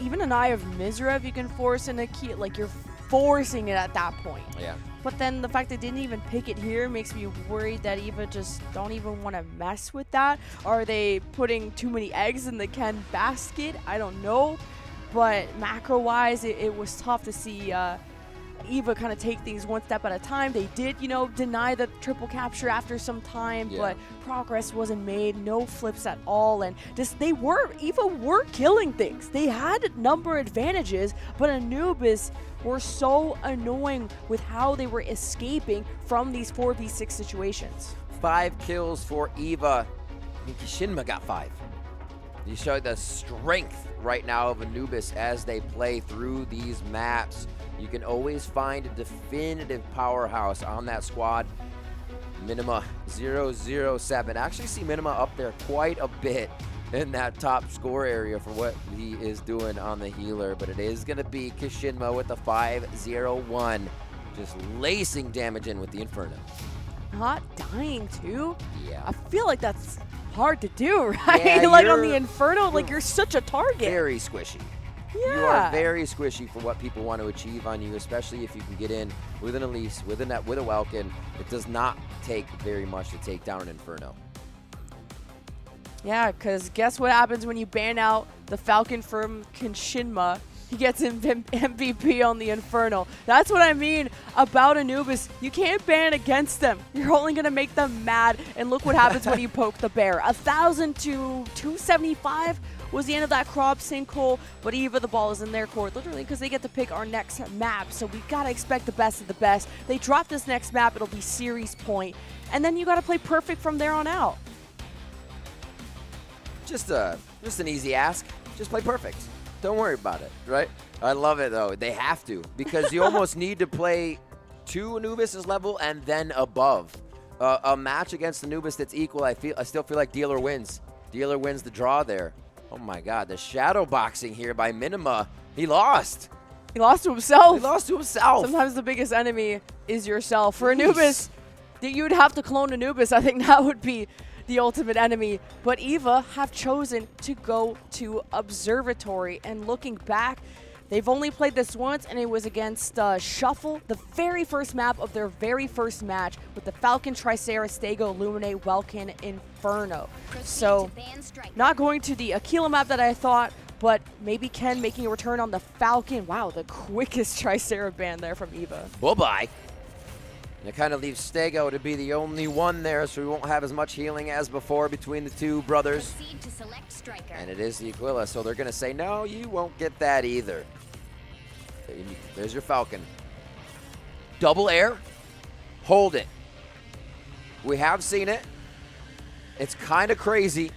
Even an Eye of Mizrev you can force in a key, like you're forcing it at that point. Yeah. But then the fact they didn't even pick it here makes me worried that Eva just don't even want to mess with that. Are they putting too many eggs in the Ken basket? I don't know. But macro-wise, it was tough to see Eva kind of take things one step at a time. They did, deny the triple capture after some time, but progress wasn't made. No flips at all, and Eva were killing things. They had number advantages, but Anubis were so annoying with how they were escaping from these 4v6 situations. 5 kills for Eva. I think Kishinma got 5. You show the strength right now of Anubis as they play through these maps. You can always find a definitive powerhouse on that squad. Minima 007. Actually see Minima up there quite a bit in that top score area for what he is doing on the healer, but it is going to be Kishinma with the 5-0-1, just lacing damage in with the Inferno. Not dying too? Yeah. I feel like that's hard to do, right? Yeah, like on the Inferno, like you're such a target. Very squishy. Yeah. You are very squishy for what people want to achieve on you, especially if you can get in with an Elise, with a Welkin. It does not take very much to take down an Inferno. Yeah, because guess what happens when you ban out the Falcon from Kishinma? He gets MVP on the Inferno. That's what I mean about Anubis. You can't ban against them. You're only going to make them mad. And look what happens when you poke the bear. 1,000 to 275 was the end of that crop sinkhole. But Eva, the ball is in their court, literally, because they get to pick our next map. So we got to expect the best of the best. They drop this next map, it'll be series point. And then you got to play perfect from there on out. Just an easy ask. Just play perfect. Don't worry about it, right? I love it, though. They have to, because you almost need to play to Anubis' level and then above. A match against Anubis that's equal, I still feel like Dealer wins. Dealer wins the draw there. Oh, my God. The shadow boxing here by Minima. He lost. He lost to himself. He lost to himself. Sometimes the biggest enemy is yourself. For Anubis, you'd have to clone Anubis. I think that would be the ultimate enemy, but Eva have chosen to go to Observatory, and looking back, they've only played this once, and it was against Shuffle, the very first map of their very first match with the Falcon, Tricera, Stego, Illuminate, Welkin, Inferno. So, not going to the Aquila map that I thought, but maybe Ken making a return on the Falcon. Wow, the quickest Tricera ban there from Eva. Bye-bye. It kind of leaves Stego to be the only one there, so we won't have as much healing as before between the two brothers. And it is the Aquila, so they're going to say, no, you won't get that either. There's your Falcon. Double air. Hold it. We have seen it. It's kind of crazy,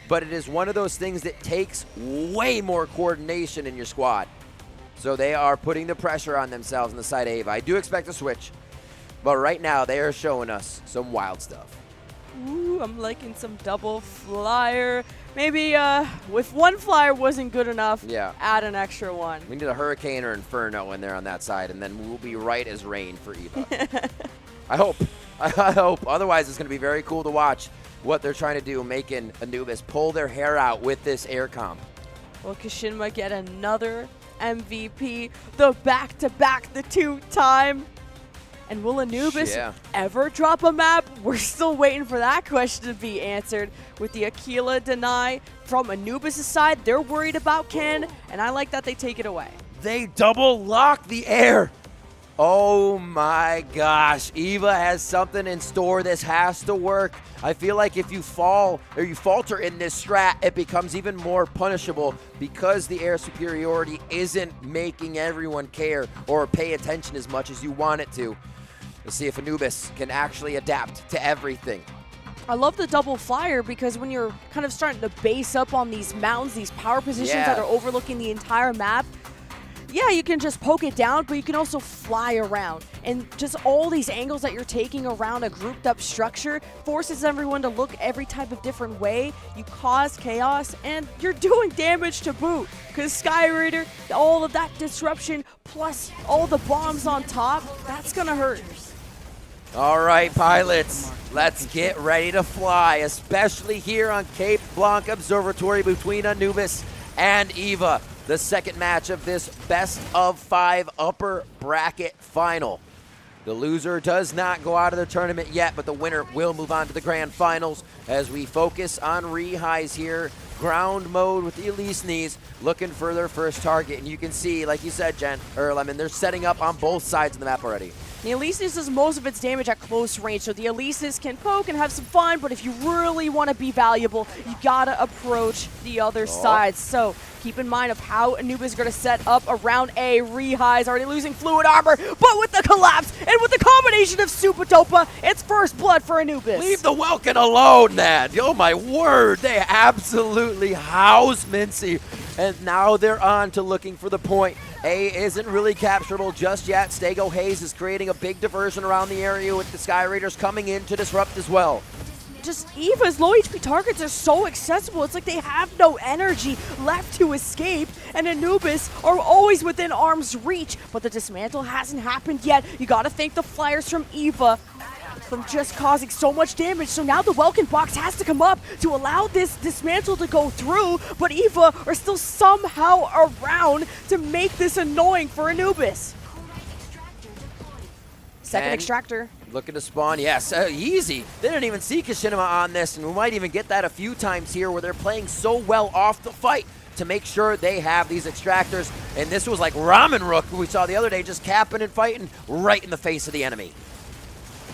but it is one of those things that takes way more coordination in your squad. So they are putting the pressure on themselves on the side of Ava. I do expect a switch. But right now, they are showing us some wild stuff. Ooh, I'm liking some double flyer. Maybe if one flyer wasn't good enough, add an extra one. We need a Hurricane or Inferno in there on that side, and then we'll be right as rain for Eva. I hope. I hope. Otherwise, it's going to be very cool to watch what they're trying to do, making Anubis pull their hair out with this air comp. Will Kishinma get another MVP? The back-to-back, the two-time. And will Anubis ever drop a map? We're still waiting for that question to be answered. With the Aquila deny from Anubis' side, they're worried about Ken, and I like that they take it away. They double lock the air. Oh my gosh, Eva has something in store. This has to work. I feel like if you fall or you falter in this strat, it becomes even more punishable because the air superiority isn't making everyone care or pay attention as much as you want it to. Let's see if Anubis can actually adapt to everything. I love the double flyer because when you're kind of starting to base up on these mountains, these power positions that are overlooking the entire map, you can just poke it down, but you can also fly around. And just all these angles that you're taking around a grouped up structure forces everyone to look every type of different way. You cause chaos, and you're doing damage to boot. Because Sky Raider, all of that disruption, plus all the bombs on top, that's going to hurt. All right, pilots, let's get ready to fly, especially here on Cape Blanc Observatory between Anubis and Eva. the second match of this best of 5 upper bracket final. The loser does not go out of the tournament yet, but the winner will move on to the grand finals as we focus on Zhuhai's here. Ground mode with the Elise knees, looking for their first target. And you can see, like you said, Jen, or Lemon, they're setting up on both sides of the map already. The Elises does most of its damage at close range, so the Elises can poke and have some fun, but if you really want to be valuable, you gotta approach the other side. So keep in mind of how Anubis is going to set up around A. Zhuhai's already losing fluid armor, but with the collapse and with the combination of Super Dopa, it's first blood for Anubis. Leave the Welkin alone, Nad. Oh my word, they absolutely house Mincy. And now they're on to looking for the point. A isn't really capturable just yet. Stego Hayes is creating a big diversion around the area with the Sky Raiders coming in to disrupt as well. Just Eva's low HP targets are so accessible. It's like they have no energy left to escape, and Anubis are always within arm's reach, but the dismantle hasn't happened yet. You gotta thank the flyers from Eva from just causing so much damage. So now the Welkin box has to come up to allow this dismantle to go through, but Eva are still somehow around to make this annoying for Anubis. Second extractor. Looking to spawn, yes, easy. They didn't even see Kishinima on this, and we might even get that a few times here where they're playing so well off the fight to make sure they have these extractors. And this was like Ramen Rook, who we saw the other day, just capping and fighting right in the face of the enemy.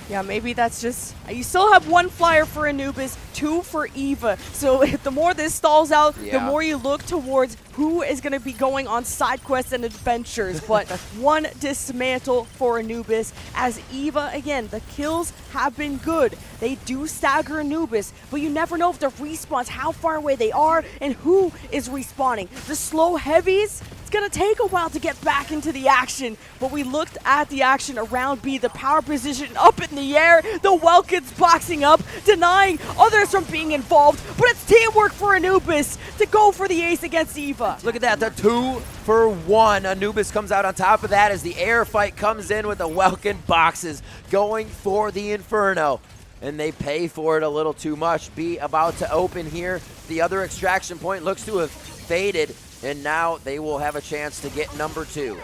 Yeah, maybe that's just... You still have 1 flyer for Anubis, 2 for Eva. So the more this stalls out, the more you look towards who is going to be going on side quests and adventures. But 1 dismantle for Anubis. As Eva, again, the kills have been good. They do stagger Anubis, but you never know if the respawns, how far away they are, and who is respawning. The slow heavies, it's going to take a while to get back into the action, but we looked at the action around B, the power position up in the air, the Welkins boxing up, denying others from being involved, but it's teamwork for Anubis to go for the ace against Eva. Look at that, the 2 for 1. Anubis comes out on top of that as the air fight comes in with the Welkin boxes going for the Inferno. And they pay for it a little too much. B about to open here. The other extraction point looks to have faded, and now they will have a chance to get number 2.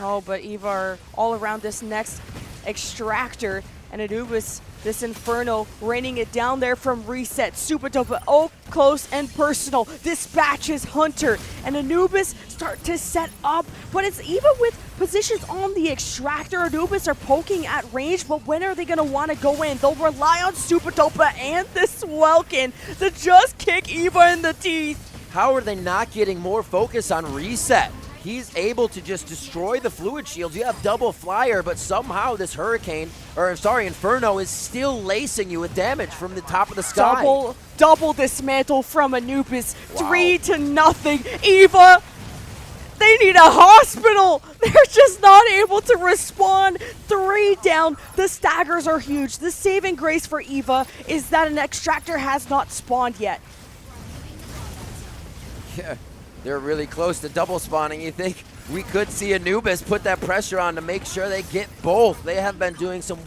Oh, but Eva are all around this next extractor, and Anubis, this Inferno, raining it down there from reset. Super dope, oh, close and personal. Dispatches Hunter, and Anubis start to set up, but it's even with positions on the extractor. Anubis are poking at range, but when are they going to want to go in? They'll rely on Super Dopa and this Welkin to just kick Eva in the teeth. How are they not getting more focus on reset? He's able to just destroy the fluid shields. You have double flyer, but somehow this Inferno is still lacing you with damage from the top of the sky. Double dismantle from Anubis. Wow. 3-0. Eva, they need a hospital. They're just not able to respond. 3 down. The staggers are huge. The saving grace for Eva is that an extractor has not spawned yet. Yeah. They're really close to double spawning. You think we could see Anubis put that pressure on to make sure they get both. They have been doing some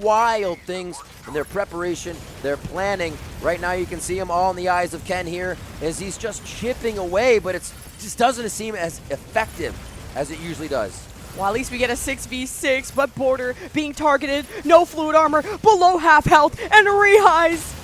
wild things in their preparation, their planning. Right now you can see them all in the eyes of Ken here as he's just chipping away, but it just doesn't seem as effective as it usually does. Well, at least we get a 6v6, but Border being targeted, no fluid armor, below half health, and Zhuhai's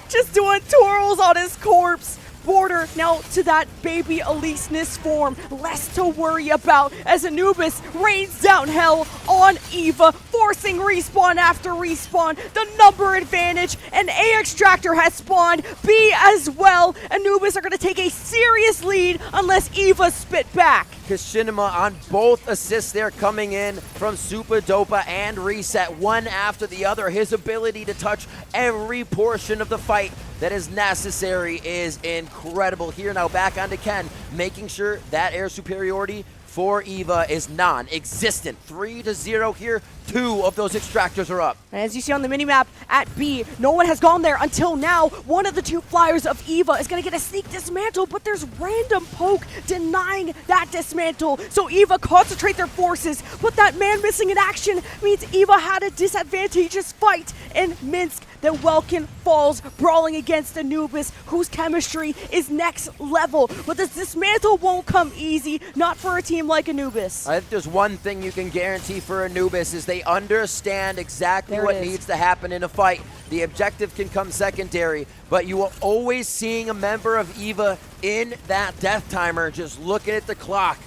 just doing twirls on his corpse. Border now to that baby Elise-ness form, less to worry about as Anubis rains down hell on Eva, forcing respawn after respawn. The number advantage, and A extractor has spawned, B as well. Anubis are going to take a serious lead unless Eva spit back. Kishinima on both assists there coming in from Super Dopa and Reset, one after the other. His ability to touch every portion of the fight that is necessary is incredible. Here now back onto Ken, making sure that air superiority for Eva is non-existent. 3-0 here. 2 of those extractors are up. And as you see on the minimap at B, no one has gone there until now. One of the 2 flyers of Eva is going to get a sneak dismantle, but there's random poke denying that dismantle. So Eva concentrate their forces, but that man missing in action means Eva had a disadvantageous fight in Minsk. that Welkin falls brawling against Anubis, whose chemistry is next level. But this dismantle won't come easy, not for a team like Anubis. I think there's one thing you can guarantee for Anubis is they understand exactly There what it is. needs to happen in a fight. The objective can come secondary, but you are always seeing a member of EVA in that death timer just looking at the clock,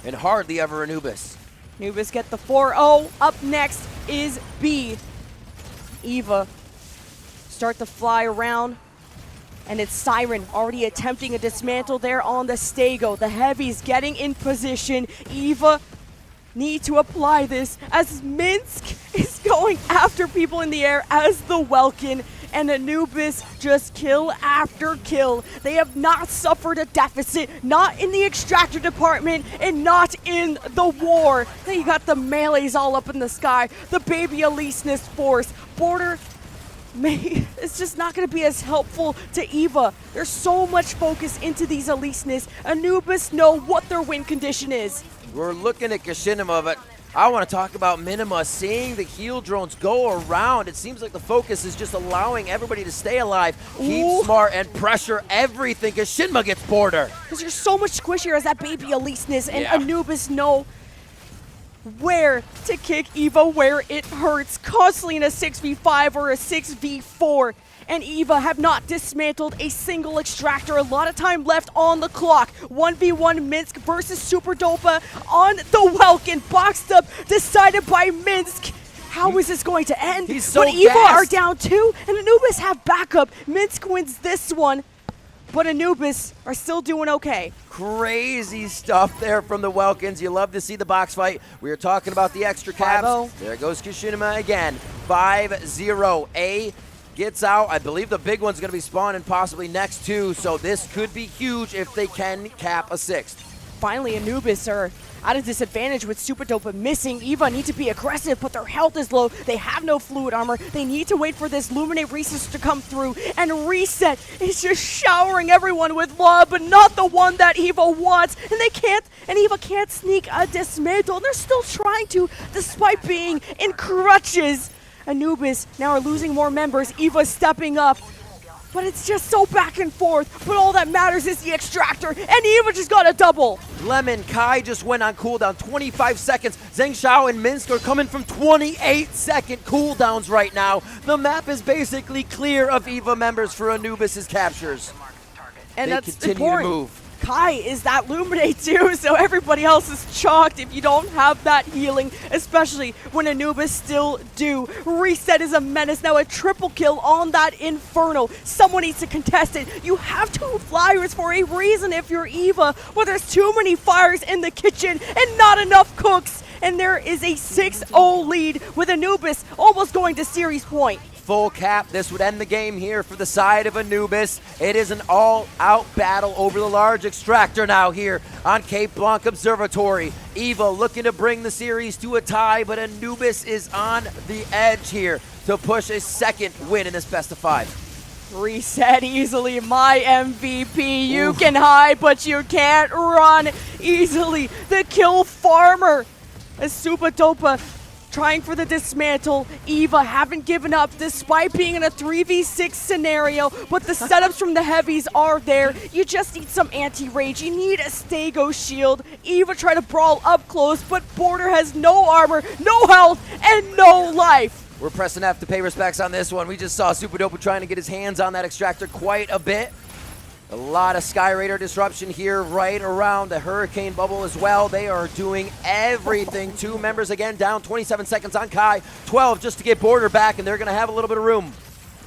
and hardly ever Anubis. Anubis get the 4-0. Up next is B. EVA start to fly around, and it's Siren already attempting a dismantle there on the Stego. The heavies getting in position. EVA need to apply this as Minsk is going after people in the air as the Welkin, and Anubis just kill after kill. They have not suffered a deficit, not in the extractor department and not in the war. Then you got the melees all up in the sky, the baby Aleseness force. Border it's just not going to be as helpful to EVA. There's so much focus into these Aleseness. Anubis know what their win condition is. We're looking at Kishinima, but I want to talk about Minima. Seeing the heal drones go around, it seems like the focus is just allowing everybody to stay alive, keep smart, and pressure everything. Kishinima gets border. Because you're so much squishier as that baby Aleseness, and Anubis know where to kick EVA where it hurts, constantly in a 6v5 or a 6v4. And EVA have not dismantled a single extractor. A lot of time left on the clock. 1v1 Minsk versus Super Dopa on the Welkin. Boxed up, decided by Minsk. How is this going to end? He's so but EVA gassed. are down 2, and Anubis have backup. Minsk wins this one, but Anubis are still doing okay. Crazy stuff there from the Welkins. You love to see the box fight. We were talking about the extra caps. 5-0. There goes Kishinima again. 5-0. A gets out. I believe the big one's going to be spawning possibly next too, so this could be huge if they can cap a 6th. Finally, Anubis are at a disadvantage with Super Dopa missing. EVA need to be aggressive, but their health is low. They have no fluid armor. They need to wait for this Luminate Reset to come through, and Reset is just showering everyone with love, but not the one that EVA wants. And they can't, and EVA can't sneak a dismantle, and they're still trying to, despite being in crutches. Anubis now are losing more members. EVA stepping up. But it's just so back and forth. But all that matters is the extractor, and EVA just got a double. Lemon Kai just went on cooldown, 25 seconds. Zheng Xiao and Minsk are coming from 28-second cooldowns right now. The map is basically clear of EVA members for Anubis' captures. And they that's continue important. to move. Kai is that Luminate too, so everybody else is chalked if you don't have that healing, especially when Anubis still do. Reset is a menace, now a triple kill on that Inferno. Someone needs to contest it. You have 2 flyers for a reason if you're EVA, but there's too many fires in the kitchen and not enough cooks. And there is a 6-0 lead with Anubis almost going to series point. Full cap. This would end the game here for the side of Anubis. It is an all-out battle over the large extractor now here on Cape Blanc Observatory. EVA looking to bring the series to a tie, but Anubis is on the edge here to push a 2nd win in this best of 5. Reset easily, my MVP. You can hide, but you can't run easily. The kill farmer as Super Dopa trying for the dismantle. EVA haven't given up despite being in a 3v6 scenario, but the setups from the heavies are there. You just need some anti-rage. You need a Stego shield. EVA try to brawl up close, but Border has no armor, no health, and no life. We're pressing F to pay respects on this one. We just saw Super Dopa trying to get his hands on that extractor quite a bit. A lot of Sky Raider disruption here right around the Hurricane Bubble as well. They are doing everything. 2 members again down, 27 seconds on Kai. 12 just to get Border back, and they're going to have a little bit of room.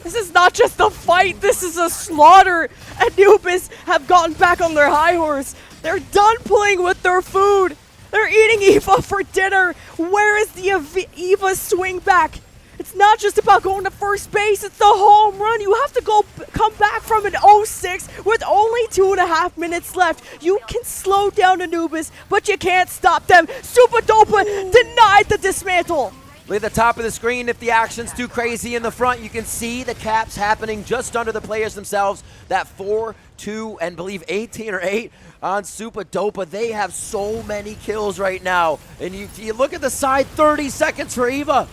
This is not just a fight, this is a slaughter. Anubis have gotten back on their high horse. They're done playing with their food. They're eating EVA for dinner. Where is the EVA swing back? It's not just about going to first base, it's the home run. You have to come back from an 0-6 with only 2.5 minutes left. You can slow down Anubis, but you can't stop them. Super Dopa denied the dismantle. Look at the top of the screen. If the action's too crazy in the front, you can see the caps happening just under the players themselves. That 4, 2, and believe 18 or 8 on Super Dopa. They have so many kills right now. And you look at the side, 30 seconds for EVA.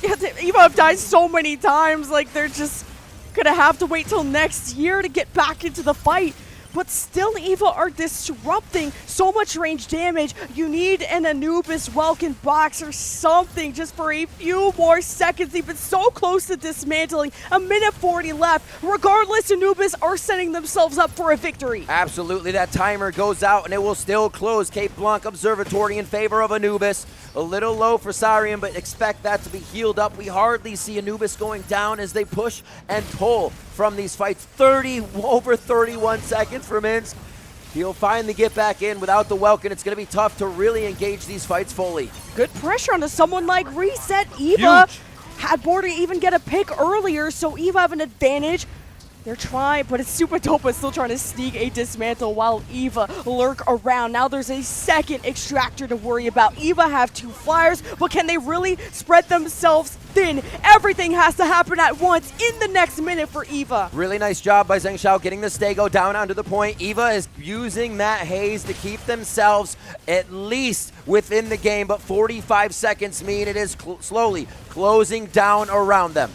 Yeah, Eva have died so many times, like they're just gonna have to wait till next year to get back into the fight. But still, Eva are disrupting so much range damage. You need an Anubis Welkin box or something just for a few more seconds. They've been so close to dismantling. A minute 40 left. Regardless, Anubis are setting themselves up for a victory. Absolutely, that timer goes out and it will still close Cape Blanc Observatory in favor of Anubis. A little low for Sarian, but expect that to be healed up. We hardly see Anubis going down as they push and pull from these fights. Over 31 seconds for Minsk. He'll finally get back in without the Welkin. It's going to be tough to really engage these fights fully. Good pressure onto someone like Reset. Eva had more to even get a pick earlier, so Eva have an advantage. They're trying, but it's Super Dopa still trying to sneak a dismantle while Eva lurk around. Now there's a second extractor to worry about. Eva have 2 flyers, but can they really spread themselves thin? Everything has to happen at once in the next minute for Eva. Really nice job by Zheng Xiao getting the Stego down onto the point. Eva is using that haze to keep themselves at least within the game, but 45 seconds mean it is slowly closing down around them.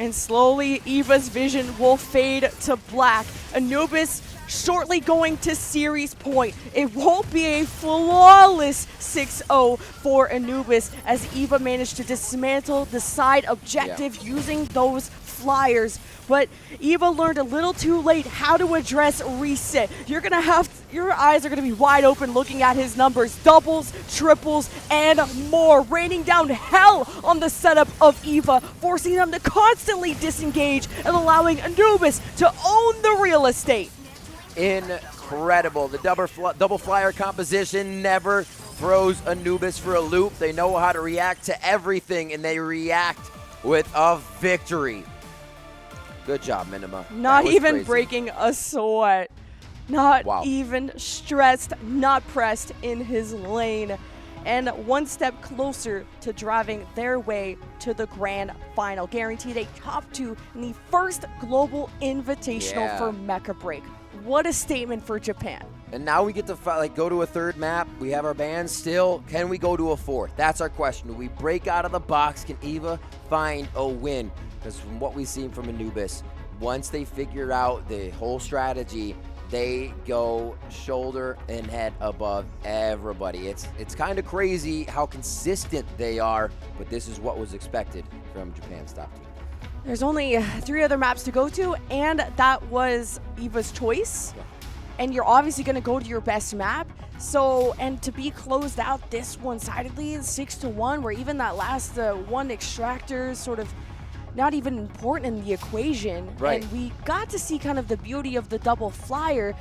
And slowly, Eva's vision will fade to black. Anubis shortly going to series point. It won't be a flawless 6-0 for Anubis as Eva managed to dismantle the side objective using those flyers. But Eva learned a little too late how to address Reset. Your eyes are gonna be wide open looking at his numbers. Doubles, triples, and more. Raining down hell on the setup of Eva, forcing them to constantly disengage and allowing Anubis to own the real estate. Incredible. The double flyer composition never throws Anubis for a loop. They know how to react to everything, and they react with a victory. Good job, Minima. Not even crazy. breaking a sweat. Not even stressed, not pressed in his lane. And one step closer to driving their way to the grand final. Guaranteed a top 2 in the first global invitational for Mecha Break. What a statement for Japan. And now we get to go to a 3rd map. We have our band still. Can we go to a 4th? That's our question. Do we break out of the box? Can Eva find a win? Because from what we've seen from Anubis, once they figure out the whole strategy, they go shoulder and head above everybody. It's kind of crazy how consistent they are, but this is what was expected from Japan's top team. There's only 3 other maps to go to, and that was Eva's choice. Yeah. And you're obviously going to go to your best map. So, and to be closed out this one-sidedly, 6-1, where even that last one extractor is sort of not even important in the equation. Right. And we got to see kind of the beauty of the double flyer,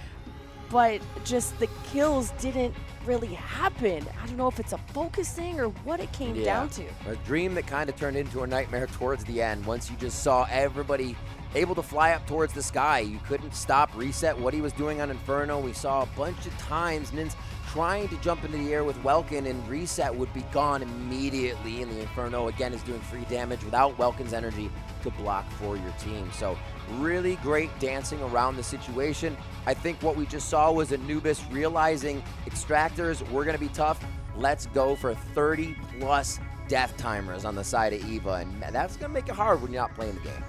but just the kills didn't really happen. I don't know if it's a focus thing or what it came down to. A dream that kind of turned into a nightmare towards the end. Once you just saw everybody able to fly up towards the sky, you couldn't stop Reset what he was doing on Inferno. We saw a bunch of times Nins trying to jump into the air with Welkin, and Reset would be gone immediately, and the Inferno again is doing free damage without Welkin's energy to block for your team. So really great dancing around the situation. I think what we just saw was Anubis realizing extractors were going to be tough. Let's go for 30 plus death timers on the side of Eva, and that's going to make it hard when you're not playing the game.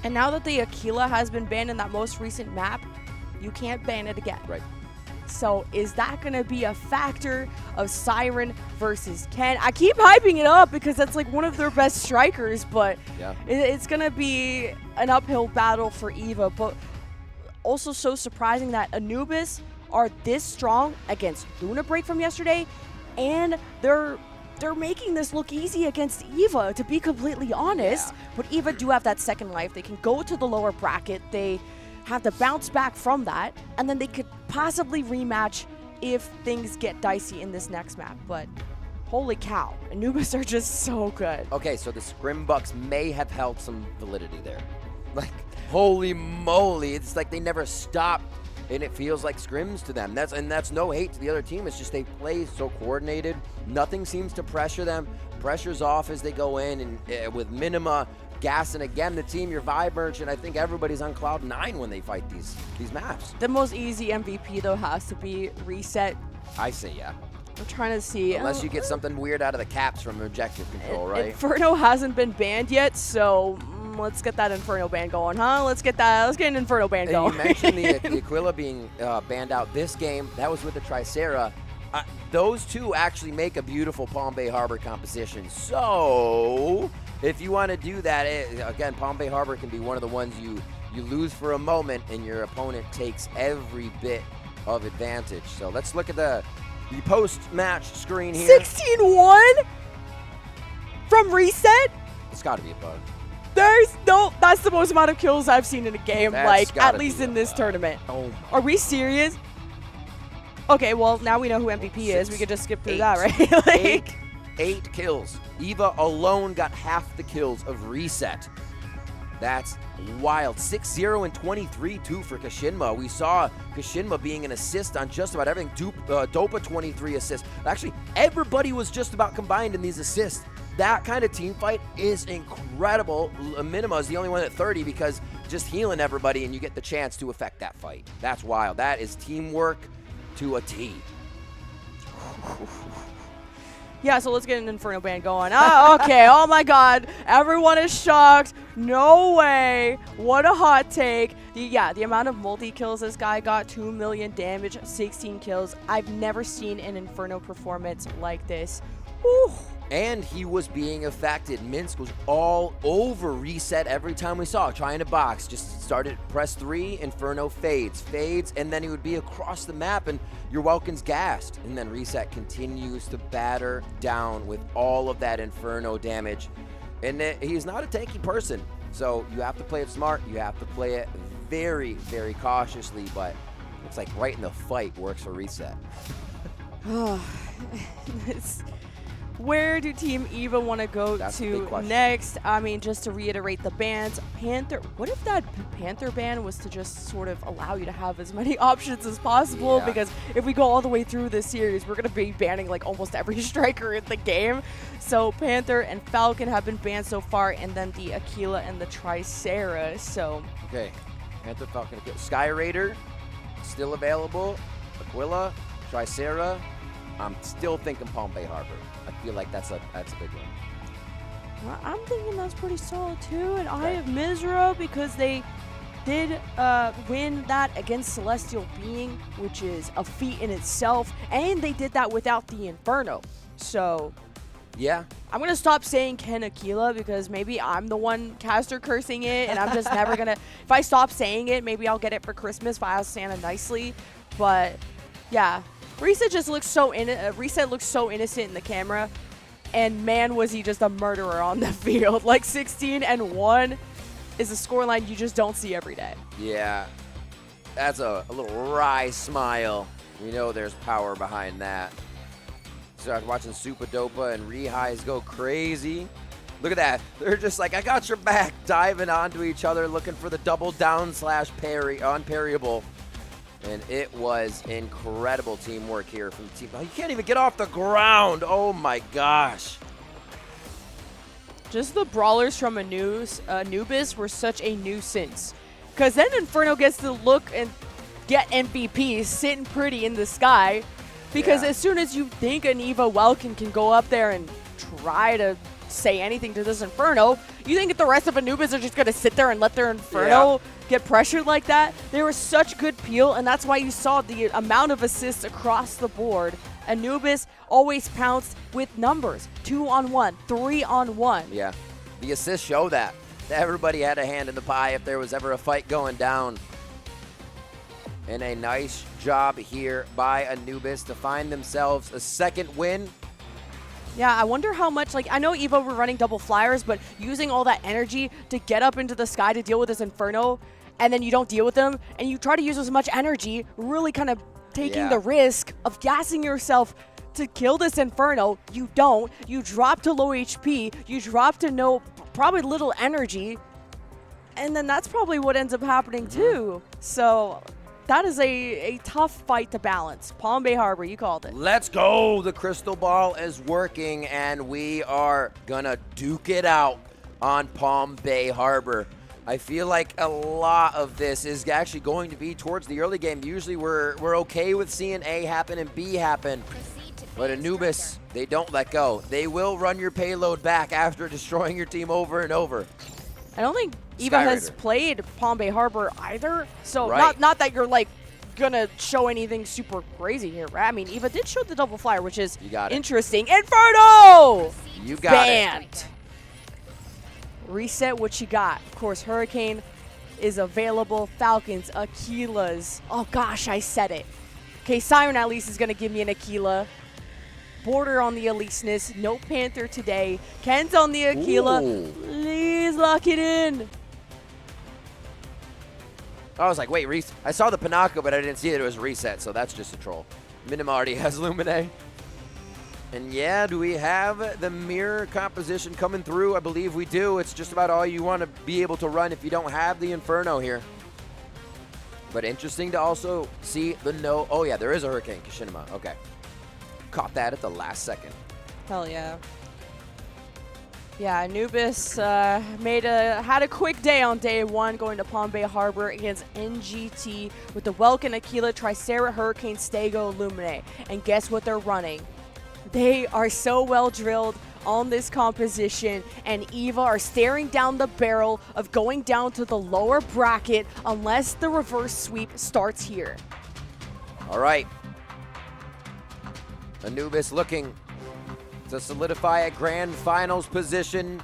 And now that the Aquila has been banned in that most recent map, you can't ban it again. Right. So is that going to be a factor of Siren versus Ken? I keep hyping it up because that's like one of their best strikers, but it's going to be an uphill battle for Eva. But also so surprising that Anubis are this strong against Luna Break from yesterday, and they're making this look easy against Eva, to be completely honest. But Eva do have that second life. They can go to the lower bracket. They have to bounce back from that, and then they could possibly rematch if things get dicey in this next map. But holy cow, Anubis are just so good. Okay, so the Scrimbucks may have held some validity there. Like, holy moly, it's like they never stopped, and it feels like scrims to them. That's no hate to the other team. It's just they play so coordinated. Nothing seems to pressure them. Pressure's off as they go in, and with Minima gassing again the team, your Vibe Merchant, I think everybody's on cloud 9 when they fight these maps. The most easy MVP though has to be Reset. I say yeah. I'm trying to see. Unless you get something weird out of the caps from objective control, right? Inferno hasn't been banned yet, so let's get that Inferno ban going, huh? Let's get an Inferno ban going. You mentioned the Aquila being banned out this game. That was with the Tricera. Those two actually make a beautiful Palm Bay Harbor composition. So if you want to do that, again, Palm Bay Harbor can be one of the ones you lose for a moment and your opponent takes every bit of advantage. So let's look at the post-match screen here. 16-1 from reset? It's got to be a bug. That's the most amount of kills I've seen in a game, That's at least in this tournament. Oh. Are we serious? Okay, well, now we know who MVP is. We could just skip through that, right? Eight kills. Eva alone got half the kills of reset. That's wild. 6-0 and 23-2 for Kashinma. We saw Kashinma being an assist on just about everything. Dopa 23 assists. Actually, everybody was just about combined in these assists. That kind of team fight is incredible. Minima is the only one at 30 because just healing everybody and you get the chance to affect that fight. That's wild. That is teamwork to a T. Yeah, so let's get an Inferno ban going. Okay, oh my god. Everyone is shocked. No way. What a hot take. The amount of multi-kills this guy got, 2 million damage, 16 kills. I've never seen an Inferno performance like this. Whew. And he was being affected. Minsk was all over reset every time we saw, trying to box. Just started, press 3, Inferno fades, and then he would be across the map and your Welkin's gassed. And then reset continues to batter down with all of that Inferno damage. And he's not a tanky person, so you have to play it smart. You have to play it very, very cautiously, but it's like right in the fight works for reset. Where do Team Eva want to go to next? I mean, just to reiterate the bans, Panther. What if that Panther ban was to just sort of allow you to have as many options as possible? Yeah. Because if we go all the way through this series, we're going to be banning like almost every striker in the game. So Panther and Falcon have been banned so far, and then the Aquila and the Tricera. So okay, Panther, Falcon, Aquila. Sky Raider still available. Aquila, Tricera. I'm still thinking Palm Bay Harbor. I feel like that's a big one. I'm thinking that's pretty solid too. And Eye of Mizra, because they did win that against Celestial Being, which is a feat in itself. And they did that without the Inferno. So yeah, I'm going to stop saying Ken Aquila because maybe I'm the one caster cursing it. And I'm just never going to, if I stop saying it, maybe I'll get it for Christmas if I ask Santa nicely. But yeah. Reset just looks so Reset looks so innocent in the camera, and man was he just a murderer on the field. Like 16-1 is a scoreline you just don't see every day. Yeah, that's a little wry smile. We know there's power behind that. So watching Super Dopa and Zhuhai go crazy. Look at that. They're just like, I got your back, diving onto each other, looking for the double down / parry, unparryable. And it was incredible teamwork here from the team. Oh, you can't even get off the ground. Oh my gosh. Just the brawlers from Anubis were such a nuisance. Because then Inferno gets to look and get MVPs sitting pretty in the sky. Because as soon as you think an Eva Welkin can go up there and try to say anything to this Inferno, you think that the rest of Anubis are just going to sit there and let their Inferno get pressured like that? There was such good peel, and that's why you saw the amount of assists across the board. Anubis always pounced with numbers, 2-on-1, 3-on-1. Yeah, the assists show that. Everybody had a hand in the pie if there was ever a fight going down. And a nice job here by Anubis to find themselves a second win. Yeah, I wonder how much, like, I know Evo were running double flyers, but using all that energy to get up into the sky to deal with this Inferno, and then you don't deal with them, and you try to use as much energy, really kind of taking the risk of gassing yourself to kill this Inferno. You don't. You drop to low HP. You drop to probably little energy, and then that's probably what ends up happening too. So that is a tough fight to balance. Palm Bay Harbor, you called it. Let's go. The crystal ball is working, and we are gonna duke it out on Palm Bay Harbor. I feel like a lot of this is actually going to be towards the early game. Usually we're okay with seeing A happen and B happen. But Anubis, they don't let go. They will run your payload back after destroying your team over and over. I don't think Eva has played Palm Bay Harbor either, so Right. not that you're like gonna show anything super crazy here, right? I mean, Eva did show the double flyer, which is interesting. Inferno! You got Banned. it. Reset what you got. Of course, Hurricane is available. Falcons, Aquilas. Oh gosh, I said it. Okay, Siren at least is gonna give me an Aquila. Border on the Eliseness. No Panther today. Ken's on the Aquila. Ooh. Please lock it in. I was like, wait, I saw the Panaka, but I didn't see that it was reset, so that's just a troll. Minima already has Lumine. And yeah, do we have the mirror composition coming through? I believe we do. It's just about all you want to be able to run if you don't have the Inferno here. But interesting to also see the no. Oh yeah, there is a Hurricane Kishinima. Okay. Caught that at the last second. Hell yeah. Yeah, Anubis had a quick day on day one, going to Palm Bay Harbor against NGT with the Welkin, Aquila, Tricera, Hurricane, Stego, Lumine. And guess what they're running? They are so well drilled on this composition, and Eva are staring down the barrel of going down to the lower bracket unless the reverse sweep starts here. All right. Anubis looking to solidify a grand finals position,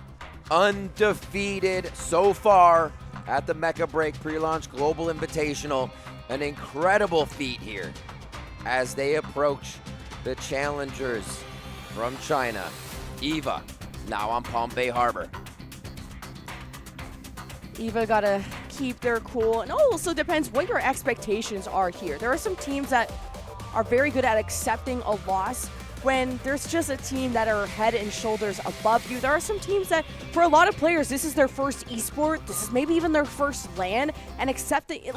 undefeated so far at the Mecha Break pre-launch Global Invitational. An incredible feat here as they approach the challengers from China. Eva, now on Palm Bay Harbor. Eva gotta keep their cool, and also depends what your expectations are here. There are some teams that are very good at accepting a loss when there's just a team that are head and shoulders above you. There are some teams that, for a lot of players, this is their first esport, this is maybe even their first LAN, and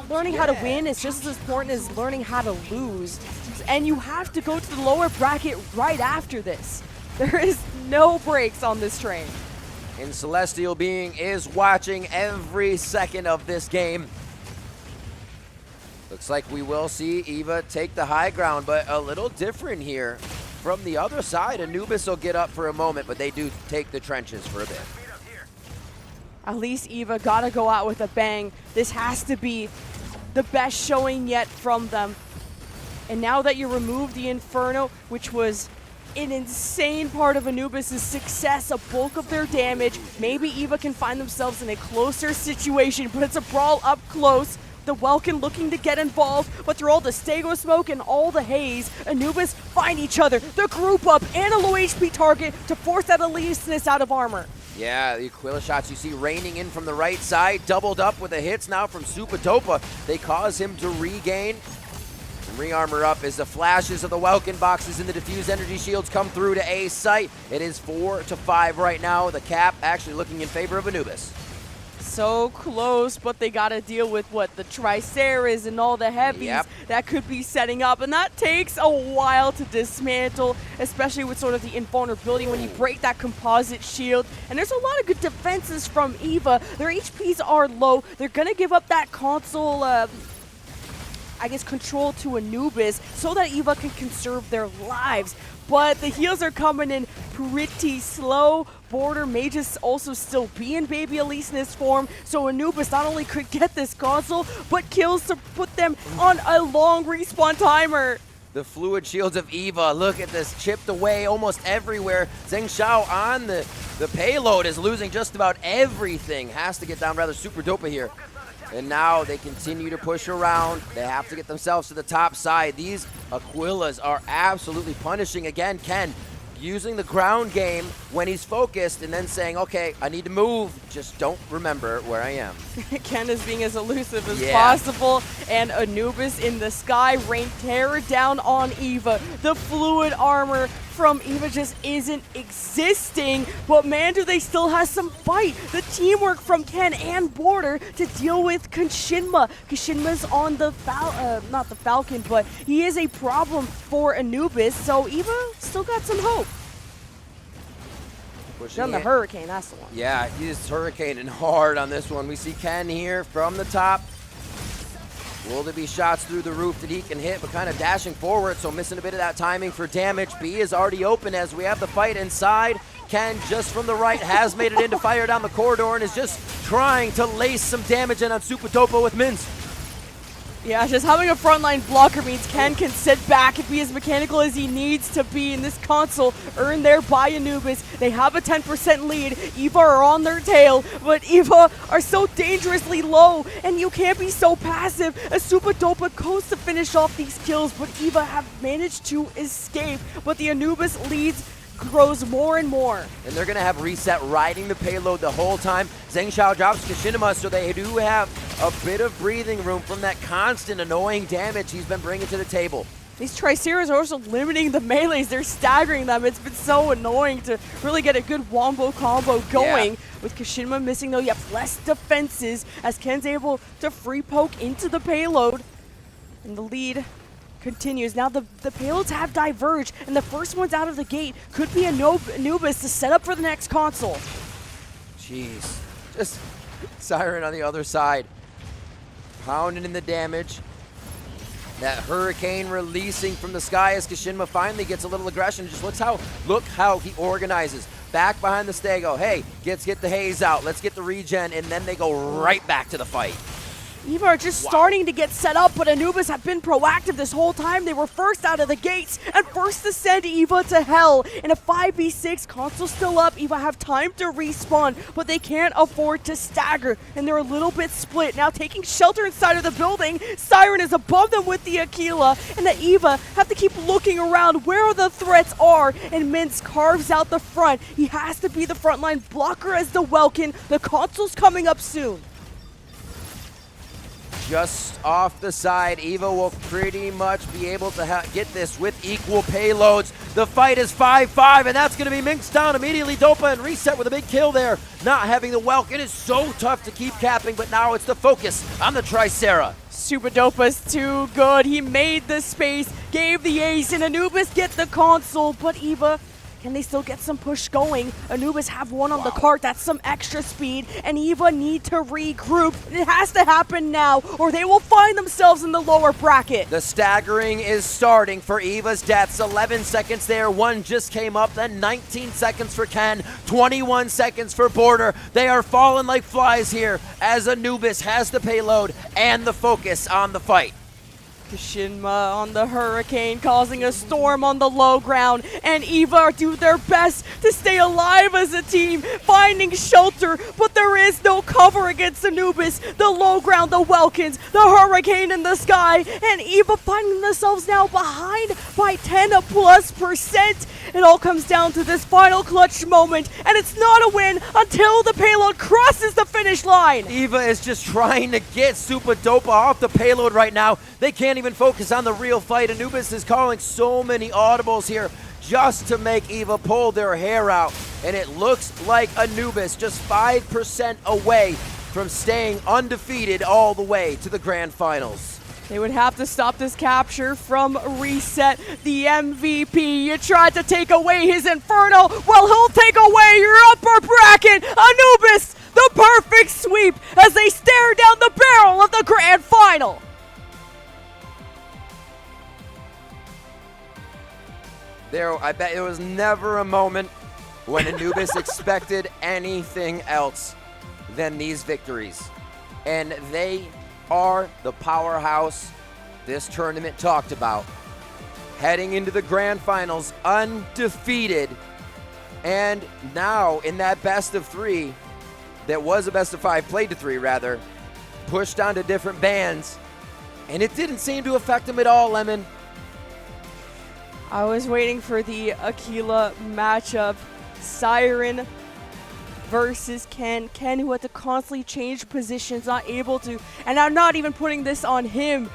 learning how to win is just as important as learning how to lose. And you have to go to the lower bracket right after this. There is no breaks on this train. And Celestial Being is watching every second of this game. Looks like we will see Eva take the high ground, but a little different here. From the other side, Anubis will get up for a moment, but they do take the trenches for a bit. At least Eva gotta go out with a bang. This has to be the best showing yet from them. And now that you remove the Inferno, which was an insane part of Anubis' success, a bulk of their damage, maybe Eva can find themselves in a closer situation, but it's a brawl up close. The Welkin looking to get involved, but through all the Stego smoke and all the haze, Anubis find each other. The group up and a low HP target to force that Eliseness out of armor. Yeah, the Aquila shots you see raining in from the right side, doubled up with the hits now from Supatopa. They cause him to regain. Re-armor up as the flashes of the Welkin boxes and the diffused energy shields come through to A site. It is 4-5 right now. The cap actually looking in favor of Anubis. So close, but they gotta deal with what the Triceras and all the heavies that could be setting up, and that takes a while to dismantle, especially with sort of the invulnerability when you break that composite shield. And there's a lot of good defenses from Eva. Their HPs are low. They're gonna give up that console I guess, control to Anubis so that Eva can conserve their lives. But the heals are coming in pretty slow. Border may just also still be in Baby Eliseness form, so Anubis not only could get this console, but kills to put them on a long respawn timer. The fluid shields of Eva, look at this, chipped away almost everywhere. Zheng Xiao on the payload is losing just about everything. Has to get down rather super dopa here. And now they continue to push around. They have to get themselves to the top side. These Aquilas are absolutely punishing again. Ken using the ground game when he's focused and then saying, okay, I need to move. Just don't remember where I am. Ken is being as elusive as possible. And Anubis in the sky, rain terror down on Eva. The fluid armor from Eva just isn't existing, but man, do they still have some fight. The teamwork from Ken and Border to deal with Kishinma. Kishinma's on the not the Falcon, but he is a problem for Anubis, so Eva still got some hope. On the Hurricane, that's the one. Yeah, he's hurricaning hard on this one. We see Ken here from the top. Will there be shots through the roof that he can hit, but kind of dashing forward, so missing a bit of that timing for damage. B is already open as we have the fight inside. Ken, just from the right, has made it in to fire down the corridor and is just trying to lace some damage in on Supadopa with Mins. Yeah, just having a frontline blocker means Ken can sit back and be as mechanical as he needs to be in this console, earned there by Anubis. They have a 10% lead. EVA are on their tail, but EVA are so dangerously low, and you can't be so passive as Supadopa goes to finish off these kills, but EVA have managed to escape, but the Anubis leads grows more and more. And they're going to have Reset riding the payload the whole time. Zheng Xiao drops Kishinima, so they do have a bit of breathing room from that constant annoying damage he's been bringing to the table. These Triceras are also limiting the melees. They're staggering them. It's been so annoying to really get a good wombo combo going. Yeah. With Kishinima missing, though, you have less defenses as Ken's able to free poke into the payload. And the lead continues. Now the payloads have diverged, and the first ones out of the gate could be Anubis to set up for the next console. Jeez. Just Siren on the other side. Pounding in the damage. That hurricane releasing from the sky as Kishinima finally gets a little aggression. Just look how he organizes. Back behind the Stego. Hey, get the haze out. Let's get the regen, and then they go right back to the fight. EVA are just starting to get set up, but Anubis have been proactive this whole time. They were first out of the gates and first to send EVA to hell. In a 5v6, console still up. EVA have time to respawn, but they can't afford to stagger, and they're a little bit split. Now taking shelter inside of the building, Siren is above them with the Aquila, and the EVA have to keep looking around where the threats are, and Mintz carves out the front. He has to be the frontline blocker as the Welkin. The console's coming up soon. Just off the side, EVA will pretty much be able to get this with equal payloads. The fight is 5-5, and that's going to be Minx down immediately. Dopa and Reset with a big kill there. Not having the Welk. It is so tough to keep capping, but now it's the focus on the Tricera. Supadopa's too good. He made the space, gave the ace, and Anubis get the console, but EVA, can they still get some push going? Anubis have one on the cart. That's some extra speed. And EVA need to regroup. It has to happen now, or they will find themselves in the lower bracket. The staggering is starting for EVA's deaths. 11 seconds there. One just came up. Then 19 seconds for Ken. 21 seconds for Border. They are falling like flies here as Anubis has the payload and the focus on the fight. Kishinima on the Hurricane, causing a storm on the low ground, and EVA do their best to stay alive as a team, finding shelter, but there is no cover against Anubis. The low ground, the Welkins, the Hurricane in the sky, and EVA finding themselves now behind by 10+%. It all comes down to this final clutch moment, and it's not a win until the payload crosses the finish line. EVA is just trying to get Supadopa off the payload right now. They can't even focus on the real fight. Anubis is calling so many audibles here just to make EVA pull their hair out. And it looks like Anubis just 5% away from staying undefeated all the way to the grand finals. They would have to stop this capture from Reset, the MVP. You tried to take away his Inferno. Well, he'll take away your upper bracket. Anubis, the perfect sweep as they stare down the barrel of the grand final. I bet there was never a moment when Anubis expected anything else than these victories. And they are the powerhouse this tournament talked about. Heading into the grand finals undefeated. And now in that best of three, that was a best of five, played to three rather, pushed onto different bands. And it didn't seem to affect them at all, Lemon. I was waiting for the Aquila matchup. Siren versus Ken. Ken, who had to constantly change positions, not able to. And I'm not even putting this on him.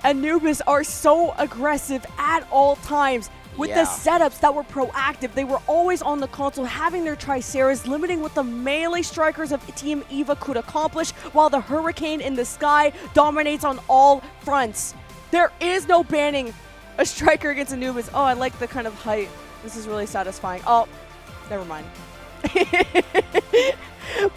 Anubis are so aggressive at all times. With the setups that were proactive, they were always on the console, having their Triceras, limiting what the melee strikers of Team EVA could accomplish, while the Hurricane in the sky dominates on all fronts. There is no banning a striker against Anubis. Oh, I like the kind of height. This is really satisfying. Oh, never mind.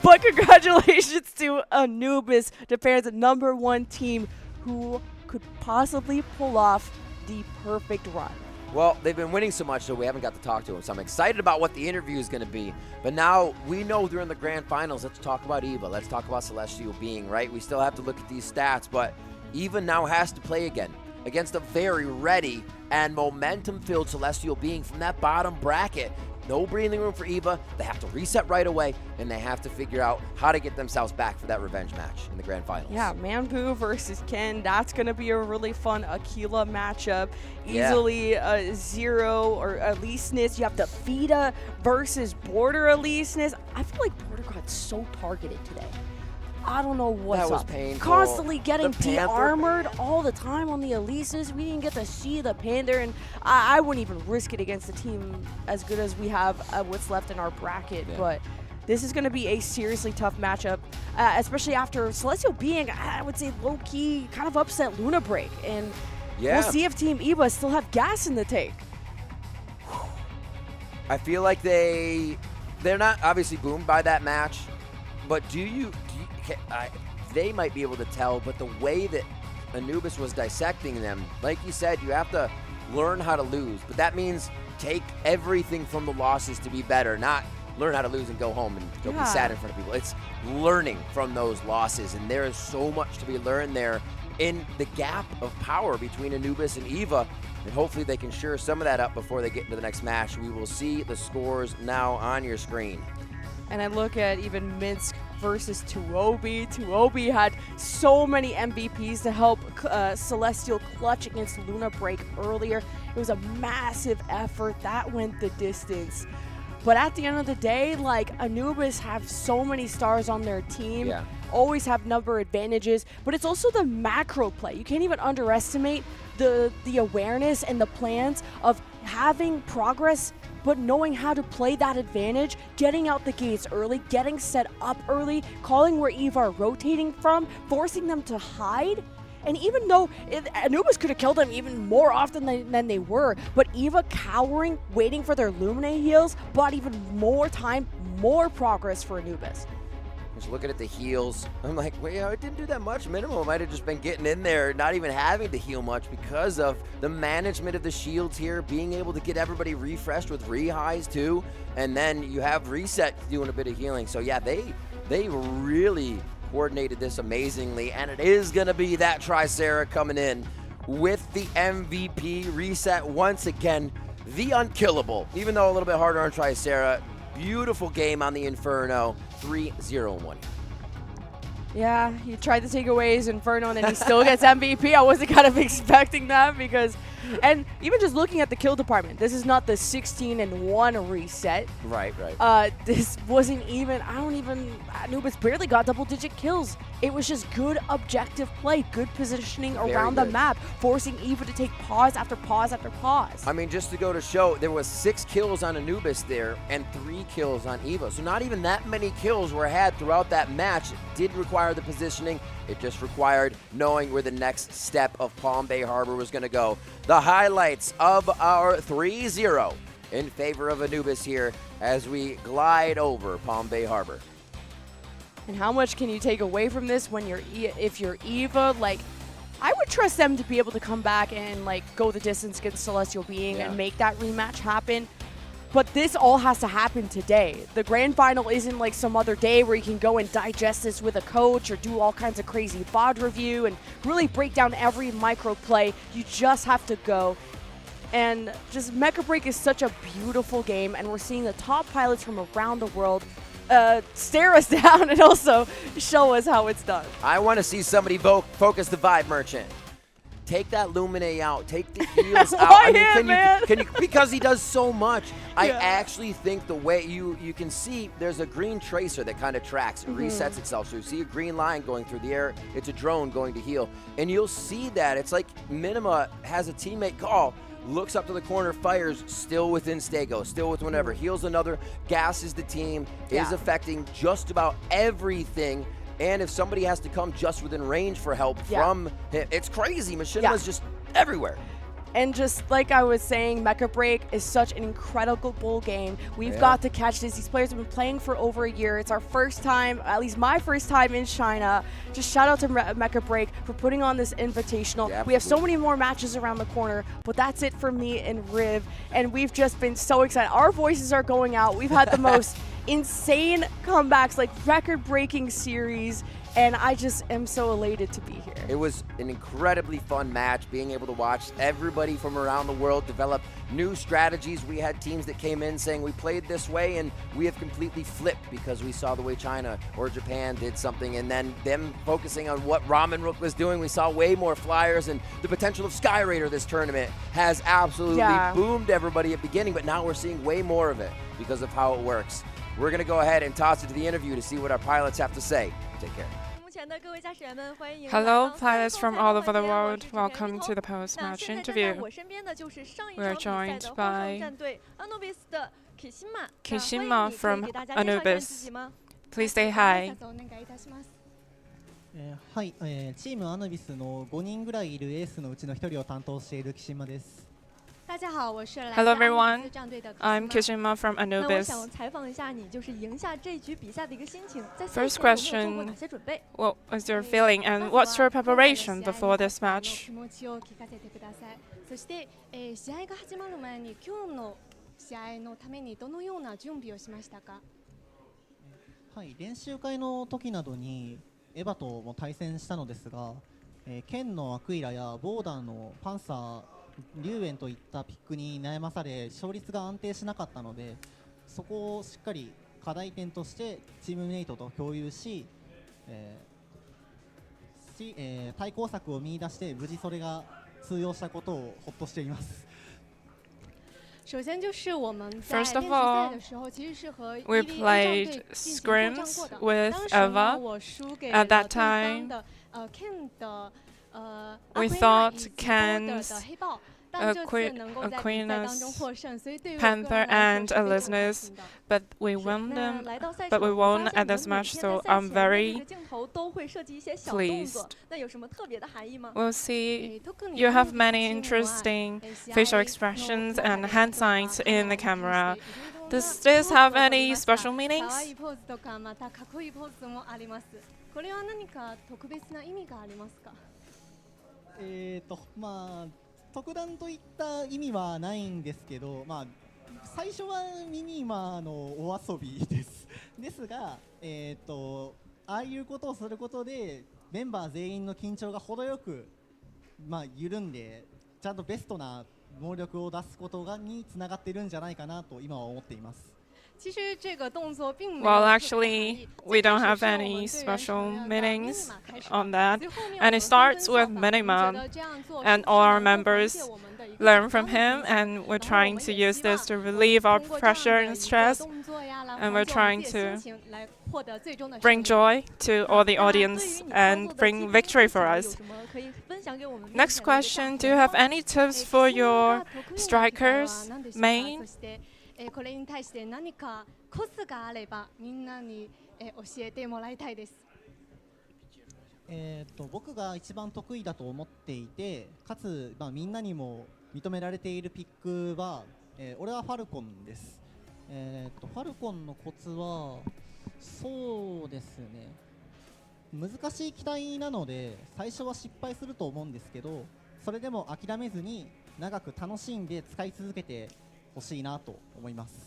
But congratulations to Anubis, Japan's #1 team, who could possibly pull off the perfect run. Well, they've been winning so much, so we haven't got to talk to them. So I'm excited about what the interview is going to be. But now we know they're in the grand finals. Let's talk about Eva. Let's talk about Celestial Being, right? We still have to look at these stats, but Eva now has to play again against a very ready and momentum-filled Celestial Being from that bottom bracket. No breathing room for Eva. They have to reset right away, and they have to figure out how to get themselves back for that revenge match in the grand finals. Yeah, Manbu versus Ken. That's going to be a really fun Aquila matchup. Yeah. Easily Zero or Eliseness. You have the Vita versus Border Eliseness. I feel like Border got so targeted today. I don't know what's That was up. painful. Constantly getting The Panther- de-armored all the time on the Elises. We didn't get to see the Panther, and I wouldn't even risk it against a team as good as we have what's left in our bracket. Yeah. But this is going to be a seriously tough matchup, especially after Celestial Being, I would say, low-key kind of upset Luna Break. And Yeah. we'll see if Team Eva still have gas in the tank. I feel like they're not obviously boomed by that match, but they might be able to tell, but the way that Anubis was dissecting them, like you said, you have to learn how to lose, but that means take everything from the losses to be better, not learn how to lose and go home and go be sad in front of people. It's learning from those losses, and there is so much to be learned there in the gap of power between Anubis and Eva, and hopefully they can shore some of that up before they get into the next match. We will see the scores now on your screen. And I look at even Minsk versus Tuobi. Tuobi had so many MVPs to help Celestial clutch against Luna Break earlier. It was a massive effort. That went the distance. But at the end of the day, like, Anubis have so many stars on their team. Yeah. Always have number advantages. But it's also the macro play. You can't even underestimate the awareness and the plans of having progress, but knowing how to play that advantage, getting out the gates early, getting set up early, calling where Eva are rotating from, forcing them to hide. And even though Anubis could have killed them even more often than they were, but Eva cowering, waiting for their Lumine heals, bought even more time, more progress for Anubis. Just looking at the heals, I'm like, well, you know, it didn't do that much. Minimum might have just been getting in there, not even having to heal much because of the management of the shields here, being able to get everybody refreshed with rehighs too, and then you have Reset doing a bit of healing. So yeah, they really coordinated this amazingly, and it is gonna be that Tricera coming in with the MVP. Reset once again, the unkillable, even though a little bit harder on Tricera. Beautiful game on the Inferno, 3-0-1. Yeah, he tried to take away his Inferno and he still gets MVP. I wasn't kind of expecting that because, and even just looking at the kill department, this is not the 16-1 reset. Right. This wasn't even, Anubis barely got double-digit kills. It was just good objective play, good positioning around the map, forcing Eva to take pause after pause after pause. I mean, just to go to show, there was 6 kills on Anubis there and 3 kills on Eva. So not even that many kills were had throughout that match. It did require the positioning. It just required knowing where the next step of Palm Bay Harbor was going to go. The highlights of our 3-0 in favor of Anubis here as we glide over Palm Bay Harbor. And how much can you take away from this when if you're Eva? Like, I would trust them to be able to come back and like go the distance against Celestial Being and make that rematch happen. But this all has to happen today. The grand final isn't like some other day where you can go and digest this with a coach or do all kinds of crazy VOD review and really break down every micro play. You just have to go. And just Mecha Break is such a beautiful game, and we're seeing the top pilots from around the world stare us down and also show us how it's done. I want to see somebody focus the Vibe Merchant. Take that Lumine out. Take the heals out. Why him, man? Can you, because he does so much. I actually think the way you can see there's a green tracer that kind of tracks and resets itself. So you see a green line going through the air. It's a drone going to heal. And you'll see that. It's like Minima has a teammate call, looks up to the corner, fires, still within Stego, still with whatever, heals another, gasses the team, is affecting just about everything. And if somebody has to come just within range for help from him, it's crazy. Machinima's just everywhere. And just like I was saying, Mecha Break is such an incredible game. We've Yeah. got to catch this. These players have been playing for over a year. It's our first time, at least my first time in China. Just shout out to Mecha Break for putting on this invitational. Yeah, we have so absolutely. many more matches around the corner, but that's it for me and Riv. And we've just been so excited. Our voices are going out. We've had the most insane comebacks, like record-breaking series. And I just am so elated to be here. It was an incredibly fun match, being able to watch everybody from around the world develop new strategies. We had teams that came in saying we played this way, and we have completely flipped because we saw the way China or Japan did something, and then them focusing on what Ramen Rook was doing. We saw way more flyers, and the potential of Sky Raider this tournament has absolutely boomed everybody at beginning, but now we're seeing way more of it because of how it works. We're going to go ahead and toss it to the interview to see what our pilots have to say. Take care. Hello, pilots from all over the world. Welcome to the post-match interview. We are joined by Kishima from Anubis. Please say hi. はい、チームアヌビスの5人ぐらいいるエースのうちの1人を担当している木島です。 Hello everyone, I'm Kishima from 那我 Anubis. 想采访一下你，就是赢下这局比赛的一个心情，在赛 First 前有没有做过 question, 哪些准备？ what was your feeling and what's your preparation before this match? 気持ちを聞かせてください。そして、試合が始まる前に今日の試合のためにどのような準備をしましたか？はい、練習会の時などにエヴァとも対戦したのですが、剣のアクイラやボーダーのパンサー、リュウエンといったピックに悩まされ勝率が安定しなかったので、そこをしっかり課題点としてチームメイトと共有し、対抗策を見出して無事それが通用したことをほっとしています。 首先就是我们在 First 练 of 习赛 all, 的时候，其实是和 we EVA 战 played 队进行作战 scrims 过的。 with 当时呢， Eva. 我输给 At 了 that 对方 time, 的Ken 的we Aquina thought 以及 Ken's 的黑豹。但这次能够在比赛当中 Aquinas, 获胜，所以对于我个 Panther 人来 and 说是非常开 Listeners, 心的。 but we won 那 them. 来到赛 But 场， we 我 won 发 at 现你 this 们每 match, 天 so 在赛 I'm 前的这 very 个镜头都会设计一些小动作 pleased. 那有什么特别的含义吗？ We'll see 特你 you 看 have 的 many 镜头啊 interesting 喜 facial 爱 expressions の and 動 hand 作とか signs in the カメラ camera. に映し Does 出 this す have ポーズを any 取りました special 可 meanings? 愛いポーズとかまたかっこいいポーズもあります。これは何か特別な意味がありますか？まあ特段といった意味はないんですけど、まあ最初はミニマのお遊びです。ですが、ああいうことをすることでメンバー全員の緊張が程よくまあ緩んで、ちゃんとベストな能力を出すことにつながっているんじゃないかなと今は思っています。 其实这个动作并没有 Well, 特别的含 actually, 义。 we 最开 don't 始 have 是我们 any 队员 special 成员的 meanings 密码开始 on 的 that, 随后面 and 我 it 们纷 starts 纷 with 效仿，我们觉 Minima, 得这样做 and 是 all our 能够缓 members 解我们的一个 learn 紧 from 张的 him, 情绪。 and we're 然后我 trying 们 to 也 use 希望 this to 我们 relieve our 通过这 pressure 样的 and 一个 stress, 动作呀，来 and 缓 we're 解我们 trying 自己的 to 心情，来获得最终的胜 bring 利。 joy to all the 那对于 audience 你操 and 作的 bring 基本 victory 技 for 巧有 us. 什么可以分享给我们？ Next question, do you have any tips for your 得意な技巧は strikers, 何でしょうか？ main? そしてこれに対して何かコツがあればみんなに教えてもらいたいです。僕が一番得意だと思っていて、かつ、まあ、みんなにも認められているピックは、俺はファルコンです。ファルコンのコツはそうですね、難しい機体なので最初は失敗すると思うんですけど、それでも諦めずに長く楽しんで使い続けてほしいなと思います。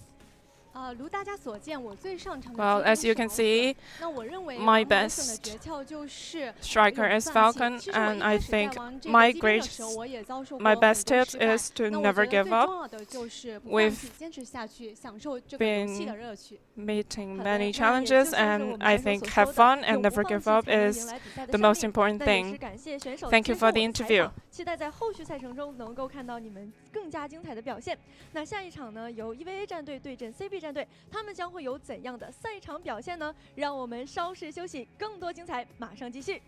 如大家所见，我最擅长的 Well, as you can see, 那我认为 my 王者的 best 诀窍就是 striker is 不放 Falcon, 弃。其实我一 and I 开始在 think 玩这 my 个机兵的 great, 时候，我也遭受过 my 很多 best 失 tips 败。 is to 那我觉 never 得最 give 重 up. 要的就是不放 We've 弃，坚持下去，享受这个游戏的乐趣。 meeting 好的， many 那也就 challenges, 像是我 and 们 I 选手 think 所 have 说的， fun and 永不 never 放 give 弃 up 才能 is 迎来比赛的 the 胜 most 利。 important 那也是 thing. 感谢选手 Thank you 接 for 受 the 我的采 interview. 访，期待在后续赛程中能够看到你们更加精彩的表现。那下一场呢，由 EVA 战队对阵 CB 战队，他们将会有怎样的赛场表现呢？让我们稍事休息，更多精彩马上继续。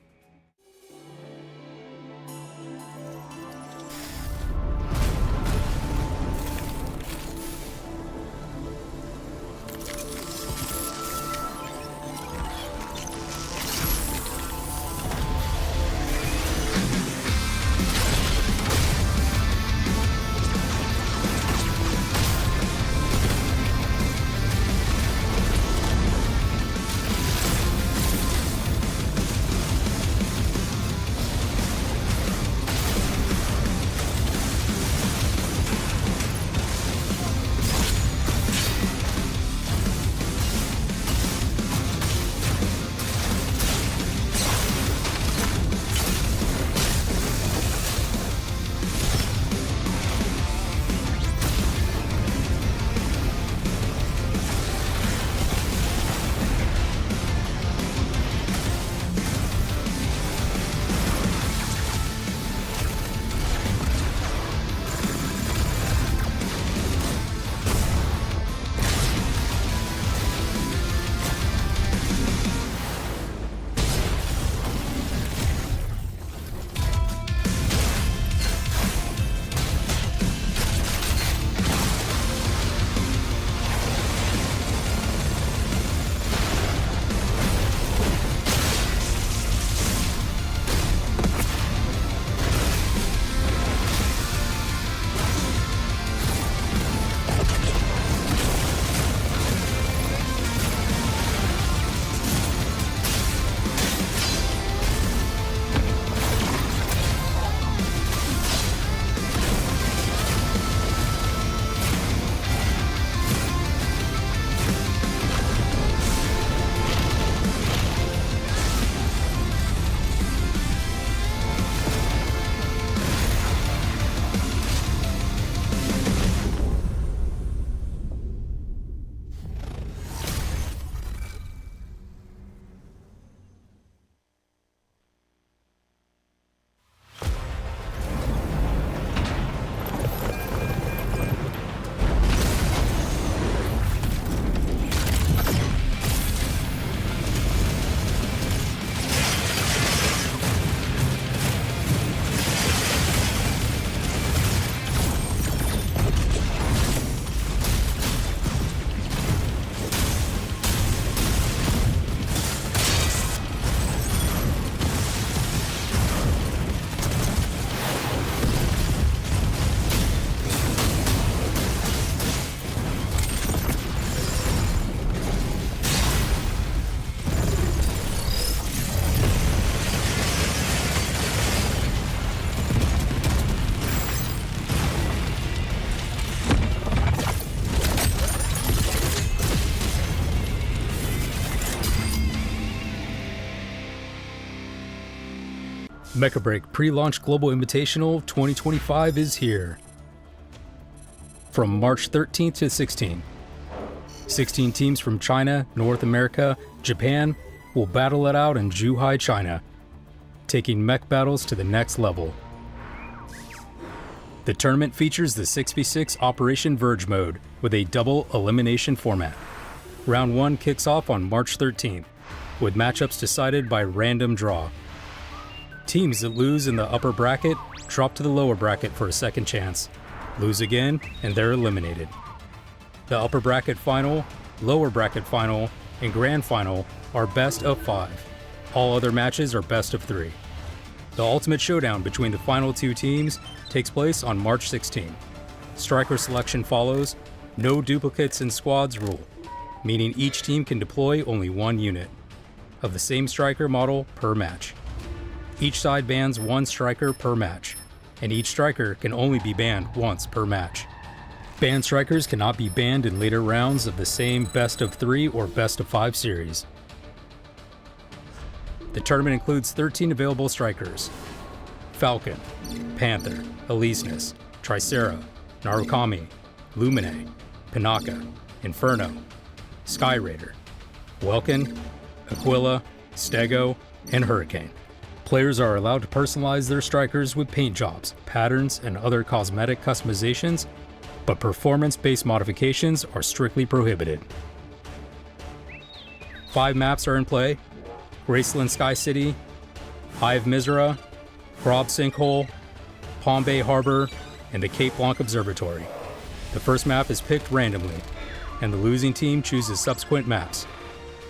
Mecha Break Pre-Launch Global Invitational 2025 is here. From March 13th to 16th, 16 teams from China, North America, Japan will battle it out in Zhuhai, China, taking mech battles to the next level. The tournament features the 6v6 Operation Verge mode with a double elimination format. Round 1 kicks off on March 13th, with matchups decided by random draw. Teams that lose in the upper bracket drop to the lower bracket for a second chance, lose again, and they're eliminated. The upper bracket final, lower bracket final, and grand final are best of 5. All other matches are best of 3. The ultimate showdown between the final 2 teams takes place on March 16. Striker selection follows. No duplicates in squads rule, meaning each team can deploy only 1 unit of the same striker model per match. Each side bans 1 striker per match, and each striker can only be banned once per match. Banned strikers cannot be banned in later rounds of the same best of 3 or best of 5 series. The tournament includes 13 available strikers: Falcon, Panther, Elysinus, Tricera, Narukami, Lumine, Pinaka, Inferno, Sky Raider, Welkin, Aquila, Stego, and Hurricane. Players are allowed to personalize their strikers with paint jobs, patterns, and other cosmetic customizations, but performance-based modifications are strictly prohibited. 5 maps are in play: Graceland Sky City, Eye of Mizra, Grob Sinkhole, Palm Bay Harbor, and the Cape Blanc Observatory. The first map is picked randomly, and the losing team chooses subsequent maps.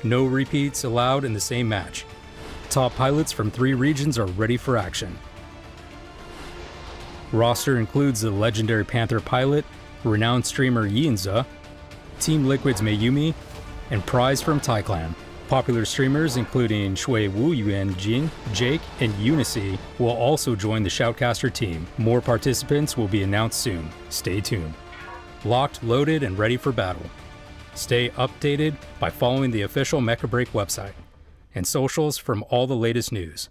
No repeats allowed in the same match. Top pilots from 3 regions are ready for action. Roster includes the legendary Panther pilot, renowned streamer Yinza, Team Liquid's Mayumi, and Prize from Taiclan. Popular streamers including Shui Wu Yuan Jin, Jake, and Unicy will also join the Shoutcaster team. More participants will be announced soon. Stay tuned. Locked, loaded, and ready for battle. Stay updated by following the official Mecha Break website and socials from all the latest news.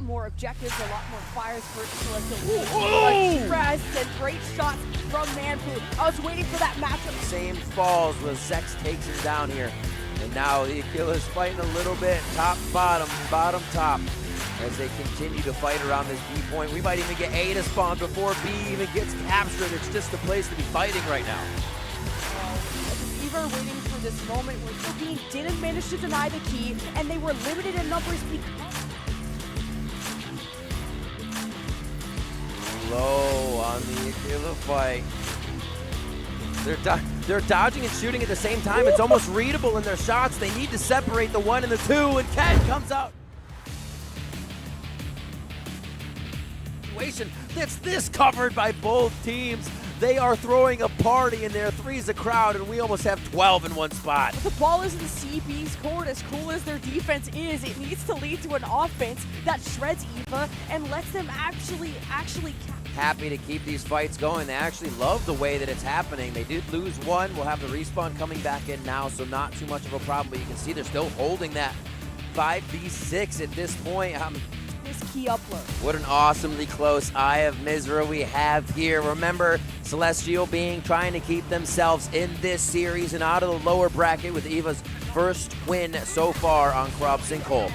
More objectives, a lot more fires for Celestial. Press and great shots from Manfu. I was waiting for that matchup. Same falls with Zex takes him down here. And now the Aquila's fighting a little bit, top, bottom, bottom, top, as they continue to fight around this B point. We might even get A to spawn before B even gets captured. It's just the place to be fighting right now. Eva waiting for this moment where Sabine didn't manage to deny the key, and they were limited in numbers because... Low on the Aquila fight. They're dodging and shooting at the same time. It's almost readable in their shots. They need to separate the 1 and the 2, and Ken comes out. That's this covered by both teams. They are throwing a party in there. 3's a crowd, and we almost have 12 in one spot. The ball is in the CB's court. As cool as their defense is, it needs to lead to an offense that shreds Eva and lets them actually happy to keep these fights going. They actually love the way that it's happening. They did lose 1. We'll have the respawn coming back in now, so not too much of a problem, but you can see they're still holding that 5v6 at this point. This key upload. What an awesomely close Eye of Mizra we have here. Remember, Celestial trying to keep themselves in this series and out of the lower bracket with Eva's first win so far on Grob Sinkhole.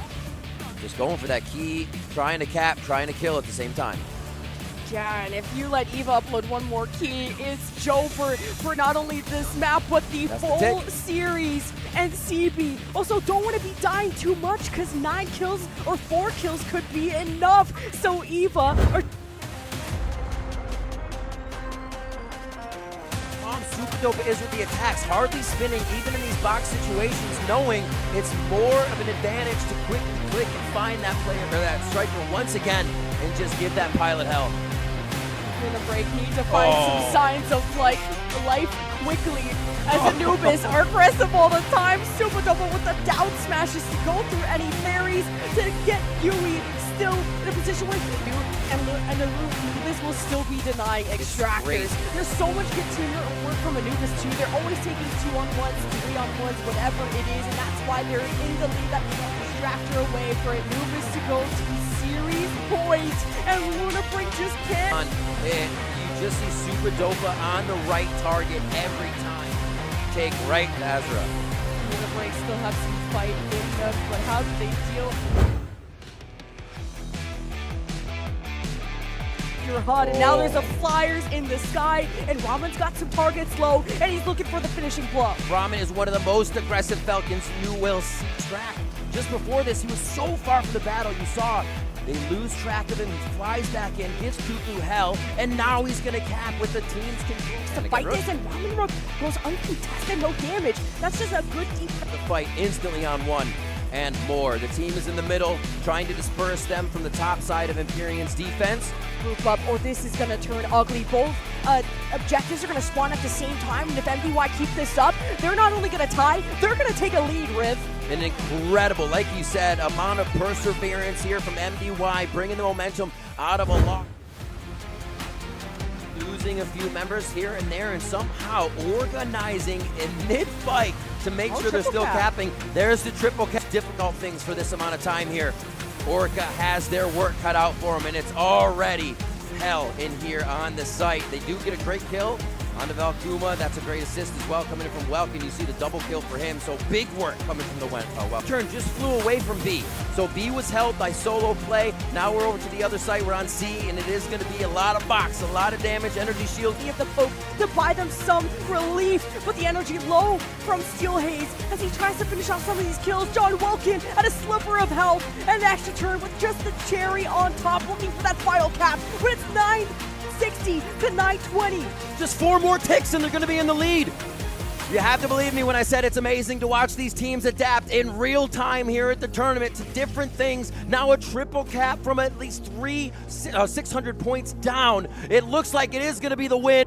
Just going for that key, trying to cap, trying to kill at the same time. Yeah, and if you let Eva upload 1 more key, it's Joe for not only this map, but the full series and CB. Also, don't want to be dying too much, because 9 kills or 4 kills could be enough. So Eva... Super dope is with the attacks, hardly spinning even in these box situations, knowing it's more of an advantage to quick and click and find that player or that striker once again and just give that pilot hell. In the break, need to find some signs of life quickly as Anubis are aggressive all the time. Super double with the down smashes to go through any fairies to get Yui still in a position where and the Anubis will still be denying extractors. There's so much good teamwork from Anubis too. They're always taking 2-on-1s, 3-on-1s, whatever it is, and that's why they're in the lead. That extractor away for Anubis to go to series point, and Luna Break just can't. You just see Super Dopa on the right target every time. Take right, Azra. Luna Break still have some fight in them, but how do they deal? Hot, and now there's a flyers in the sky, and Ramen's got some targets low, and he's looking for the finishing blow. Ramen is one of the most aggressive Falcons you will see. Track. Just before this, he was so far from the battle. You saw they lose track of him. He flies back in, gives Tutu hell, and now he's gonna cap with the team's control. To fight this, and Ramen goes uncontested, no damage. That's just a good defense. The fight instantly on one and more. The team is in the middle, trying to disperse them from the top side of Empyrean's defense. Group up, or this is gonna turn ugly. Both objectives are gonna spawn at the same time, and if MDY keep this up, they're not only gonna tie, they're gonna take a lead, Riv. An incredible, like you said, amount of perseverance here from MDY, bringing the momentum out of a lock. Losing a few members here and there, and somehow organizing in mid-fight to make sure they're still capping. There's the triple cap. Difficult things for this amount of time here. Orca has their work cut out for them, and it's already hell in here on the site. They do get a great kill on the Valkuma. That's a great assist as well coming in from Welkin. You see the double kill for him, so big work coming from the Welkin. Turn just flew away from B. So B was held by solo play. Now we're over to the other side. We're on C, and it is going to be a lot of box, a lot of damage. Energy shield. You have the poke to buy them some relief, but the energy low from Steel Haze as he tries to finish off some of these kills. John Welkin at a sliver of health, and actually turn with just the cherry on top, looking for that final cap. But it's 960 to 920. Just 4 more ticks and they're going to be in the lead. You have to believe me when I said it's amazing to watch these teams adapt in real time here at the tournament to different things. Now a triple cap from at least 600 points down. It looks like it is going to be the win.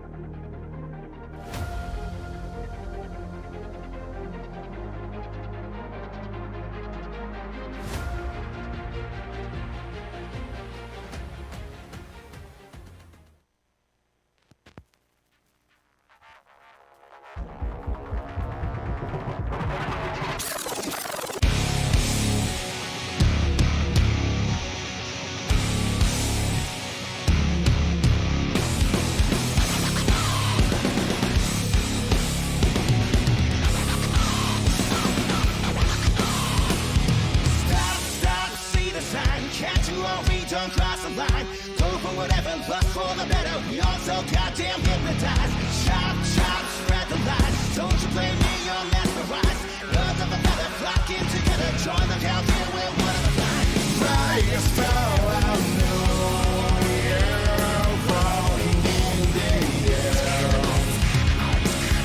Don't cross the line, go for whatever, but for the better. We all so goddamn hypnotized. Chop, chop, spread the line. Don't you blame me, you're mesmerized. Birds of a feather flocking together. Join the countdown, we're one of a kind. Brightest power I know, yeah, falling in the air.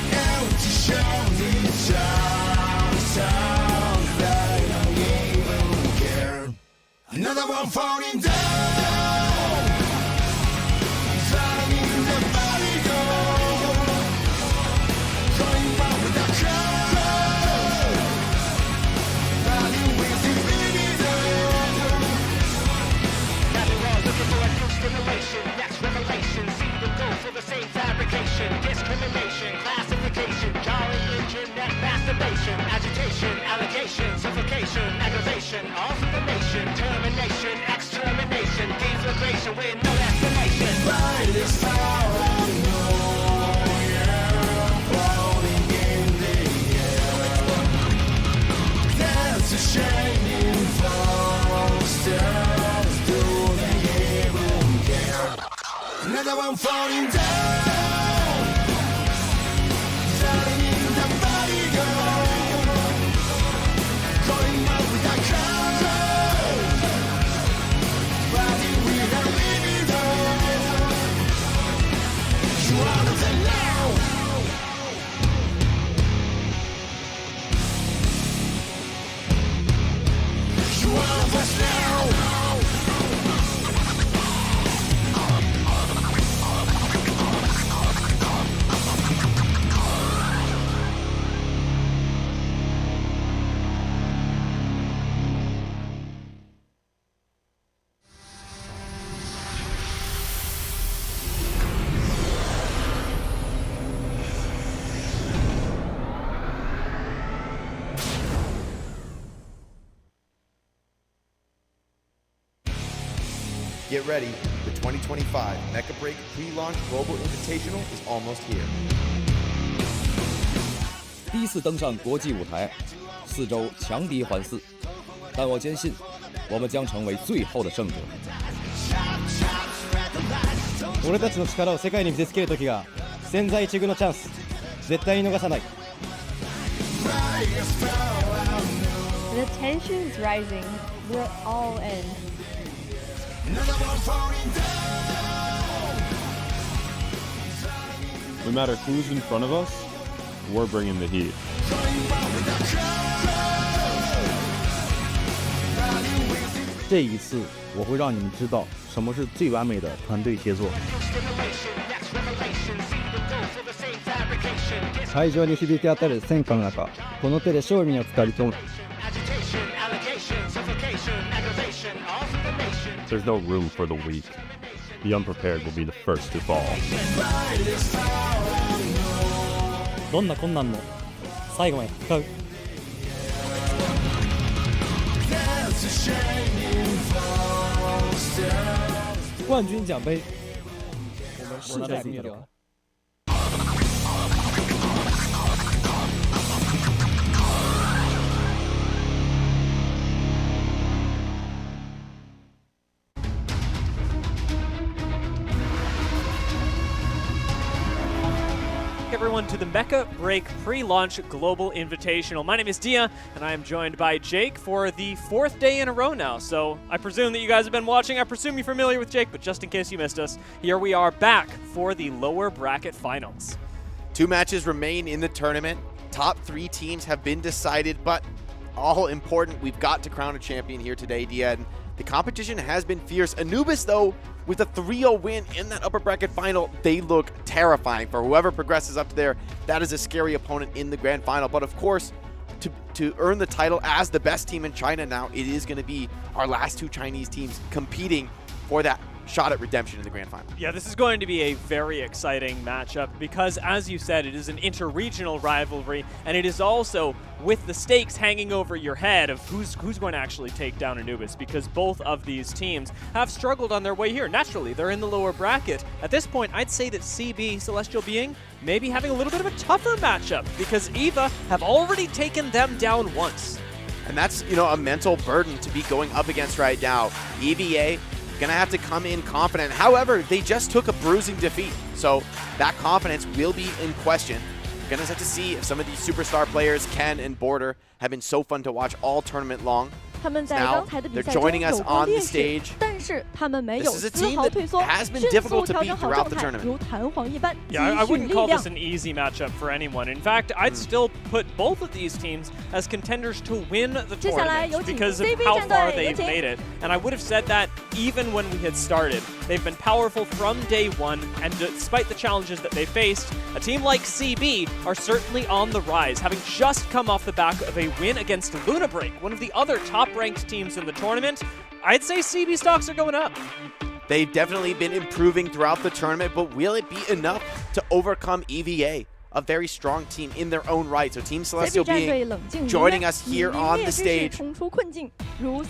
Empty shouting sounds that don't even care. Another one falling down. Driving the body go. Going round with the crowd. Riding with the video. Nothing wrong looking for a new stimulation. That's revelation. See them go for the same fabrication. Discrimination, classification, jarring internet masturbation, agitation, allegation, suffocation, aggravation, all for the nation. Termination, extermination, deflagration with no explanation. Brightest power I know, yeah, floating in the air. That's a shining fall, stars, do they even care? Another one falling down. Get ready, the 2025 Mecha Break Pre-Launch Global Invitational is almost here. 第一次登上国际舞台，4周强敌环伺，但我坚信，我们将成为最后的胜者。俺たちの力を世界に見せつける時が千載一遇のチャンス、絶対に逃さない。The tension is rising. We're all in. No matter who's in front of us, we're bringing the heat. 这一次，我会让你们知道什么是最完美的团队协作。会場に響き当たる戦火の中、この手で勝利につかりとむ。There's no room for the weak. The unprepared will be the first to fall. どんな困難も最後まで戦う。冠军奖杯，我们势在必得。Everyone to the Mecha Break pre-launch Global Invitational. My name is Dia, and I am joined by Jake for the 4th day in a row now. So I presume that you guys have been watching. I presume you're familiar with Jake, but just in case you missed us, here we are back for the lower bracket finals. 2 matches remain in the tournament. Top 3 teams have been decided, but all important. We've got to crown a champion here today, Dia. And the competition has been fierce. Anubis, though, with a 3-0 win in that upper bracket final, they look terrifying. For whoever progresses up to there, that is a scary opponent in the grand final. But of course, to earn the title as the best team in China now, it is going to be our last 2 Chinese teams competing for that shot at redemption in the grand final. Yeah, this is going to be a very exciting matchup because, as you said, it is an interregional rivalry, and it is also with the stakes hanging over your head of who's going to actually take down Anubis, because both of these teams have struggled on their way here. Naturally, they're in the lower bracket. At this point, I'd say that CB, Celestial Being, may be having a little bit of a tougher matchup because EVA have already taken them down once. And that's, you know, a mental burden to be going up against right now. EVA gonna have to come in confident. However, they just took a bruising defeat, so that confidence will be in question. We're gonna have to see if some of these superstar players, Ken and Border, have been so fun to watch all tournament long. 他们在刚才的比赛中有过劣势，但是他们没有丝毫退缩，迅速调整好状态，如弹簧一般，积蓄力量。Yeah, I wouldn't call this an easy matchup for anyone. In fact, I'd still put both of these teams as contenders to win the tournament because of how far they've made it. And I would have said that even when we had started. They've been powerful from day one, and despite the challenges that they faced, a team like CB are certainly on the rise, having just come off the back of a win against Luna Break, one of the other top-ranked teams in the tournament. I'd say CB stocks are going up. They've definitely been improving throughout the tournament, but will it be enough to overcome EVA? A very strong team in their own right. So Team Celestial Being joining us here on the stage for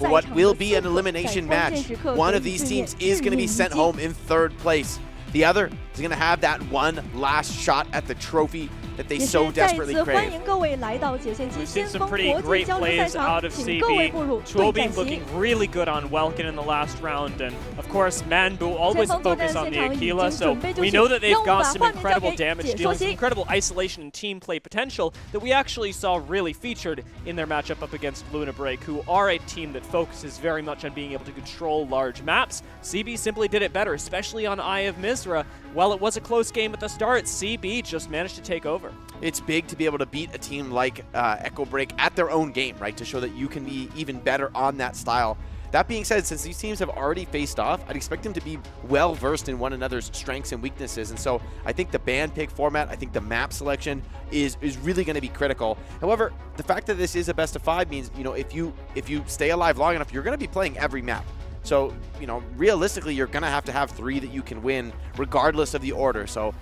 what will be an elimination match. One of these teams is going to be sent home in 3rd place. The other is going to have that one last shot at the trophy that they so desperately crave. We've seen some pretty great plays out of CB. Chuobin looking really good on Welkin in the last round, and of course Manbu always a focus on the Aquila, so we know that they've got some incredible damage dealing, some incredible isolation and team play potential that we actually saw really featured in their matchup up against Luna Break, who are a team that focuses very much on being able to control large maps. CB simply did it better, especially on Eye of Misra. While it was a close game at the start, CB just managed to take over. It's big to be able to beat a team like Echo Break at their own game, right? To show that you can be even better on that style. That being said, since these teams have already faced off, I'd expect them to be well versed in one another's strengths and weaknesses. And so I think the band pick format, I think the map selection is really going to be critical. However, the fact that this is a best of 5 means, you know, if you stay alive long enough, you're going to be playing every map. So, you know, realistically, you're going to have 3 that you can win regardless of the order. So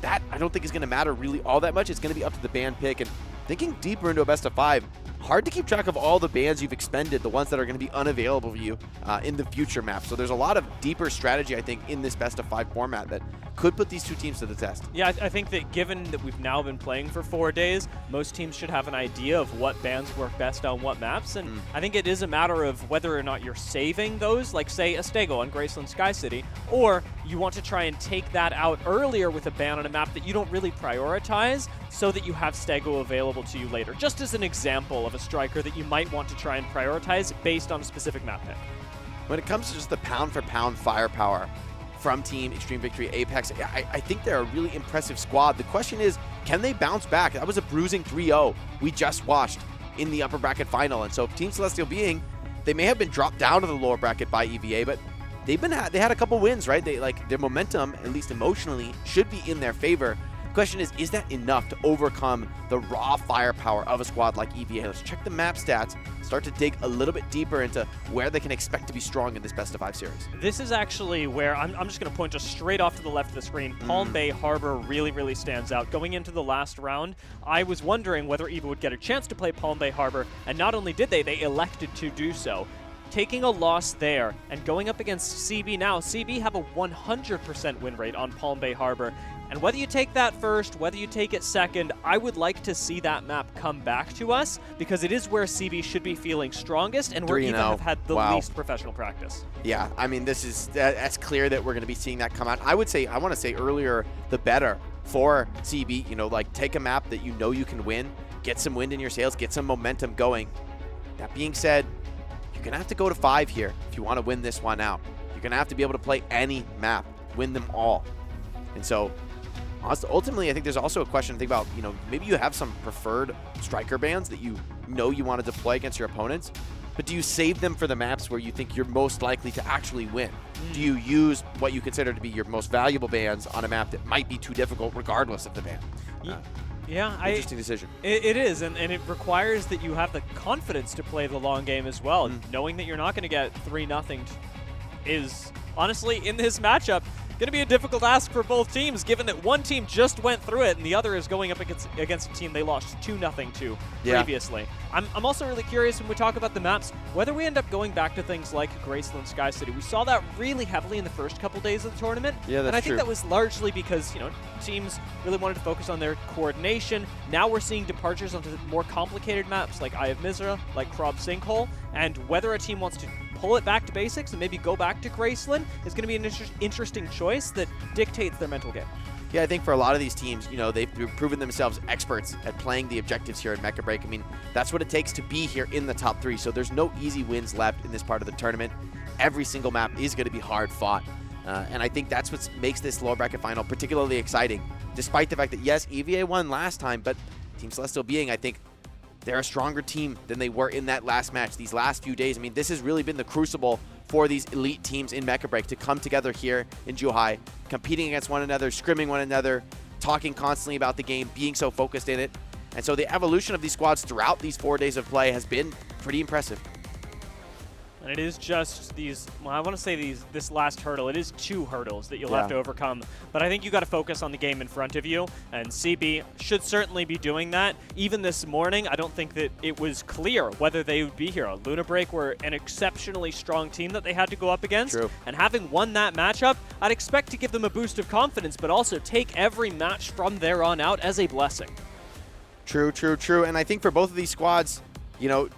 that I don't think is going to matter really all that much. It's going to be up to the band pick. And thinking deeper into a best of 5, hard to keep track of all the bans you've expended, the ones that are going to be unavailable for you in the future maps. So there's a lot of deeper strategy, I think, in this best-of-5 format that could put these two teams to the test. Yeah, I think that given that we've now been playing for 4 days, most teams should have an idea of what bans work best on what maps, and I think it is a matter of whether or not you're saving those, like say Astego on Graceland Sky City, or you want to try and take that out earlier with a ban on a map that you don't really prioritize so that you have Stego available to you later. Just as an example of a striker that you might want to try and prioritize based on a specific map pick. When it comes to just the pound-for-pound firepower from Team Extreme Victory Apex, I think they're a really impressive squad. The question is, can they bounce back? That was a bruising 3-0 we just watched in the upper bracket final. And so Team Celestial Being, they may have been dropped down to the lower bracket by EVA, but they had a couple wins, right? Their momentum, at least emotionally, should be in their favor. The question is that enough to overcome the raw firepower of a squad like EVA? Let's check the map stats, start to dig a little bit deeper into where they can expect to be strong in this best-of-5 series. This is actually where I'm just going to point just straight off to the left of the screen. Palm Bay Harbor really, really stands out. Going into the last round, I was wondering whether EVA would get a chance to play Palm Bay Harbor, and not only did they elected to do so. Taking a loss there and going up against CB now, CB have a 100% win rate on Palm Bay Harbor. And whether you take that first, whether you take it second, I would like to see that map come back to us because it is where CB should be feeling strongest and where EVA have had the least professional practice. Yeah, I mean, that's clear that we're going to be seeing that come out. I want to say earlier, the better for CB, you know, like take a map that you know you can win, get some wind in your sails, get some momentum going. That being said, you're going to have to go to 5 here if you want to win this one out. You're going to have to be able to play any map, win them all. And so ultimately, I think there's also a question to think about, you know, maybe you have some preferred striker bans that you know you want to deploy against your opponents, but do you save them for the maps where you think you're most likely to actually win? Do you use what you consider to be your most valuable bans on a map that might be too difficult regardless of the ban? Yeah, interesting decision. It is, and it requires that you have the confidence to play the long game as well. Knowing that you're not going to get 3-0 is, honestly, in this matchup, going to be a difficult ask for both teams, given that one team just went through it and the other is going up against a team they lost 2-0 to previously. I'm also really curious when we talk about the maps, whether we end up going back to things like Graceland Sky City. We saw that really heavily in the first couple days of the tournament. Yeah, that's and I think true. that was largely because, you know, teams really wanted to focus on their coordination. Now we're seeing departures onto more complicated maps like Eye of Mizra, like Krob Sinkhole, and whether a team wants to pull it back to basics and maybe go back to Graceland is going to be an interesting choice that dictates their mental game. Yeah, I think for a lot of these teams, you know, they've proven themselves experts at playing the objectives here in Mecha Break. I mean, that's what it takes to be here in the top 3. So there's no easy wins left in this part of the tournament. Every single map is going to be hard fought. And I think that's what makes this lower bracket final particularly exciting, despite the fact that, yes, EVA won last time, but Team Celestial Being, I think, they're a stronger team than they were in that last match, these last few days. I mean, this has really been the crucible for these elite teams in Mecha Break to come together here in Zhuhai, competing against one another, scrimming one another, talking constantly about the game, being so focused in it. And so the evolution of these squads throughout these 4 days of play has been pretty impressive. And it is just these, well, I want to say this last hurdle, it is 2 hurdles that you'll have to overcome. But I think you got to focus on the game in front of you, and CB should certainly be doing that. Even this morning, I don't think that it was clear whether they would be here. Luna Break were an exceptionally strong team that they had to go up against. True. And having won that matchup, I'd expect to give them a boost of confidence, but also take every match from there on out as a blessing. True, true, true. And I think for both of these squads, you know,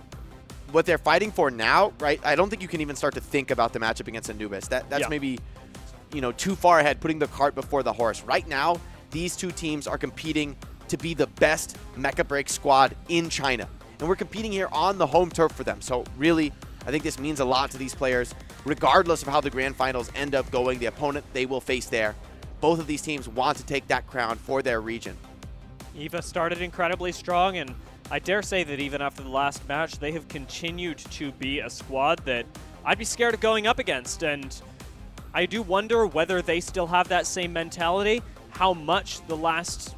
what they're fighting for now, right? I don't think you can even start to think about the matchup against Anubis. That's maybe, you know, too far ahead, putting the cart before the horse. Right now, these two teams are competing to be the best Mecha Break squad in China. And we're competing here on the home turf for them. So really, I think this means a lot to these players, regardless of how the grand finals end up going, the opponent they will face there. Both of these teams want to take that crown for their region. EVA started incredibly strong, and I dare say that even after the last match, they have continued to be a squad that I'd be scared of going up against. And I do wonder whether they still have that same mentality, how much the last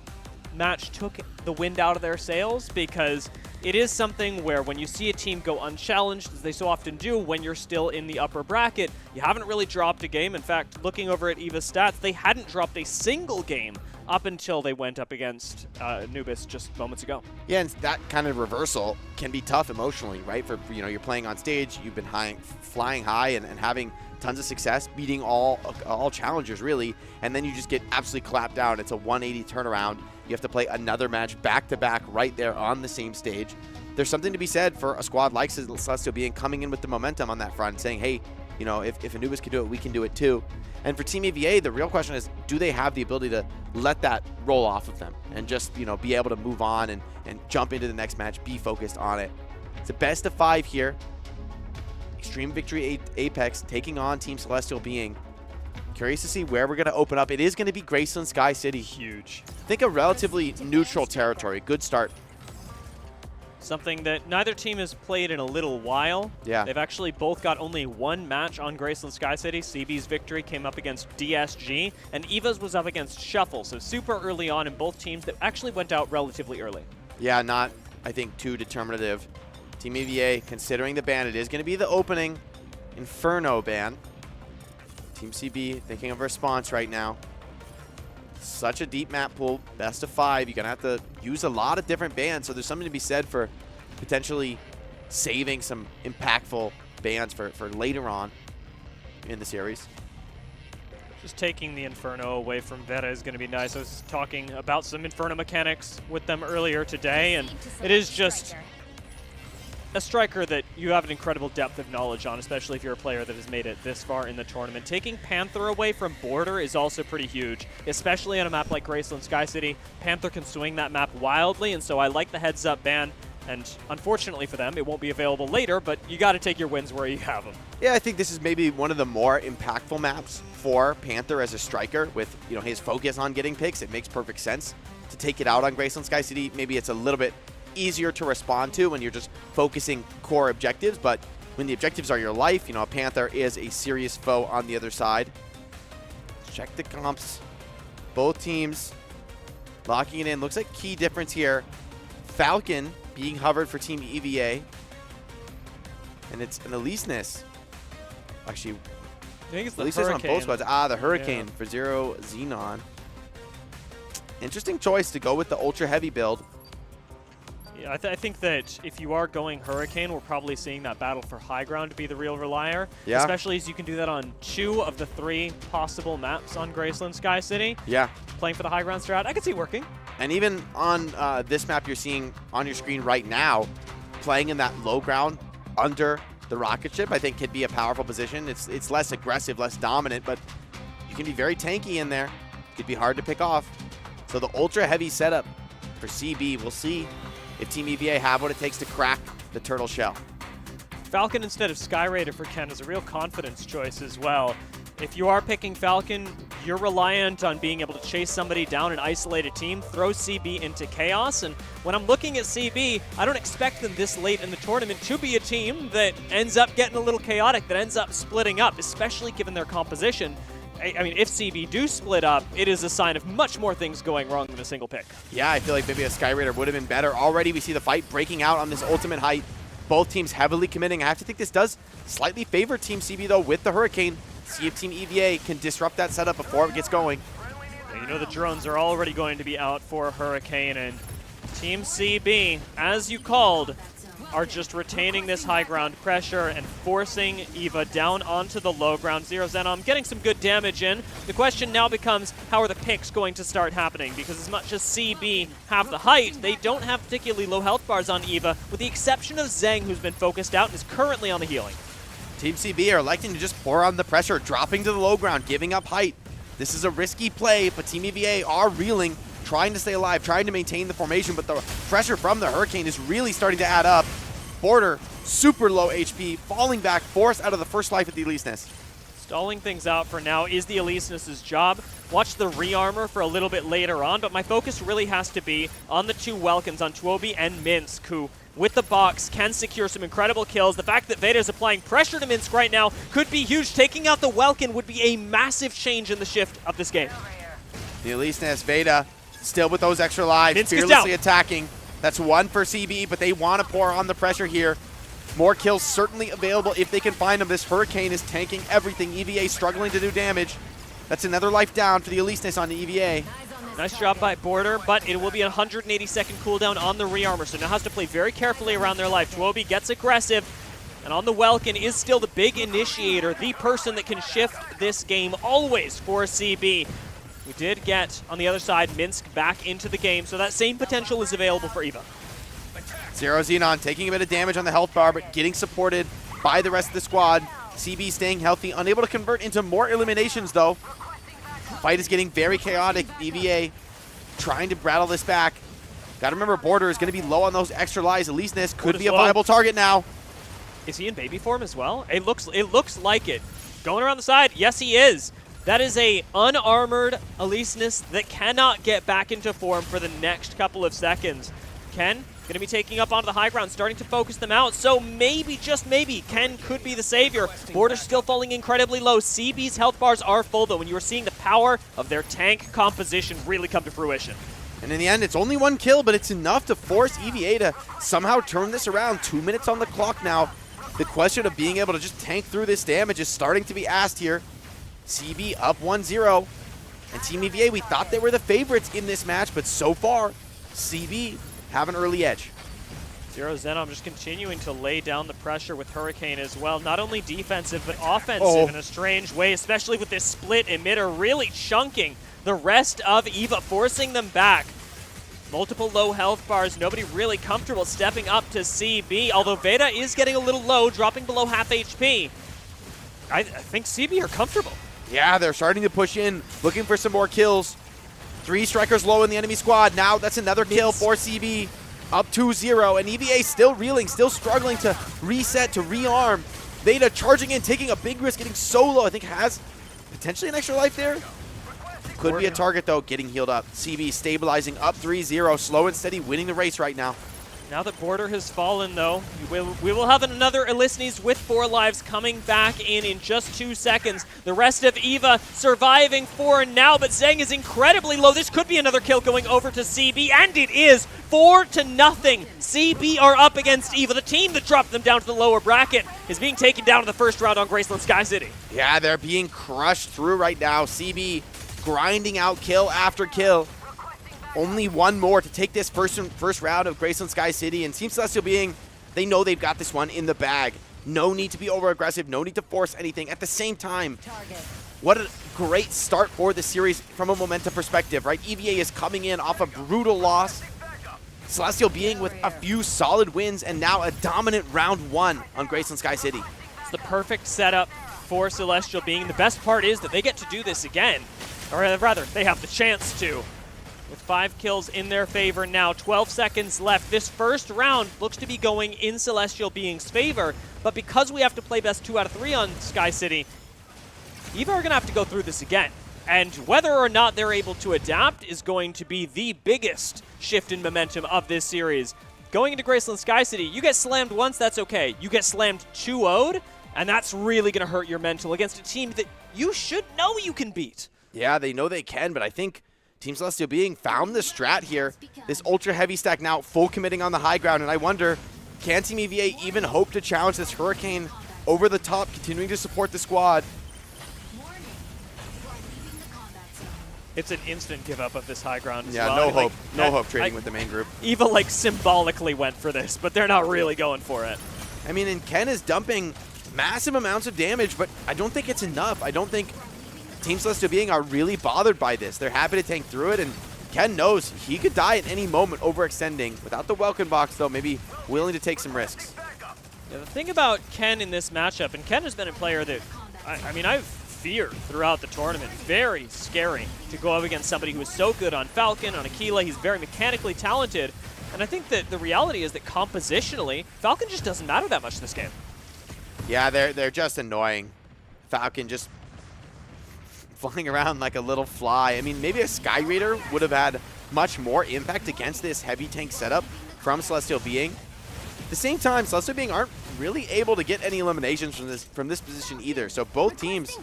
match took the wind out of their sails, because it is something where when you see a team go unchallenged, as they so often do when you're still in the upper bracket, you haven't really dropped a game. In fact, looking over at EVA's stats, they hadn't dropped a single game up until they went up against Anubis just moments ago. Yeah, and that kind of reversal can be tough emotionally, right? For you're playing on stage, you've been flying high and having tons of success, beating all challengers really, and then you just get absolutely clapped down. It's a 180 turnaround. You have to play another match back-to-back right there on the same stage. There's something to be said for a squad like Celestial being coming in with the momentum on that front, saying, hey, if Anubis can do it, we can do it too. And for Team EVA, the real question is, do they have the ability to let that roll off of them and just, be able to move on and jump into the next match, be focused on it? It's a best of 5 here. Extreme Victory Apex taking on Team Celestial being. Curious to see where we're going to open up. It is going to be Graceland Sky City. Huge. Think a relatively neutral territory. Good start. Something that neither team has played in a little while. Yeah. They've actually both got only one match on Graceland Sky City. CB's victory came up against DSG, and Eva's was up against Shuffle. So super early on in both teams that actually went out relatively early. Yeah, not, I think, too determinative. Team EVA, considering the ban, it is going to be the opening Inferno ban. Team CB thinking of a response right now. Such a deep map pool, best of 5. You're going to have to use a lot of different bans, so there's something to be said for potentially saving some impactful bans for later on in the series. Just taking the Inferno away from Vera is going to be nice. I was talking about some Inferno mechanics with them earlier today, and it is just a striker that you have an incredible depth of knowledge on, especially if you're a player that has made it this far in the tournament. Taking Panther away from Border is also pretty huge, especially on a map like Graceland Sky City. Panther can swing that map wildly, and so I like the heads-up ban. And unfortunately for them, it won't be available later, but you got to take your wins where you have them. Yeah, I think this is maybe one of the more impactful maps for Panther as a striker with, his focus on getting picks. It makes perfect sense to take it out on Graceland Sky City. Maybe it's a little bit easier to respond to when you're just focusing core objectives, but when the objectives are your life, a Panther is a serious foe on the other side. Let's check the comps. Both teams locking it in. Looks like key difference here. Falcon being hovered for Team EVA. And it's an Elyseness. Actually, I think it's the Elyseness on both Hurricane. squads. The Hurricane for Zero Xenon. Interesting choice to go with the ultra heavy build. Yeah, I think that if you are going Hurricane, we're probably seeing that battle for high ground to be the real relier. Yeah. Especially as you can do that on 2 of the 3 possible maps on Graceland Sky City. Yeah. Playing for the high ground strat, I could see it working. And even on this map you're seeing on your screen right now, playing in that low ground under the rocket ship, I think could be a powerful position. It's less aggressive, less dominant, but you can be very tanky in there. It could be hard to pick off. So the ultra heavy setup for CB, we'll see if Team EVA have what it takes to crack the turtle shell. Falcon instead of Sky Raider for Ken is a real confidence choice as well. If you are picking Falcon, you're reliant on being able to chase somebody down an isolated team, throw CB into chaos, and when I'm looking at CB, I don't expect them this late in the tournament to be a team that ends up getting a little chaotic, that ends up splitting up, especially given their composition. I mean, if CB do split up, it is a sign of much more things going wrong than a single pick. Yeah, I feel like maybe a Sky Raider would have been better. Already we see the fight breaking out on this ultimate height. Both teams heavily committing. I have to think this does slightly favor Team CB, though, with the Hurricane. See if Team EVA can disrupt that setup before it gets going. You know the drones are already going to be out for Hurricane, and Team CB, as you called, are just retaining this high ground pressure and forcing Eva down onto the low ground. Zero Xenom getting some good damage in. The question now becomes, how are the picks going to start happening? Because as much as CB have the height, they don't have particularly low health bars on Eva, with the exception of Zhang, who's been focused out and is currently on the healing. Team CB are electing to just pour on the pressure, dropping to the low ground, giving up height. This is a risky play, but Team EVA are reeling, trying to stay alive, trying to maintain the formation, but the pressure from the Hurricane is really starting to add up. Border, super low HP, falling back, forced out of the first life at the Elyseness. Stalling things out for now is the Elyseness' job. Watch the re-armor for a little bit later on, but my focus really has to be on the 2 Welkins, on Tuobi and Minsk, who, with the box, can secure some incredible kills. The fact that Veda is applying pressure to Minsk right now could be huge. Taking out the Welkin would be a massive change in the shift of this game. The Elyseness, Veda, still with those extra lives, Minsk fearlessly attacking. That's 1 for CB, but they want to pour on the pressure here. More kills certainly available if they can find them. This Hurricane is tanking everything. EVA struggling to do damage. That's another life down for the Elyseness on the EVA. Nice job by Border, but it will be a 180-second cooldown on the rearmor, so now has to play very carefully around their life. Twobi gets aggressive, and on the Welkin is still the big initiator, the person that can shift this game always for CB. We did get, on the other side, Minsk back into the game, so that same potential is available for EVA. Zero Xenon taking a bit of damage on the health bar, but getting supported by the rest of the squad. CB staying healthy, unable to convert into more eliminations though. Fight is getting very chaotic. EVA trying to rattle this back. Gotta remember, Border is gonna be low on those extra lives. Elysinus could be a viable target now. Is he in baby form as well? It looks like it. Going around the side, yes he is. That is a unarmored Elysinus that cannot get back into form for the next couple of seconds. Ken going to be taking up onto the high ground, starting to focus them out. So maybe, just maybe, Ken could be the savior. Border still falling incredibly low. CB's health bars are full though, when you are seeing the power of their tank composition really come to fruition. And in the end, it's only one kill, but it's enough to force EVA to somehow turn this around. 2 minutes on the clock now. The question of being able to just tank through this damage is starting to be asked here. CB up 1-0. And Team EVA, we thought they were the favorites in this match, but so far, CB have an early edge. Zero Zenom just continuing to lay down the pressure with Hurricane as well. Not only defensive, but offensive in a strange way, especially with this split emitter really chunking the rest of EVA, forcing them back. Multiple low health bars, nobody really comfortable stepping up to CB, although Veda is getting a little low, dropping below half HP. I think CB are comfortable. Yeah, they're starting to push in, looking for some more kills. 3 strikers low in the enemy squad. Now that's another kill for CB. Up 2-0, and EVA still reeling, still struggling to reset, to rearm. Veda charging in, taking a big risk, getting so low. I think has potentially an extra life there. Could be a target though, getting healed up. CB stabilizing up 3-0, slow and steady, winning the race right now. Now that Border has fallen though, we will have another Elysinus with 4 lives coming back in just 2 seconds. The rest of EVA surviving for now, but Zheng is incredibly low. This could be another kill going over to CB, and it is 4-0. CB are up against EVA. The team that dropped them down to the lower bracket is being taken down in the first round on Graceland Sky City. Yeah, they're being crushed through right now. CB grinding out kill after kill. Only one more to take this first round of Graceland Sky City, and Team Celestial Being, they know they've got this one in the bag. No need to be over-aggressive, no need to force anything. At the same time, what a great start for the series from a momentum perspective, right? EVA is coming in off a brutal loss. Celestial Being with a few solid wins, and now a dominant round 1 on Graceland Sky City. It's the perfect setup for Celestial Being. The best part is that they get to do this again, or rather, they have the chance to. With 5 kills in their favor now, 12 seconds left. This first round looks to be going in Celestial Being's favor, but because we have to play best 2 out of 3 on Sky City, EVA are going to have to go through this again. And whether or not they're able to adapt is going to be the biggest shift in momentum of this series. Going into Graceland Sky City, you get slammed once, that's okay. You get slammed 2-0'd, and that's really going to hurt your mental against a team that you should know you can beat. Yeah, they know they can, but I think Team Celestial Being found the strat here. This ultra heavy stack now full committing on the high ground, and I wonder, can Team EVA even hope to challenge this Hurricane over the top, continuing to support the squad? It's an instant give up of this high ground as yeah, well. no hope. No hope trading with the main group. EVA like symbolically went for this, but they're not really going for it. I mean, and Ken is dumping massive amounts of damage, but I don't think it's enough. I don't think Team Celestial Being are really bothered by this. They're happy to tank through it, and Ken knows he could die at any moment overextending. Without the Welcome Box, though, maybe willing to take some risks. Yeah, the thing about Ken in this matchup, and Ken has been a player that, I mean, I've feared throughout the tournament. Very scary to go up against somebody who is so good on Falcon, on Aquila. He's very mechanically talented, and I think that the reality is that compositionally, Falcon just doesn't matter that much this game. Yeah, they're just annoying. Falcon just flying around like a little fly. I mean, maybe a Sky Raider would have had much more impact against this heavy tank setup from Celestial Being. At the same time, Celestial Being aren't really able to get any eliminations from this position either. So both teams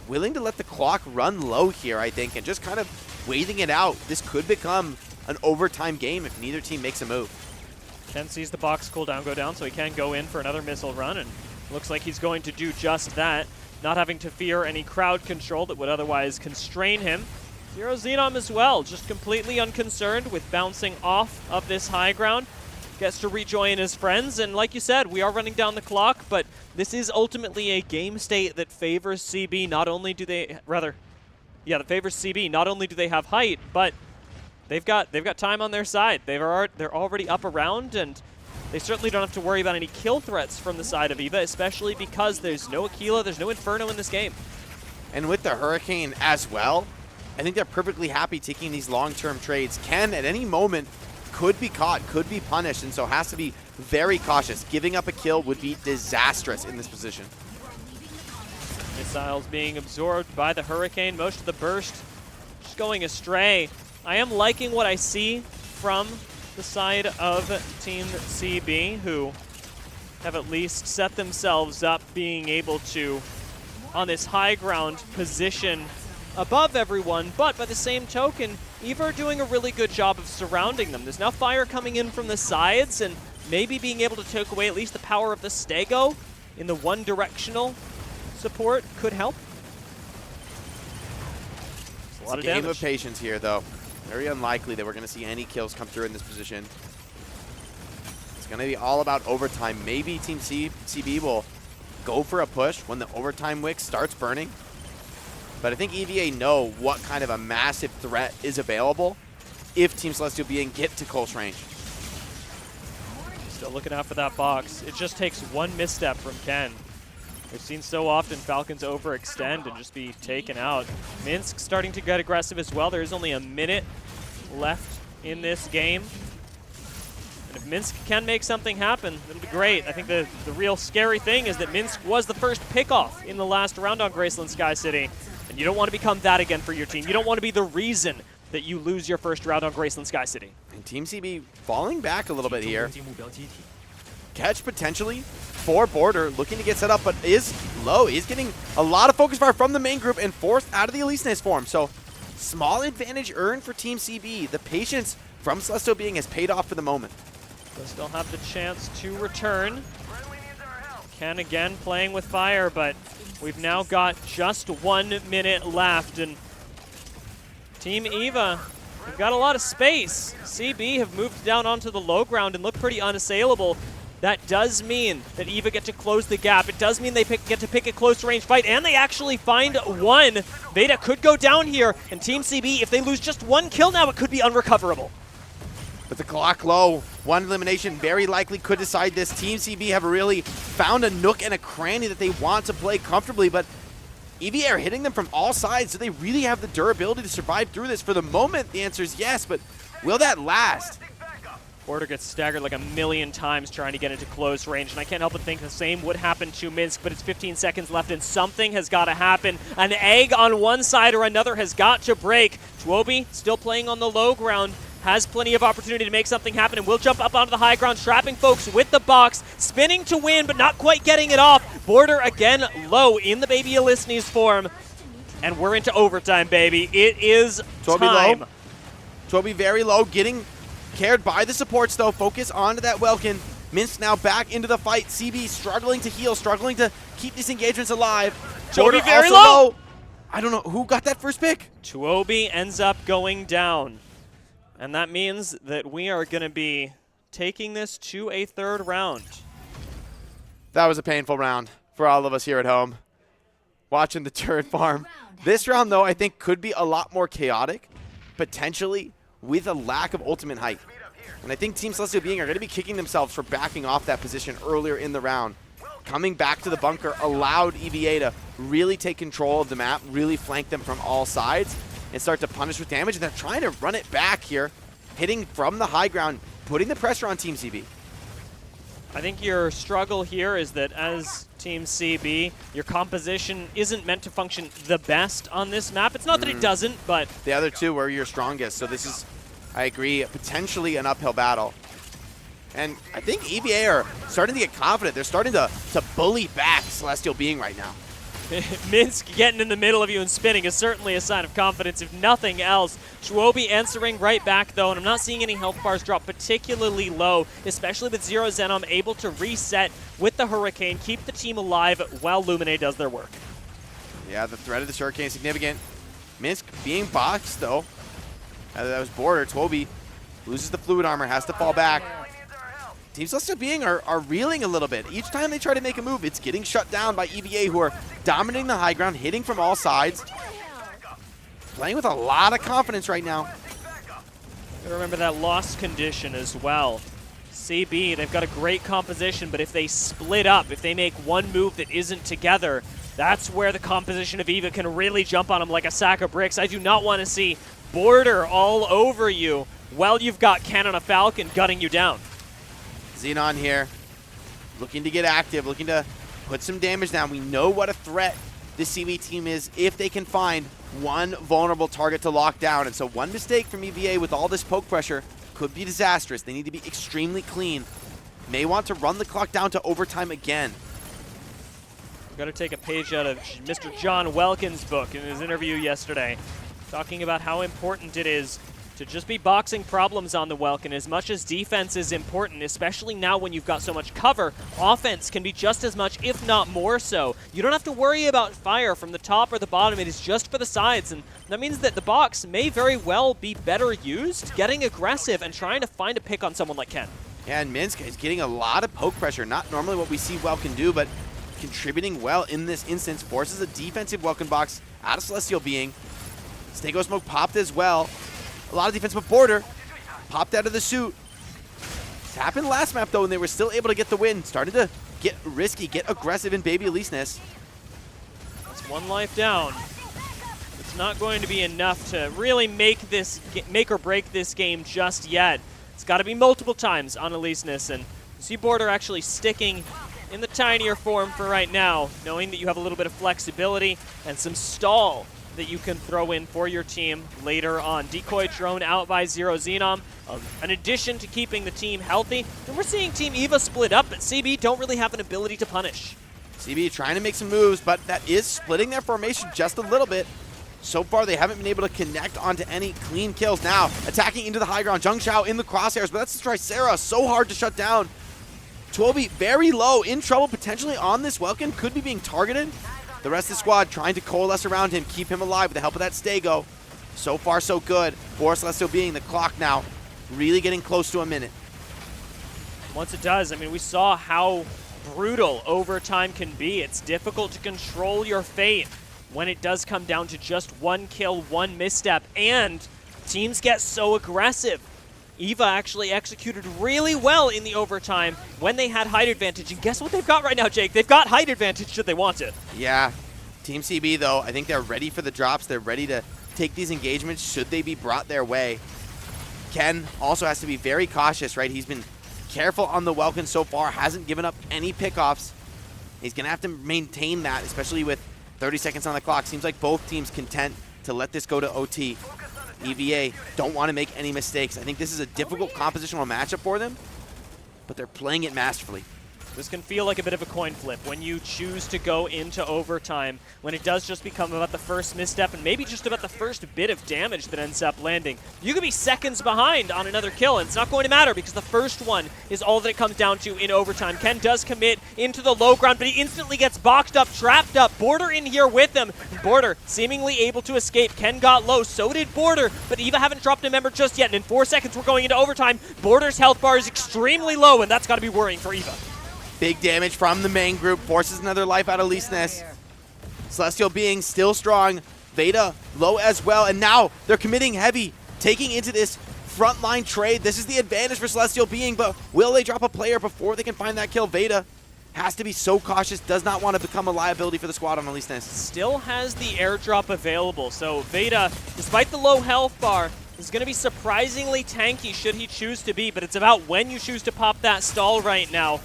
willing to let the clock run low here, I think, and just kind of waiting it out. This could become an overtime game if neither team makes a move. Ken sees the box cooldown go down, so he can go in for another missile run, and looks like he's going to do just that. Not having to fear any crowd control that would otherwise constrain him. Zero Xenom as well, just completely unconcerned with bouncing off of this high ground. Gets to rejoin his friends, and like you said, we are running down the clock, but this is ultimately a game state that favors CB. Not only do they, that favors CB. Not only do they have height, but they've got time on their side. They're already up around, and they certainly don't have to worry about any kill threats from the side of EVA, especially because there's no Aquila, there's no Inferno in this game. And with the Hurricane as well, I think they're perfectly happy taking these long-term trades. Ken, at any moment, could be caught, could be punished, and so has to be very cautious. Giving up a kill would be disastrous in this position. Missiles being absorbed by the Hurricane. Most of the burst just going astray. I am liking what I see from the side of Team CB, who have at least set themselves up being able to, on this high ground, position above everyone, but by the same token, EVA are doing a really good job of surrounding them. There's now fire coming in from the sides, and maybe being able to take away at least the power of the Stego in the one-directional support could help. It's a lot of damage. Game of patience here, though. Very unlikely that we're going to see any kills come through in this position. It's going to be all about overtime. Maybe Team CB will go for a push when the overtime wick starts burning. But I think EVA know what kind of a massive threat is available if Team Celestial Being get to close range. Still looking out for that box. It just takes one misstep from Ken. We've seen so often Falcons overextend and just be taken out. Minsk starting to get aggressive as well. There is only a minute left in this game. And if Minsk can make something happen, it'll be great. I think the real scary thing is that Minsk was the first pickoff in the last round on Graceland Sky City. And you don't want to become that again for your team. You don't want to be the reason that you lose your first round on Graceland Sky City. And Team CB falling back a little bit here. Catch potentially for Border, looking to get set up, but is low. He's getting a lot of focus fire from the main group and forced out of the Elise Nest form. So small advantage earned for Team CB. The patience from Celestial Being has paid off for the moment. They'll still have the chance to return. Ken again playing with fire, but we've now got just 1 minute left, and Team EVA, they've got a lot of space. CB have moved down onto the low ground and look pretty unassailable. That does mean that EVA get to close the gap. It does mean they get to pick a close range fight, and they actually find one. Veda could go down here, and Team CB, if they lose just one kill now, it could be unrecoverable. With the clock low, one elimination very likely could decide this. Team CB have really found a nook and a cranny that they want to play comfortably, but EVA are hitting them from all sides. Do they really have the durability to survive through this? For the moment, the answer is yes, but will that last? Border gets staggered like a million times trying to get into close range, and I can't help but think the same would happen to Minsk, but it's 15 seconds left, and something has got to happen. An egg on one side or another has got to break. Chuobi still playing on the low ground, has plenty of opportunity to make something happen, and will jump up onto the high ground, trapping folks with the box, spinning to win, but not quite getting it off. Border again low in the Baby Elisnes form, and we're into overtime, baby. It is time. Low. Chuobi very low, getting cared by the supports, though. Focus onto that Welkin. Minsk now back into the fight. CB struggling to heal, struggling to keep these engagements alive. Chuobi very low. I don't know who got that first pick. Chuobi ends up going down. And that means that we are going to be taking this to a third round. That was a painful round for all of us here at home, watching the turret farm. This round, though, I think could be a lot more chaotic, potentially with a lack of ultimate height. And I think Team Celestial Being are going to be kicking themselves for backing off that position earlier in the round. Coming back to the bunker allowed EVA to really take control of the map, really flank them from all sides, and start to punish with damage. And they're trying to run it back here, hitting from the high ground, putting the pressure on Team CB. I think your struggle here is that as Team CB, your composition isn't meant to function the best on this map. It's not that it doesn't, but the other two were your strongest, so this is, I agree, potentially an uphill battle. And I think EVA are starting to get confident. They're starting to bully back Celestial Being right now. Minsk getting in the middle of you and spinning is certainly a sign of confidence, if nothing else. Chuobi answering right back, though, and I'm not seeing any health bars drop particularly low, especially with Zero Zenom able to reset with the Hurricane, keep the team alive while Lumine does their work. Yeah, the threat of this Hurricane is significant. Minsk being boxed, though. That was Border. Toby loses the fluid armor, has to fall back. Team Celestial Being are reeling a little bit. Each time they try to make a move, it's getting shut down by EVA, who are dominating the high ground, hitting from all sides. Playing with a lot of confidence right now. Remember that lost condition as well. CB, they've got a great composition, but if they split up, if they make one move that isn't together, that's where the composition of EVA can really jump on them like a sack of bricks. I do not want to see Border all over you while you've got Ken on a Falcon gutting you down. Xenon here, looking to get active, looking to put some damage down. We know what a threat this CB team is if they can find one vulnerable target to lock down. And so one mistake from EVA with all this poke pressure could be disastrous. They need to be extremely clean. May want to run the clock down to overtime again. I've got to take a page out of Mr. John Welkin's book in his interview yesterday, talking about how important it is to just be boxing problems on the Welkin. As much as defense is important, especially now when you've got so much cover, offense can be just as much, if not more so. You don't have to worry about fire from the top or the bottom. It is just for the sides, and that means that the box may very well be better used, getting aggressive and trying to find a pick on someone like Ken. Yeah, and Minsk is getting a lot of poke pressure. Not normally what we see Welkin do, but contributing well in this instance. Forces a defensive Welkin box out of Celestial Being. Stego Smoke popped as well. A lot of defense, but Border popped out of the suit. It's happened last map, though, and they were still able to get the win. Started to get risky, get aggressive in Baby Eliseness. That's one life down. It's not going to be enough to really make or break this game just yet. It's got to be multiple times on Eliseness, and you see Border actually sticking in the tinier form for right now, knowing that you have a little bit of flexibility and some stall that you can throw in for your team later on. Decoy drone out by Zero Xenom. In addition to keeping the team healthy, and we're seeing Team EVA split up, but CB don't really have an ability to punish. CB trying to make some moves, but that is splitting their formation just a little bit. So far, they haven't been able to connect onto any clean kills. Now, attacking into the high ground. Zheng Xiao in the crosshairs, but that's the Tricera. So hard to shut down. Toby very low, in trouble potentially on this Welkin. Could be being targeted. The rest of the squad trying to coalesce around him, keep him alive with the help of that Stego. So far, so good. For Celestial Being, the clock now really getting close to a minute. Once it does, I mean, we saw how brutal overtime can be. It's difficult to control your fate when it does come down to just one kill, one misstep, and teams get so aggressive. EVA actually executed really well in the overtime when they had height advantage. And guess what they've got right now, Jake? They've got height advantage should they want it. Yeah. Team CB, though, I think they're ready for the drops. They're ready to take these engagements should they be brought their way. Ken also has to be very cautious, right? He's been careful on the Welkin so far, hasn't given up any pickoffs. He's going to have to maintain that, especially with 30 seconds on the clock. Seems like both teams content to let this go to OT. EVA don't want to make any mistakes. I think this is a difficult compositional matchup for them, but they're playing it masterfully. This can feel like a bit of a coin flip when you choose to go into overtime, when it does just become about the first misstep and maybe just about the first bit of damage that ends up landing. You could be seconds behind on another kill, and it's not going to matter because the first one is all that it comes down to in overtime. Ken does commit into the low ground, but he instantly gets boxed up, trapped up. Border in here with him. Border seemingly able to escape. Ken got low, so did Border, but EVA haven't dropped a member just yet, and in 4 seconds we're going into overtime. Border's health bar is extremely low, and that's got to be worrying for EVA. Big damage from the main group, forces another life out of Eliseness. Celestial Being still strong. Veda low as well, and now they're committing heavy, taking into this frontline trade. This is the advantage for Celestial Being, but will they drop a player before they can find that kill? Veda has to be so cautious, does not want to become a liability for the squad on Eliseness. Still has the airdrop available, so Veda, despite the low health bar, is going to be surprisingly tanky should he choose to be, but it's about when you choose to pop that stall right now.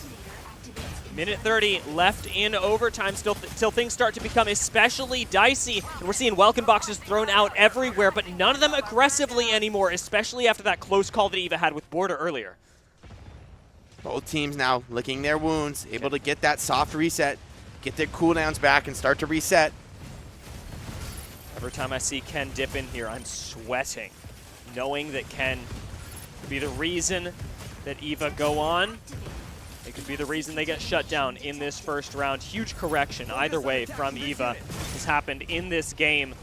Minute 30 left in overtime, still till things start to become especially dicey. And we're seeing Welkin boxes thrown out everywhere, but none of them aggressively anymore, especially after that close call that EVA had with Border earlier. Both teams now licking their wounds, able to get that soft reset, get their cooldowns back and start to reset. Every time I see Ken dip in here, I'm sweating, knowing that Ken could be the reason that EVA go on. It could be the reason they get shut down in this first round. Huge correction either way from EVA has happened in this game.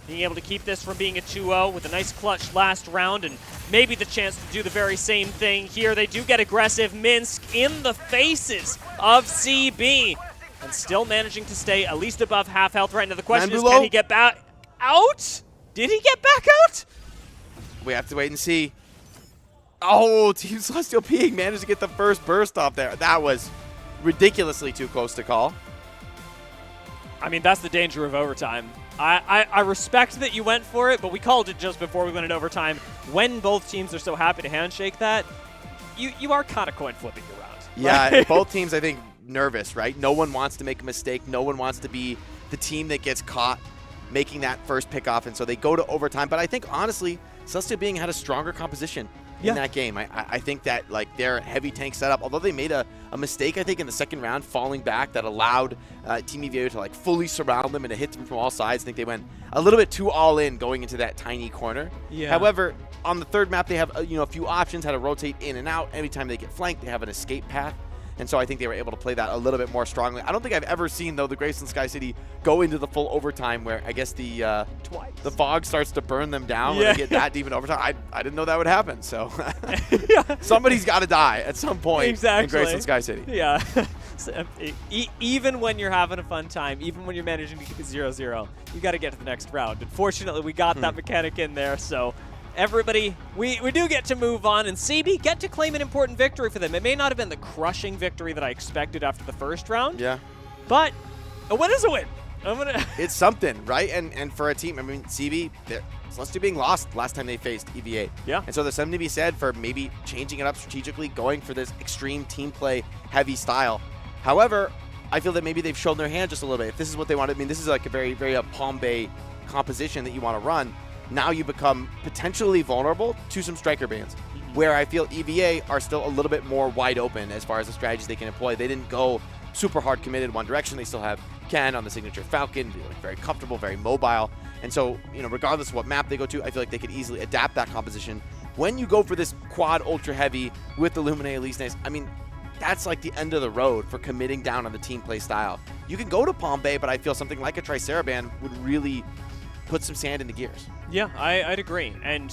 being able to keep this from being a 2-0 with a nice clutch last round and maybe the chance to do the very same thing here. They do get aggressive. Minsk in the faces of CB and still managing to stay at least above half health right now. The question is, can he get back out? Did he get back out? We have to wait and see. Oh, Team Celestial Being managed to get the first burst off there. That was ridiculously too close to call. I mean, that's the danger of overtime. I respect that you went for it, but we called it just before we went into overtime. When both teams are so happy to handshake that, you are kind of coin flipping around. Yeah, both teams, I think, nervous, right? No one wants to make a mistake. No one wants to be the team that gets caught making that first pick off, and so they go to overtime. But I think, honestly, Celestial Being had a stronger composition in that game. I think that like their heavy tank setup, although they made a mistake, I think, in the second round, falling back, that allowed Team EVA to like fully surround them and to hit them from all sides. I think they went a little bit too all in going into that tiny corner. Yeah. However, on the third map, they have a few options how to rotate in and out. Every time they get flanked, they have an escape path. And so I think they were able to play that a little bit more strongly. I don't think I've ever seen, though, the Graceland Sky City go into the full overtime where I guess the fog starts to burn them down when they get that deep in overtime. I didn't know that would happen. So somebody's got to die at some point in Graceland Sky City. Yeah. So, even when you're having a fun time, even when you're managing to keep it 0-0, you got to get to the next round. Unfortunately, we got that mechanic in there, so everybody, we do get to move on, and CB get to claim an important victory for them. It may not have been the crushing victory that I expected after the first round. Yeah. But a win is a win. It's something, right? And for a team, I mean, CB, Celestial Being lost last time they faced EVA. Yeah. And so there's something to be said for maybe changing it up strategically, going for this extreme team play heavy style. However, I feel that maybe they've shown their hand just a little bit. If this is what they want, I mean, this is like a very, very Palm Bay composition that you want to run. Now you become potentially vulnerable to some striker bans, where I feel EVA are still a little bit more wide open as far as the strategies they can employ. They didn't go super hard committed one direction. They still have Ken on the signature Falcon, very comfortable, very mobile. And so, regardless of what map they go to, I feel like they could easily adapt that composition. When you go for this quad ultra heavy with the Lumine Elise, I mean, that's like the end of the road for committing down on the team play style. You can go to Palm Bay, but I feel something like a Triceraban would really put some sand in the gears. Yeah, I'd agree. And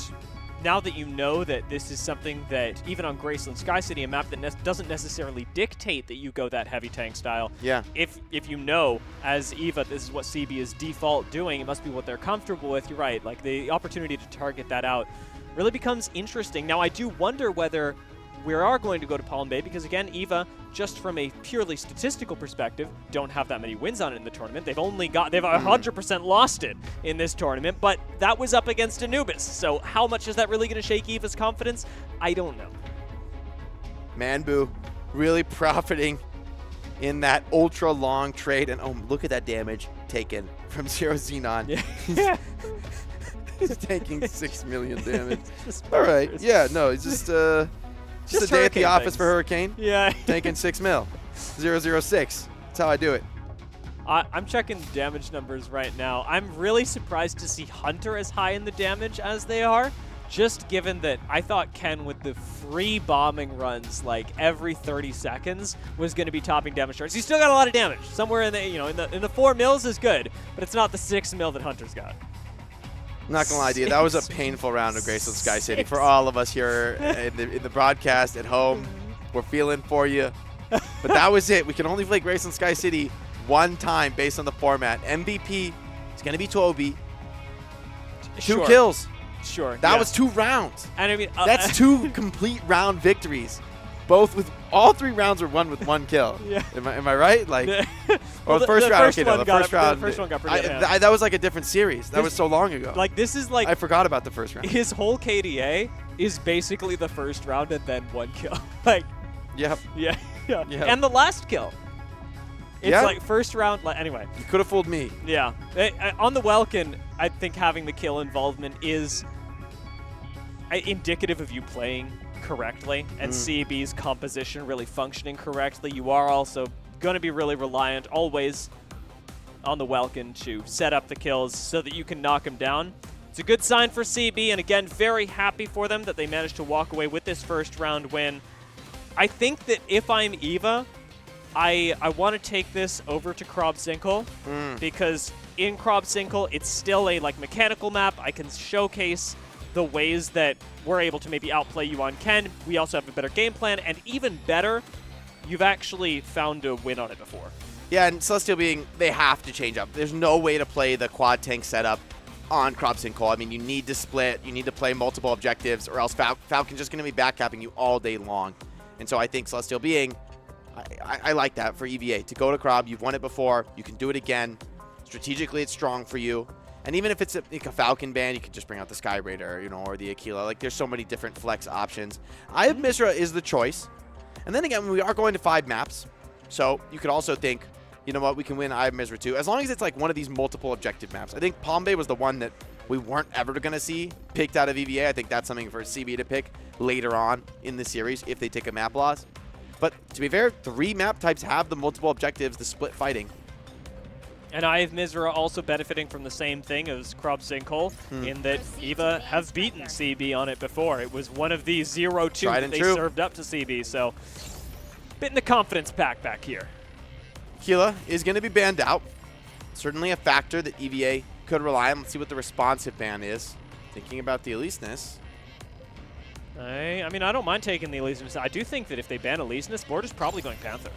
now that you know that this is something that, even on Graceland Sky City, a map that doesn't necessarily dictate that you go that heavy tank style, if you know, as EVA, this is what CB is default doing, it must be what they're comfortable with, you're right. Like, the opportunity to target that out really becomes interesting. Now, I do wonder whether we are going to go to Palm Bay because, again, EVA, just from a purely statistical perspective, don't have that many wins on it in the tournament. They've 100% lost it in this tournament, but that was up against Anubis. So how much is that really going to shake EVA's confidence? I don't know. Manbu really profiting in that ultra long trade, and oh, look at that damage taken from Zero Xenon. Yeah. He's taking 6 million damage. All right, yeah, no, it's just a day at the office for Hurricane. Yeah. Taking 6 mil. 006. That's how I do it. I'm checking the damage numbers right now. I'm really surprised to see Hunter as high in the damage as they are, just given that I thought Ken with the free bombing runs like every 30 seconds was going to be topping damage charts. He's still got a lot of damage. Somewhere in the in the 4 mils is good, but it's not the 6 mil that Hunter's got. Not gonna lie to you, that was a painful round of Graceland Sky City for all of us here in the broadcast at home. We're feeling for you, but that was it. We can only play Graceland Sky City one time based on the format. MVP is gonna be Toby. 2 kills. Sure. That was 2 rounds. And I mean, that's 2 complete round victories. Both with all 3 rounds were won with 1 kill. Yeah. Am I right? Like, well, the first round. Okay, no, the first round. The first one got pretty that was like a different series. That was so long ago. Like, this is like, I forgot about the first round. His whole KDA is basically the first round and then 1 kill. Like, yep. Yeah. And the last kill. It's like first round. Anyway, you could have fooled me. Yeah. On the Welkin, I think having the kill involvement is indicative of you playing correctly and CB's composition really functioning correctly. You are also going to be really reliant always on the Welkin to set up the kills so that you can knock him down. It's a good sign for CB, and again, very happy for them that they managed to walk away with this first round win. I think that if I'm EVA, I want to take this over to Krobzinkel because in Krobzinkel, it's still a mechanical map. I can showcase the ways that we're able to maybe outplay you on Ken. We also have a better game plan, and even better, you've actually found a win on it before. Yeah, and Celestial Being, they have to change up. There's no way to play the quad tank setup on Krobzinkel. I mean, you need to split, you need to play multiple objectives, or else Falcon's just going to be backcapping you all day long. And so I think Celestial Being, I like that for EVA. To go to Krob, you've won it before, you can do it again. Strategically, it's strong for you. And even if it's a Falcon ban, you could just bring out the Sky Raider, you know, or the Aquila. Like, there's so many different flex options. Eye of Mizra is the choice. And then again, we are going to 5 maps. So you could also think, you know what, we can win Eye of Mizra too, as long as it's like one of these multiple objective maps. I think Palm Bay was the one that we weren't ever going to see picked out of EVA. I think that's something for CB to pick later on in the series if they take a map loss. But to be fair, 3 map types have the multiple objectives, the split fighting. And Eye of Mizra also benefiting from the same thing as Krobzinkel in that EVA have beaten CB on it before. It was one of the 0-2 that they served up to CB, so bit in the confidence pack back here. Aquila is going to be banned out. Certainly a factor that EVA could rely on. Let's see what the responsive ban is. Thinking about the Elysinus. I mean, I don't mind taking the Elysinus. I do think that if they ban Elysinus, Border's probably going Panther.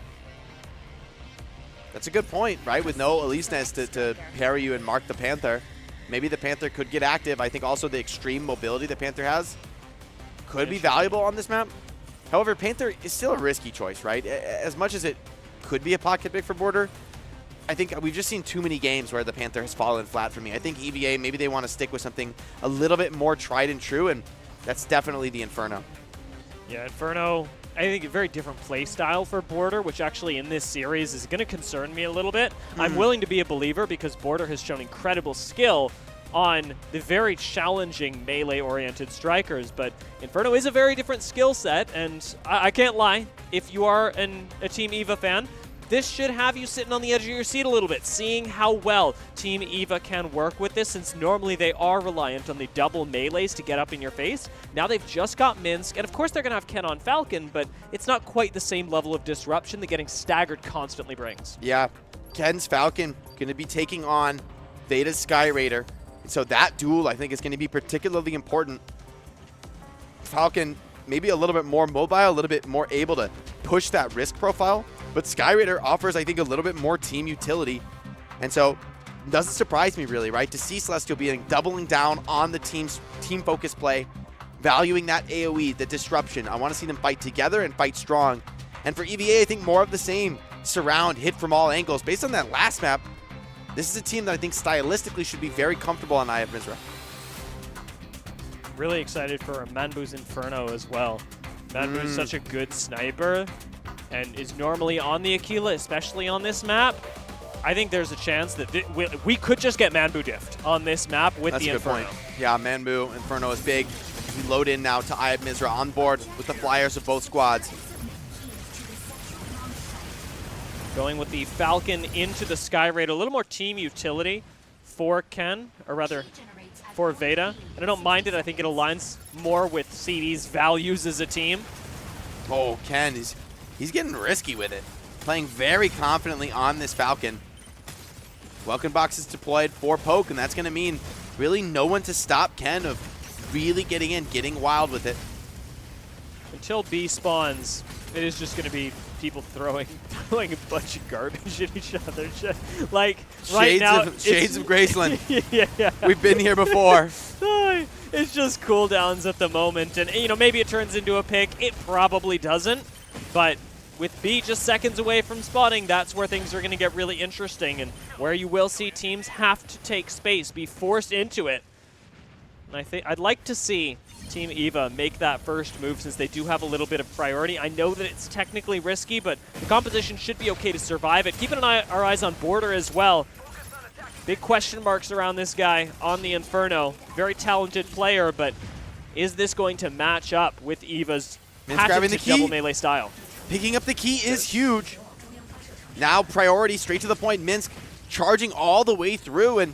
That's a good point, right? With no Elysinus to parry you and mark the Panther. Maybe the Panther could get active. I think also the extreme mobility the Panther has could be valuable on this map. However, Panther is still a risky choice, right? As much as it could be a pocket pick for Border, I think we've just seen too many games where the Panther has fallen flat for me. I think EVA, maybe they want to stick with something a little bit more tried and true, and that's definitely the Inferno. Yeah, Inferno, I think a very different play style for Border, which actually in this series is going to concern me a little bit. I'm willing to be a believer because Border has shown incredible skill on the very challenging melee-oriented strikers, but Inferno is a very different skill set, and I can't lie, if you are a Team EVA fan, this should have you sitting on the edge of your seat a little bit, seeing how well Team EVA can work with this, since normally they are reliant on the double melees to get up in your face. Now they've just got Minsk, and of course they're going to have Ken on Falcon, but it's not quite the same level of disruption that getting staggered constantly brings. Yeah, Ken's Falcon going to be taking on Veta's Sky Raider, and so that duel I think is going to be particularly important. Falcon maybe a little bit more mobile, a little bit more able to push that risk profile, but Sky Raider offers, I think, a little bit more team utility. And so it doesn't surprise me really, right, to see Celestial being doubling down on the team-focused play, valuing that AoE, the disruption. I want to see them fight together and fight strong. And for EVA, I think more of the same. Surround, hit from all angles. Based on that last map, this is a team that I think stylistically should be very comfortable on Eye of Mizra. Really excited for Manbu's Inferno as well. Manbu is such a good sniper and is normally on the Aquila, especially on this map. I think there's a chance that we could just get Manbu diffed on this map with the Inferno. That's a good point. Yeah, Manbu, Inferno is big. We load in now to Eye of Mizra on board with the flyers of both squads. Going with the Falcon into the Sky Raider, a little more team utility for Ken, or rather for Veta. And I don't mind it, I think it aligns more with CD's values as a team. Oh, Ken, he's getting risky with it. Playing very confidently on this Falcon. Welcome box is deployed for poke, and that's going to mean really no one to stop Ken of really getting in, getting wild with it. Until B spawns, it is just going to be people throwing a bunch of garbage at each other. Like, right now... Shades of Graceland. Yeah. We've been here before. It's just cooldowns at the moment, and you know, maybe it turns into a pick. It probably doesn't, but with B just seconds away from spawning, that's where things are going to get really interesting, and where you will see teams have to take space, be forced into it. And I think I'd like to see Team EVA make that first move, since they do have a little bit of priority. I know that it's technically risky, but the composition should be okay to survive it. Keeping our eyes on Border as well. Big question marks around this guy on the Inferno. Very talented player, but is this going to match up with EVA's patented double melee style? Picking up the key is huge. Now priority straight to the point. Minsk charging all the way through, and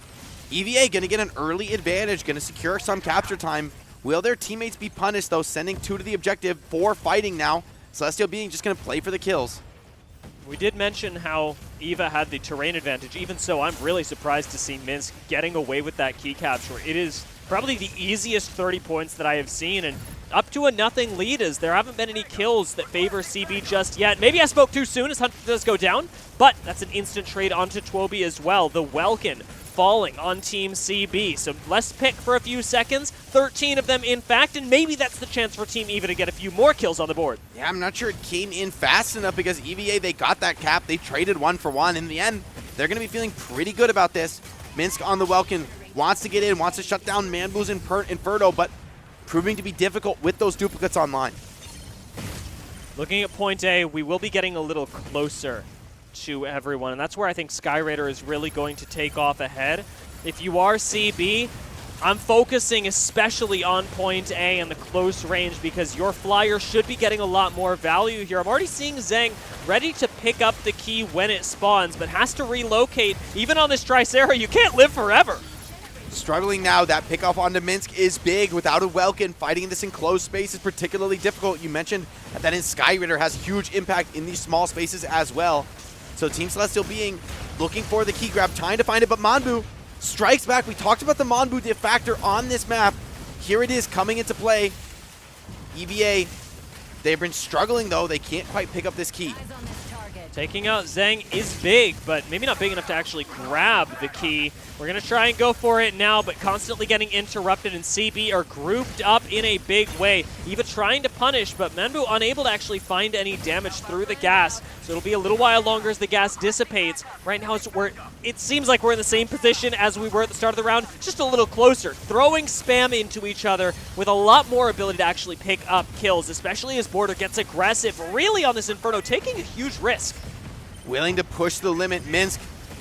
EVA going to get an early advantage, going to secure some capture time. Will their teammates be punished, though, sending 2 to the objective for fighting now? Celestial being just going to play for the kills. We did mention how EVA had the terrain advantage. Even so, I'm really surprised to see Minsk getting away with that key capture. It is probably the easiest 30 points that I have seen, and up to a nothing lead as there haven't been any kills that favor CB just yet. Maybe I spoke too soon as Hunter does go down, but that's an instant trade onto Twoby as well. The Welkin falling on Team CB. So less pick for a few seconds, 13 of them in fact, and maybe that's the chance for Team EVA to get a few more kills on the board. Yeah, I'm not sure it came in fast enough because EVA, they got that cap, they traded 1 for 1. In the end, they're going to be feeling pretty good about this. Minsk on the Welkin wants to get in, wants to shut down Manbu's Inferno, but proving to be difficult with those duplicates online. Looking at point A, we will be getting a little closer to everyone, and that's where I think Skyraider is really going to take off ahead. If you are CB, I'm focusing especially on point A and the close range because your flyer should be getting a lot more value here. I'm already seeing Zhang ready to pick up the key when it spawns, but has to relocate. Even on this Tricera, you can't live forever. Struggling now, that pickoff onto Minsk is big. Without a Welkin, fighting this enclosed space is particularly difficult. You mentioned that in Skyraider has huge impact in these small spaces as well. So Team Celestial being looking for the key grab, trying to find it, but Manbu strikes back. We talked about the Manbu diff factor on this map. Here it is coming into play. EVA, they've been struggling though. They can't quite pick up this key. Taking out Zhang is big, but maybe not big enough to actually grab the key. We're going to try and go for it now, but constantly getting interrupted, and CB are grouped up in a big way. EVA trying to punish, but Manbu unable to actually find any damage through the gas. So it'll be a little while longer as the gas dissipates. Right now, it seems like we're in the same position as we were at the start of the round, just a little closer. Throwing spam into each other with a lot more ability to actually pick up kills, especially as Border gets aggressive, really on this Inferno, taking a huge risk. Willing to push the limit. Minsk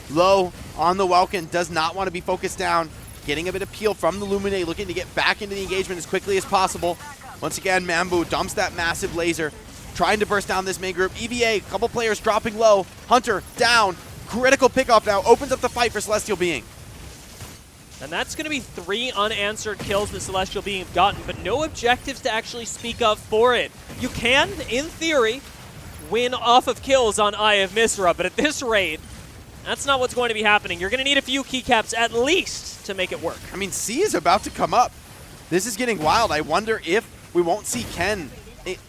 low on the Welkin, does not want to be focused down. Getting a bit of peel from the Lumine, looking to get back into the engagement as quickly as possible. Once again, Manbu dumps that massive laser, trying to burst down this main group. EVA, a couple players dropping low. Hunter down. Critical pickoff now. Opens up the fight for Celestial Being. And that's going to be 3 unanswered kills that Celestial Being have gotten, but no objectives to actually speak of for it. You can, in theory, win off of kills on Eye of Misra, but at this rate, that's not what's going to be happening. You're going to need a few keycaps at least to make it work. I mean, C is about to come up. This is getting wild. I wonder if we won't see Ken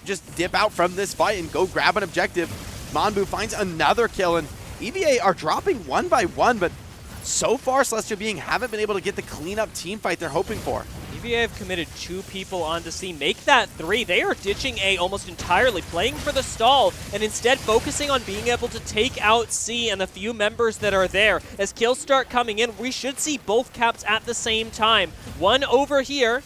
just dip out from this fight and go grab an objective. Manbu finds another kill, and EVA are dropping 1 by 1, but so far Celestial Being haven't been able to get the cleanup team fight they're hoping for. EVA have committed 2 people onto C. Make that 3. They are ditching A almost entirely, playing for the stall, and instead focusing on being able to take out C and the few members that are there. As kills start coming in, we should see both caps at the same time. One over here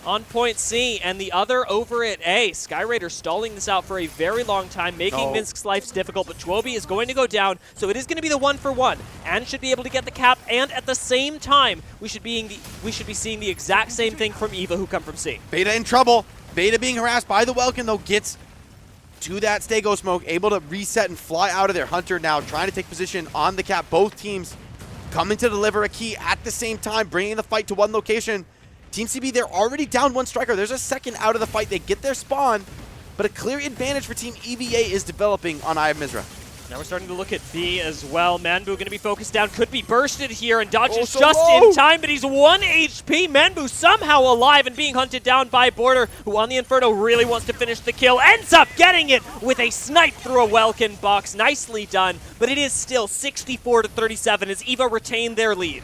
on point C, and the other over at A. Skyraider stalling this out for a very long time, making Minsk's life difficult, but Twoby is going to go down, so it is going to be the 1 for 1, and should be able to get the cap, and at the same time, we should be seeing the exact same thing from EVA, who come from C. Beta in trouble. Beta being harassed by the Welkin, though, gets to that Stego smoke, able to reset and fly out of there. Hunter now trying to take position on the cap. Both teams coming to deliver a key at the same time, bringing the fight to one location. Team CB, they're already down 1 striker. There's a second out of the fight. They get their spawn, but a clear advantage for Team EVA is developing on Eye of Misra. Now we're starting to look at B as well. Manbu going to be focused down, could be bursted here, and dodges so just low. in time, but he's 1 HP. Manbu somehow alive and being hunted down by Border, who on the Inferno really wants to finish the kill. Ends up getting it with a snipe through a Welkin box. Nicely done, but it is still 64-37 as EVA retain their lead.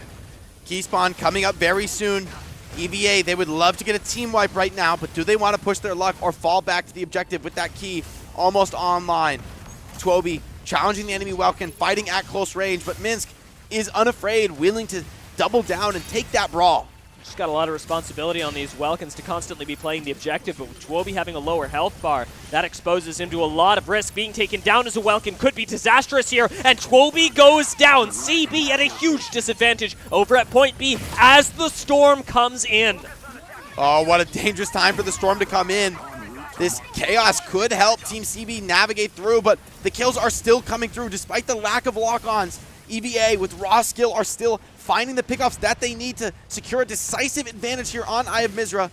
Key spawn coming up very soon. EVA, they would love to get a team wipe right now, but do they want to push their luck or fall back to the objective with that key almost online? Twoby challenging the enemy Welkin, fighting at close range, but Minsk is unafraid, willing to double down and take that brawl. Just got a lot of responsibility on these Welkins to constantly be playing the objective, but with Twoby having a lower health bar, that exposes him to a lot of risk. Being taken down as a Welkin could be disastrous here, and Twoby goes down. CB at a huge disadvantage over at point B as the storm comes in. Oh, what a dangerous time for the storm to come in. This chaos could help Team CB navigate through, but the kills are still coming through despite the lack of lock-ons. EVA with raw skill are still finding the pickoffs that they need to secure a decisive advantage here on Eye of Misra.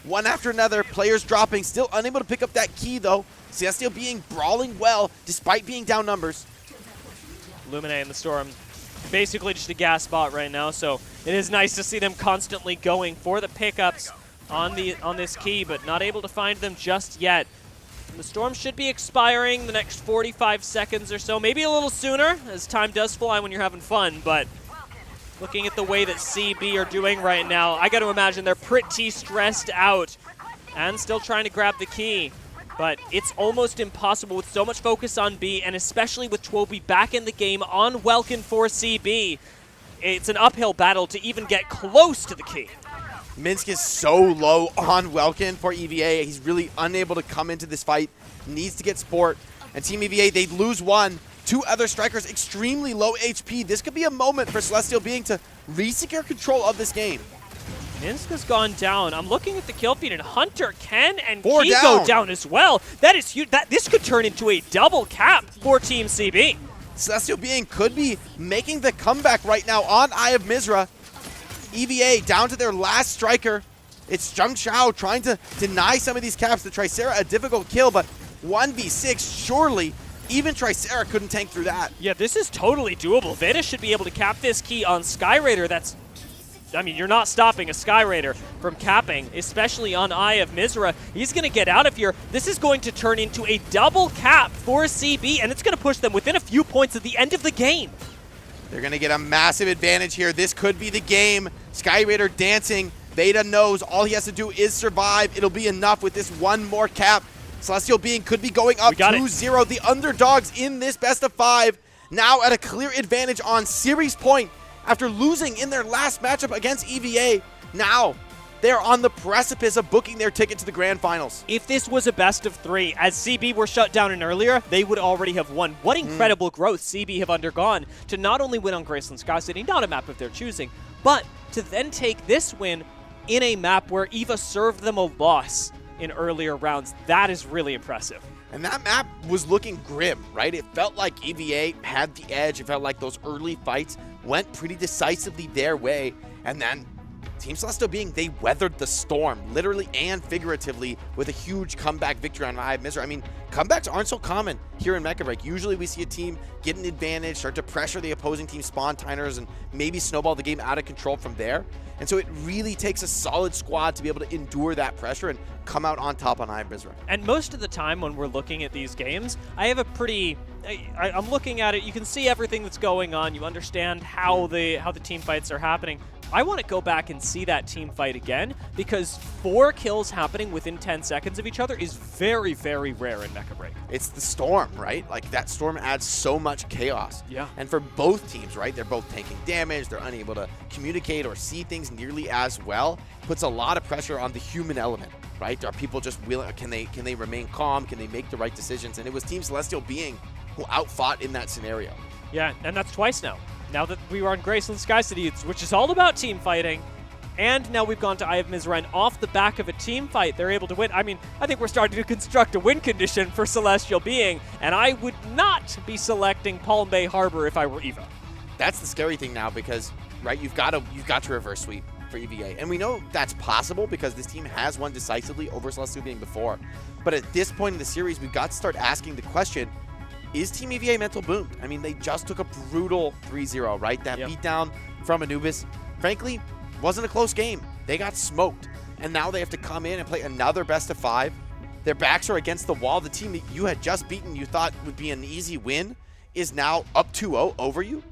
one after another. Players dropping, still unable to pick up that key though. Celestial being brawling well despite being down numbers. Lumine and the Storm basically just a gas spot right now, so it is nice to see them constantly going for the pickups on this key, but not able to find them just yet. The Storm should be expiring the next 45 seconds or so, maybe a little sooner, as time does fly when you're having fun, but looking at the way that CB are doing right now, I got to imagine they're pretty stressed out and still trying to grab the key. But it's almost impossible with so much focus on B, and especially with Twoby back in the game on Welkin for CB. It's an uphill battle to even get close to the key. Minsk is so low on Welkin for EVA. He's really unable to come into this fight. Needs to get Sport. And Team EVA, they lose one. Two other strikers extremely low HP. This could be a moment for Celestial Being to re-secure control of this game. Minsk has gone down. I'm looking at the kill feed, and Hunter, Ken, and Four Key down. go down as well. That is huge. This could turn into a double cap for Team CB. Celestial Being could be making the comeback right now on Eye of Mizra. EVA down to their last striker. It's Zheng Xiao trying to deny some of these caps. The Tricera a difficult kill, but 1v6, surely even Tricera couldn't tank through that. Yeah, this is totally doable. Veda should be able to cap this key on Skyraider. I mean, you're not stopping a Skyraider from capping, especially on Eye of Mizra. He's going to get out of here. This is going to turn into a double cap for CB, and it's going to push them within a few points at the end of the game. They're going to get a massive advantage here. This could be the game. Skyraider dancing. Veda knows all he has to do is survive. It'll be enough with this one more cap. Celestial Being could be going up 2-0. The underdogs in this best of 5 now at a clear advantage on series point after losing in their last matchup against EVA. Now they're on the precipice of booking their ticket to the grand finals. If this was a best of 3, as CB were shut down in earlier, they would already have won. What incredible growth CB have undergone to not only win on Graceland Sky City, not a map of their choosing, but to then take this win in a map where EVA served them a loss in earlier rounds. That is really impressive. And that map was looking grim, right? It felt like EVA had the edge. It felt like those early fights went pretty decisively their way. And then Team Celestial Being, they weathered the storm, literally and figuratively, with a huge comeback victory on Eye of Mizra. I mean, comebacks aren't so common here in Mecha Break. Usually we see a team get an advantage, start to pressure the opposing team's spawn timers, and maybe snowball the game out of control from there. And so it really takes a solid squad to be able to endure that pressure and come out on top on Eye of Mizra. And most of the time when we're looking at these games, I have a pretty... I'm looking at it, you can see everything that's going on, you understand how the team fights are happening. I want to go back and see that team fight again, because 4 kills happening within 10 seconds of each other is very, very rare in Mecha Break. It's the storm, right? Like, that storm adds so much chaos. Yeah. And for both teams, right? They're both taking damage, they're unable to communicate or see things nearly as well. Puts a lot of pressure on the human element, right? Are people just willing, can they remain calm? Can they make the right decisions? And it was Team Celestial Being who outfought in that scenario. Yeah, and that's twice now. Now that we were on Graceland Sky City, which is all about team fighting, and now we've gone to Eye of Mizra, and off the back of a team fight, they're able to win. I mean, I think we're starting to construct a win condition for Celestial Being, and I would not be selecting Palm Bay Harbor if I were EVA. That's the scary thing now, because, right, you've got to reverse sweep for EVA. And we know that's possible because this team has won decisively over Celestial Being before. But at this point in the series, we've got to start asking the question, is Team EVA mental boomed? I mean, they just took a brutal 3-0, right? That beatdown from Anubis, frankly, wasn't a close game. They got smoked. And now they have to come in and play another best of 5. Their backs are against the wall. The team that you had just beaten, you thought would be an easy win, is now up 2-0 over you.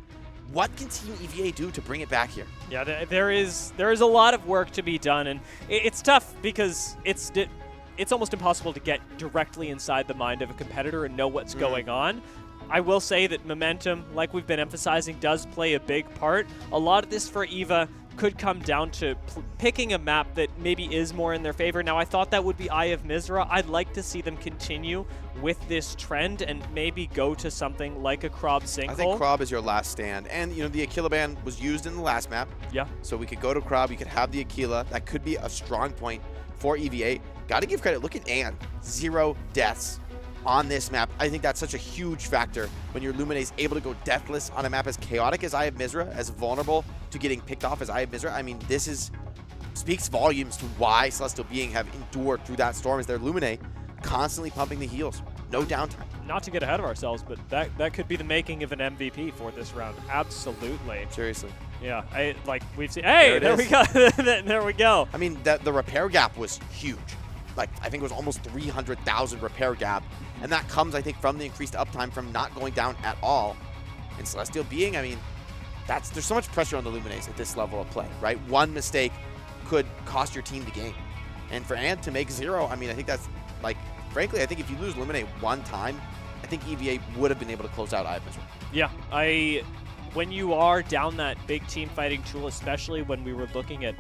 What can Team EVA do to bring it back here? Yeah, there is a lot of work to be done, and it's tough because it's almost impossible to get directly inside the mind of a competitor and know what's going on. I will say that momentum, like we've been emphasizing, does play a big part. A lot of this for EVA could come down to picking a map that maybe is more in their favor. Now, I thought that would be Eye of Mizra. I'd like to see them continue with this trend and maybe go to something like a Krob sinkhole. I think Krob is your last stand. And, you know, the Aquila ban was used in the last map. Yeah. So we could go to Krob. You could have the Aquila. That could be a strong point for EVA. Got to give credit. Look at Ann. 0 deaths on this map. I think that's such a huge factor when your Lumine is able to go deathless on a map as chaotic as Eye of Mizra, as vulnerable to getting picked off as Eye of Mizra. I mean, this is speaks volumes to why Celestial Being have endured through that storm as their Lumine constantly pumping the heals. No downtime. Not to get ahead of ourselves, but that could be the making of an MVP for this round. Absolutely. Seriously. Yeah, we've seen. Hey, there we go. There we go. I mean, the repair gap was huge. Like, I think it was almost 300,000 repair gap. And that comes, I think, from the increased uptime from not going down at all. And Celestial Being, I mean, there's so much pressure on the Luminates at this level of play, right? One mistake could cost your team the game. And for Ant to make 0, I mean, I think that's, like, frankly, I think if you lose Luminate one time, I think EVA would have been able to close out Ivan as well. Yeah, when you are down that big team fighting tool, especially when we were looking at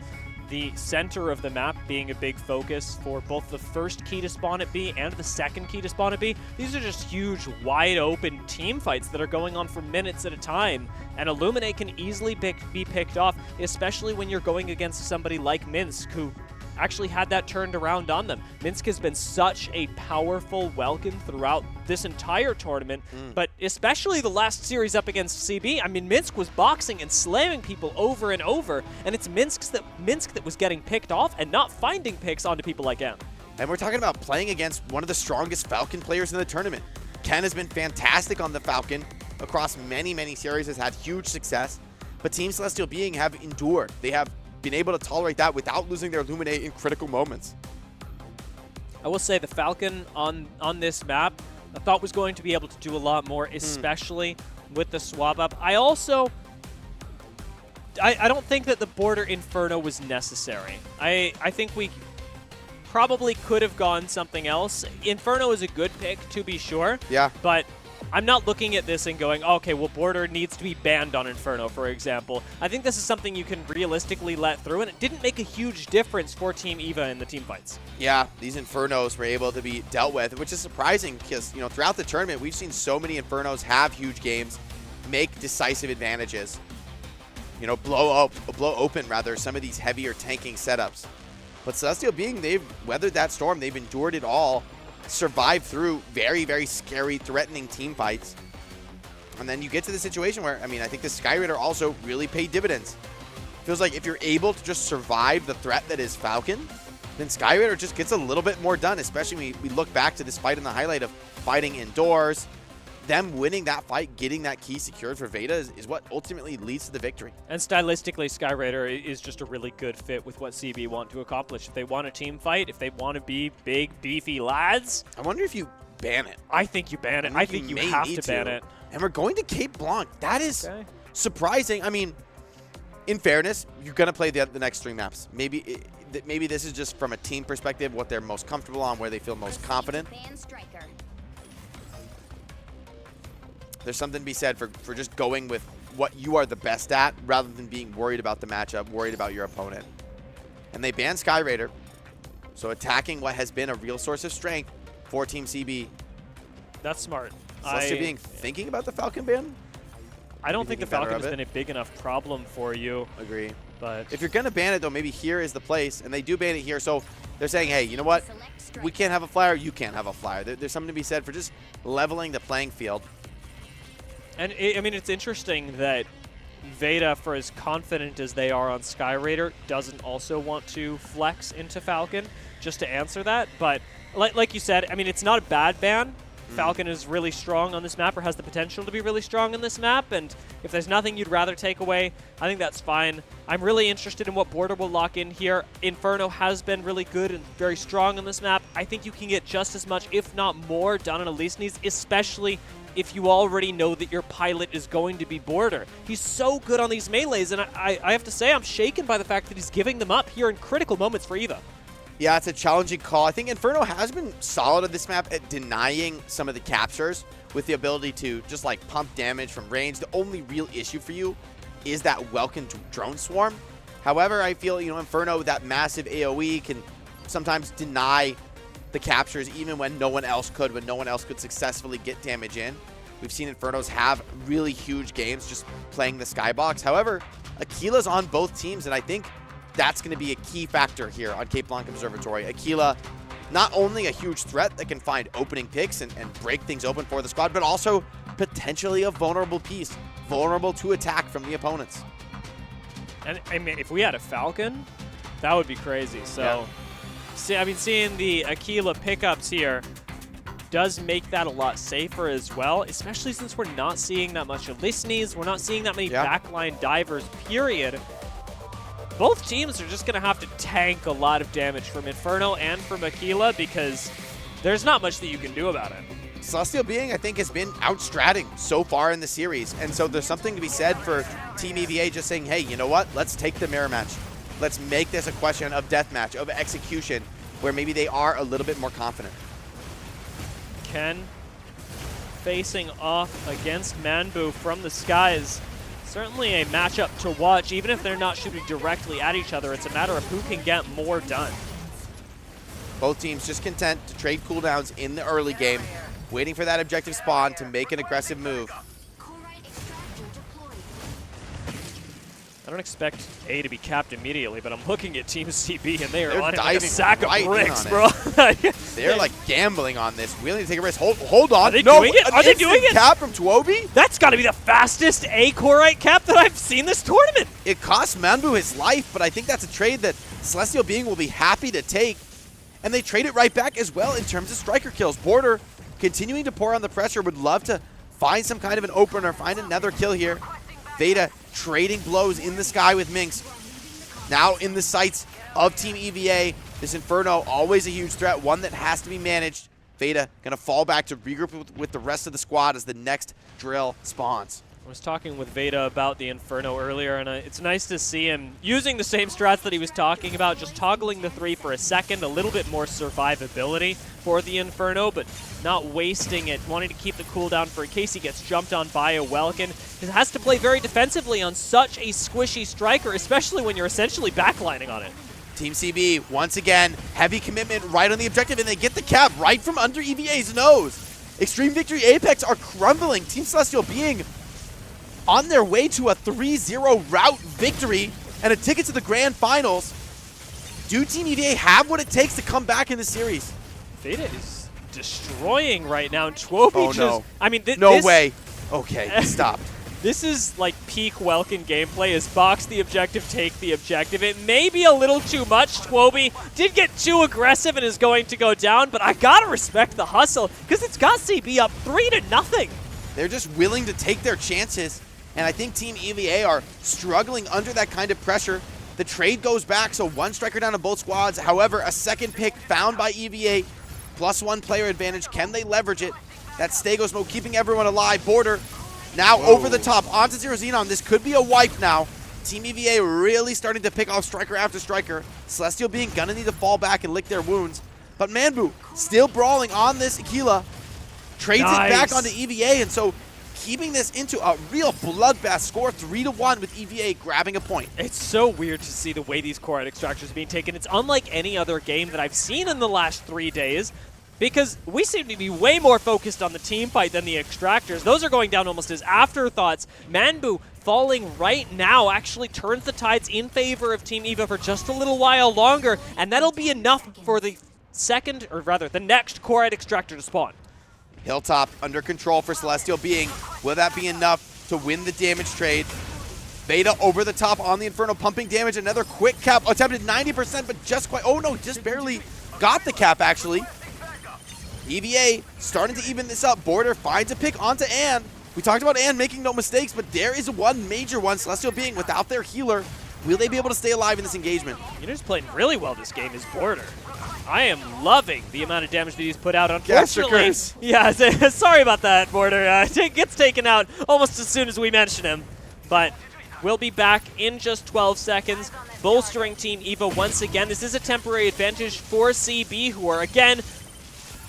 the center of the map being a big focus for both the first key to spawn at B and the second key to spawn at B. These are just huge, wide open team fights that are going on for minutes at a time, and Illuminate can easily be picked off, especially when you're going against somebody like Minsk, who actually had that turned around on them. Minsk has been such a powerful Welkin throughout this entire tournament, but especially the last series up against CB. I mean, Minsk was boxing and slamming people over and over, and it's Minsk that was getting picked off and not finding picks onto people like Ant. And we're talking about playing against one of the strongest Falcon players in the tournament. Ken has been fantastic on the Falcon across many, many series, has had huge success, but Team Celestial Being have endured. They have been able to tolerate that without losing their Illuminate in critical moments. I will say the Falcon on this map, I thought was going to be able to do a lot more, especially with the swap up. I also, I don't think that the Border Inferno was necessary. I think we probably could have gone something else. Inferno is a good pick, to be sure. Yeah. But I'm not looking at this and going, okay, well, Border needs to be banned on Inferno, for example. I think this is something you can realistically let through, and it didn't make a huge difference for Team EVA in the team fights. Yeah, these Infernos were able to be dealt with, which is surprising because, you know, throughout the tournament, we've seen so many Infernos have huge games, make decisive advantages, you know, blow open, rather, some of these heavier tanking setups. But Celestial Being, they've weathered that storm. They've endured it all. Survive through very, very scary, threatening team fights. And then you get to the situation where, I mean, I think the Sky Raider also really paid dividends. Feels like if you're able to just survive the threat that is Falcon, then Sky Raider just gets a little bit more done, especially when we look back to this fight in the highlight of fighting indoors. Them winning that fight, getting that key secured for Veda is what ultimately leads to the victory. And stylistically, Sky Raider is just a really good fit with what CB want to accomplish. If they want a team fight, if they want to be big, beefy lads. I wonder if you ban it. I think you ban it. I think you have to ban it. And we're going to Cape Blanc. That is surprising. I mean, in fairness, you're going to play the next 3 maps. Maybe this is just from a team perspective, what they're most comfortable on, where they feel most confident. There's something to be said for just going with what you are the best at rather than being worried about the matchup, worried about your opponent. And they banned Sky Raider, so attacking what has been a real source of strength for Team CB. That's smart. Celestial Being thinking about the Falcon ban? I don't think the Falcon has been a big enough problem for you. Agree. But if you're going to ban it, though, maybe here is the place. And they do ban it here, so they're saying, hey, you know what? We can't have a flyer, you can't have a flyer. There's something to be said for just leveling the playing field. And I mean, it's interesting that Veda, for as confident as they are on Sky Raider, doesn't also want to flex into Falcon, just to answer that. But like you said, I mean, it's not a bad ban. Falcon is really strong on this map, or has the potential to be really strong on this map, and if there's nothing you'd rather take away, I think that's fine. I'm really interested in what Border will lock in here. Inferno has been really good and very strong on this map. I think you can get just as much, if not more, done on Elise, especially if you already know that your pilot is going to be Border. He's so good on these melees, and I have to say I'm shaken by the fact that he's giving them up here in critical moments for EVA. Yeah, it's a challenging call. I think Inferno has been solid on this map at denying some of the captures with the ability to just like pump damage from range. The only real issue for you is that Welkin drone swarm. However, I feel, you know, Inferno, that massive AoE can sometimes deny the captures even when no one else could, successfully get damage in. We've seen Infernos have really huge games just playing the skybox. However, Aquila's on both teams, and I think that's going to be a key factor here on Cape Blanc Observatory. Aquila, not only a huge threat that can find opening picks and break things open for the squad, but also potentially a vulnerable piece, vulnerable to attack from the opponents. And I mean, if we had a Falcon That would be crazy. So, see, I mean, seeing the Aquila pickups here does make that a lot safer as well, especially since we're not seeing that much Lysnes. We're not seeing that many backline divers, period. Both teams are just going to have to tank a lot of damage from Inferno and from Aquila because there's not much that you can do about it. Celestial Being, I think, has been outstratting so far in the series. And so there's something to be said for Team EVA just saying, hey, you know what? Let's take the mirror match. Let's make this a question of deathmatch, of execution, where maybe they are a little bit more confident. Ken facing off against Manbu from the skies. Certainly a matchup to watch. Even if they're not shooting directly at each other, it's a matter of who can get more done. Both teams just content to trade cooldowns in the early game, waiting for that objective spawn to make an aggressive move. I don't expect A to be capped immediately, but I'm looking at Team CB and they're on it like a diving sack of right in bricks, on bro. They're like gambling on this, willing to take a risk. Hold on. Are they doing it? Are they doing it? Cap from Twobi? That's got to be the fastest A Corite cap that I've seen this tournament. It cost Manbu his life, but I think that's a trade that Celestial Being will be happy to take. And they trade it right back as well in terms of striker kills. Border continuing to pour on the pressure, would love to find some kind of an opener, find another kill here. Veda trading blows in the sky with Minx. Now in the sights of Team EVA. This Inferno, always a huge threat, one that has to be managed. Veda gonna fall back to regroup with the rest of the squad as the next drill spawns. I was talking with Veda about the Inferno earlier, and it's nice to see him using the same strats that he was talking about, just toggling the 3 for a second, a little bit more survivability for the Inferno, but not wasting it, wanting to keep the cooldown for in case he gets jumped on by a Welkin. He has to play very defensively on such a squishy striker, especially when you're essentially backlining on it. Team CB, once again, heavy commitment right on the objective, and they get the cap right from under EVA's nose. Extreme Victory Apex are crumbling. Team Celestial Being on their way to a 3-0 route victory and a ticket to the grand finals. Do Team EVA have what it takes to come back in the series? Veda is destroying right now, and Twobi no. I mean, no way. Okay, stop. This is like peak Welkin gameplay, is box the objective, take the objective. It may be a little too much. Twobi did get too aggressive and is going to go down, but I gotta respect the hustle because it's got CB up 3-0. They're just willing to take their chances. And I think Team EVA are struggling under that kind of pressure. The trade goes back, so one striker down on both squads. However, a second pick found by EVA, +1 player advantage. Can they leverage it? That Stego smoke keeping everyone alive. Border now over the top onto Zero Xenon. This could be a wipe now. Team EVA really starting to pick off striker after striker. Celestial Being gonna need to fall back and lick their wounds. But Manbu still brawling on this Aquila. Trades it back onto EVA, and so keeping this into a real bloodbath score, 3-1 with EVA grabbing a point. It's so weird to see the way these Corite extractors are being taken. It's unlike any other game that I've seen in the last 3 days, because we seem to be way more focused on the team fight than the extractors. Those are going down almost as afterthoughts. Manbu falling right now actually turns the tides in favor of Team EVA for just a little while longer, and that'll be enough for the the next Corite extractor to spawn. Hilltop under control for Celestial Being. Will that be enough to win the damage trade? Veda over the top on the Inferno, pumping damage. Another quick cap, attempted 90%, but just quite, oh no, just barely got the cap actually. EVA starting to even this up. Border finds a pick onto Ann. We talked about Ann making no mistakes, but there is one major one. Celestial Being without their healer. Will they be able to stay alive in this engagement? You know who's playing really well this game is Border. I am loving the amount of damage that he's put out. Unfortunately, yeah, sorry about that, Border. Gets taken out almost as soon as we mention him. But we'll be back in just 12 seconds, bolstering Team EVA once again. This is a temporary advantage for CB, who are, again,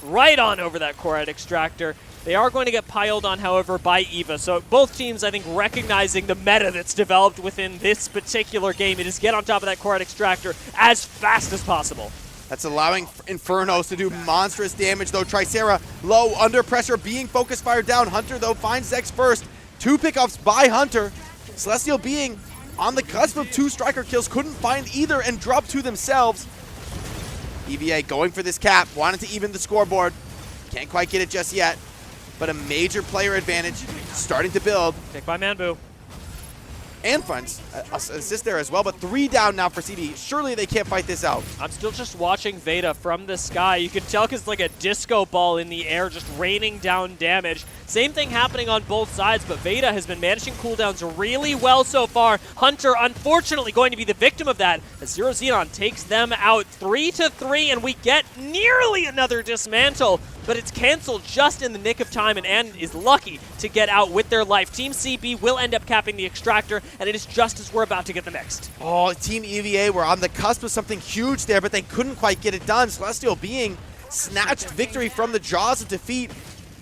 right on over that Corite extractor. They are going to get piled on, however, by EVA. So both teams, I think, recognizing the meta that's developed within this particular game, it is get on top of that Corite extractor as fast as possible. That's allowing Infernos to do monstrous damage, though. Tricera low, under pressure, being focus fired down. Hunter, though, finds Zex first. 2 pickups by Hunter. Celestial Being on the cusp of 2 striker kills, couldn't find either and dropped 2 themselves. EVA going for this cap, wanted to even the scoreboard. Can't quite get it just yet, but a major player advantage starting to build. Pick by Manbu. and French assist there as well, but 3 down now for CB. Surely they can't fight this out. I'm still just watching Veda from the sky. You can tell because it's like a disco ball in the air, just raining down damage. Same thing happening on both sides, but Veda has been managing cooldowns really well so far. Hunter, unfortunately, going to be the victim of that as Zero Xenon takes them out 3-3, and we get nearly another dismantle, but it's canceled just in the nick of time, and An is lucky to get out with their life. Team CB will end up capping the extractor, and it is just as we're about to get the next. Oh, Team EVA were on the cusp of something huge there, but they couldn't quite get it done. Celestial Being snatched victory from the jaws of defeat.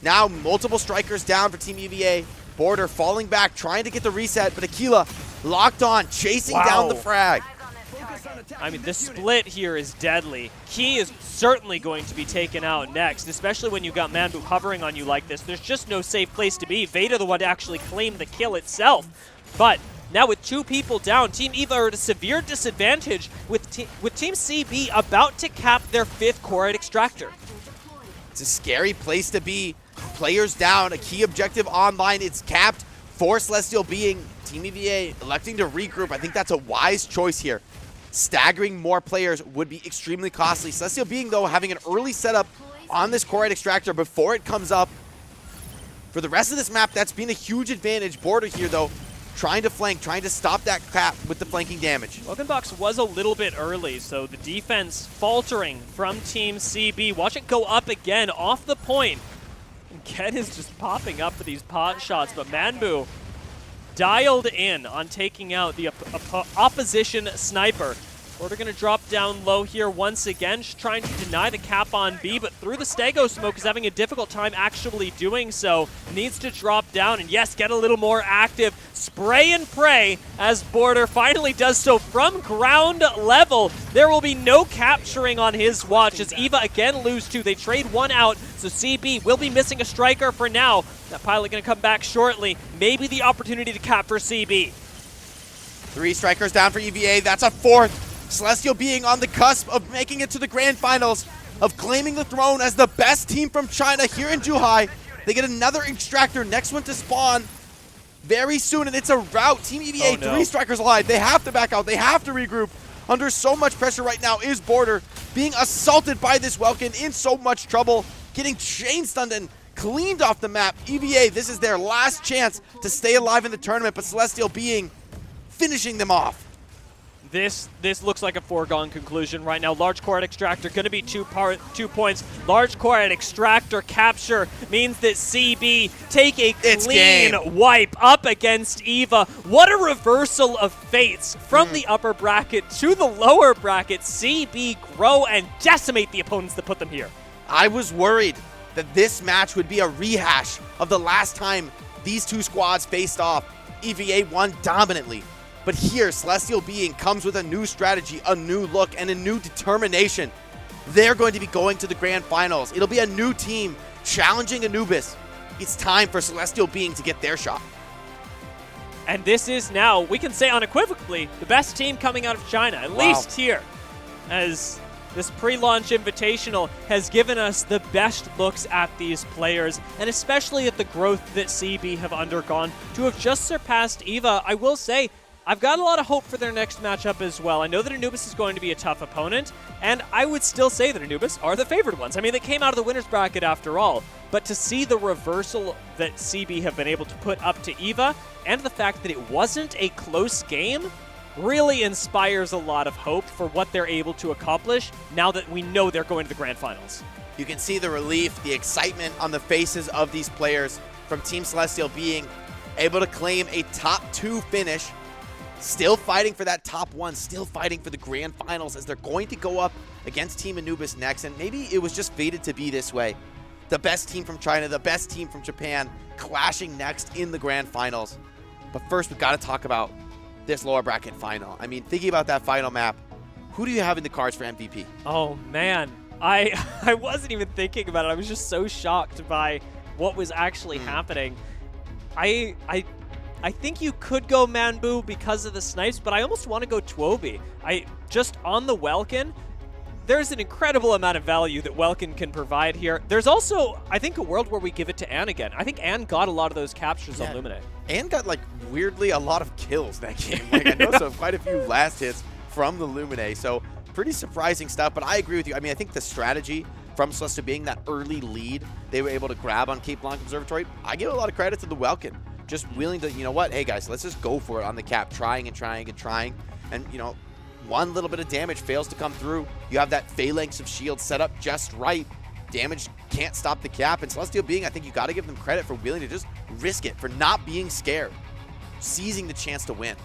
Now multiple strikers down for Team EVA. Border falling back, trying to get the reset, but Aquila locked on, chasing down the frag. I mean, the split here is deadly. Key is certainly going to be taken out next, especially when you've got Manbu hovering on you like this. There's just no safe place to be. Veda the one to actually claim the kill itself. But now with 2 people down, Team EVA are at a severe disadvantage with Team CB about to cap their 5th core at Extractor. It's a scary place to be. Players down, a key objective online. It's capped for Celestial Being. Team EVA electing to regroup. I think that's a wise choice here. Staggering more players would be extremely costly. Celestial Being, though, having an early setup on this core extractor before it comes up. For the rest of this map, that's been a huge advantage. Border here, though, trying to flank, trying to stop that cap with the flanking damage. Welkenbox was a little bit early, so the defense faltering from Team CB. Watch it go up again off the point. And Ken is just popping up for these pot shots, but Manbu dialed in on taking out the opposition sniper. Border going to drop down low here once again, just trying to deny the cap on B, but through the Stego smoke is having a difficult time actually doing so. Needs to drop down and yes, get a little more active. Spray and pray as Border finally does so from ground level. There will be no capturing on his watch as EVA again lose 2. They trade 1 out, so CB will be missing a striker for now. That pilot going to come back shortly. Maybe the opportunity to cap for CB. 3 strikers down for EVA. That's a 4th. Celestial Being on the cusp of making it to the grand finals, of claiming the throne as the best team from China here in Zhuhai. They get another extractor, next one to spawn very soon, and it's a rout. Team EVA, 3 strikers alive. They have to back out. They have to regroup. Under so much pressure right now is Border, being assaulted by this Welkin, in so much trouble, getting chain stunned and cleaned off the map. EVA, this is their last chance to stay alive in the tournament, but Celestial Being finishing them off. This looks like a foregone conclusion right now. Large core at Extractor going to be 2 points. Large core at Extractor capture means that CB take a clean wipe up against EVA. What a reversal of fates from the upper bracket to the lower bracket. CB grow and decimate the opponents that put them here. I was worried that this match would be a rehash of the last time these 2 squads faced off. EVA won dominantly. But here, Celestial Being comes with a new strategy, a new look, and a new determination. They're going to be going to the grand finals. It'll be a new team challenging Anubis. It's time for Celestial Being to get their shot. And this is now, we can say unequivocally, the best team coming out of China, at least here, as this pre-launch invitational has given us the best looks at these players, and especially at the growth that CB have undergone. To have just surpassed EVA, I will say, I've got a lot of hope for their next matchup as well. I know that Anubis is going to be a tough opponent, and I would still say that Anubis are the favored ones. I mean, they came out of the winner's bracket after all, but to see the reversal that CB have been able to put up to EVA, and the fact that it wasn't a close game, really inspires a lot of hope for what they're able to accomplish now that we know they're going to the grand finals. You can see the relief, the excitement on the faces of these players from Team Celestial Being able to claim a top 2 finish. Still fighting for that top 1, still fighting for the grand finals as they're going to go up against Team Anubis next. And maybe it was just fated to be this way. The best team from China, the best team from Japan clashing next in the grand finals. But first, we've got to talk about this lower bracket final. I mean, thinking about that final map, who do you have in the cards for MVP? Oh, man. I wasn't even thinking about it. I was just so shocked by what was actually happening. I think you could go Manbu because of the snipes, but I almost want to go Twobi. Just on the Welkin, there's an incredible amount of value that Welkin can provide here. There's also, I think, a world where we give it to Ann again. I think Ann got a lot of those captures on Lumine. Ann got, like, weirdly a lot of kills that game. Like, I know quite a few last hits from the Lumine, so pretty surprising stuff, but I agree with you. I mean, I think the strategy from Celestial being that early lead they were able to grab on Cape Blanc Observatory, I give a lot of credit to the Welkin. Just willing to, you know what, hey guys, let's just go for it on the cap, trying and trying and trying. And, you know, one little bit of damage fails to come through. You have that phalanx of shields set up just right. Damage can't stop the cap. And Celestial being, I think you got to give them credit for willing to just risk it, for not being scared, seizing the chance to win.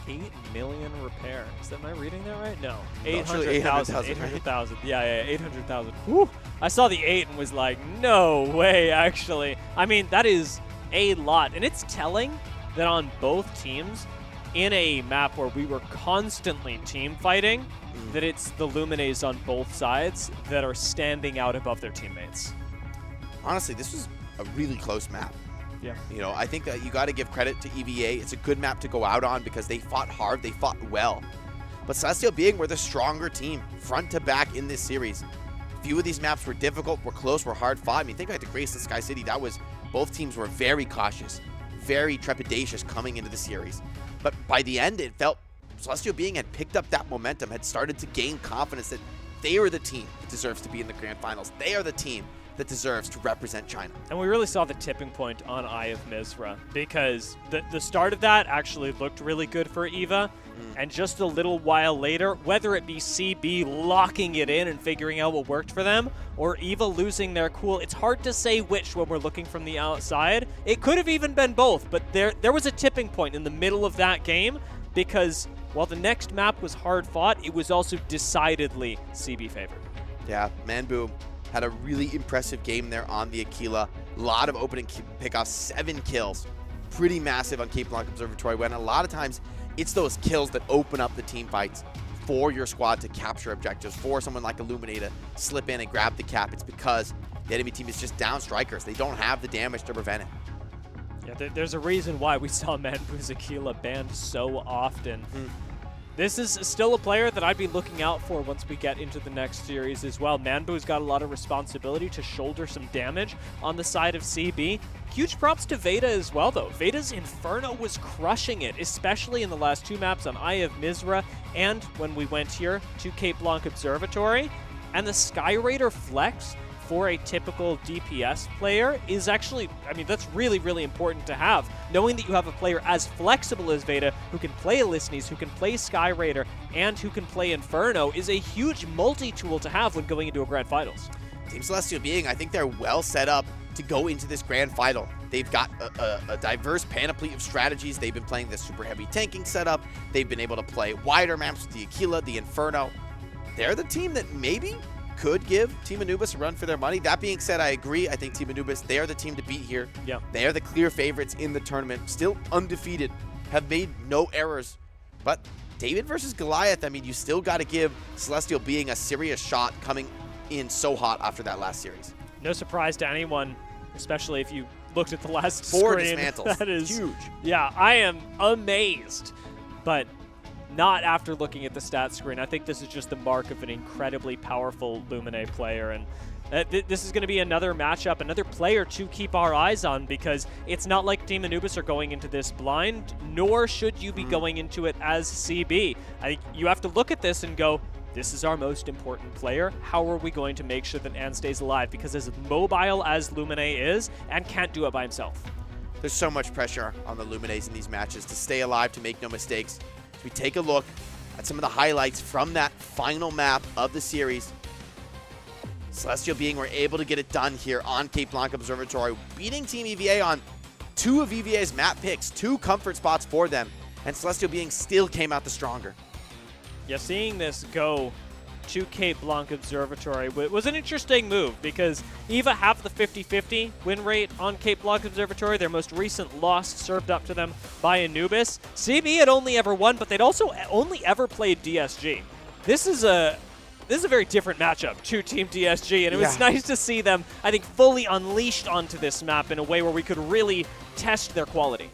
8 million repair. Am I reading that right? No. No, 800,000. 800,000. Yeah, 800,000. Whew. I saw the 8 and was like, no way, actually. I mean, that is a lot. And it's telling that on both teams, in a map where we were constantly team fighting, that it's the Lumines on both sides that are standing out above their teammates. Honestly, this was a really close map. Yeah. You know, I think that you got to give credit to EVA. It's a good map to go out on because they fought hard, they fought well. But Celestial being, we're the stronger team, front to back in this series. A few of these maps were difficult, were close, were hard fought. I mean, think like the Graceless Sky City, that was, both teams were very cautious, very trepidatious coming into the series. But by the end, it felt Celestial being had picked up that momentum, had started to gain confidence that they are the team that deserves to be in the grand finals. They are the team that deserves to represent China. And we really saw the tipping point on Eye of Mizra, because the start of that actually looked really good for EVA, and just a little while later, whether it be CB locking it in and figuring out what worked for them, or EVA losing their cool, it's hard to say which when we're looking from the outside. It could have even been both, but there was a tipping point in the middle of that game, because while the next map was hard fought, it was also decidedly CB favored. Yeah, Manbu had a really impressive game there on the Aquila. A lot of opening pickoffs, 7 kills. Pretty massive on Cape Blanc Observatory, when a lot of times it's those kills that open up the team fights for your squad to capture objectives, for someone like Illumine to slip in and grab the cap. It's because the enemy team is just down strikers. They don't have the damage to prevent it. Yeah, there's a reason why we saw Manbu's Aquila banned so often. This is still a player that I'd be looking out for once we get into the next series as well. Manbu's got a lot of responsibility to shoulder some damage on the side of CB. Huge props to Veda as well, though. Veda's Inferno was crushing it, especially in the last 2 maps on Eye of Mizra and when we went here to Cape Blanc Observatory. And the Sky Raider Flex for a typical DPS player is actually, I mean, that's really, really important to have. Knowing that you have a player as flexible as Veda, who can play Elysnes, who can play Sky Raider, and who can play Inferno is a huge multi-tool to have when going into a Grand Finals. Team Celestial being, I think they're well set up to go into this Grand Final. They've got a diverse panoply of strategies. They've been playing the super heavy tanking setup. They've been able to play wider maps with the Aquila, the Inferno. They're the team that maybe could give Team Anubis a run for their money. That being said, I agree. I think Team Anubis, they are the team to beat here. Yeah. They are the clear favorites in the tournament. Still undefeated. Have made no errors. But David versus Goliath, I mean, you still got to give Celestial being a serious shot coming in so hot after that last series. No surprise to anyone, especially if you looked at the last 4 screen. dismantles. That is huge. Yeah, I am amazed. But not after looking at the stats screen. I think this is just the mark of an incredibly powerful Lumine player, and this is going to be another matchup, another player to keep our eyes on, because it's not like Team Anubis are going into this blind, nor should you be going into it as CB. I think you have to look at this and go, this is our most important player. How are we going to make sure that Ann stays alive? Because as mobile as Lumine is, Ann can't do it by himself. There's so much pressure on the Lumines in these matches to stay alive, to make no mistakes. As we take a look at some of the highlights from that final map of the series, Celestial being were able to get it done here on Cape Blanc Observatory, beating Team EVA on 2 of EVA's map picks, 2 comfort spots for them, and Celestial being still came out the stronger. Yeah, seeing this go to Cape Blanc Observatory was an interesting move, because EVA have the 50-50 win rate on Cape Blanc Observatory. Their most recent loss served up to them by Anubis. CB had only ever won, but they'd also only ever played DSG. This is a very different matchup to Team DSG, and it was nice to see them, I think, fully unleashed onto this map in a way where we could really test their quality.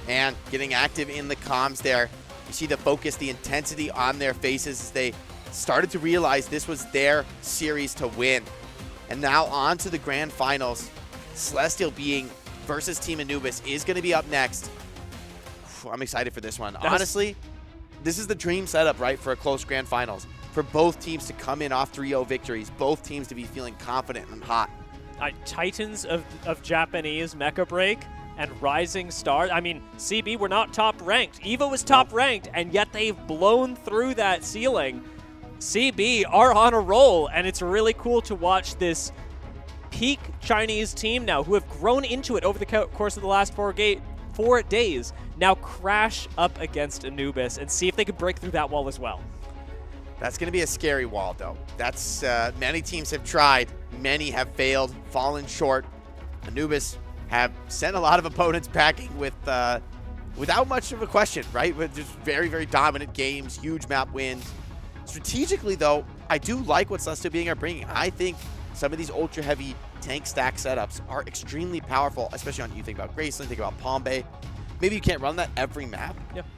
And getting active in the comms there. You see the focus, the intensity on their faces as they started to realize this was their series to win. And now on to the grand finals. Celestial Being versus Team Anubis is going to be up next. I'm excited for this one. Honestly, this is the dream setup, right, for a close grand finals. For both teams to come in off 3-0 victories, both teams to be feeling confident and hot. Titans of Japanese Mecha Break and Rising Stars. I mean, CB were not top ranked. EVO was top ranked, and yet they've blown through that ceiling. CB are on a roll, and it's really cool to watch this peak Chinese team now, who have grown into it over the course of the last 4 days, now crash up against Anubis and see if they can break through that wall as well. That's going to be a scary wall, though. That's many teams have tried, many have failed, fallen short. Anubis have sent a lot of opponents packing with without much of a question, right? With just very, very dominant games, huge map wins. Strategically, though, I do like what Celestial Being are bringing. I think some of these ultra-heavy tank stack setups are extremely powerful, especially on, you think about Graceland, think about Palm Bay. Maybe you can't run that every map,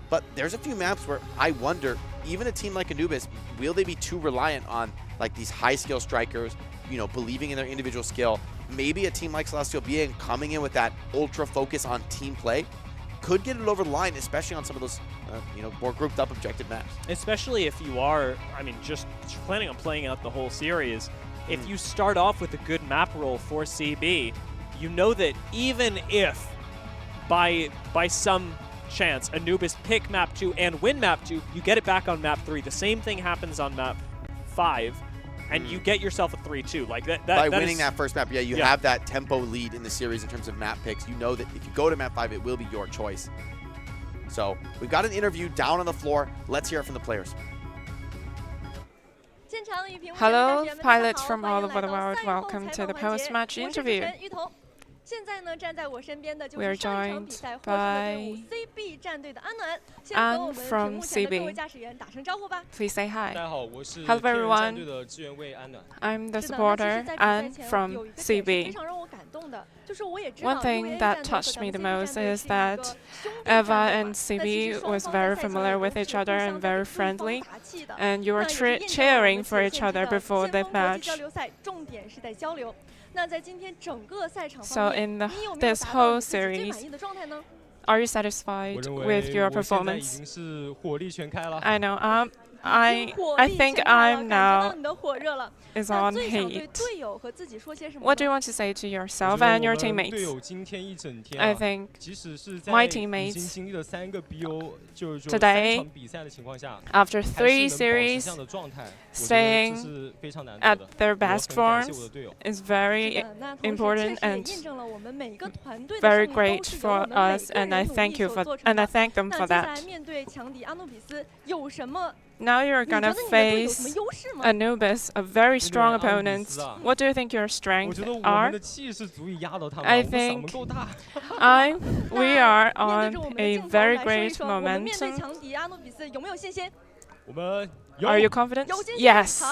but there's a few maps where I wonder, even a team like Anubis, will they be too reliant on like these high-skill strikers, you know, believing in their individual skill? Maybe a team like Celestial Being coming in with that ultra focus on team play could get it over the line, especially on some of those, you know, more grouped up objective maps. Especially if you are, I mean, just planning on playing out the whole series. If you start off with a good map roll for CB, you know that even if by some chance Anubis pick map 2 and win map 2, you get it back on map 3. The same thing happens on map 5, and you get yourself a 3-2. Like that by winning that first map, you have that tempo lead in the series in terms of map picks. You know that if you go to map 5, it will be your choice. So we've got an interview down on the floor. Let's hear it from the players. Hello, pilots from all over the world. Welcome to the post-match interview. We are joined by An from CB. Please say hi. Hello everyone. I'm the supporter An from CB. One thing that touched me the most is that Eva and CB was very familiar with each other and very friendly, and you were cheering for each other before the match. So in this whole series, are you satisfied with your performance? I know. I think I'm now is on heat. What do you want to say to yourself and your teammates? I think my teammates today, after 3 series, staying at their best forms is very important and very great for us, and I thank them for that. Now you're gonna face Anubis, a very strong opponent. What do you think your strengths are? I think we are on a very great momentum. Are you confident? Yes.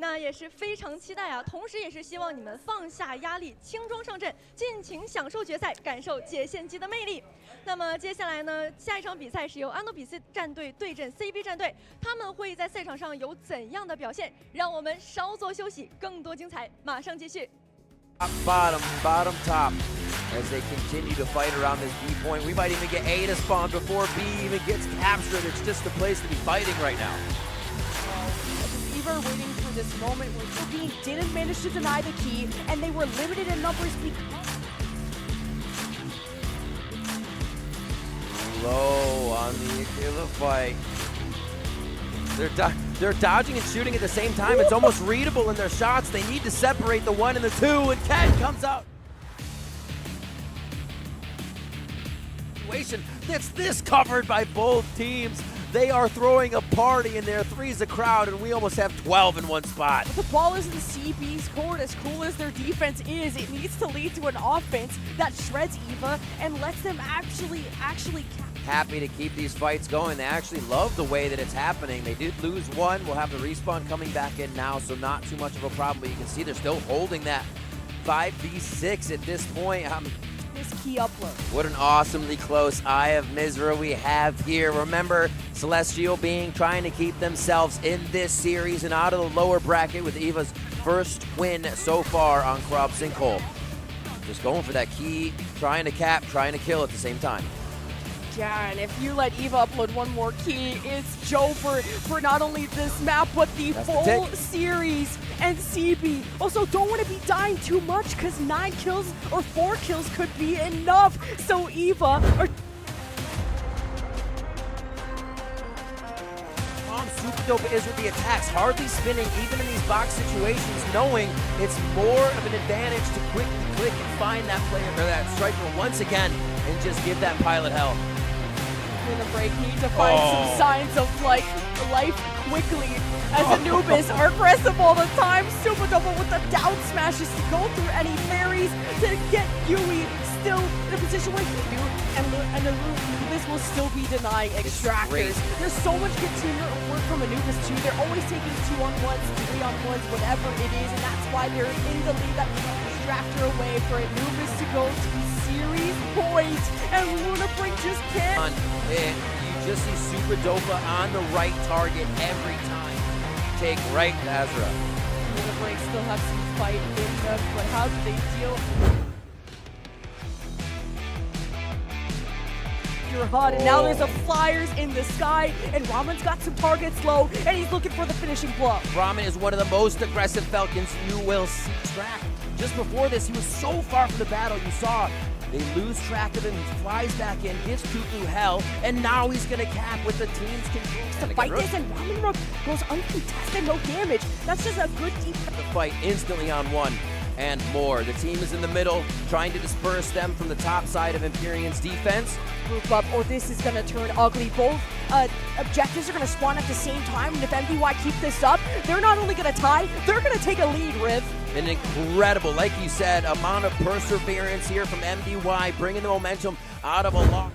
那也是非常期待啊，同时也是希望你们放下压力，轻装上阵，尽情享受决赛，感受解线机的魅力。那么接下来呢，下一场比赛是由安努比斯战队对阵 CB 战队，他们会在赛场上有怎样的表现？让我们稍作休息，更多精彩马上继续。Bottom, top. As they continue to fight around this B point, we might even get A to spawn before B even gets captured. It's just the place to be fighting right now. We're waiting for this moment where Zhuhai didn't manage to deny the key, and they were limited in numbers because... Low on the Aquila fight. They're dodging and shooting at the same time. It's almost readable in their shots. They need to separate the 1 and the 2, and Ken comes out. That's this covered by both teams. They are throwing a party in there. 3's a crowd, and we almost have 12 in one spot. But the ball is in the CB's court. As cool as their defense is, it needs to lead to an offense that shreds Eva and lets them actually Happy to keep these fights going. They actually love the way that it's happening. They did lose 1. We'll have the respawn coming back in now, so not too much of a problem. But you can see they're still holding that 5v6 at this point. this key upload. What an awesomely close Eye of Mizra we have here. Remember, Celestial being trying to keep themselves in this series and out of the lower bracket with Eva's first win so far on Krop Sinkhole. Just going for that key, trying to cap, trying to kill at the same time. Yeah, and if you let Eva upload one more key, it's Joe for not only this map, but the full series. And CB also don't want to be dying too much because 9 kills or 4 kills could be enough. So Eva or Super dope is with the attacks, hardly spinning even in these box situations, knowing it's more of an advantage to quickly click and find that player or that striker once again and just give that pilot hell. In the break, need to find some signs of like life quickly as Anubis are aggressive all the time. Super double with the down smashes to go through any fairies to get Yui still in a position where he and Anubis will still be denying extractors. There's so much good teamwork from Anubis too. They're always taking 2-on-1s, 3-on-1s, whatever it is, and that's why they're in the lead. That extractor away for Anubis to go to series point, and Luna Break just can't. You just see Super Dopa on the right target every time. Take right to Azra. Luna Break still have some fight in them, but how do they deal? You're hot, and now there's a Flyers in the sky, and Raman's got some targets low, and he's looking for the finishing blow. Raman is one of the most aggressive Falcons you will see track. Just before this, he was so far from the battle, you saw. They lose track of him, he flies back in, gives Cuckoo hell, and now he's gonna cap with the team's control. To fight this, and Raman Rook goes uncontested, no damage. That's just a good deep. The fight instantly on one and more. The team is in the middle, trying to disperse them from the top side of Empyrean's defense. Group up, or this is gonna turn ugly. Both objectives are gonna spawn at the same time, and if MDY keep this up, they're not only gonna tie, they're gonna take a lead, Riv. An incredible, like you said, amount of perseverance here from MDY, bringing the momentum out of a lock.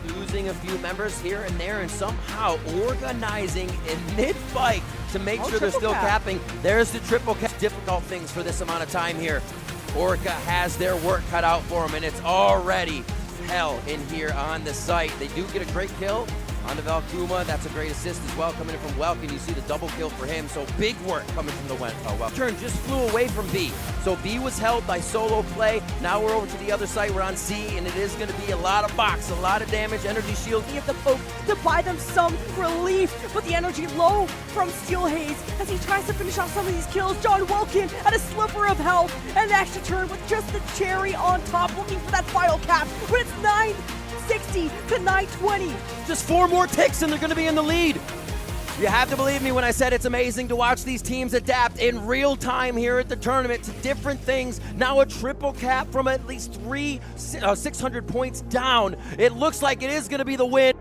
Losing a few members here and there, and somehow organizing a mid-fight to make sure they're still capping. There's the triple cap. Difficult things for this amount of time here. Orca has their work cut out for them, and it's already hell in here on the site. They do get a great kill on the Valkuma. That's a great assist as well coming in from Welkin. You see the double kill for him, so big work coming from the Welkin. Turn just flew away from B. So B was held by solo play. Now we're over to the other side. We're on C, and it is going to be a lot of box, a lot of damage. Energy shield. Give the folk to buy them some relief, but the energy low from Steel Haze as he tries to finish off some of these kills. John Welkin at a sliver of health, and an extra turn with just the cherry on top, looking for that final cap, but it's 960 to 920. Just 4 more ticks and they're going to be in the lead. You have to believe me when I said it's amazing to watch these teams adapt in real time here at the tournament to different things. Now a triple cap from at least 600 points down. It looks like it is going to be the win.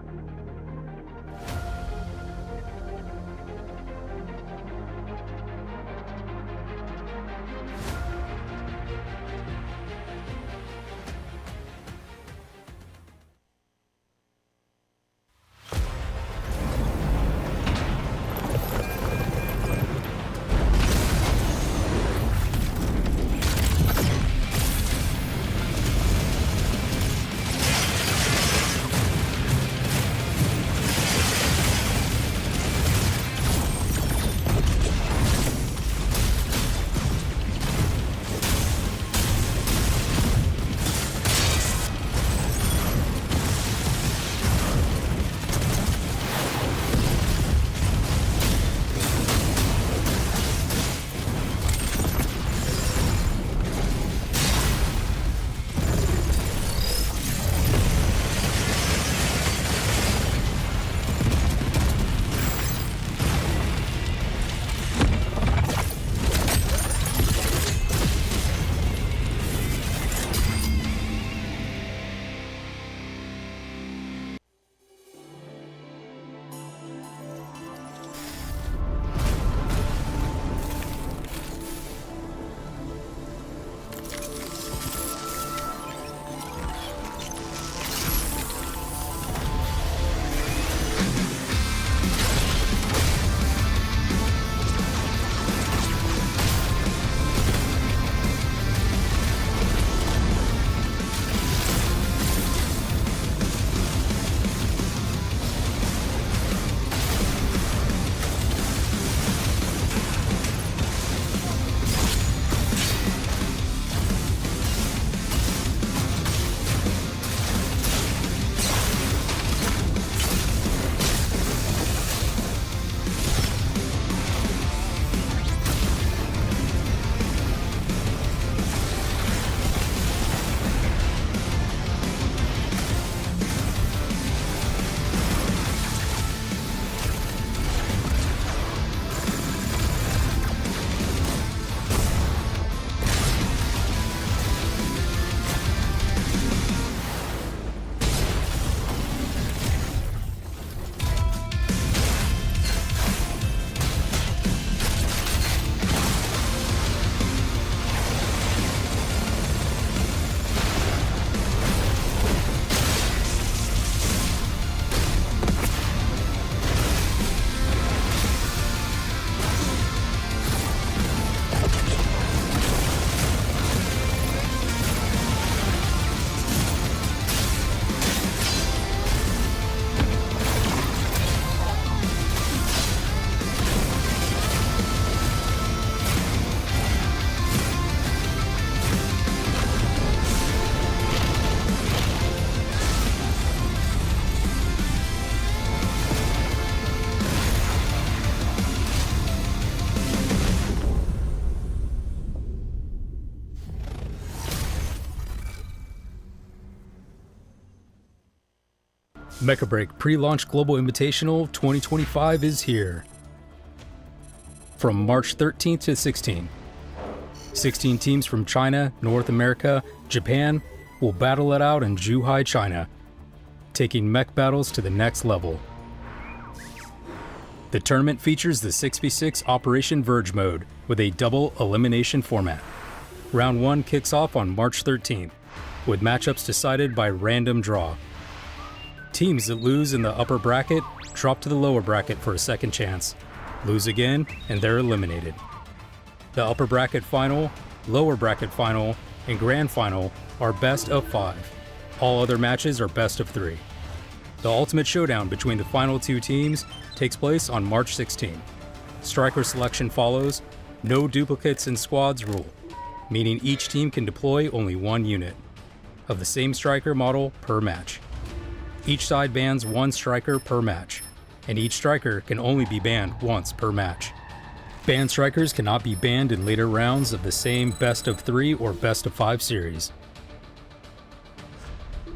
Mecha Break Pre-Launch Global Invitational 2025 is here. From March 13th to 16th, 16 teams from China, North America, Japan will battle it out in Zhuhai, China, taking mech battles to the next level. The tournament features the 6v6 Operation Verge mode with a double elimination format. Round 1 kicks off on March 13th, with matchups decided by random draw. Teams that lose in the upper bracket drop to the lower bracket for a second chance, lose again, and they're eliminated. The upper bracket final, lower bracket final, and grand final are best of 5. All other matches are best of 3. The ultimate showdown between the final 2 teams takes place on March 16. Striker selection follows, no duplicates in squads rule, meaning each team can deploy only 1 unit of the same striker model per match. Each side bans 1 striker per match, and each striker can only be banned once per match. Banned strikers cannot be banned in later rounds of the same best of 3 or best of 5 series.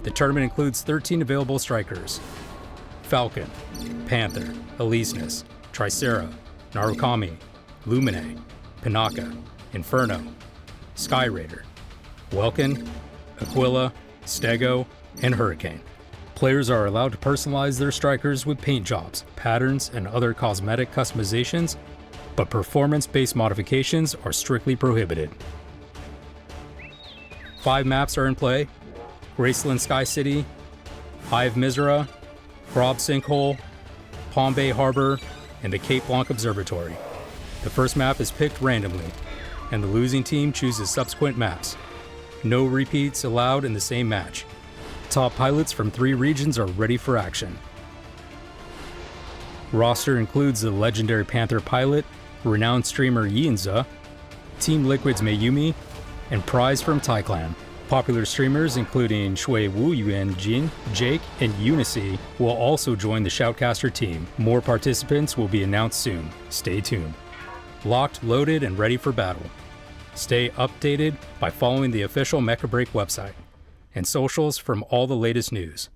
The tournament includes 13 available strikers: Falcon, Panther, Elysinus, Tricera, Narukami, Lumine, Pinaka, Inferno, Sky Raider, Welkin, Aquila, Stego, and Hurricane. Players are allowed to personalize their strikers with paint jobs, patterns, and other cosmetic customizations, but performance-based modifications are strictly prohibited. 5 maps are in play: Graceland Sky City, Hive Mizra, Prob Sinkhole, Palm Bay Harbor, and the Cape Blanc Observatory. The first map is picked randomly, and the losing team chooses subsequent maps. No repeats allowed in the same match. Top pilots from 3 regions are ready for action. Roster includes the legendary Panther pilot, renowned streamer Yinza, Team Liquid's Mayumi, and Prize from Taiclan. Popular streamers including Shui Wu Yuan Jin, Jake, and Unicy will also join the Shoutcaster team. More participants will be announced soon. Stay tuned. Locked, loaded, and ready for battle. Stay updated by following the official Mecha Break website and socials from all the latest news.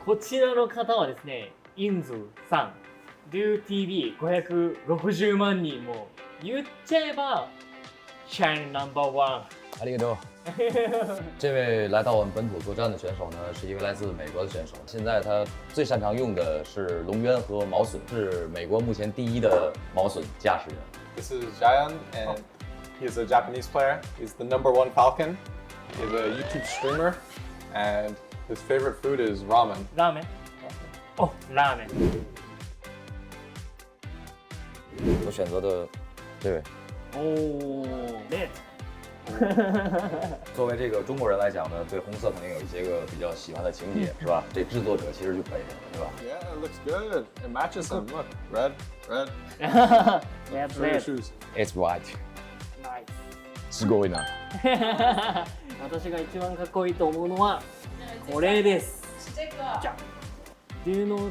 こちらの方はですね、インズさん、DoTV560 万人も言っちゃえば China No.1。ありがとう。这位来到我们本土作战的选手呢，是一位来自美国的选手。现在他最擅长用的是龙渊和毛隼，是美国目前第1的毛隼驾驶员。This is Jayan, and he's a Japanese player. He's the #1 Falcon. He's a YouTube streamer, and his favorite food is ramen. ラーメン？哦，ラーメン。我选择的这位。哦 ，red。作为这个中国人来讲呢，对红色肯定有一些个比较喜欢的情节，是吧？这制作者其实就本人，是吧 Yeah, it looks good. It matches him. Look, red, red. Yeah, Show your shoes. It's white. Nice. すごいな。私が一番かっこいいと思うのはこれです。じゃ。Do you know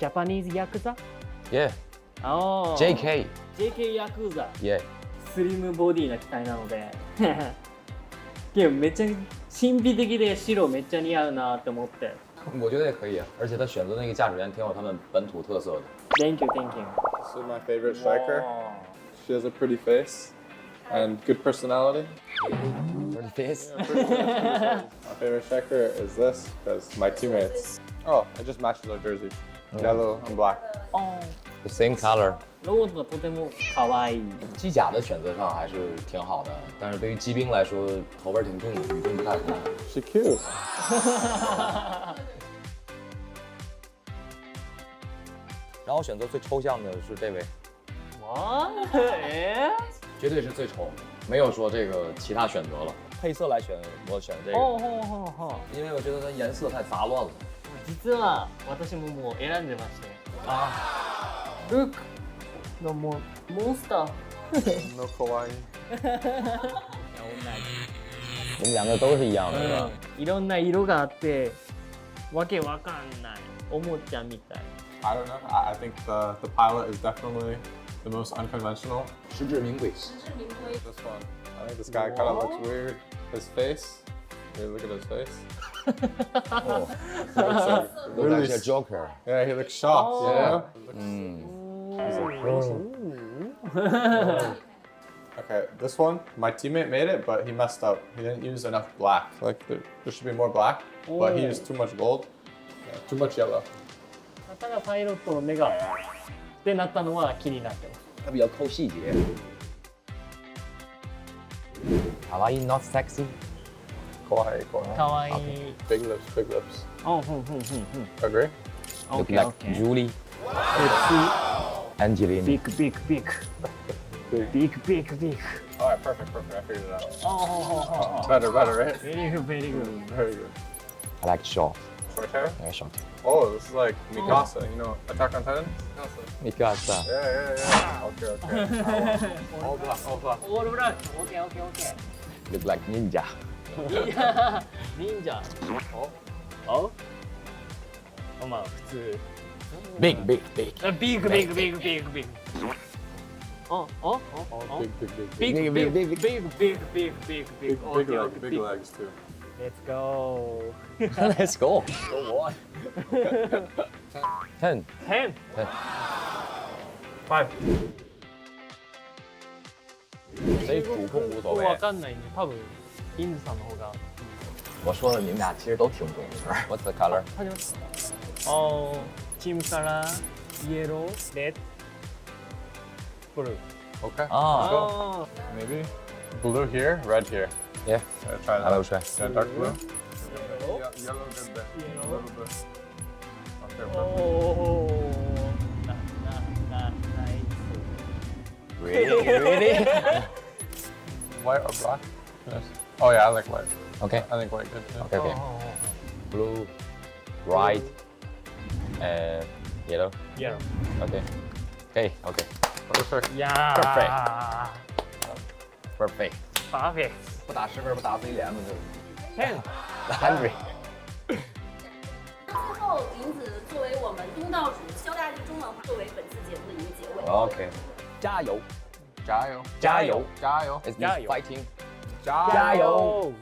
Japanese Yakuza? Yeah. Oh. JK. JK Yakuza. Yeah. スリムボディな機体なのででもめっちゃ神秘的で白めっちゃ似合うなって思って。我觉得也可以啊，而且他选择那个驾驶员挺有他们本土特色的。Thank you, thank you. This is my favorite striker. She has a pretty face and good personality. Pretty face. Yeah, pretty face. My favorite striker is this because my teammates. Oh, it just matches our jersey. Yellow and black. Oh. The same color. ローズがとても可愛い。机甲的选择上还是挺好的，但是对于机兵来说，口味挺重的，与众不太同。She cute. 然后选择最抽象的是这位。哇，绝对是最丑，没有说这个其他选择了。配色来选，我选这个。因为我觉得它颜色太杂乱了。実は私ももう選んでまして。Look. のモンスター。No kawaii. 我们两个都是一样的，是吧？いろんな色があってわけわかんないおもちゃみたい。I don't know. I think the pilot is definitely the most unconventional. 实至名归。 This one. I think this guy kind of looks weird. His face. Here, look at his face. Oh. Looks like a Joker. Yeah, he looks shocked. Oh. Yeah. He's like, okay, this one, my teammate made it, but he messed up. He didn't use enough black. Like there should be more black, but he used too much gold. Yeah, too much yellow. 方がパイロットの目がってなったのは気になってます。他比较抠细节。Kawaii not sexy. Kawaii. Kawaii. Big lips, big lips. Oh, Agree? Look like Julie. Angelina. Big. Alright, perfect. I figured it out. Oh. Better, right? Very good. Very good. I like short. Short hair? Yeah, short. Oh, this is like Mikasa, you know, Attack on Titan? Mikasa. Yeah. Okay. All black. All black. Okay. Look like ninja. Ninja. Oh? まあ普通。Big. Big. Oh. Big. Big legs too. Let's go. Let's go. Go on. 10. 5。所以主控无所谓。わかんないんで多分インズさんの方が。我说的你们俩其实都挺懂的。What's the color? チームカラー、イエロー、レッド、ブルー。Okay. Ah. Let's go. Maybe blue here, red here. Yeah. Try that. I will try. Yeah, dark blue. Yellow good there. A little bit. Okay, Really? White or black? Yes. Oh yeah, I like white. Okay. I think white good too. Okay. Blue, white, and yellow. Okay. Perfect. Yeah. Perfect. 不打10分，不打自己脸吗？这 100。最后，银子作为我们东道主肖大地中文化，作为本次节目的一个结尾。OK。加油！ It's this fighting. 加油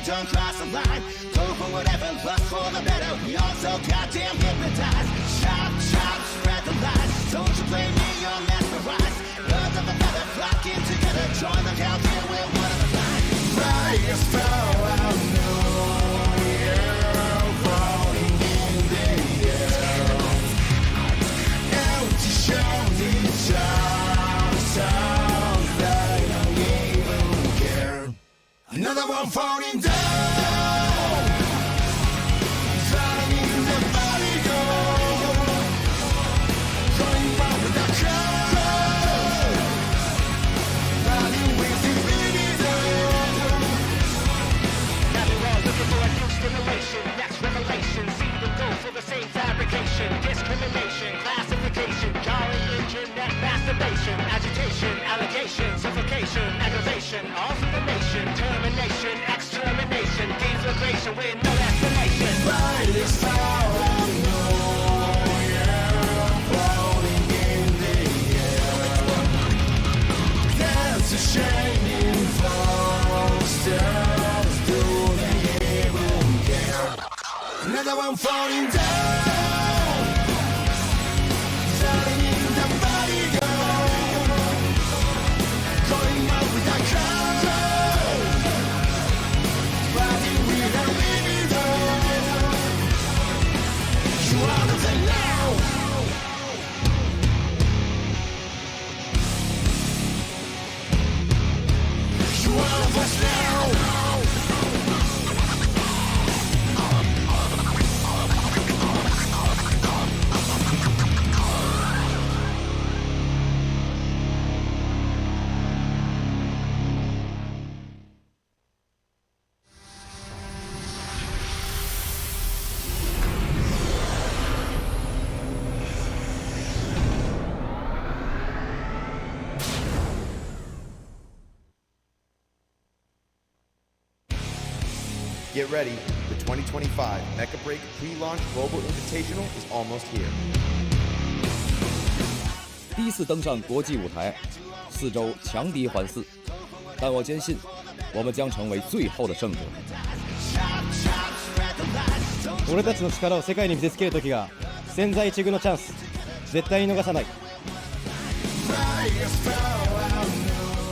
！Don't cross the line. Go for whatever, look for the better. We all so goddamn hypnotized. Chop, spread the lies. Don't you blame me, you're mesmerized. Birds of a feather flocking together. Join the count here, we're one of a kind. Fire star, I know you're falling in the air. Out to show these songs that I don't even care. Another one falling down. Driving the body go. Going round with the crowd. Riding with the rhythm. Nothing wrong, looking for a new stimulation. Next revelation, see them go for the same fabrication. Discrimination, classification, jarring internet masturbation, agitation, allegation, suffocation, aggravation, all through the nation. Termination, extermination, deflagration with no explanation. Brightest star I know you're floating in the air. Dance a shining fall, stars do they even care? Another one falling down. Driving the body go. Going out with the crowd. Riding with a rhythm. You are the now. You are the voice now. Get ready, the 2025 Mecha Break Pre-Launch Global Invitational is almost here. 第一次登上国际舞台，4周强敌环伺，但我坚信，我们将成为最后的胜者。俺たちの力を世界に見せつける時が千載一遇のチャンス、絶対に逃さない。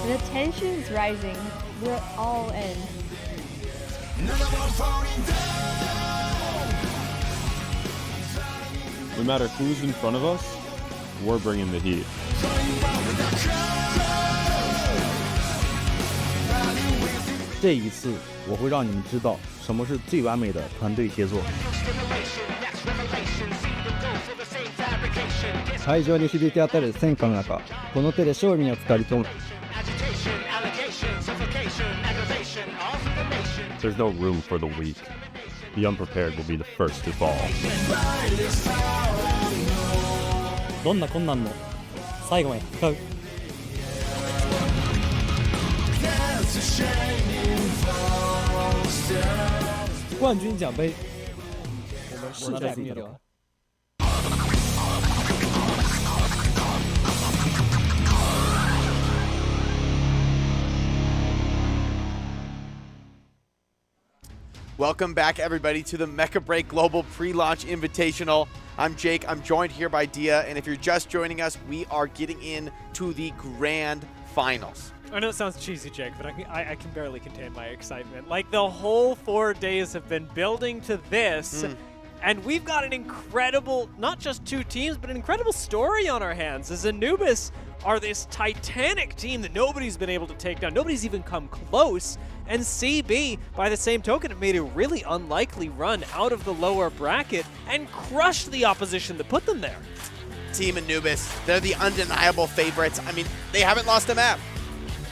The tension is rising. We're all in. No matter who's in front of us, we're bringing the heat. 这一次，我会让你们知道什么是最完美的团队协作。会場に響き当たる戦火の中、この手で勝利にをつかり取る。There's no room for the weak. The unprepared will be the first to fall. どんな困難も最後まで戦う。冠军奖杯，我们势在必得。Welcome back, everybody, to the Mecha Break Global Pre-Launch Invitational. I'm Jake. I'm joined here by Dia, and if you're just joining us, we are getting into the grand finals. I know it sounds cheesy, Jake, but I can barely contain my excitement. Like, the whole 4 days have been building to this, and we've got an incredible, not just 2 teams, but an incredible story on our hands. As Anubis are this titanic team that nobody's been able to take down. Nobody's even come close. And CB, by the same token, have made a really unlikely run out of the lower bracket and crushed the opposition that put them there. Team Anubis, they're the undeniable favorites. I mean, they haven't lost a map.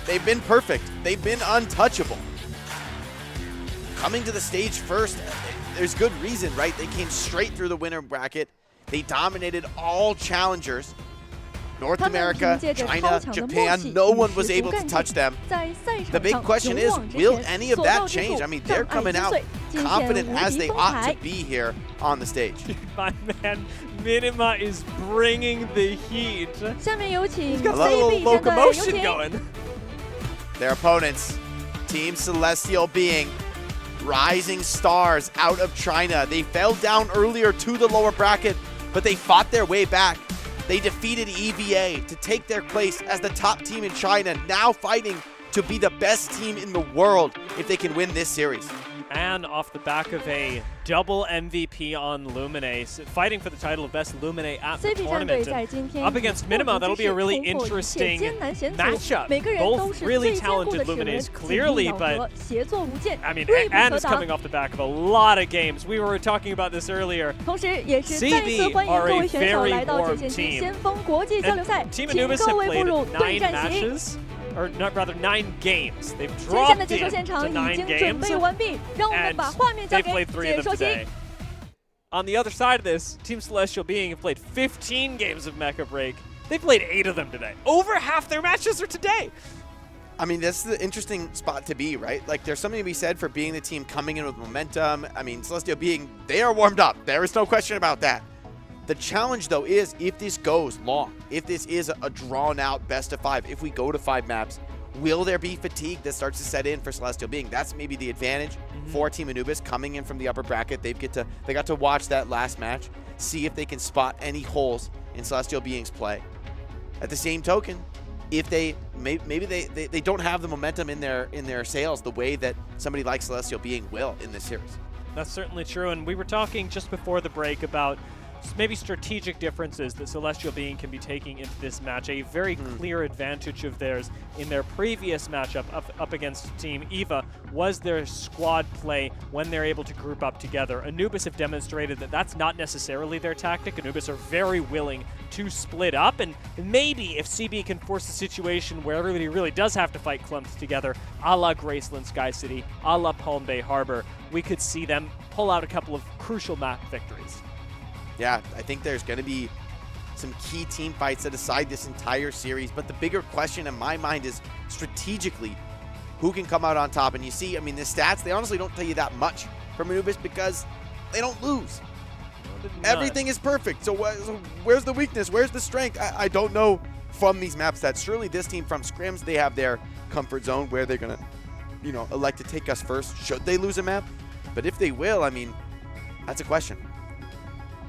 They've been perfect. They've been untouchable. Coming to the stage first, there's good reason, right? They came straight through the winner bracket. They dominated all challengers. North America, China, Japan, no one was able to touch them. The big question is, will any of that change? I mean, they're coming out confident as they ought to be here on the stage. My man, Minima is bringing the heat. He's got a little locomotion going. Their opponents, Team Celestial Being, rising stars out of China. They fell down earlier to the lower bracket, but they fought their way back. They defeated EVA to take their place as the top team in China, now fighting to be the best team in the world if they can win this series. And off the back of a double MVP on Lumine, fighting for the title of Best Lumine at the tournament. Up against Minima, that'll be a really interesting matchup. Both really talented Lumines, clearly, but I mean, and is coming off the back of a lot of games. We were talking about this earlier. CB are a very warm team. And Team Anubis have played 9 matches. Or not, rather 9 games. They've dropped into 9 games, and they played 3 of them today. On the other side of this, Team Celestial Being have played 15 games of Mecha Break. They played 8 of them today. Over half their matches are today. I mean, this is the interesting spot to be, right? Like, there's something to be said for being the team coming in with momentum. I mean, Celestial Being, they are warmed up. There is no question about that. The challenge, though, is if this goes long, if this is a drawn-out best of 5, if we go to 5 maps, will there be fatigue that starts to set in for Celestial Being? That's maybe the advantage for Team Anubis coming in from the upper bracket. They got to watch that last match, see if they can spot any holes in Celestial Being's play. At the same token, if they maybe they don't have the momentum in their sails the way that somebody like Celestial Being will in this series. That's certainly true, and we were talking just before the break about maybe strategic differences that Celestial Being can be taking into this match. A very clear advantage of theirs in their previous matchup up against Team EVA was their squad play when they're able to group up together. Anubis have demonstrated that that's not necessarily their tactic. Anubis are very willing to split up, and maybe if CB can force a situation where everybody really does have to fight clumped together, a la Graceland Sky City, a la Palm Bay Harbor, we could see them pull out a couple of crucial map victories. Yeah, I think there's going to be some key team fights that decide this entire series. But the bigger question in my mind is, strategically, who can come out on top. And you see, I mean, the stats, they honestly don't tell you that much from Anubis because they don't lose. Everything is perfect. So where's the weakness? Where's the strength? I don't know from these map stats. Surely this team from scrims, they have their comfort zone where they're going to, you know, elect to take us first should they lose a map. But if they will, I mean, that's a question.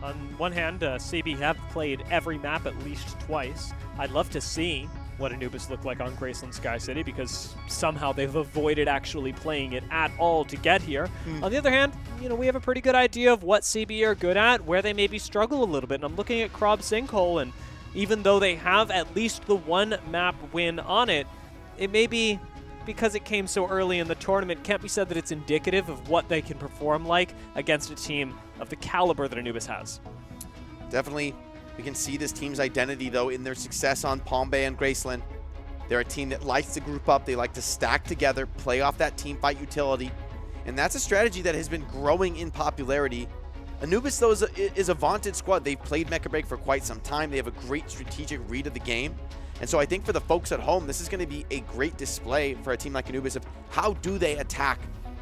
On one hand, CB have played every map at least twice. I'd love to see what Anubis looked like on Graceland Sky City because somehow they've avoided actually playing it at all to get here. On the other hand, you know, we have a pretty good idea of what CB are good at, where they maybe struggle a little bit. And I'm looking at Krob Sinkhole, and even though they have at least the one map win on it, it may be because it came so early in the tournament, can't be said that it's indicative of what they can perform like against a team of the caliber that Anubis has. Definitely, we can see this team's identity, though, in their success on Palm Bay and Graceland. They're a team that likes to group up. They like to stack together, play off that team fight utility. And that's a strategy that has been growing in popularity. Anubis, though, is a vaunted squad. They've played Mecha Break for quite some time. They have a great strategic read of the game. And so I think for the folks at home, this is going to be a great display for a team like Anubis of how do they attack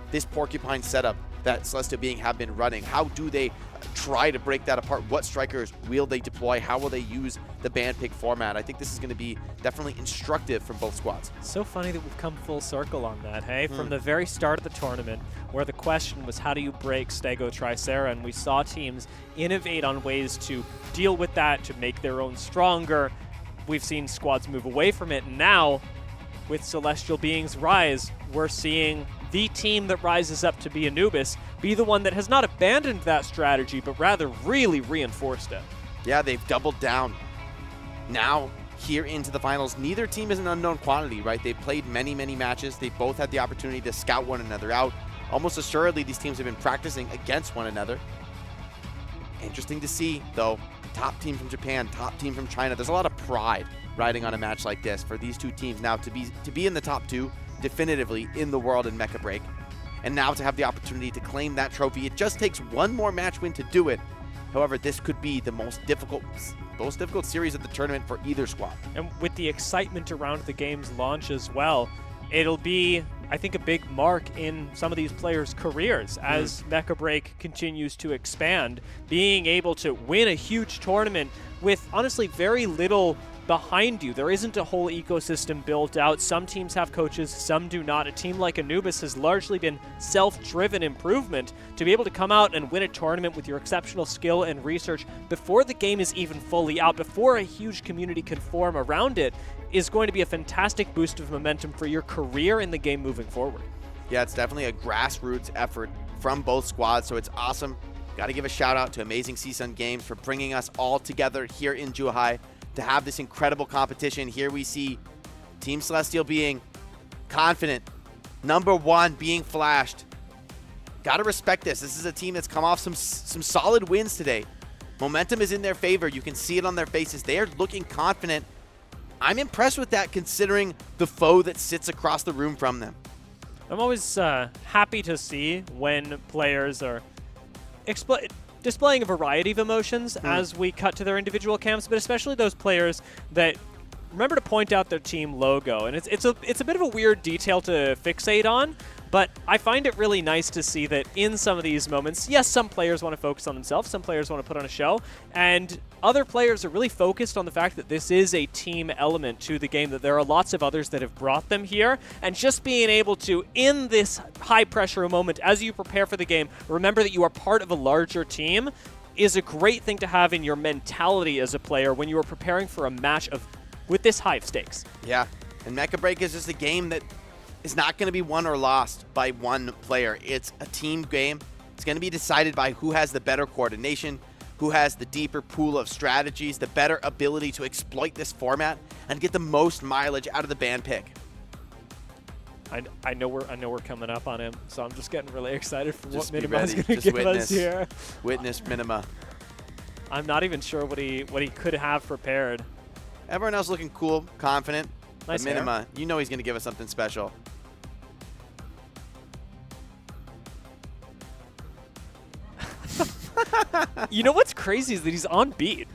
this Porcupine setup that Celestial Being have been running. How do they try to break that apart? What strikers will they deploy? How will they use the band pick format? I think this is going to be definitely instructive from both squads. So funny that we've come full circle on that, hey? From the very start of the tournament, where the question was how do you break Stego Tricera, and we saw teams innovate on ways to deal with that, to make their own stronger. We've seen squads move away from it, and now with Celestial Being's rise, we're seeing the team that rises up to be Anubis be the one that has not abandoned that strategy, but rather really reinforced it. Yeah, they've doubled down. Now, here into the finals, neither team is an unknown quantity, right? They've played many, many matches. They've both had the opportunity to scout one another out. Almost assuredly, these teams have been practicing against one another. Interesting to see, though. Top team from Japan, top team from China. There's a lot of pride riding on a match like this for these two teams now to be in the top two definitively in the world in Mecha Break, and now to have the opportunity to claim that trophy. It just takes one more match win to do it. However, this could be the most difficult series of the tournament for either squad. And with the excitement around the game's launch as well, it'll be, I think, a big mark in some of these players' careers as Mecha Break continues to expand. Being able to win a huge tournament with, honestly, very little behind you. There isn't a whole ecosystem built out. Some teams have coaches, some do not. A team like Anubis has largely been self-driven improvement. To be able to come out and win a tournament with your exceptional skill and research before the game is even fully out, before a huge community can form around it, is going to be a fantastic boost of momentum for your career in the game moving forward. Yeah, it's definitely a grassroots effort from both squads, so it's awesome. Got to give a shout out to Amazing CSUN Games for bringing us all together here in Zhuhai to have this incredible competition. Here we see Team Celestial Being confident, number one being flashed. Got to respect this. This is a team that's come off some solid wins today. Momentum is in their favor. You can see it on their faces. They are looking confident. I'm impressed with that considering the foe that sits across the room from them. I'm always happy to see when players are displaying a variety of emotions as we cut to their individual camps, but especially those players that remember to point out their team logo. And it's a bit of a weird detail to fixate on, but I find it really nice to see that in some of these moments, yes, some players want to focus on themselves, some players want to put on a show, and other players are really focused on the fact that this is a team element to the game, that there are lots of others that have brought them here, and just being able to, in this high-pressure moment, as you prepare for the game, remember that you are part of a larger team is a great thing to have in your mentality as a player when you are preparing for a match with this high of stakes. Yeah, and Mecha Break is just a game that is not going to be won or lost by one player. It's a team game. It's going to be decided by who has the better coordination, who has the deeper pool of strategies, the better ability to exploit this format and get the most mileage out of the band pick. I know we're coming up on him, so I'm just getting really excited for Just what be Minima's ready. going to Just give us here. Witness Minima. I'm not even sure what he could have prepared. Everyone else looking cool, confident. Nice but Minima, hair. you know he's going to give us something special. You know what's crazy is that he's on beat.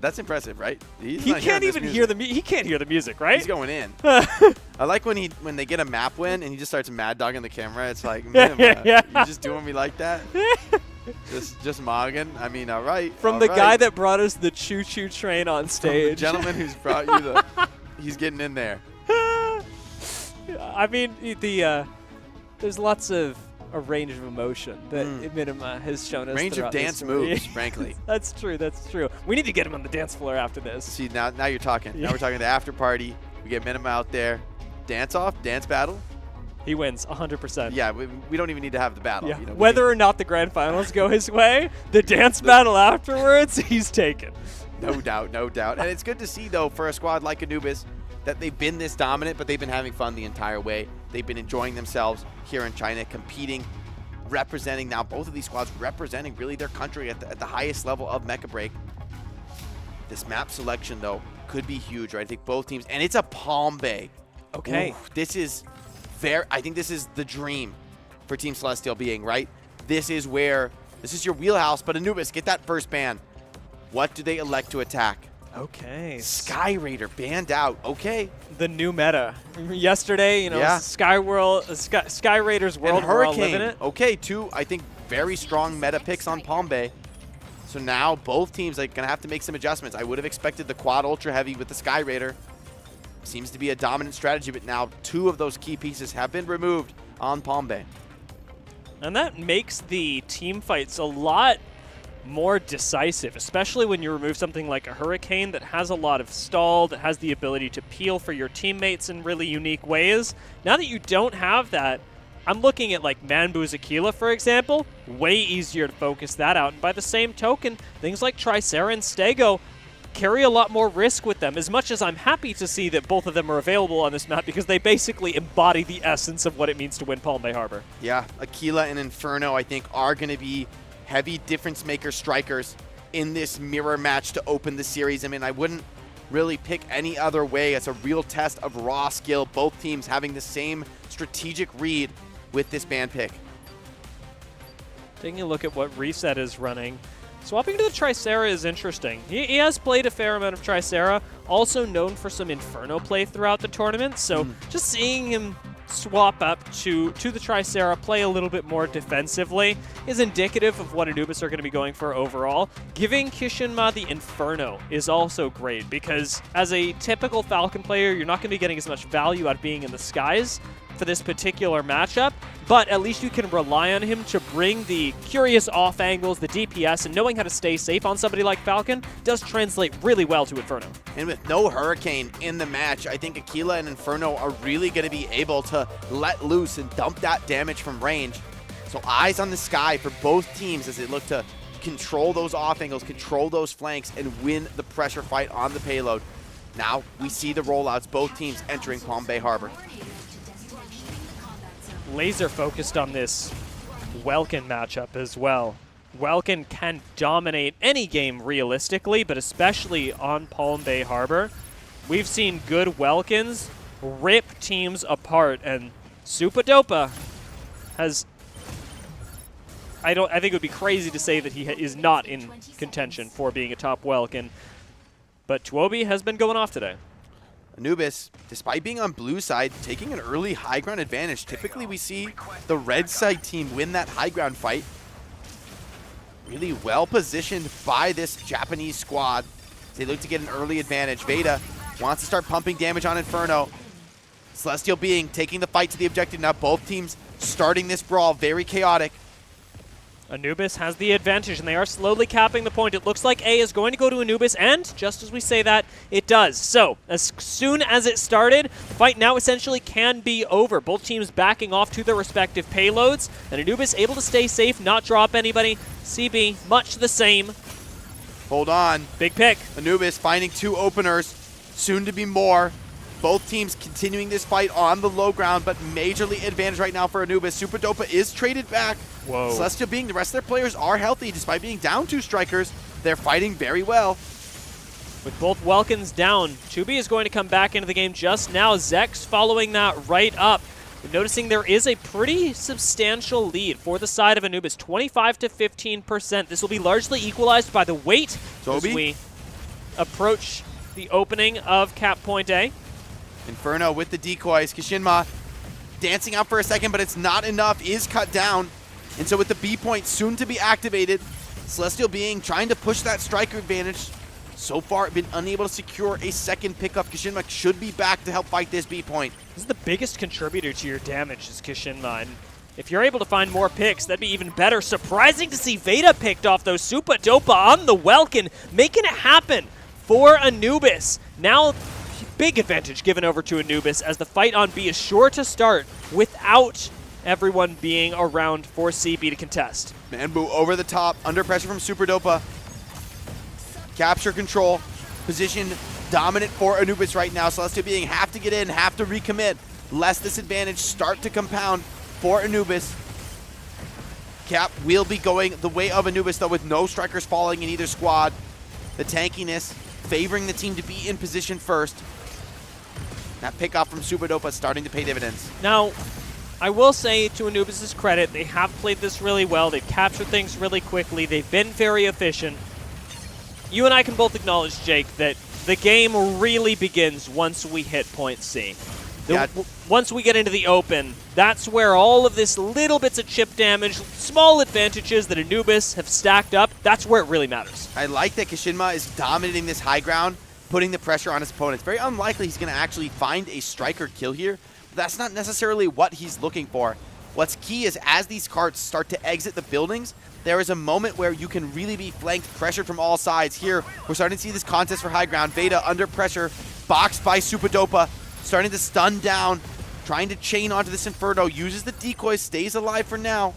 That's impressive, right? He can't even hear the music, right? He's going in. I like when they get a map win and he just starts mad dogging the camera. It's like, Minima, you just doing me like that? just mogging. I mean, all right. From the guy that brought us the choo-choo train on stage. The gentleman who's brought you he's getting in there. I mean, there's lots of a range of emotion that Minima has shown us. Range of dance moves, frankly. That's true. That's true. We need to get him on the dance floor after this. See, now you're talking. Now we're talking the after party. We get Minima out there. Dance off, dance battle. He wins 100%. Yeah, we don't even need to have the battle. Yeah. You know, whether or not the grand finals go his way, the dance battle afterwards, he's taken. No doubt, no doubt. And it's good to see, though, for a squad like Anubis, that they've been this dominant, but they've been having fun the entire way. They've been enjoying themselves here in China, competing, representing now both of these squads, representing really their country at the highest level of Mecha Break. This map selection, though, could be huge, right? I think both teams, and it's a Palm Bay. Okay. Ooh, this is I think this is the dream for Team Celestial being, right? This is your wheelhouse, but Anubis, get that first ban. What do they elect to attack? Okay. Sky Raider banned out. Okay. The new meta. Yesterday, you know, yeah. Sky Raider's world. And Hurricane. We're all living it. Okay, two, I think, very strong meta picks on Palm Bay. So now both teams are going to have to make some adjustments. I would have expected the quad ultra heavy with the Sky Raider. Seems to be a dominant strategy, but now two of those key pieces have been removed on Palm Bay. And that makes the team fights a lot more decisive, especially when you remove something like a Hurricane that has a lot of stall, that has the ability to peel for your teammates in really unique ways. Now that you don't have that, I'm looking at like Manbu's Aquila, for example, way easier to focus that out. And by the same token, things like Tricera and Stego carry a lot more risk with them, as much as I'm happy to see that both of them are available on this map because they basically embody the essence of what it means to win Palm Bay Harbor. Yeah, Aquila and Inferno, I think, are going to be heavy difference maker strikers in this mirror match to open the series. I mean, I wouldn't really pick any other way. It's a real test of raw skill, both teams having the same strategic read with this ban pick. Taking a look at what Reset is running. Swapping to the Tricera is interesting. He has played a fair amount of Tricera, also known for some Inferno play throughout the tournament, so just seeing him swap up to the Tricera, play a little bit more defensively, is indicative of what Anubis are going to be going for overall. Giving Kishinma the Inferno is also great, because as a typical Falcon player, you're not going to be getting as much value out of being in the skies for this particular matchup, but at least you can rely on him to bring the curious off angles, the DPS, and knowing how to stay safe on somebody like Falcon does translate really well to Inferno. And with no Hurricane in the match, I think Aquila and Inferno are really going to be able to let loose and dump that damage from range. So eyes on the sky for both teams as they look to control those off angles, control those flanks, and win the pressure fight on the payload. Now we see the rollouts, both teams entering Palm Bay Harbor. Laser focused on this Welkin matchup as well. Welkin can dominate any game realistically, but especially on Palm Bay Harbor. We've seen good Welkins rip teams apart, and Supadopa has... I think it would be crazy to say that he is not in contention for being a top Welkin, but Tuobi has been going off today. Anubis, despite being on blue side, taking an early high ground advantage. Typically we see the red side team win that high ground fight. Really well positioned by this Japanese squad. They look to get an early advantage. Veda wants to start pumping damage on Inferno. Celestial Being taking the fight to the objective. Now both teams starting this brawl, very chaotic. Anubis has the advantage, and they are slowly capping the point. It looks like A is going to go to Anubis, and just as we say that, it does. So, as soon as it started, the fight now essentially can be over. Both teams backing off to their respective payloads, and Anubis able to stay safe, not drop anybody. CB, much the same. Hold on. Big pick. Anubis finding two openers, soon to be more. Both teams continuing this fight on the low ground, but majorly advantage right now for Anubis. Supadopa is traded back. Whoa. Celestial Being, the rest of their players are healthy despite being down two strikers. They're fighting very well. With both Welkins down, Tubi is going to come back into the game just now. Zex following that right up. But noticing there is a pretty substantial lead for the side of Anubis, 25 to 15%. This will be largely equalized by the weight as we approach the opening of Cap Point A. Inferno with the decoys. Kishinma dancing out for a second, but it's not enough. Is cut down. And so with the B point soon to be activated, Celestial Being trying to push that striker advantage. So far, been unable to secure a second pickup. Kishinma should be back to help fight this B point. This is the biggest contributor to your damage is Kishinma. And if you're able to find more picks, that'd be even better. Surprising to see Veda picked off, though. Super Dopa on the Welkin, making it happen for Anubis. Now, big advantage given over to Anubis as the fight on B is sure to start without everyone being around for CB to contest. Manbu over the top, under pressure from Super Dopa. Capture control, position dominant for Anubis right now. Celestial Being have to get in, have to recommit, lest this advantage start to compound for Anubis. Cap will be going the way of Anubis, though, with no strikers falling in either squad. The tankiness favoring the team to be in position first. That pickoff from Super Dopa starting to pay dividends. Now, I will say to Anubis' credit, they have played this really well. They've captured things really quickly. They've been very efficient. You and I can both acknowledge, Jake, that the game really begins once we hit point C. Once we get into the open, that's where all of this little bits of chip damage, small advantages that Anubis have stacked up, that's where it really matters. I like that Kishinma is dominating this high ground, putting the pressure on his opponents. Very unlikely he's going to actually find a striker kill here, but that's not necessarily what he's looking for. What's key is as these carts start to exit the buildings, there is a moment where you can really be flanked, pressured from all sides. Here, we're starting to see this contest for high ground. Veda under pressure, boxed by Super Dopa, starting to stun down, trying to chain onto this Inferno, uses the decoy, stays alive for now.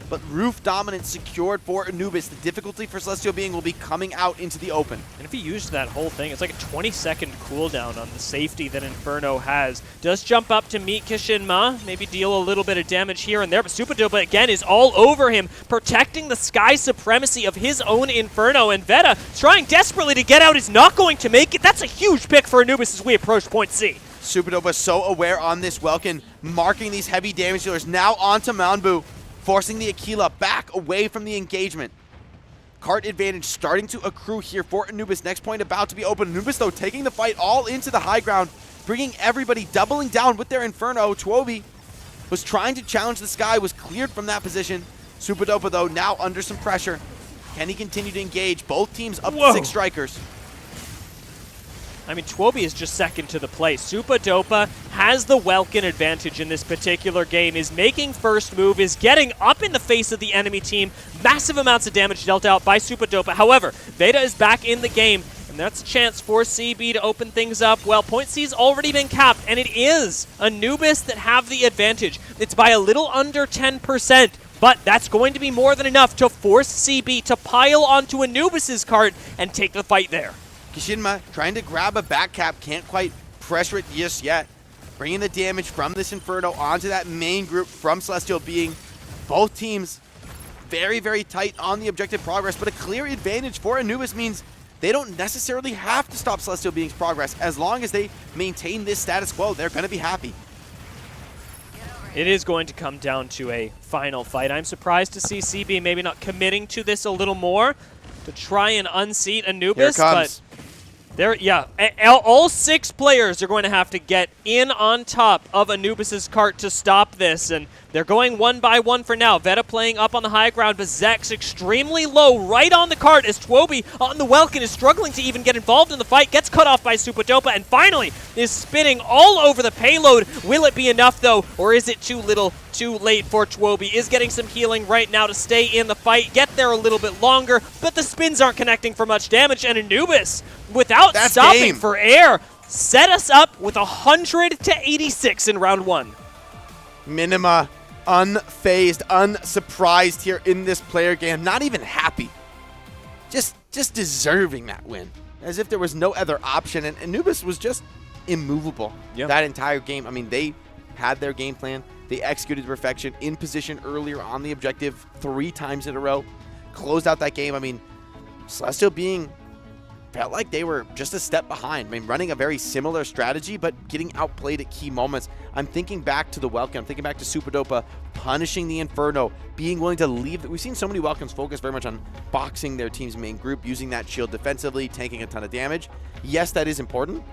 But roof dominance secured for Anubis. The difficulty for Celestial Being will be coming out into the open. And if he used that whole thing, it's like a 20-second cooldown on the safety that Inferno has. Does jump up to meet Kishinma, maybe deal a little bit of damage here and there, but Super Dopa again is all over him, protecting the sky supremacy of his own Inferno, and Veda trying desperately to get out is not going to make it. That's a huge pick for Anubis as we approach point C. Super Dopa so aware on this Welkin, marking these heavy damage dealers. Now onto Manbu, forcing the Aquila back away from the engagement. Cart advantage starting to accrue here for Anubis. Next point about to be open. Anubis, though, taking the fight all into the high ground, bringing everybody doubling down with their Inferno. Tuobi was trying to challenge the sky, was cleared from that position. Super Dopa, though, now under some pressure. Can he continue to engage? Both teams up to 6 strikers. I mean, Tuobi is just second to the play. Super Dopa has the Welkin advantage in this particular game, is making first move, is getting up in the face of the enemy team. Massive amounts of damage dealt out by Super Dopa. However, Veda is back in the game, and that's a chance for CB to open things up. Well, point C's already been capped, and it is Anubis that have the advantage. It's by a little under 10%. But that's going to be more than enough to force CB to pile onto Anubis' cart and take the fight there. Kishinma trying to grab a back cap, can't quite pressure it just yet. Bringing the damage from this Inferno onto that main group from Celestial Being. Both teams very, very tight on the objective progress, but a clear advantage for Anubis means they don't necessarily have to stop Celestial Being's progress. As long as they maintain this status quo, they're going to be happy. It is going to come down to a final fight. I'm surprised to see CB maybe not committing to this a little more to try and unseat Anubis. Here it comes. But all 6 players are going to have to get in on top of Anubis' cart to stop this, and they're going one by one for now. Veda playing up on the high ground, but Zex extremely low right on the cart as Tuobi on the Welkin is struggling to even get involved in the fight, gets cut off by Super Dopa, and finally is spinning all over the payload. Will it be enough, though, or is it too little, too late for Tuobi? Is getting some healing right now to stay in the fight, get there a little bit longer, but the spins aren't connecting for much damage, and Anubis, without stopping for air, set us up with 100-86 in round 1. Minima unfazed, unsurprised here in this player game. Not even happy. Just deserving that win. As if there was no other option. And Anubis was just immovable that entire game. I mean, they had their game plan. They executed perfection in position earlier on the objective 3 times in a row. Closed out that game. I mean, Celestial Being felt like they were just a step behind. I mean, running a very similar strategy, but getting outplayed at key moments. I'm thinking back to the Welkin. I'm thinking back to Super Dopa punishing the Inferno, being willing to leave. We've seen so many Welkins focus very much on boxing their team's main group, using that shield defensively, tanking a ton of damage. Yes, that is important,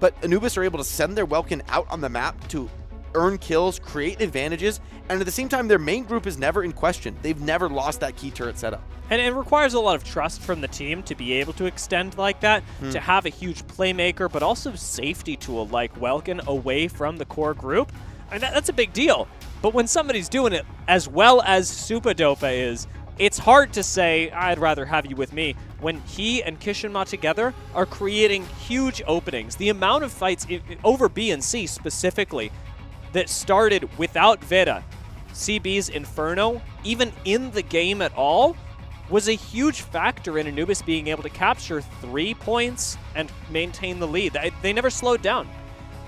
but Anubis are able to send their Welkin out on the map to earn kills, create advantages, and at the same time, their main group is never in question. They've never lost that key turret setup. And it requires a lot of trust from the team to be able to extend like that, to have a huge playmaker, but also safety tool like Welkin away from the core group. And that's a big deal. But when somebody's doing it as well as Supadopa is, it's hard to say, I'd rather have you with me, when he and Kishinma together are creating huge openings. The amount of fights over B and C specifically that started without Vera, CB's Inferno, even in the game at all, was a huge factor in Anubis being able to capture 3 points and maintain the lead. They never slowed down.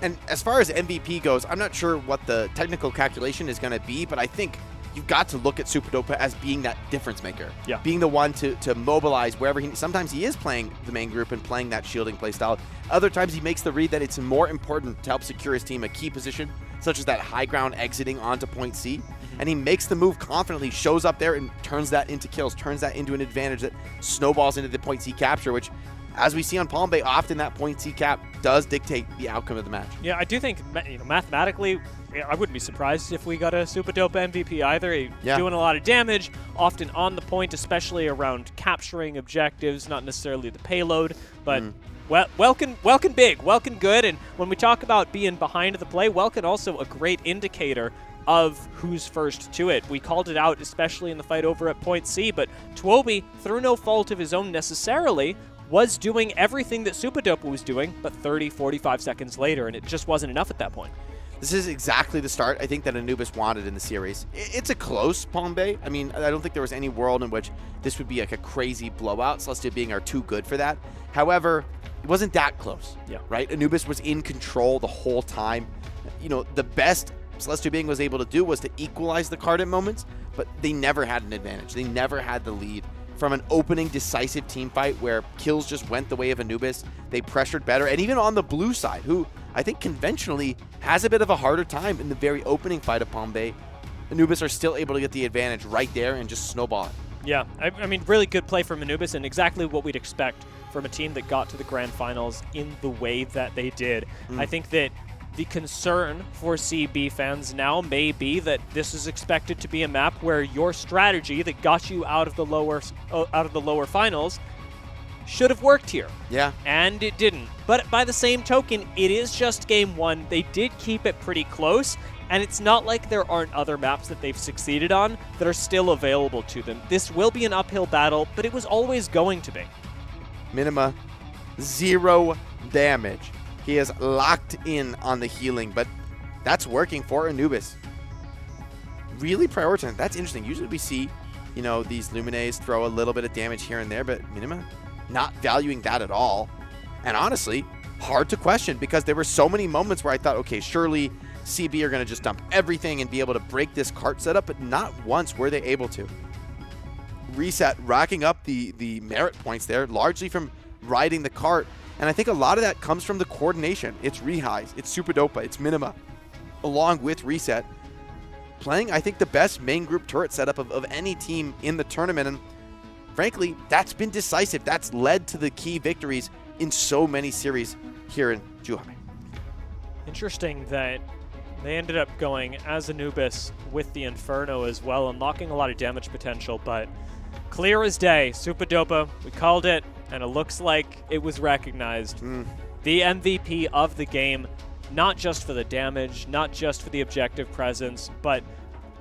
And as far as MVP goes, I'm not sure what the technical calculation is going to be, but I think you've got to look at Supadopa as being that difference maker. Yeah. Being the one to mobilize wherever sometimes he is playing the main group and playing that shielding playstyle. Other times he makes the read that it's more important to help secure his team a key position, such as that high ground exiting onto point C. And he makes the move confidently, shows up there and turns that into kills, turns that into an advantage that snowballs into the point C capture, which, as we see on Palm Bay, often that point C cap does dictate the outcome of the match. Yeah, I do think, mathematically, I wouldn't be surprised if we got a Supadopa MVP either. He's doing a lot of damage, often on the point, especially around capturing objectives, not necessarily the payload, but Welkin big, Welkin good, and when we talk about being behind the play, Welkin also a great indicator of who's first to it. We called it out, especially in the fight over at point C, but Tuobi, through no fault of his own necessarily, was doing everything that Supadopa was doing, but 30, 45 seconds later, and it just wasn't enough at that point. This is exactly the start I think that Anubis wanted in the series. It's a close Palm Bay. I mean, I don't think there was any world in which this would be like a crazy blowout. Celestia being are too good for that. However, it wasn't that close, right? Anubis was in control the whole time. You know, the best Celestia being was able to do was to equalize the card at moments, but they never had an advantage. They never had the lead. From an opening decisive team fight where kills just went the way of Anubis, they pressured better, and even on the blue side, who I think conventionally has a bit of a harder time in the very opening fight of Palm Bay, Anubis are still able to get the advantage right there and just snowball it. Yeah, I mean, really good play from Anubis and exactly what we'd expect from a team that got to the grand finals in the way that they did. I think that the concern for CB fans now may be that this is expected to be a map where your strategy that got you out of the lower finals should have worked here. Yeah. And it didn't. But by the same token, it is just game one. They did keep it pretty close, and it's not like there aren't other maps that they've succeeded on that are still available to them. This will be an uphill battle, but it was always going to be. Minima, 0 damage. He is locked in on the healing, but that's working for Anubis. Really prioritizing. That's interesting. Usually we see, you know, these Lumines throw a little bit of damage here and there, but Minima not valuing that at all. And honestly, hard to question because there were so many moments where I thought, okay, surely CB are going to just dump everything and be able to break this cart setup, but not once were they able to. Reset, racking up the merit points there, largely from riding the cart. And I think a lot of that comes from the coordination. It's Zhuhai, it's Supadopa, it's Minima, along with Reset, playing, I think, the best main group turret setup of any team in the tournament. And frankly, that's been decisive. That's led to the key victories in so many series here in Zhuhai. Interesting that they ended up going as Anubis with the Inferno as well, unlocking a lot of damage potential, but clear as day, Supadopa, we called it, and it looks like it was recognized. The MVP of the game, not just for the damage, not just for the objective presence, but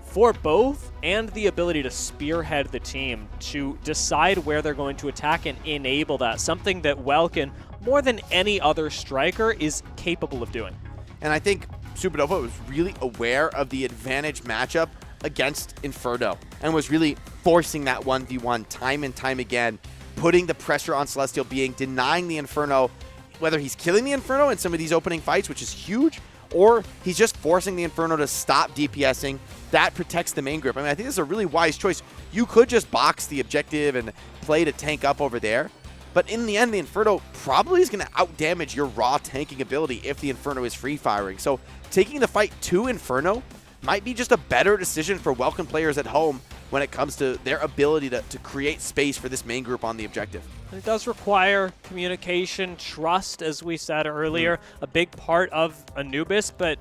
for both and the ability to spearhead the team, to decide where they're going to attack and enable that, something that Welkin, more than any other striker, is capable of doing. And I think Supadopa was really aware of the advantage matchup against Inferno and was really forcing that 1v1 time and time again, putting the pressure on Celestial Being, denying the Inferno, whether he's killing the Inferno in some of these opening fights, which is huge, or he's just forcing the Inferno to stop DPSing. That protects the main group. I mean, I think this is a really wise choice. You could just box the objective and play to tank up over there, but in the end, the Inferno probably is going to outdamage your raw tanking ability if the Inferno is free firing. So taking the fight to Inferno might be just a better decision for Welkin players at home when it comes to their ability to create space for this main group on the objective. It does require communication, trust, as we said earlier, a big part of Anubis, but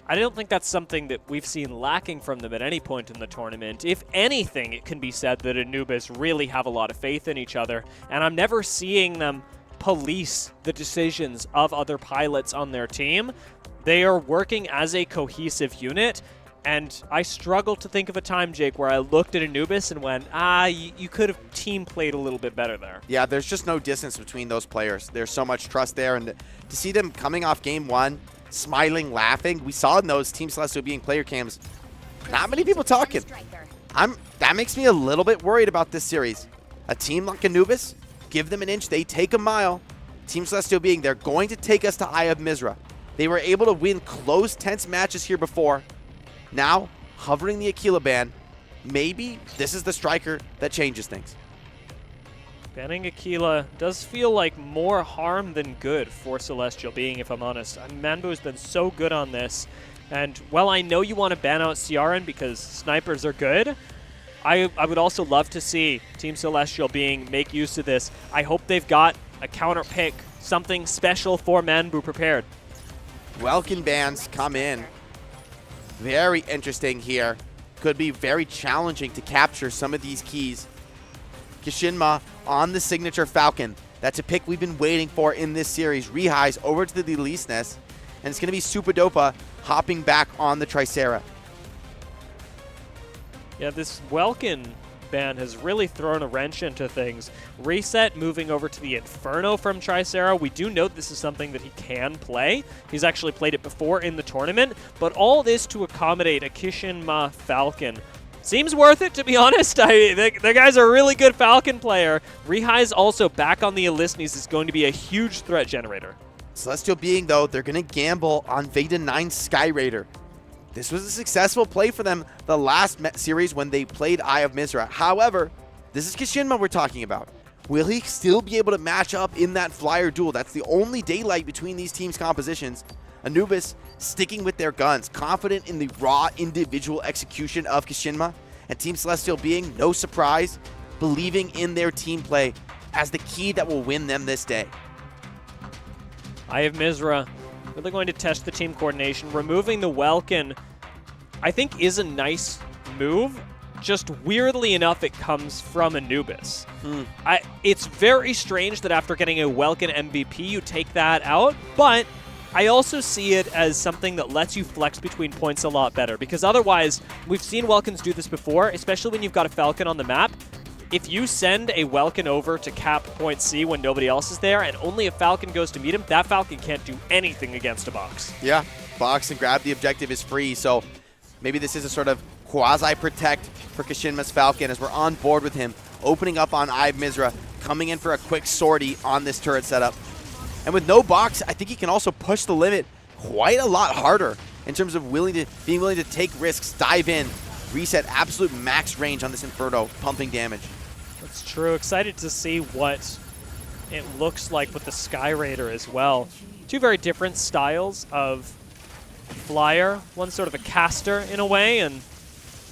I don't think that's something that we've seen lacking from them at any point in the tournament. If anything, it can be said that Anubis really have a lot of faith in each other, and I'm never seeing them police the decisions of other pilots on their team. They are working as a cohesive unit, and I struggle to think of a time, Jake, where I looked at Anubis and went, you could have team played a little bit better there. Yeah, there's just no distance between those players. There's so much trust there, and to see them coming off game one, smiling, laughing, we saw in those Team Celestial being player cams, not many people talking. That makes me a little bit worried about this series. A team like Anubis, give them an inch, they take a mile. Team Celestial being, they're going to take us to Eye of Mizra. They were able to win close, tense matches here before. Now, hovering the Aquila ban, maybe this is the striker that changes things. Banning Aquila does feel like more harm than good for Celestial Being, if I'm honest. Manbo's been so good on this. And while I know you want to ban out Ciaran because snipers are good, I would also love to see Team Celestial Being make use of this. I hope they've got a counter pick, something special for Manbu prepared. Welkin bans come in. Very interesting here. Could be very challenging to capture some of these keys. Kishinma on the signature Falcon. That's a pick we've been waiting for in this series. Zhuhai's over to the Elise Nest, and it's going to be Supadopa hopping back on the Tricera. Yeah, this Welkin ban has really thrown a wrench into things. Reset moving over to the Inferno from Tricera. We do note this is something that he can play. He's actually played it before in the tournament, but all this to accommodate a Kishinma Falcon. Seems worth it, to be honest. The guy's a really good Falcon player. Zhuhai's also back on the Elysnes is going to be a huge threat generator. Celestial Being, though, they're going to gamble on Veda 9 Sky Raider. This was a successful play for them the last series when they played Eye of Mizra. However, this is Kishinma we're talking about. Will he still be able to match up in that flyer duel? That's the only daylight between these teams' compositions. Anubis sticking with their guns, confident in the raw individual execution of Kishinma. And Team Celestial Being, no surprise, believing in their team play as the key that will win them this day. Eye of Mizra really going to test the team coordination. Removing the Welkin, I think, is a nice move. Just weirdly enough, it comes from Anubis. It's very strange that after getting a Welkin MVP, you take that out, but I also see it as something that lets you flex between points a lot better, because otherwise, we've seen Welkins do this before, especially when you've got a Falcon on the map. If you send a Welkin over to cap point C when nobody else is there, and only a Falcon goes to meet him, that Falcon can't do anything against a box. Yeah, box and grab the objective is free, so maybe this is a sort of quasi-protect for Kishinma's Falcon as we're on board with him, opening up on Eye of Mizra, coming in for a quick sortie on this turret setup. And with no box, I think he can also push the limit quite a lot harder in terms of being willing to take risks, dive in, reset absolute max range on this Inferno, pumping damage. That's true. Excited to see what it looks like with the Sky Raider as well. Two very different styles of flyer. One sort of a caster in a way, and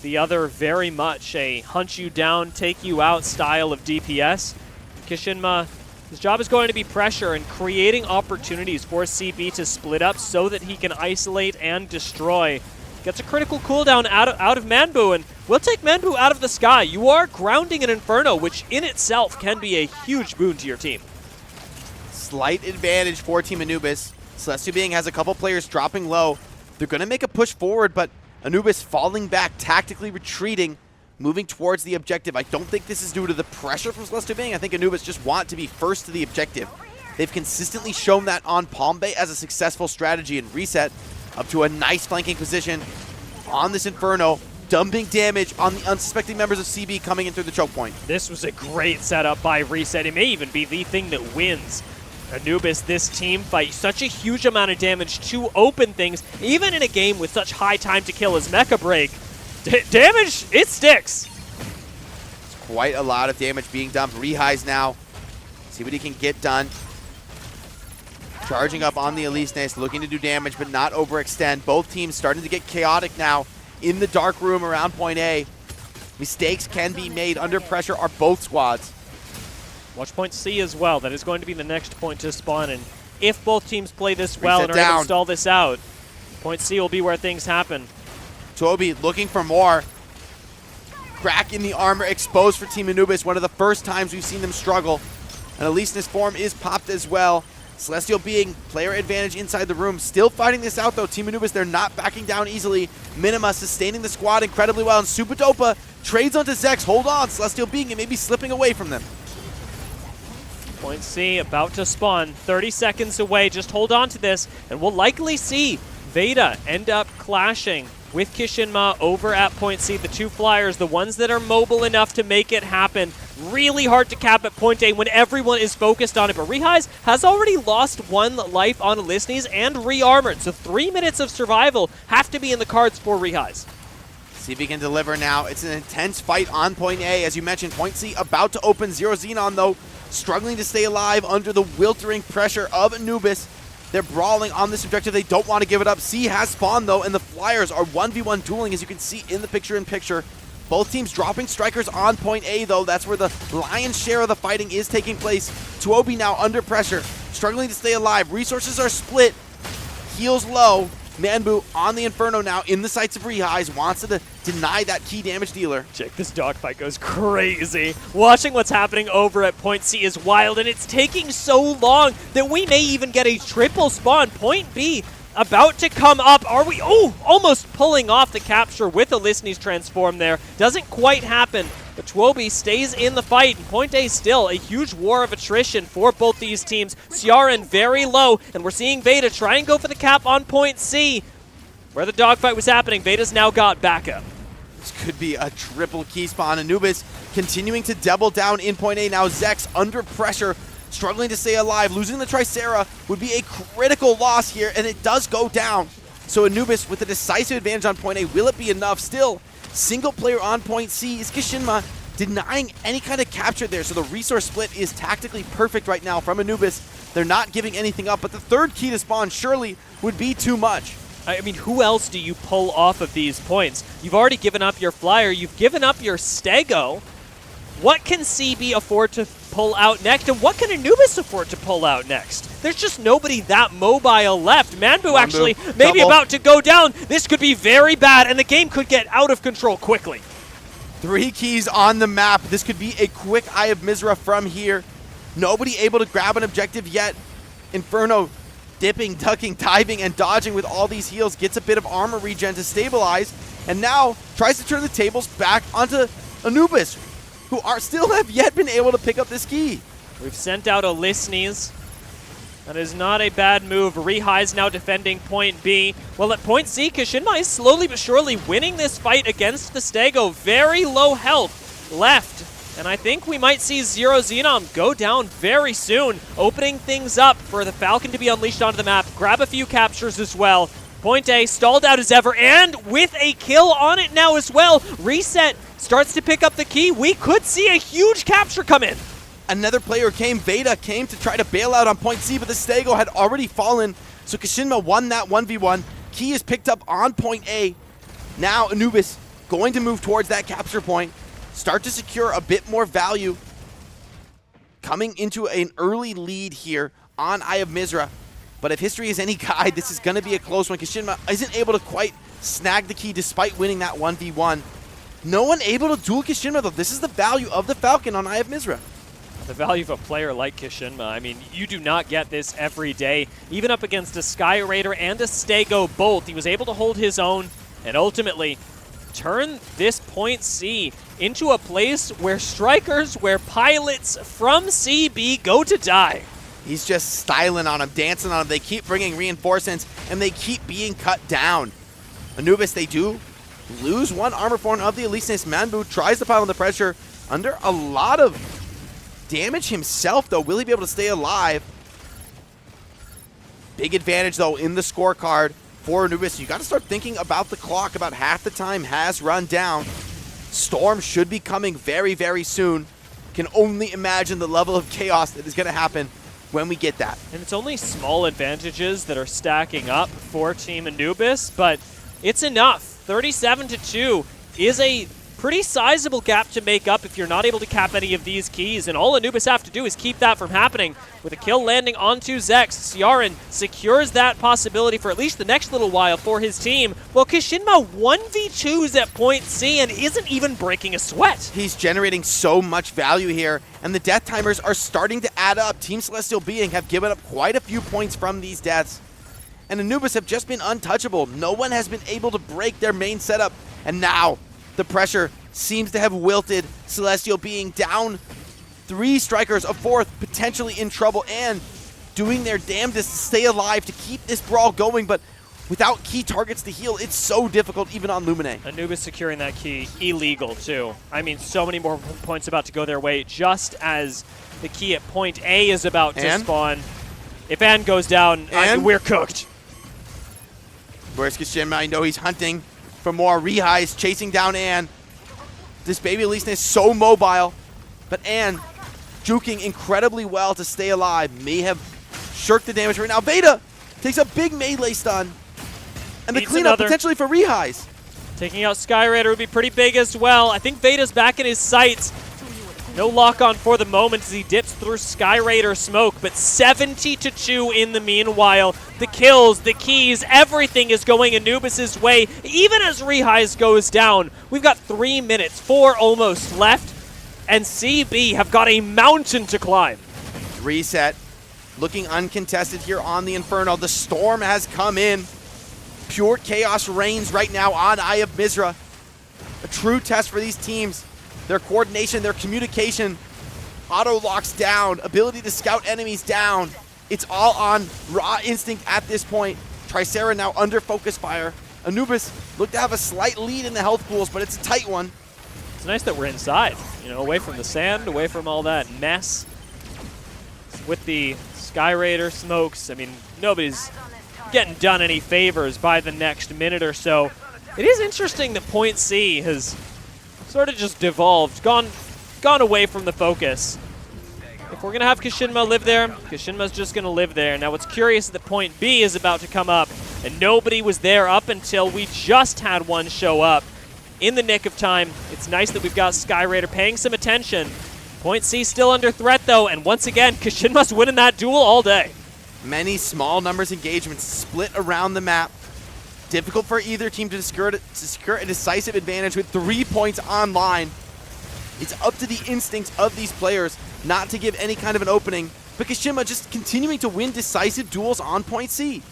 the other very much a hunt you down, take you out style of DPS. Kishinma, his job is going to be pressure and creating opportunities for CB to split up so that he can isolate and destroy. Gets a critical cooldown out of Manbu, and we'll take Manbu out of the sky. You are grounding an Inferno, which in itself can be a huge boon to your team. Slight advantage for Team Anubis. Celestial Being has a couple players dropping low. They're going to make a push forward, but Anubis falling back, tactically retreating, moving towards the objective. I don't think this is due to the pressure from Celestial Being. I think Anubis just want to be first to the objective. They've consistently shown that on Palm Bay as a successful strategy, and Reset up to a nice flanking position on this Inferno, dumping damage on the unsuspecting members of CB coming in through the choke point. This was a great setup by Reset. It may even be the thing that wins Anubis this team fight. Such a huge amount of damage to open things, even in a game with such high time to kill as Mecha Break. Damage, it sticks. It's quite a lot of damage being done. Zhuhai's now. See what he can get done. Charging up on the Elise Nest, looking to do damage, but not overextend. Both teams starting to get chaotic now in the dark room around point A. Mistakes can be made. Under pressure are both squads. Watch point C as well. That is going to be the next point to spawn. And if both teams play this well Reset and are able down. to stall this out, point C will be where things happen. Toby looking for more. Crack in the armor exposed for Team Anubis. One of the first times we've seen them struggle. And Elise's form is popped as well. Celestial being player advantage inside the room. Still fighting this out though. Team Anubis, they're not backing down easily. Minima sustaining the squad incredibly well. And Supadopa trades onto Zex. Hold on. Celestial being it may be slipping away from them. Point C about to spawn. 30 seconds away. Just hold on to this. And we'll likely see Veda end up clashing with Kishinma over at point C. The two flyers, the ones that are mobile enough to make it happen. Really hard to cap at point A when everyone is focused on it. But Rehais has already lost 1 life on Elisnes and re-armored. So 3 minutes of survival have to be in the cards for Rehais. See if he can deliver now. It's an intense fight on point A. As you mentioned, point C about to open. Zero Xenon, though, struggling to stay alive under the weltering pressure of Anubis. They're brawling on this objective. They don't want to give it up. C has spawned, though, and the Flyers are 1v1 dueling, as you can see in the picture-in-picture. Both teams dropping strikers on point A, though. That's where the lion's share of the fighting is taking place. Tuobi now under pressure, struggling to stay alive. Resources are split. Heals low. Manbu on the Inferno now in the sights of Rehais. Wants to deny that key damage dealer. Check, this dogfight goes crazy. Watching what's happening over at point C is wild, and it's taking so long that we may even get a triple spawn. Point B about to come up. Are we? Oh, almost pulling off the capture with Elisnes transform there. Doesn't quite happen, but Tuobi stays in the fight. And point A still a huge war of attrition for both these teams. Ciaran very low, and we're seeing Veda try and go for the cap on point C. Where the dogfight was happening, Veda's now got backup. This could be a triple key spawn. Anubis continuing to double down in point A. Now Zex under pressure, struggling to stay alive. Losing the Tricera would be a critical loss here, and it does go down. So Anubis with a decisive advantage on point A. Will it be enough? Still, single player on point C is Kishinma, denying any kind of capture there. So the resource split is tactically perfect right now from Anubis. They're not giving anything up, but the third key to spawn surely would be too much. I mean, who else do you pull off of these points? You've already given up your Flyer. You've given up your Stego. What can CB afford to pull out next, and what can Anubis afford to pull out next? There's just nobody that mobile left. Manbu actually maybe about to go down. This could be very bad, and the game could get out of control quickly. 3 keys on the map. This could be a quick Eye of Mizra from here. Nobody able to grab an objective yet. Inferno dipping, ducking, diving, and dodging with all these heals. Gets a bit of armor regen to stabilize, and now tries to turn the tables back onto Anubis, who still have yet been able to pick up this key. We've sent out Elisnes. That is not a bad move. Rehais now defending point B. Well, at point C, Kishinma is slowly but surely winning this fight against the Stego. Very low health left. And I think we might see Zero Xenom go down very soon, opening things up for the Falcon to be unleashed onto the map. Grab a few captures as well. Point A stalled out as ever, and with a kill on it now as well. Reset starts to pick up the key. We could see a huge capture come in. Another player came. Veda came to try to bail out on point C, but the Stego had already fallen. So Kishinma won that 1v1. Key is picked up on point A. Now Anubis going to move towards that capture point. Start to secure a bit more value. Coming into an early lead here on Eye of Mizra. But if history is any guide, this is going to be a close one. Kishinma isn't able to quite snag the key despite winning that 1v1. No one able to duel Kishinma, though. This is the value of the Falcon on Eye of Mizra. The value of a player like Kishinma, I mean, you do not get this every day. Even up against a Sky Raider and a Stego both, he was able to hold his own and ultimately turn this point C into a place where strikers, where pilots from CB go to die. He's just styling on him, dancing on him. They keep bringing reinforcements, and they keep being cut down. Anubis, they do lose one armor form of the Elisnes. Manbu tries to pile on the pressure under a lot of damage himself, though. Will he be able to stay alive? Big advantage, though, in the scorecard for Anubis. You got to start thinking about the clock. About half the time has run down. Storm should be coming very, very soon. Can only imagine the level of chaos that is going to happen when we get that. And it's only small advantages that are stacking up for Team Anubis, but it's enough. 37-2 is a pretty sizable gap to make up if you're not able to cap any of these keys, and all Anubis have to do is keep that from happening. With a kill landing onto Zex, Ciaran secures that possibility for at least the next little while for his team, while Kishinma 1v2s at point C and isn't even breaking a sweat. He's generating so much value here, and the death timers are starting to add up. Team Celestial Being have given up quite a few points from these deaths, and Anubis have just been untouchable. No one has been able to break their main setup, and now the pressure seems to have wilted. Celestial Being down 3 strikers, a 4th potentially in trouble, and doing their damnedest to stay alive to keep this brawl going, but without key targets to heal, it's so difficult even on Lumine. Anubis securing that key, illegal too. I mean, so many more points about to go their way, just as the key at point A is about to spawn. If Ann goes down, we're cooked. Where's Kishinma? I know he's hunting for more. Zhuhai's chasing down Ann. This baby Alisna is so mobile, but Ann juking incredibly well to stay alive. May have shirked the damage right now. Veda takes a big melee stun, and the cleanup potentially for Zhuhai's. Taking out Skyraider would be pretty big as well. I think Veda's back in his sights. No lock-on for the moment as he dips through Skyraider smoke, but 70-2 in the meanwhile. The kills, the keys, everything is going Anubis' way, even as Zhuhai goes down. We've got 3 minutes, 4 almost left, and CB have got a mountain to climb. Reset, looking uncontested here on the Inferno. The storm has come in. Pure chaos reigns right now on Eye of Mizra. A true test for these teams. Their coordination, their communication, auto locks down, ability to scout enemies down. It's all on raw instinct at this point. Tricera now under focus fire. Anubis look to have a slight lead in the health pools, but it's a tight one. It's nice that we're inside, you know, away from the sand, away from all that mess. With the Skyraider smokes, I mean, nobody's getting done any favors by the next minute or so. It is interesting that point C has sort of just devolved, gone away from the focus. If we're going to have Kishinma live there, Kishinma's just going to live there. Now what's curious is that point B is about to come up, and nobody was there up until we just had one show up. In the nick of time, it's nice that we've got Skyraider paying some attention. Point C still under threat though, and once again, Kishinma's winning that duel all day. Many small numbers engagements split around the map. Difficult for either team to secure a decisive advantage with 3 points online. It's up to the instincts of these players not to give any kind of an opening, but Kishinma just continuing to win decisive duels on point C.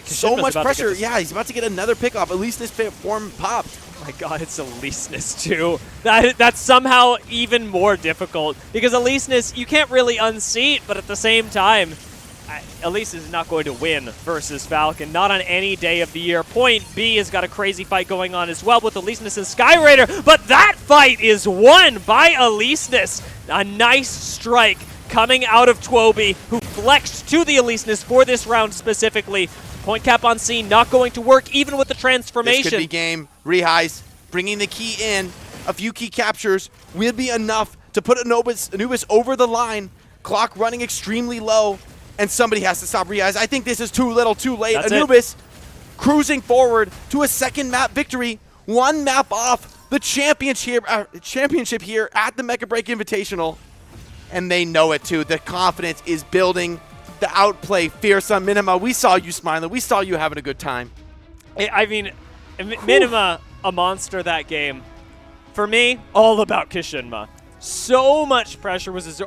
So much pressure. Yeah, he's about to get another pick off. At least this form popped. Oh my god, it's Alisnus too. That's somehow even more difficult, because Alisnus, you can't really unseat, but at the same time, Elise is not going to win versus Falcon, not on any day of the year. Point B has got a crazy fight going on as well with Alisnus and Skyraider, but that fight is won by Alisnus. A nice strike coming out of Twoby, who flexed to the Alisnus for this round specifically. Point cap on C, not going to work even with the transformation. This could be game. Zhuhai bringing the key in. A few key captures will be enough to put Anubis over the line. Clock running extremely low. And somebody has to stop Zhuhai. I think this is too little, too late. That's Anubis cruising forward to a second map victory. 1 map off the championship here at the Mecha Break Invitational. And they know it too. The confidence is building. The outplay, fearsome. Minima, we saw you smiling. We saw you having a good time. I mean, Minima, a monster that game. For me, all about Kishinma. So much pressure was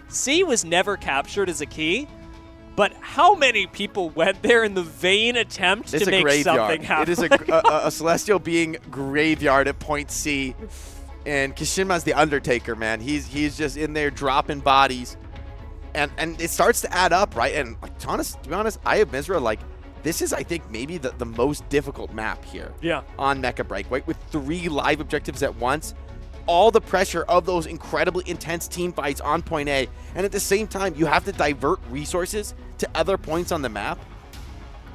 C was never captured as a key, but how many people went there in the vain attempt to make something happen? It is a Celestial Being graveyard at point C, and Kishinma's the Undertaker, man. He's just in there dropping bodies, and it starts to add up, right? And like, to be honest, Eye of Mizra, like, this is, I think, maybe the most difficult map here. Yeah. On Mecha Break, right? With 3 live objectives at once. All the pressure of those incredibly intense team fights on point A, and at the same time, you have to divert resources to other points on the map.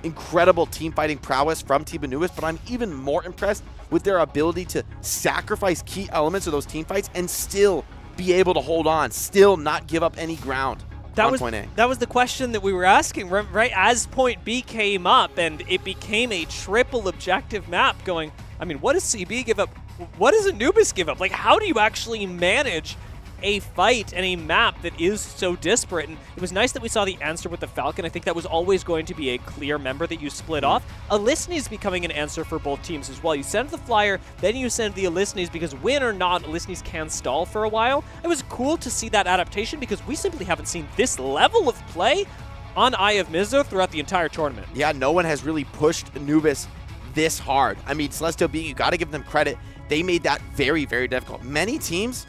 Incredible team fighting prowess from Team Anubis, but I'm even more impressed with their ability to sacrifice key elements of those team fights and still be able to hold on, still not give up any ground. That was the question that we were asking, right? As point B came up and it became a triple objective map going, I mean, what does CB give up what does Anubis give up? Like, how do you actually manage a fight and a map that is so disparate? And it was nice that we saw the answer with the Falcon. I think that was always going to be a clear member that you split off. Alyssnes becoming an answer for both teams as well. You send the Flyer, then you send the Alyssnes, because win or not, Alyssnes can stall for a while. It was cool to see that adaptation because we simply haven't seen this level of play on Eye of Mizo throughout the entire tournament. Yeah, no one has really pushed Anubis this hard. I mean, Celestial Being, you got to give them credit. They made that very, very difficult. Many teams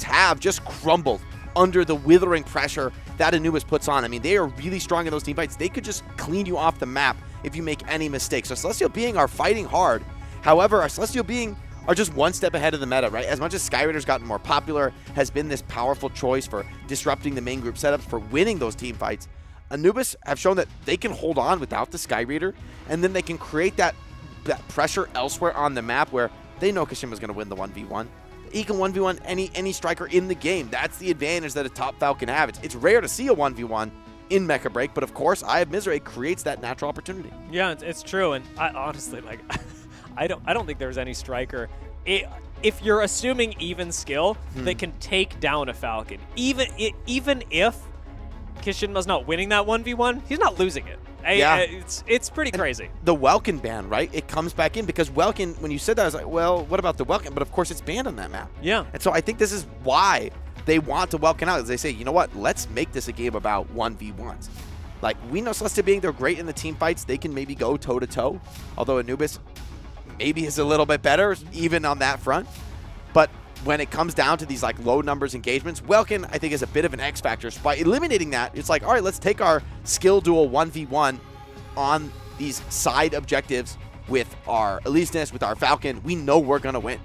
have just crumbled under the withering pressure that Anubis puts on. I mean, they are really strong in those team fights. They could just clean you off the map if you make any mistakes. So Celestial Being are fighting hard. However, our Celestial Being are just one step ahead of the meta, right? As much as Sky Raider's gotten more popular, has been this powerful choice for disrupting the main group setups, for winning those team fights, Anubis have shown that they can hold on without the Sky Raider, and then they can create that pressure elsewhere on the map where they know Kashima's going to win the 1v1. He can 1v1 any striker in the game. That's the advantage that a top Falcon have. It's rare to see a 1v1 in Mecha Break, but of course, Eye of Misery creates that natural opportunity. Yeah, it's true, and I honestly, like, I don't think there's any striker. If you're assuming even skill, they can take down a Falcon. Even if Kishinma's not winning that 1v1, he's not losing it. Yeah. It's pretty crazy. The Welkin ban, right? It comes back in because Welkin, when you said that, I was like, well, what about the Welkin? But of course, it's banned on that map. Yeah. And so I think this is why they want to Welkin out. Is they say, you know what? Let's make this a game about 1v1s. Like, we know Celestia Being, they're great in the team fights. They can maybe go toe-to-toe. Although Anubis maybe is a little bit better, even on that front. But when it comes down to these like low numbers engagements, Welkin, I think, is a bit of an X factor. So by eliminating that, it's like, all right, let's take our skill duel 1v1 on these side objectives with our Elysius, with our Falcon. We know we're going to win.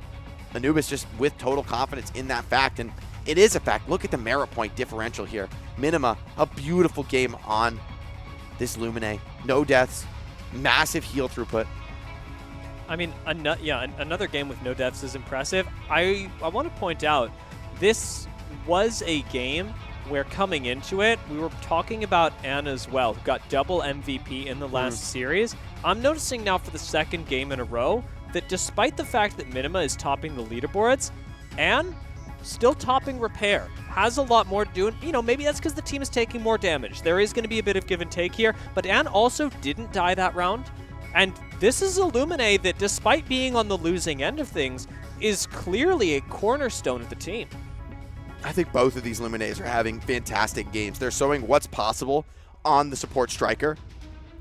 Anubis just with total confidence in that fact. And it is a fact. Look at the merit point differential here. Minima, a beautiful game on this Lumine. No deaths, massive heal throughput. I mean, another game with no deaths is impressive. I want to point out, this was a game where coming into it, we were talking about Anne as well, who got double MVP in the last series. I'm noticing now for the second game in a row that despite the fact that Minima is topping the leaderboards, Anne still topping Repair. Has a lot more to do. You know, maybe that's because the team is taking more damage. There is going to be a bit of give and take here, but Anne also didn't die that round. And this is a Lumine that, despite being on the losing end of things, is clearly a cornerstone of the team. I think both of these Lumines are having fantastic games. They're showing what's possible on the support striker.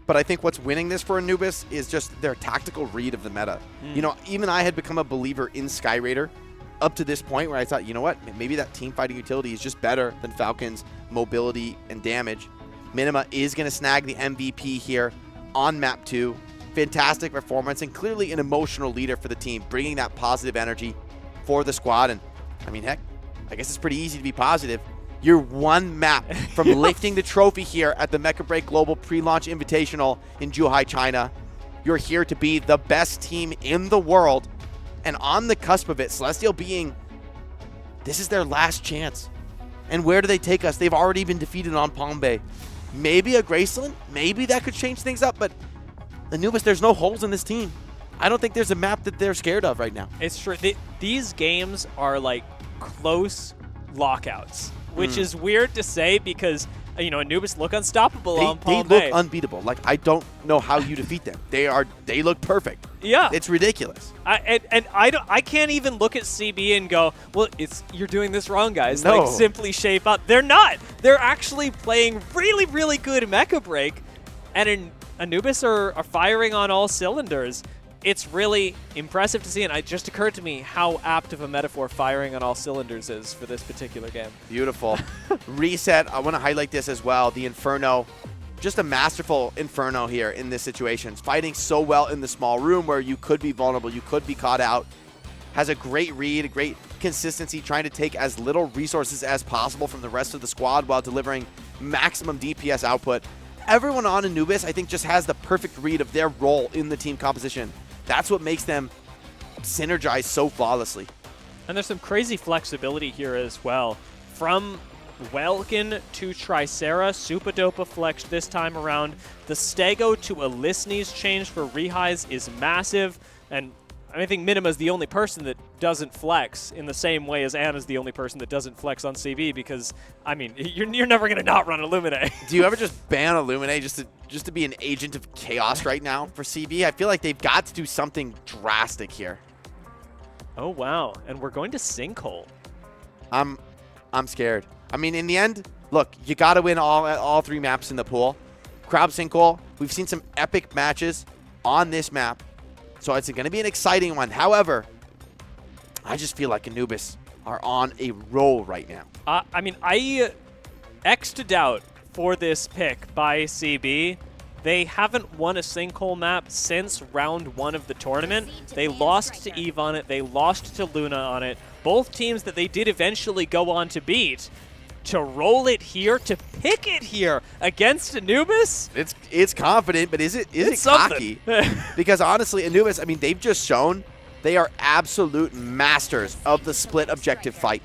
But I think what's winning this for Anubis is just their tactical read of the meta. You know, even I had become a believer in Sky Raider up to this point where I thought, you know what, maybe that team fighting utility is just better than Falcon's mobility and damage. Minima is going to snag the MVP here on map 2. Fantastic performance and clearly an emotional leader for the team, bringing that positive energy for the squad. And I mean, heck, I guess it's pretty easy to be positive. You're one map from lifting the trophy here at the Mecha Break Global Pre-Launch Invitational in Zhuhai, China. You're here to be the best team in the world. And on the cusp of it, Celestial Being, this is their last chance. And where do they take us? They've already been defeated on Palm Bay. Maybe a Graceland, maybe that could change things up, but Anubis, there's no holes in this team. I don't think there's a map that they're scared of right now. It's true. These games are like close lockouts, which is weird to say because, you know, Anubis look unstoppable on Palm Bay. They look unbeatable. Like, I don't know how you defeat them. They look perfect. Yeah. It's ridiculous. I can't even look at CB and go, well, you're doing this wrong, guys. No. Like, simply shape up. They're not. They're actually playing really, really good Mecha Break, and Anubis are firing on all cylinders. It's really impressive to see, and it just occurred to me how apt of a metaphor firing on all cylinders is for this particular game. Beautiful. Reset, I want to highlight this as well. The Inferno, just a masterful Inferno here in this situation. Fighting so well in the small room where you could be vulnerable, you could be caught out. Has a great read, a great consistency, trying to take as little resources as possible from the rest of the squad while delivering maximum DPS output. Everyone on Anubis, I think, just has the perfect read of their role in the team composition. That's what makes them synergize so flawlessly. And there's some crazy flexibility here as well. From Welkin to Tricera, Supadopa flexed this time around. The Stego to Alyssnes change for Rehais is massive. And I think Minima's the only person that doesn't flex in the same way as Anna's the only person that doesn't flex on CB because, I mean, you're never going to not run Illumine. Do you ever just ban Illumine just to be an agent of chaos right now for CB? I feel like they've got to do something drastic here. Oh, wow. And we're going to Sinkhole. I'm scared. I mean, in the end, look, you got to win all 3 maps in the pool. Crab Sinkhole, we've seen some epic matches on this map. So it's going to be an exciting one. However, I just feel like Anubis are on a roll right now. I mean, I X'd out for this pick by CB. They haven't won a Sinkhole map since round 1 of the tournament. They lost to Eve on it. They lost to Luna on it. Both teams that they did eventually go on to beat. To roll it here, to pick it here against Anubis? It's confident, but is it cocky? Because honestly, Anubis, I mean, they've just shown they are absolute masters of the split objective fight.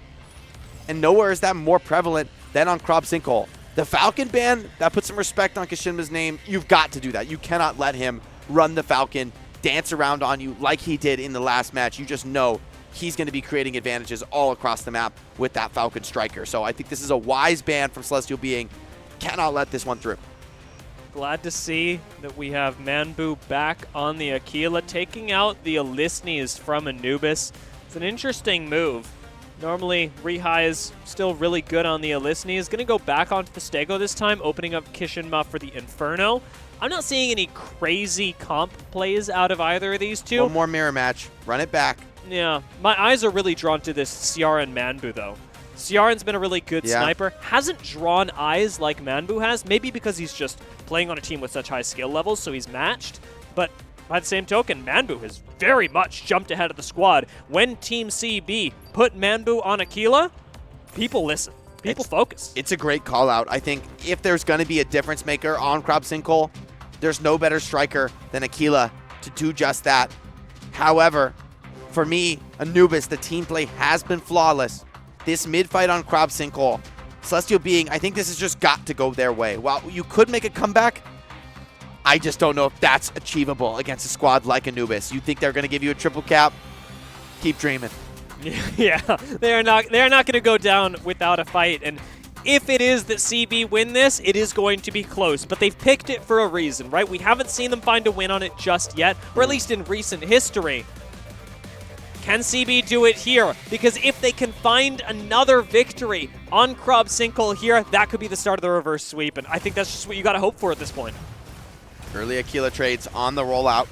And nowhere is that more prevalent than on Crab Sinkhole. The Falcon ban, that puts some respect on Kishinma's name. You've got to do that. You cannot let him run the Falcon, dance around on you like he did in the last match. You just know he's going to be creating advantages all across the map with that Falcon Striker. So I think this is a wise ban from Celestial Being. Cannot let this one through. Glad to see that we have Manbu back on the Aquila, taking out the Elisnes from Anubis. It's an interesting move. Normally, Zhuhai is still really good on the Elisnes. Going to go back onto the Stego this time, opening up Kishinma for the Inferno. I'm not seeing any crazy comp plays out of either of these two. One more mirror match. Run it back. Yeah, my eyes are really drawn to this Ciaran Manbu, though. Ciaran's been a really good sniper. Hasn't drawn eyes like Manbu has, maybe because he's just playing on a team with such high skill levels, so he's matched. But by the same token, Manbu has very much jumped ahead of the squad. When Team CB put Manbu on Aquila, people listen. People focus. It's a great call out. I think if there's going to be a difference maker on Crab Sinkhole, there's no better striker than Aquila to do just that. However, for me, Anubis, the team play has been flawless. This mid-fight on Crab Sinkhole, Celestial Being, I think this has just got to go their way. While you could make a comeback, I just don't know if that's achievable against a squad like Anubis. You think they're going to give you a triple cap? Keep dreaming. Yeah, they're not going to go down without a fight. And if it is that CB win this, it is going to be close. But they've picked it for a reason, right? We haven't seen them find a win on it just yet, or at least in recent history. Can CB do it here? Because if they can find another victory on Crab Sinkhole here, that could be the start of the reverse sweep. And I think that's just what you got to hope for at this point. Early Aquila trades on the rollout.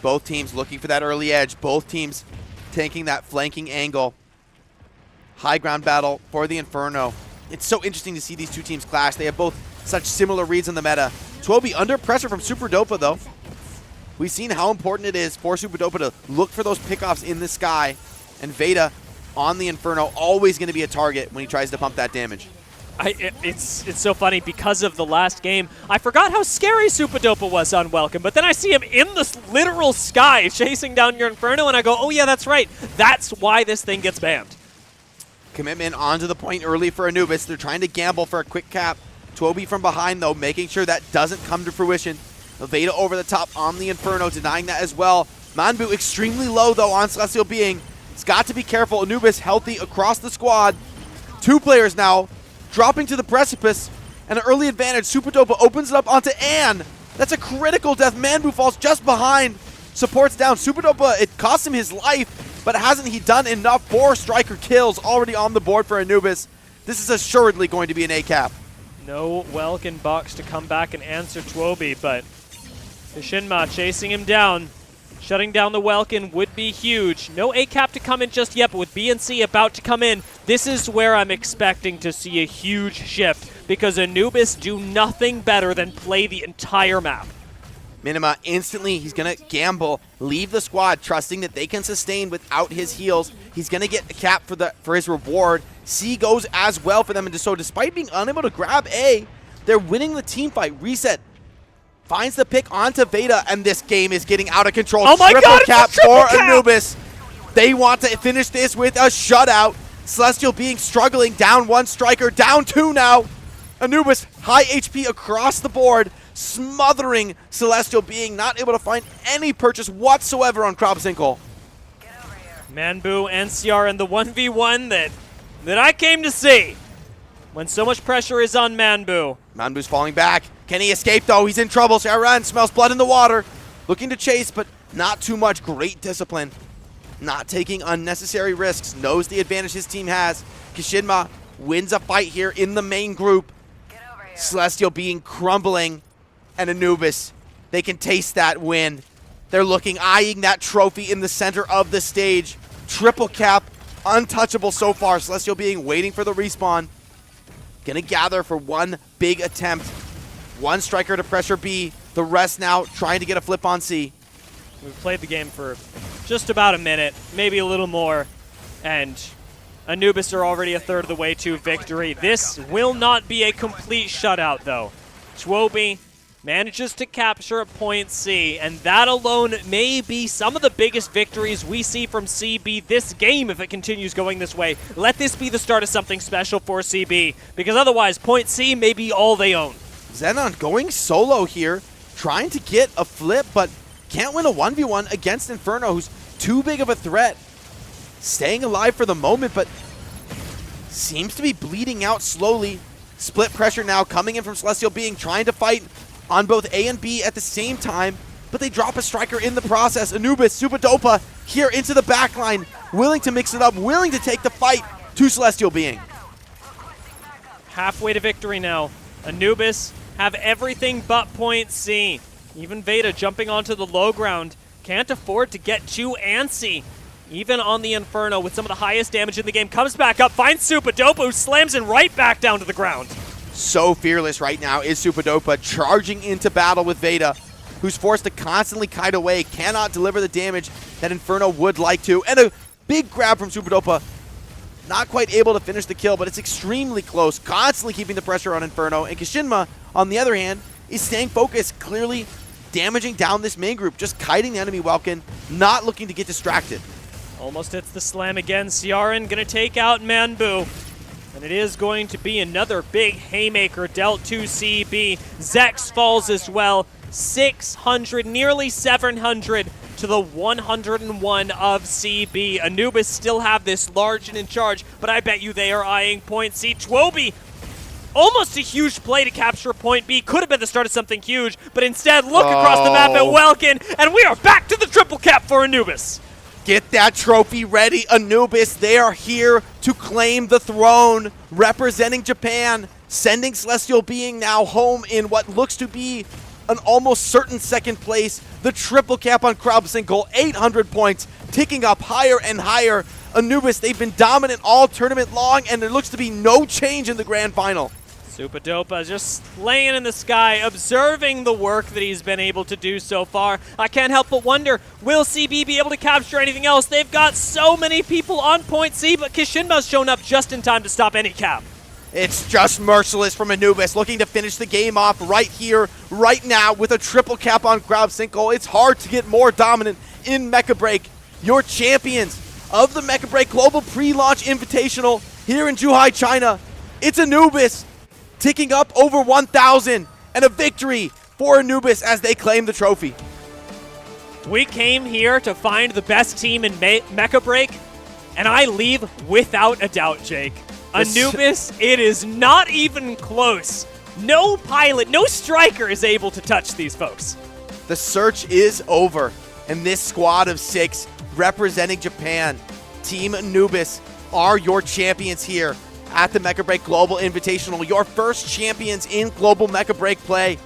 Both teams looking for that early edge. Both teams taking that flanking angle. High ground battle for the Inferno. It's so interesting to see these two teams clash. They have both such similar reads in the meta. Twobi under pressure from Super Dopa, though. We've seen how important it is for Super Dopa to look for those pickoffs in the sky. And Veda on the Inferno, always going to be a target when he tries to pump that damage. It's so funny because of the last game. I forgot how scary Super Dopa was on Welcome, but then I see him in the literal sky chasing down your Inferno, and I go, oh yeah, that's right. That's why this thing gets banned. Commitment onto the point early for Anubis. They're trying to gamble for a quick cap. Twobi from behind, though, making sure that doesn't come to fruition. Veda over the top on the Inferno, denying that as well. Manbu extremely low, though, on Celestial Being. It's got to be careful. Anubis healthy across the squad. 2 players now dropping to the precipice. And an early advantage. Super Dopa opens it up onto Ann. That's a critical death. Manbu falls just behind. Supports down. Super Dopa, it costs him his life, but hasn't he done enough? 4 striker kills already on the board for Anubis. This is assuredly going to be an A-cap. No Welkin box to come back and answer Twobi, but Shinma chasing him down. Shutting down the Welkin would be huge. No A-cap to come in just yet, but with BNC about to come in, this is where I'm expecting to see a huge shift, because Anubis do nothing better than play the entire map. Minima instantly, he's going to gamble, leave the squad, trusting that they can sustain without his heals. He's going to get a cap for his reward. C goes as well for them, and so despite being unable to grab A, they're winning the team fight. Reset finds the pick onto Veda, and this game is getting out of control. Oh my God, cap for Anubis. They want to finish this with a shutout. Celestial Being struggling, down 1 striker, down 2 now. Anubis, high HP across the board, smothering Celestial Being, not able to find any purchase whatsoever on Crab Sinkhole. Manbu and Ciara in the 1v1 that I came to see. When so much pressure is on Manbu. Manbu's falling back. Can he escape though? He's in trouble. Ciara smells blood in the water. Looking to chase, but not too much. Great discipline. Not taking unnecessary risks. Knows the advantage his team has. Kishinma wins a fight here in the main group. Celestial being crumbling. And Anubis, they can taste that win. They're eyeing that trophy in the center of the stage. Triple cap, untouchable so far. Celestial being waiting for the respawn. Gonna gather for one big attempt. One striker to pressure B. The rest now trying to get a flip on C. We've played the game for just about a minute, maybe a little more, and Anubis are already a third of the way to victory. This will not be a complete shutout, though. Chwobi manages to capture a point C, and that alone may be some of the biggest victories we see from CB this game if it continues going this way. Let this be the start of something special for CB, because otherwise point C may be all they own. Xenon going solo here, trying to get a flip, but can't win a 1v1 against Inferno, who's too big of a threat. Staying alive for the moment, but seems to be bleeding out slowly. Split pressure now coming in from Celestial being trying to fight on both A and B at the same time, but they drop a striker in the process. Anubis, Supadopa here into the backline, willing to mix it up, willing to take the fight to Celestial being. Halfway to victory now. Anubis have everything but point C. Even Veda jumping onto the low ground. Can't afford to get too antsy. Even on the Inferno with some of the highest damage in the game. Comes back up, finds Supadopa, who slams him right back down to the ground. So fearless right now is Supadopa, charging into battle with Veda, who's forced to constantly kite away, cannot deliver the damage that Inferno would like to. And a big grab from Supadopa. Not quite able to finish the kill, but it's extremely close, constantly keeping the pressure on Inferno. And Kishinma, on the other hand, is staying focused, clearly damaging down this main group, just kiting the enemy Welkin, not looking to get distracted. Almost hits the slam again. Ciaran gonna take out Manbu. And it is going to be another big haymaker dealt to CB. Zex falls as well. 600, nearly 700 to the 101 of CB. Anubis still have this large and in charge, but I bet you they are eyeing point C. Chwobi, almost a huge play to capture point B. Could have been the start of something huge, but instead look across the map at Welkin, and we are back to the triple cap for Anubis. Get that trophy ready, Anubis. They are here to claim the throne, representing Japan, sending Celestial being now home in what looks to be an almost certain second place. The triple cap on Krabsinkel, 800 points, ticking up higher and higher. Anubis, they've been dominant all tournament long, and there looks to be no change in the grand final. Supadopa just laying in the sky, observing the work that he's been able to do so far. I can't help but wonder, will CB be able to capture anything else? They've got so many people on point C, but Kishinma's shown up just in time to stop any cap. It's just merciless from Anubis, looking to finish the game off right here, right now, with a triple cap on Krabsinkel. It's hard to get more dominant in Mecha Break. Your champions of the Mecha Break Global Pre-Launch Invitational here in Zhuhai, China. It's Anubis, ticking up over 1,000, and a victory for Anubis as they claim the trophy. We came here to find the best team in Mecha Break, and I leave without a doubt, Jake. Anubis, it is not even close. No pilot, no striker is able to touch these folks. The search is over, and this squad of 6 representing Japan, Team Anubis, are your champions here at the Mecha Break Global Invitational, your first champions in global Mecha Break play.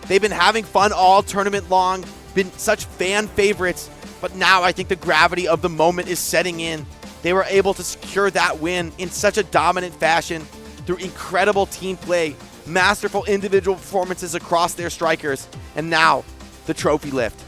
They've been having fun all tournament long, been such fan favorites, but now I think the gravity of the moment is setting in. They were able to secure that win in such a dominant fashion through incredible team play, masterful individual performances across their strikers, and now the trophy lift.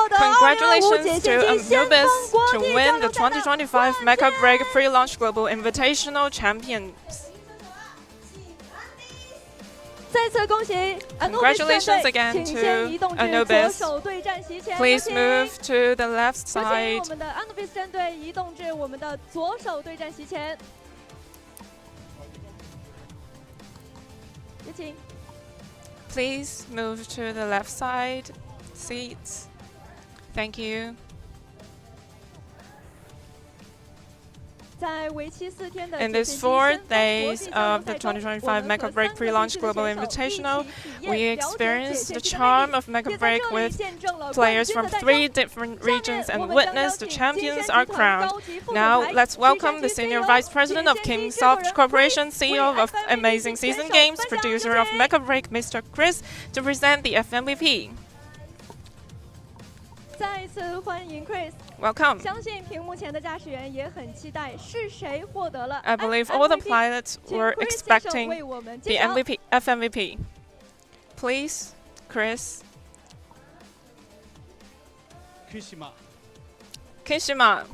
Congratulations to Anubis to win the 2025 Mecha Break Pre-Launch Global Invitational Champions. 再次恭喜 Congratulations again 请先移动 to 至左 Anubis. 手对战席前。 Please 有请 move to the left 有请 side. 我们的 Anubis 战队移动至我们的左手对战席前。有请。 Please move to the left side seats. Thank you. 在为期4天的 In these 4 days of the 2025 Mecha Break Pre-Launch Global Invitational, we experienced the charm of Mecha Break with players from 3 different regions and witnessed the champions are crowned. Now, let's welcome the Senior Vice President of Kingsoft Corporation, CEO of Amazing Season Games, producer of Mecha Break, Mr. Chris, to present the FMVP. 再次欢迎 Chris。 Welcome. 相信屏幕前的驾驶员也很期待是谁获得了 I believe all the pilots were expecting the FMVP. Please, Chris. Kishima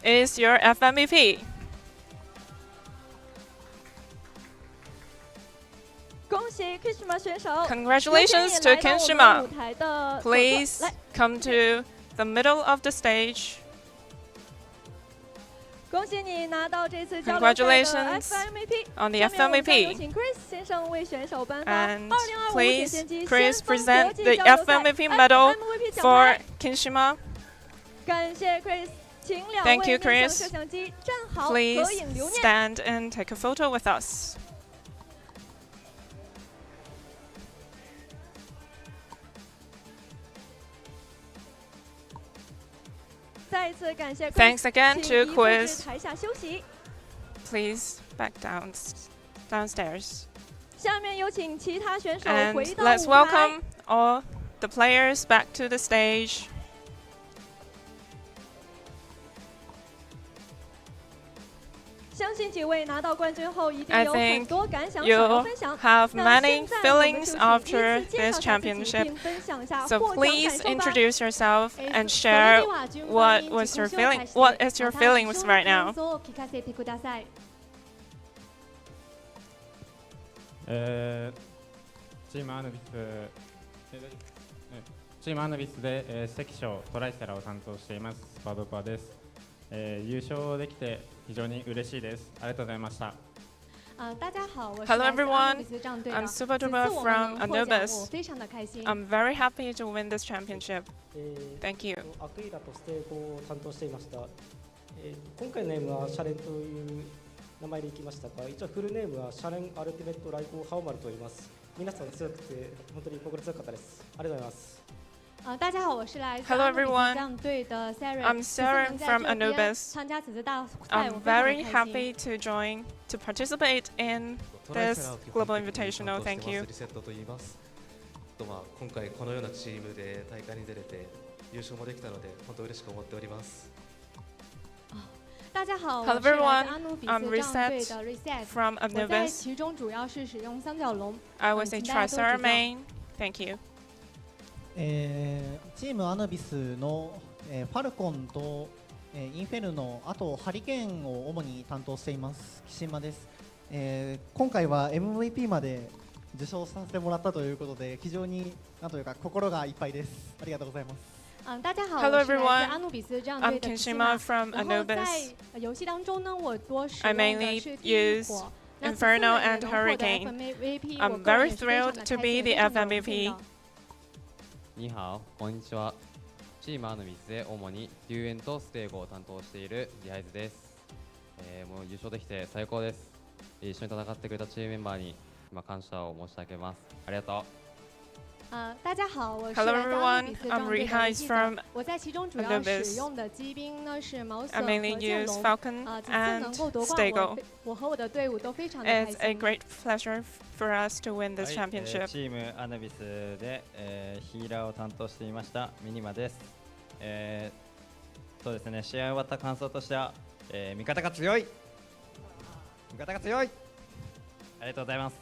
is your FMVP. 恭喜 Kishima 选手。 Congratulations to Kishima. Please come to the middle of the stage. 恭喜你拿到这次交流赛的 Congratulations FMVP on the 下面我们将有 FMVP. 请 Chris 先生为选手颁发 And 2025 please, 显先机 Chris, 先锋 present 国际 the 交流赛 FMVP medal FMVP 奖 for 牌。 Kishima. 感谢 Chris， 请两 Thank 位 you, 面向 Chris. 摄像机站好， Please 合影留念。 stand and take a photo with us. 再一次感谢 Chris， Thanks again 请 to 移步至 Quiz. 台下休息。 Please back downstairs. 下面有请其他选手 And 回到 let's 舞台。 welcome all the players back to the stage. 相信几位拿到冠军后一定 I 有很 think 多感想想要 you'll 分享。 have 那 many 现在我们 feelings 就请依 after 次介绍 this 一下自己 championship. 并分享一下 So 获奖 please 感受吧。 introduce yourself and share what was your feeling. What is your feelings right now? 聞かせてください。チームアヌビス、チームアヌビスで、関所トライセラを担当していますスパドパです、優勝できて非常に嬉しいです。ありがとうございました。大家好，我是 Hello 来自阿努比 everyone, 斯战队的。 I'm 此次 Super 我 Duper 们 from 能获奖，我 Anubis. 非常的开心。 I'm very happy to win this championship. Thank you. アクイラとステーコを担当していました、今回のネームはシャレンという名前でいきましたが、一応フルネームはシャレンアルティメット来航ハオマルと言います。皆さん強くて本当に心強かったです。ありがとうございます。大家好，我是来自 Hello 阿努比斯 everyone. 战队的 Sarah。 I'm 此次 Sarah 能在 from 这边 Anubis. 参加此次大赛，我 I'm 非常 very 的开心。 happy to participate in this global invitational. Thank you. リセットと言います。今回このようなチームで大会に出れて優勝もできたので本当嬉しく思っております。大家好， Hello 我是来自 everyone. 阿努比 I'm 斯战队 Reset 的 Reset。 from 我在 Anubis. 其中主要是使用三角龙。 I was a 请大家多 Tricer 指教。 main. Thank you. チームアヌビスの、ファルコンと、インフェルノ、あとハリケーンを主に担当しています岸間です、今回は MVP まで受賞させてもらったということで非常になんというか心がいっぱいです。ありがとうございます。大家好， Hello 我是来自 everyone. 阿努比斯战 I'm 队的 Kishima from 然后 Anubis. 在游戏当中呢，我多使 I 用的 mainly 是地狱 use 火。那此次 Inferno 呢也 and 能获得 Hurricane. FMVP， I'm 我个人 very 也是非常 thrilled 的 to 开 be 心， the 非常的荣幸 FMVP. 的。にはこんにちは。チームアヌビスで主にデュエンとステーゴを担当しているリハイズです。もう優勝できて最高です。一緒に戦ってくれたチームメンバーに今感謝を申し上げます。ありがとう。大家好，我是 Hello 来自阿努比 everyone. 斯 I'm 战队的 Rehai 记 from 者。我在其中主要 Anubis. 使用的机兵呢是毛瑟 I 和 mainly 剑 use 龙。 Falcon 此次能 and 够夺冠， Stego. 我和我的队伍都非常的开 It's a 心。 great pleasure for us to win this はい、championship. チームアヌビスで、ヒーラーを担当していましたミニマです。そうですね、試合終わった感想としては、味方が強い味方が強いありがとうございます。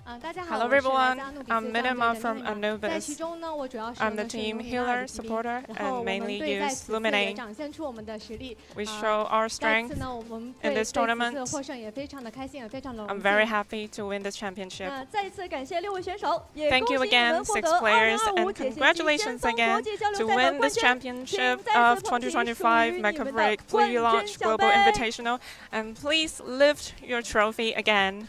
Hello everyone, I'm Minima from Anubis. I'm the team healer, supporter, and mainly use Luminate. We show our strength in this tournament. I'm very happy to win this championship. Thank you again, 6 players, and congratulations again to win this championship of 2025 Mecha Break Pre-Launch Global Invitational. And please lift your trophy again.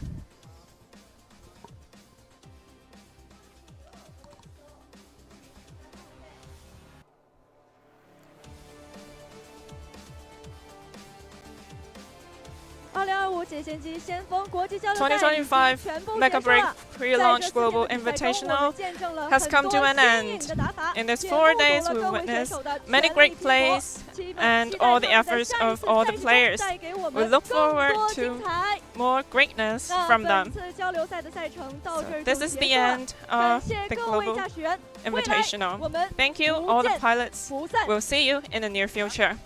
$2025 Mecha Break Pre-Launch Global Invitational has come to an end. In these 4 days, we witnessed many great plays and all the efforts of all the players. We look forward to more greatness from them. So this is the end of the Global Invitational. Thank you, all the pilots. We'll see you in the near future.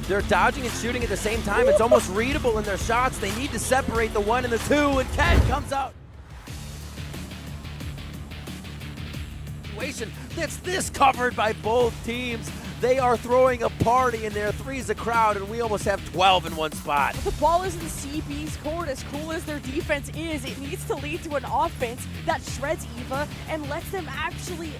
They're dodging and shooting at the same time. It's almost readable in their shots. They need to separate the 1 and the 2, and Ken comes out. That's this covered by both teams. They are throwing a party, and there are 3's a crowd, and we almost have 12 in one spot. The ball is in CB's court. As cool as their defense is, it needs to lead to an offense that shreds EVA and lets them actually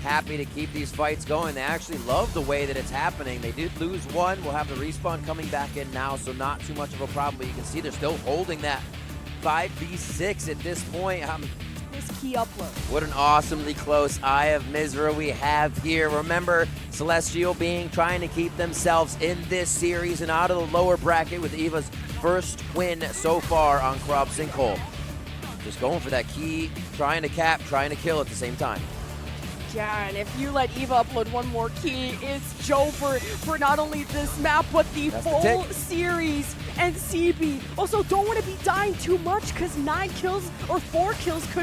Happy to keep these fights going. They actually love the way that it's happening. They did lose 1. We'll have the respawn coming back in now, so not too much of a problem. But you can see they're still holding that 5v6 at this point. This key upload. What an awesomely close Eye of Mizra we have here. Remember, Celestial trying to keep themselves in this series and out of the lower bracket with EVA's first win so far on Crop Sinkhole. Just going for that key, trying to cap, trying to kill at the same time. Yeah, and if you let EVA upload 1 more key, it's Joe for not only this map, but the full series. And CB also don't want to be dying too much, because 9 kills or 4 kills could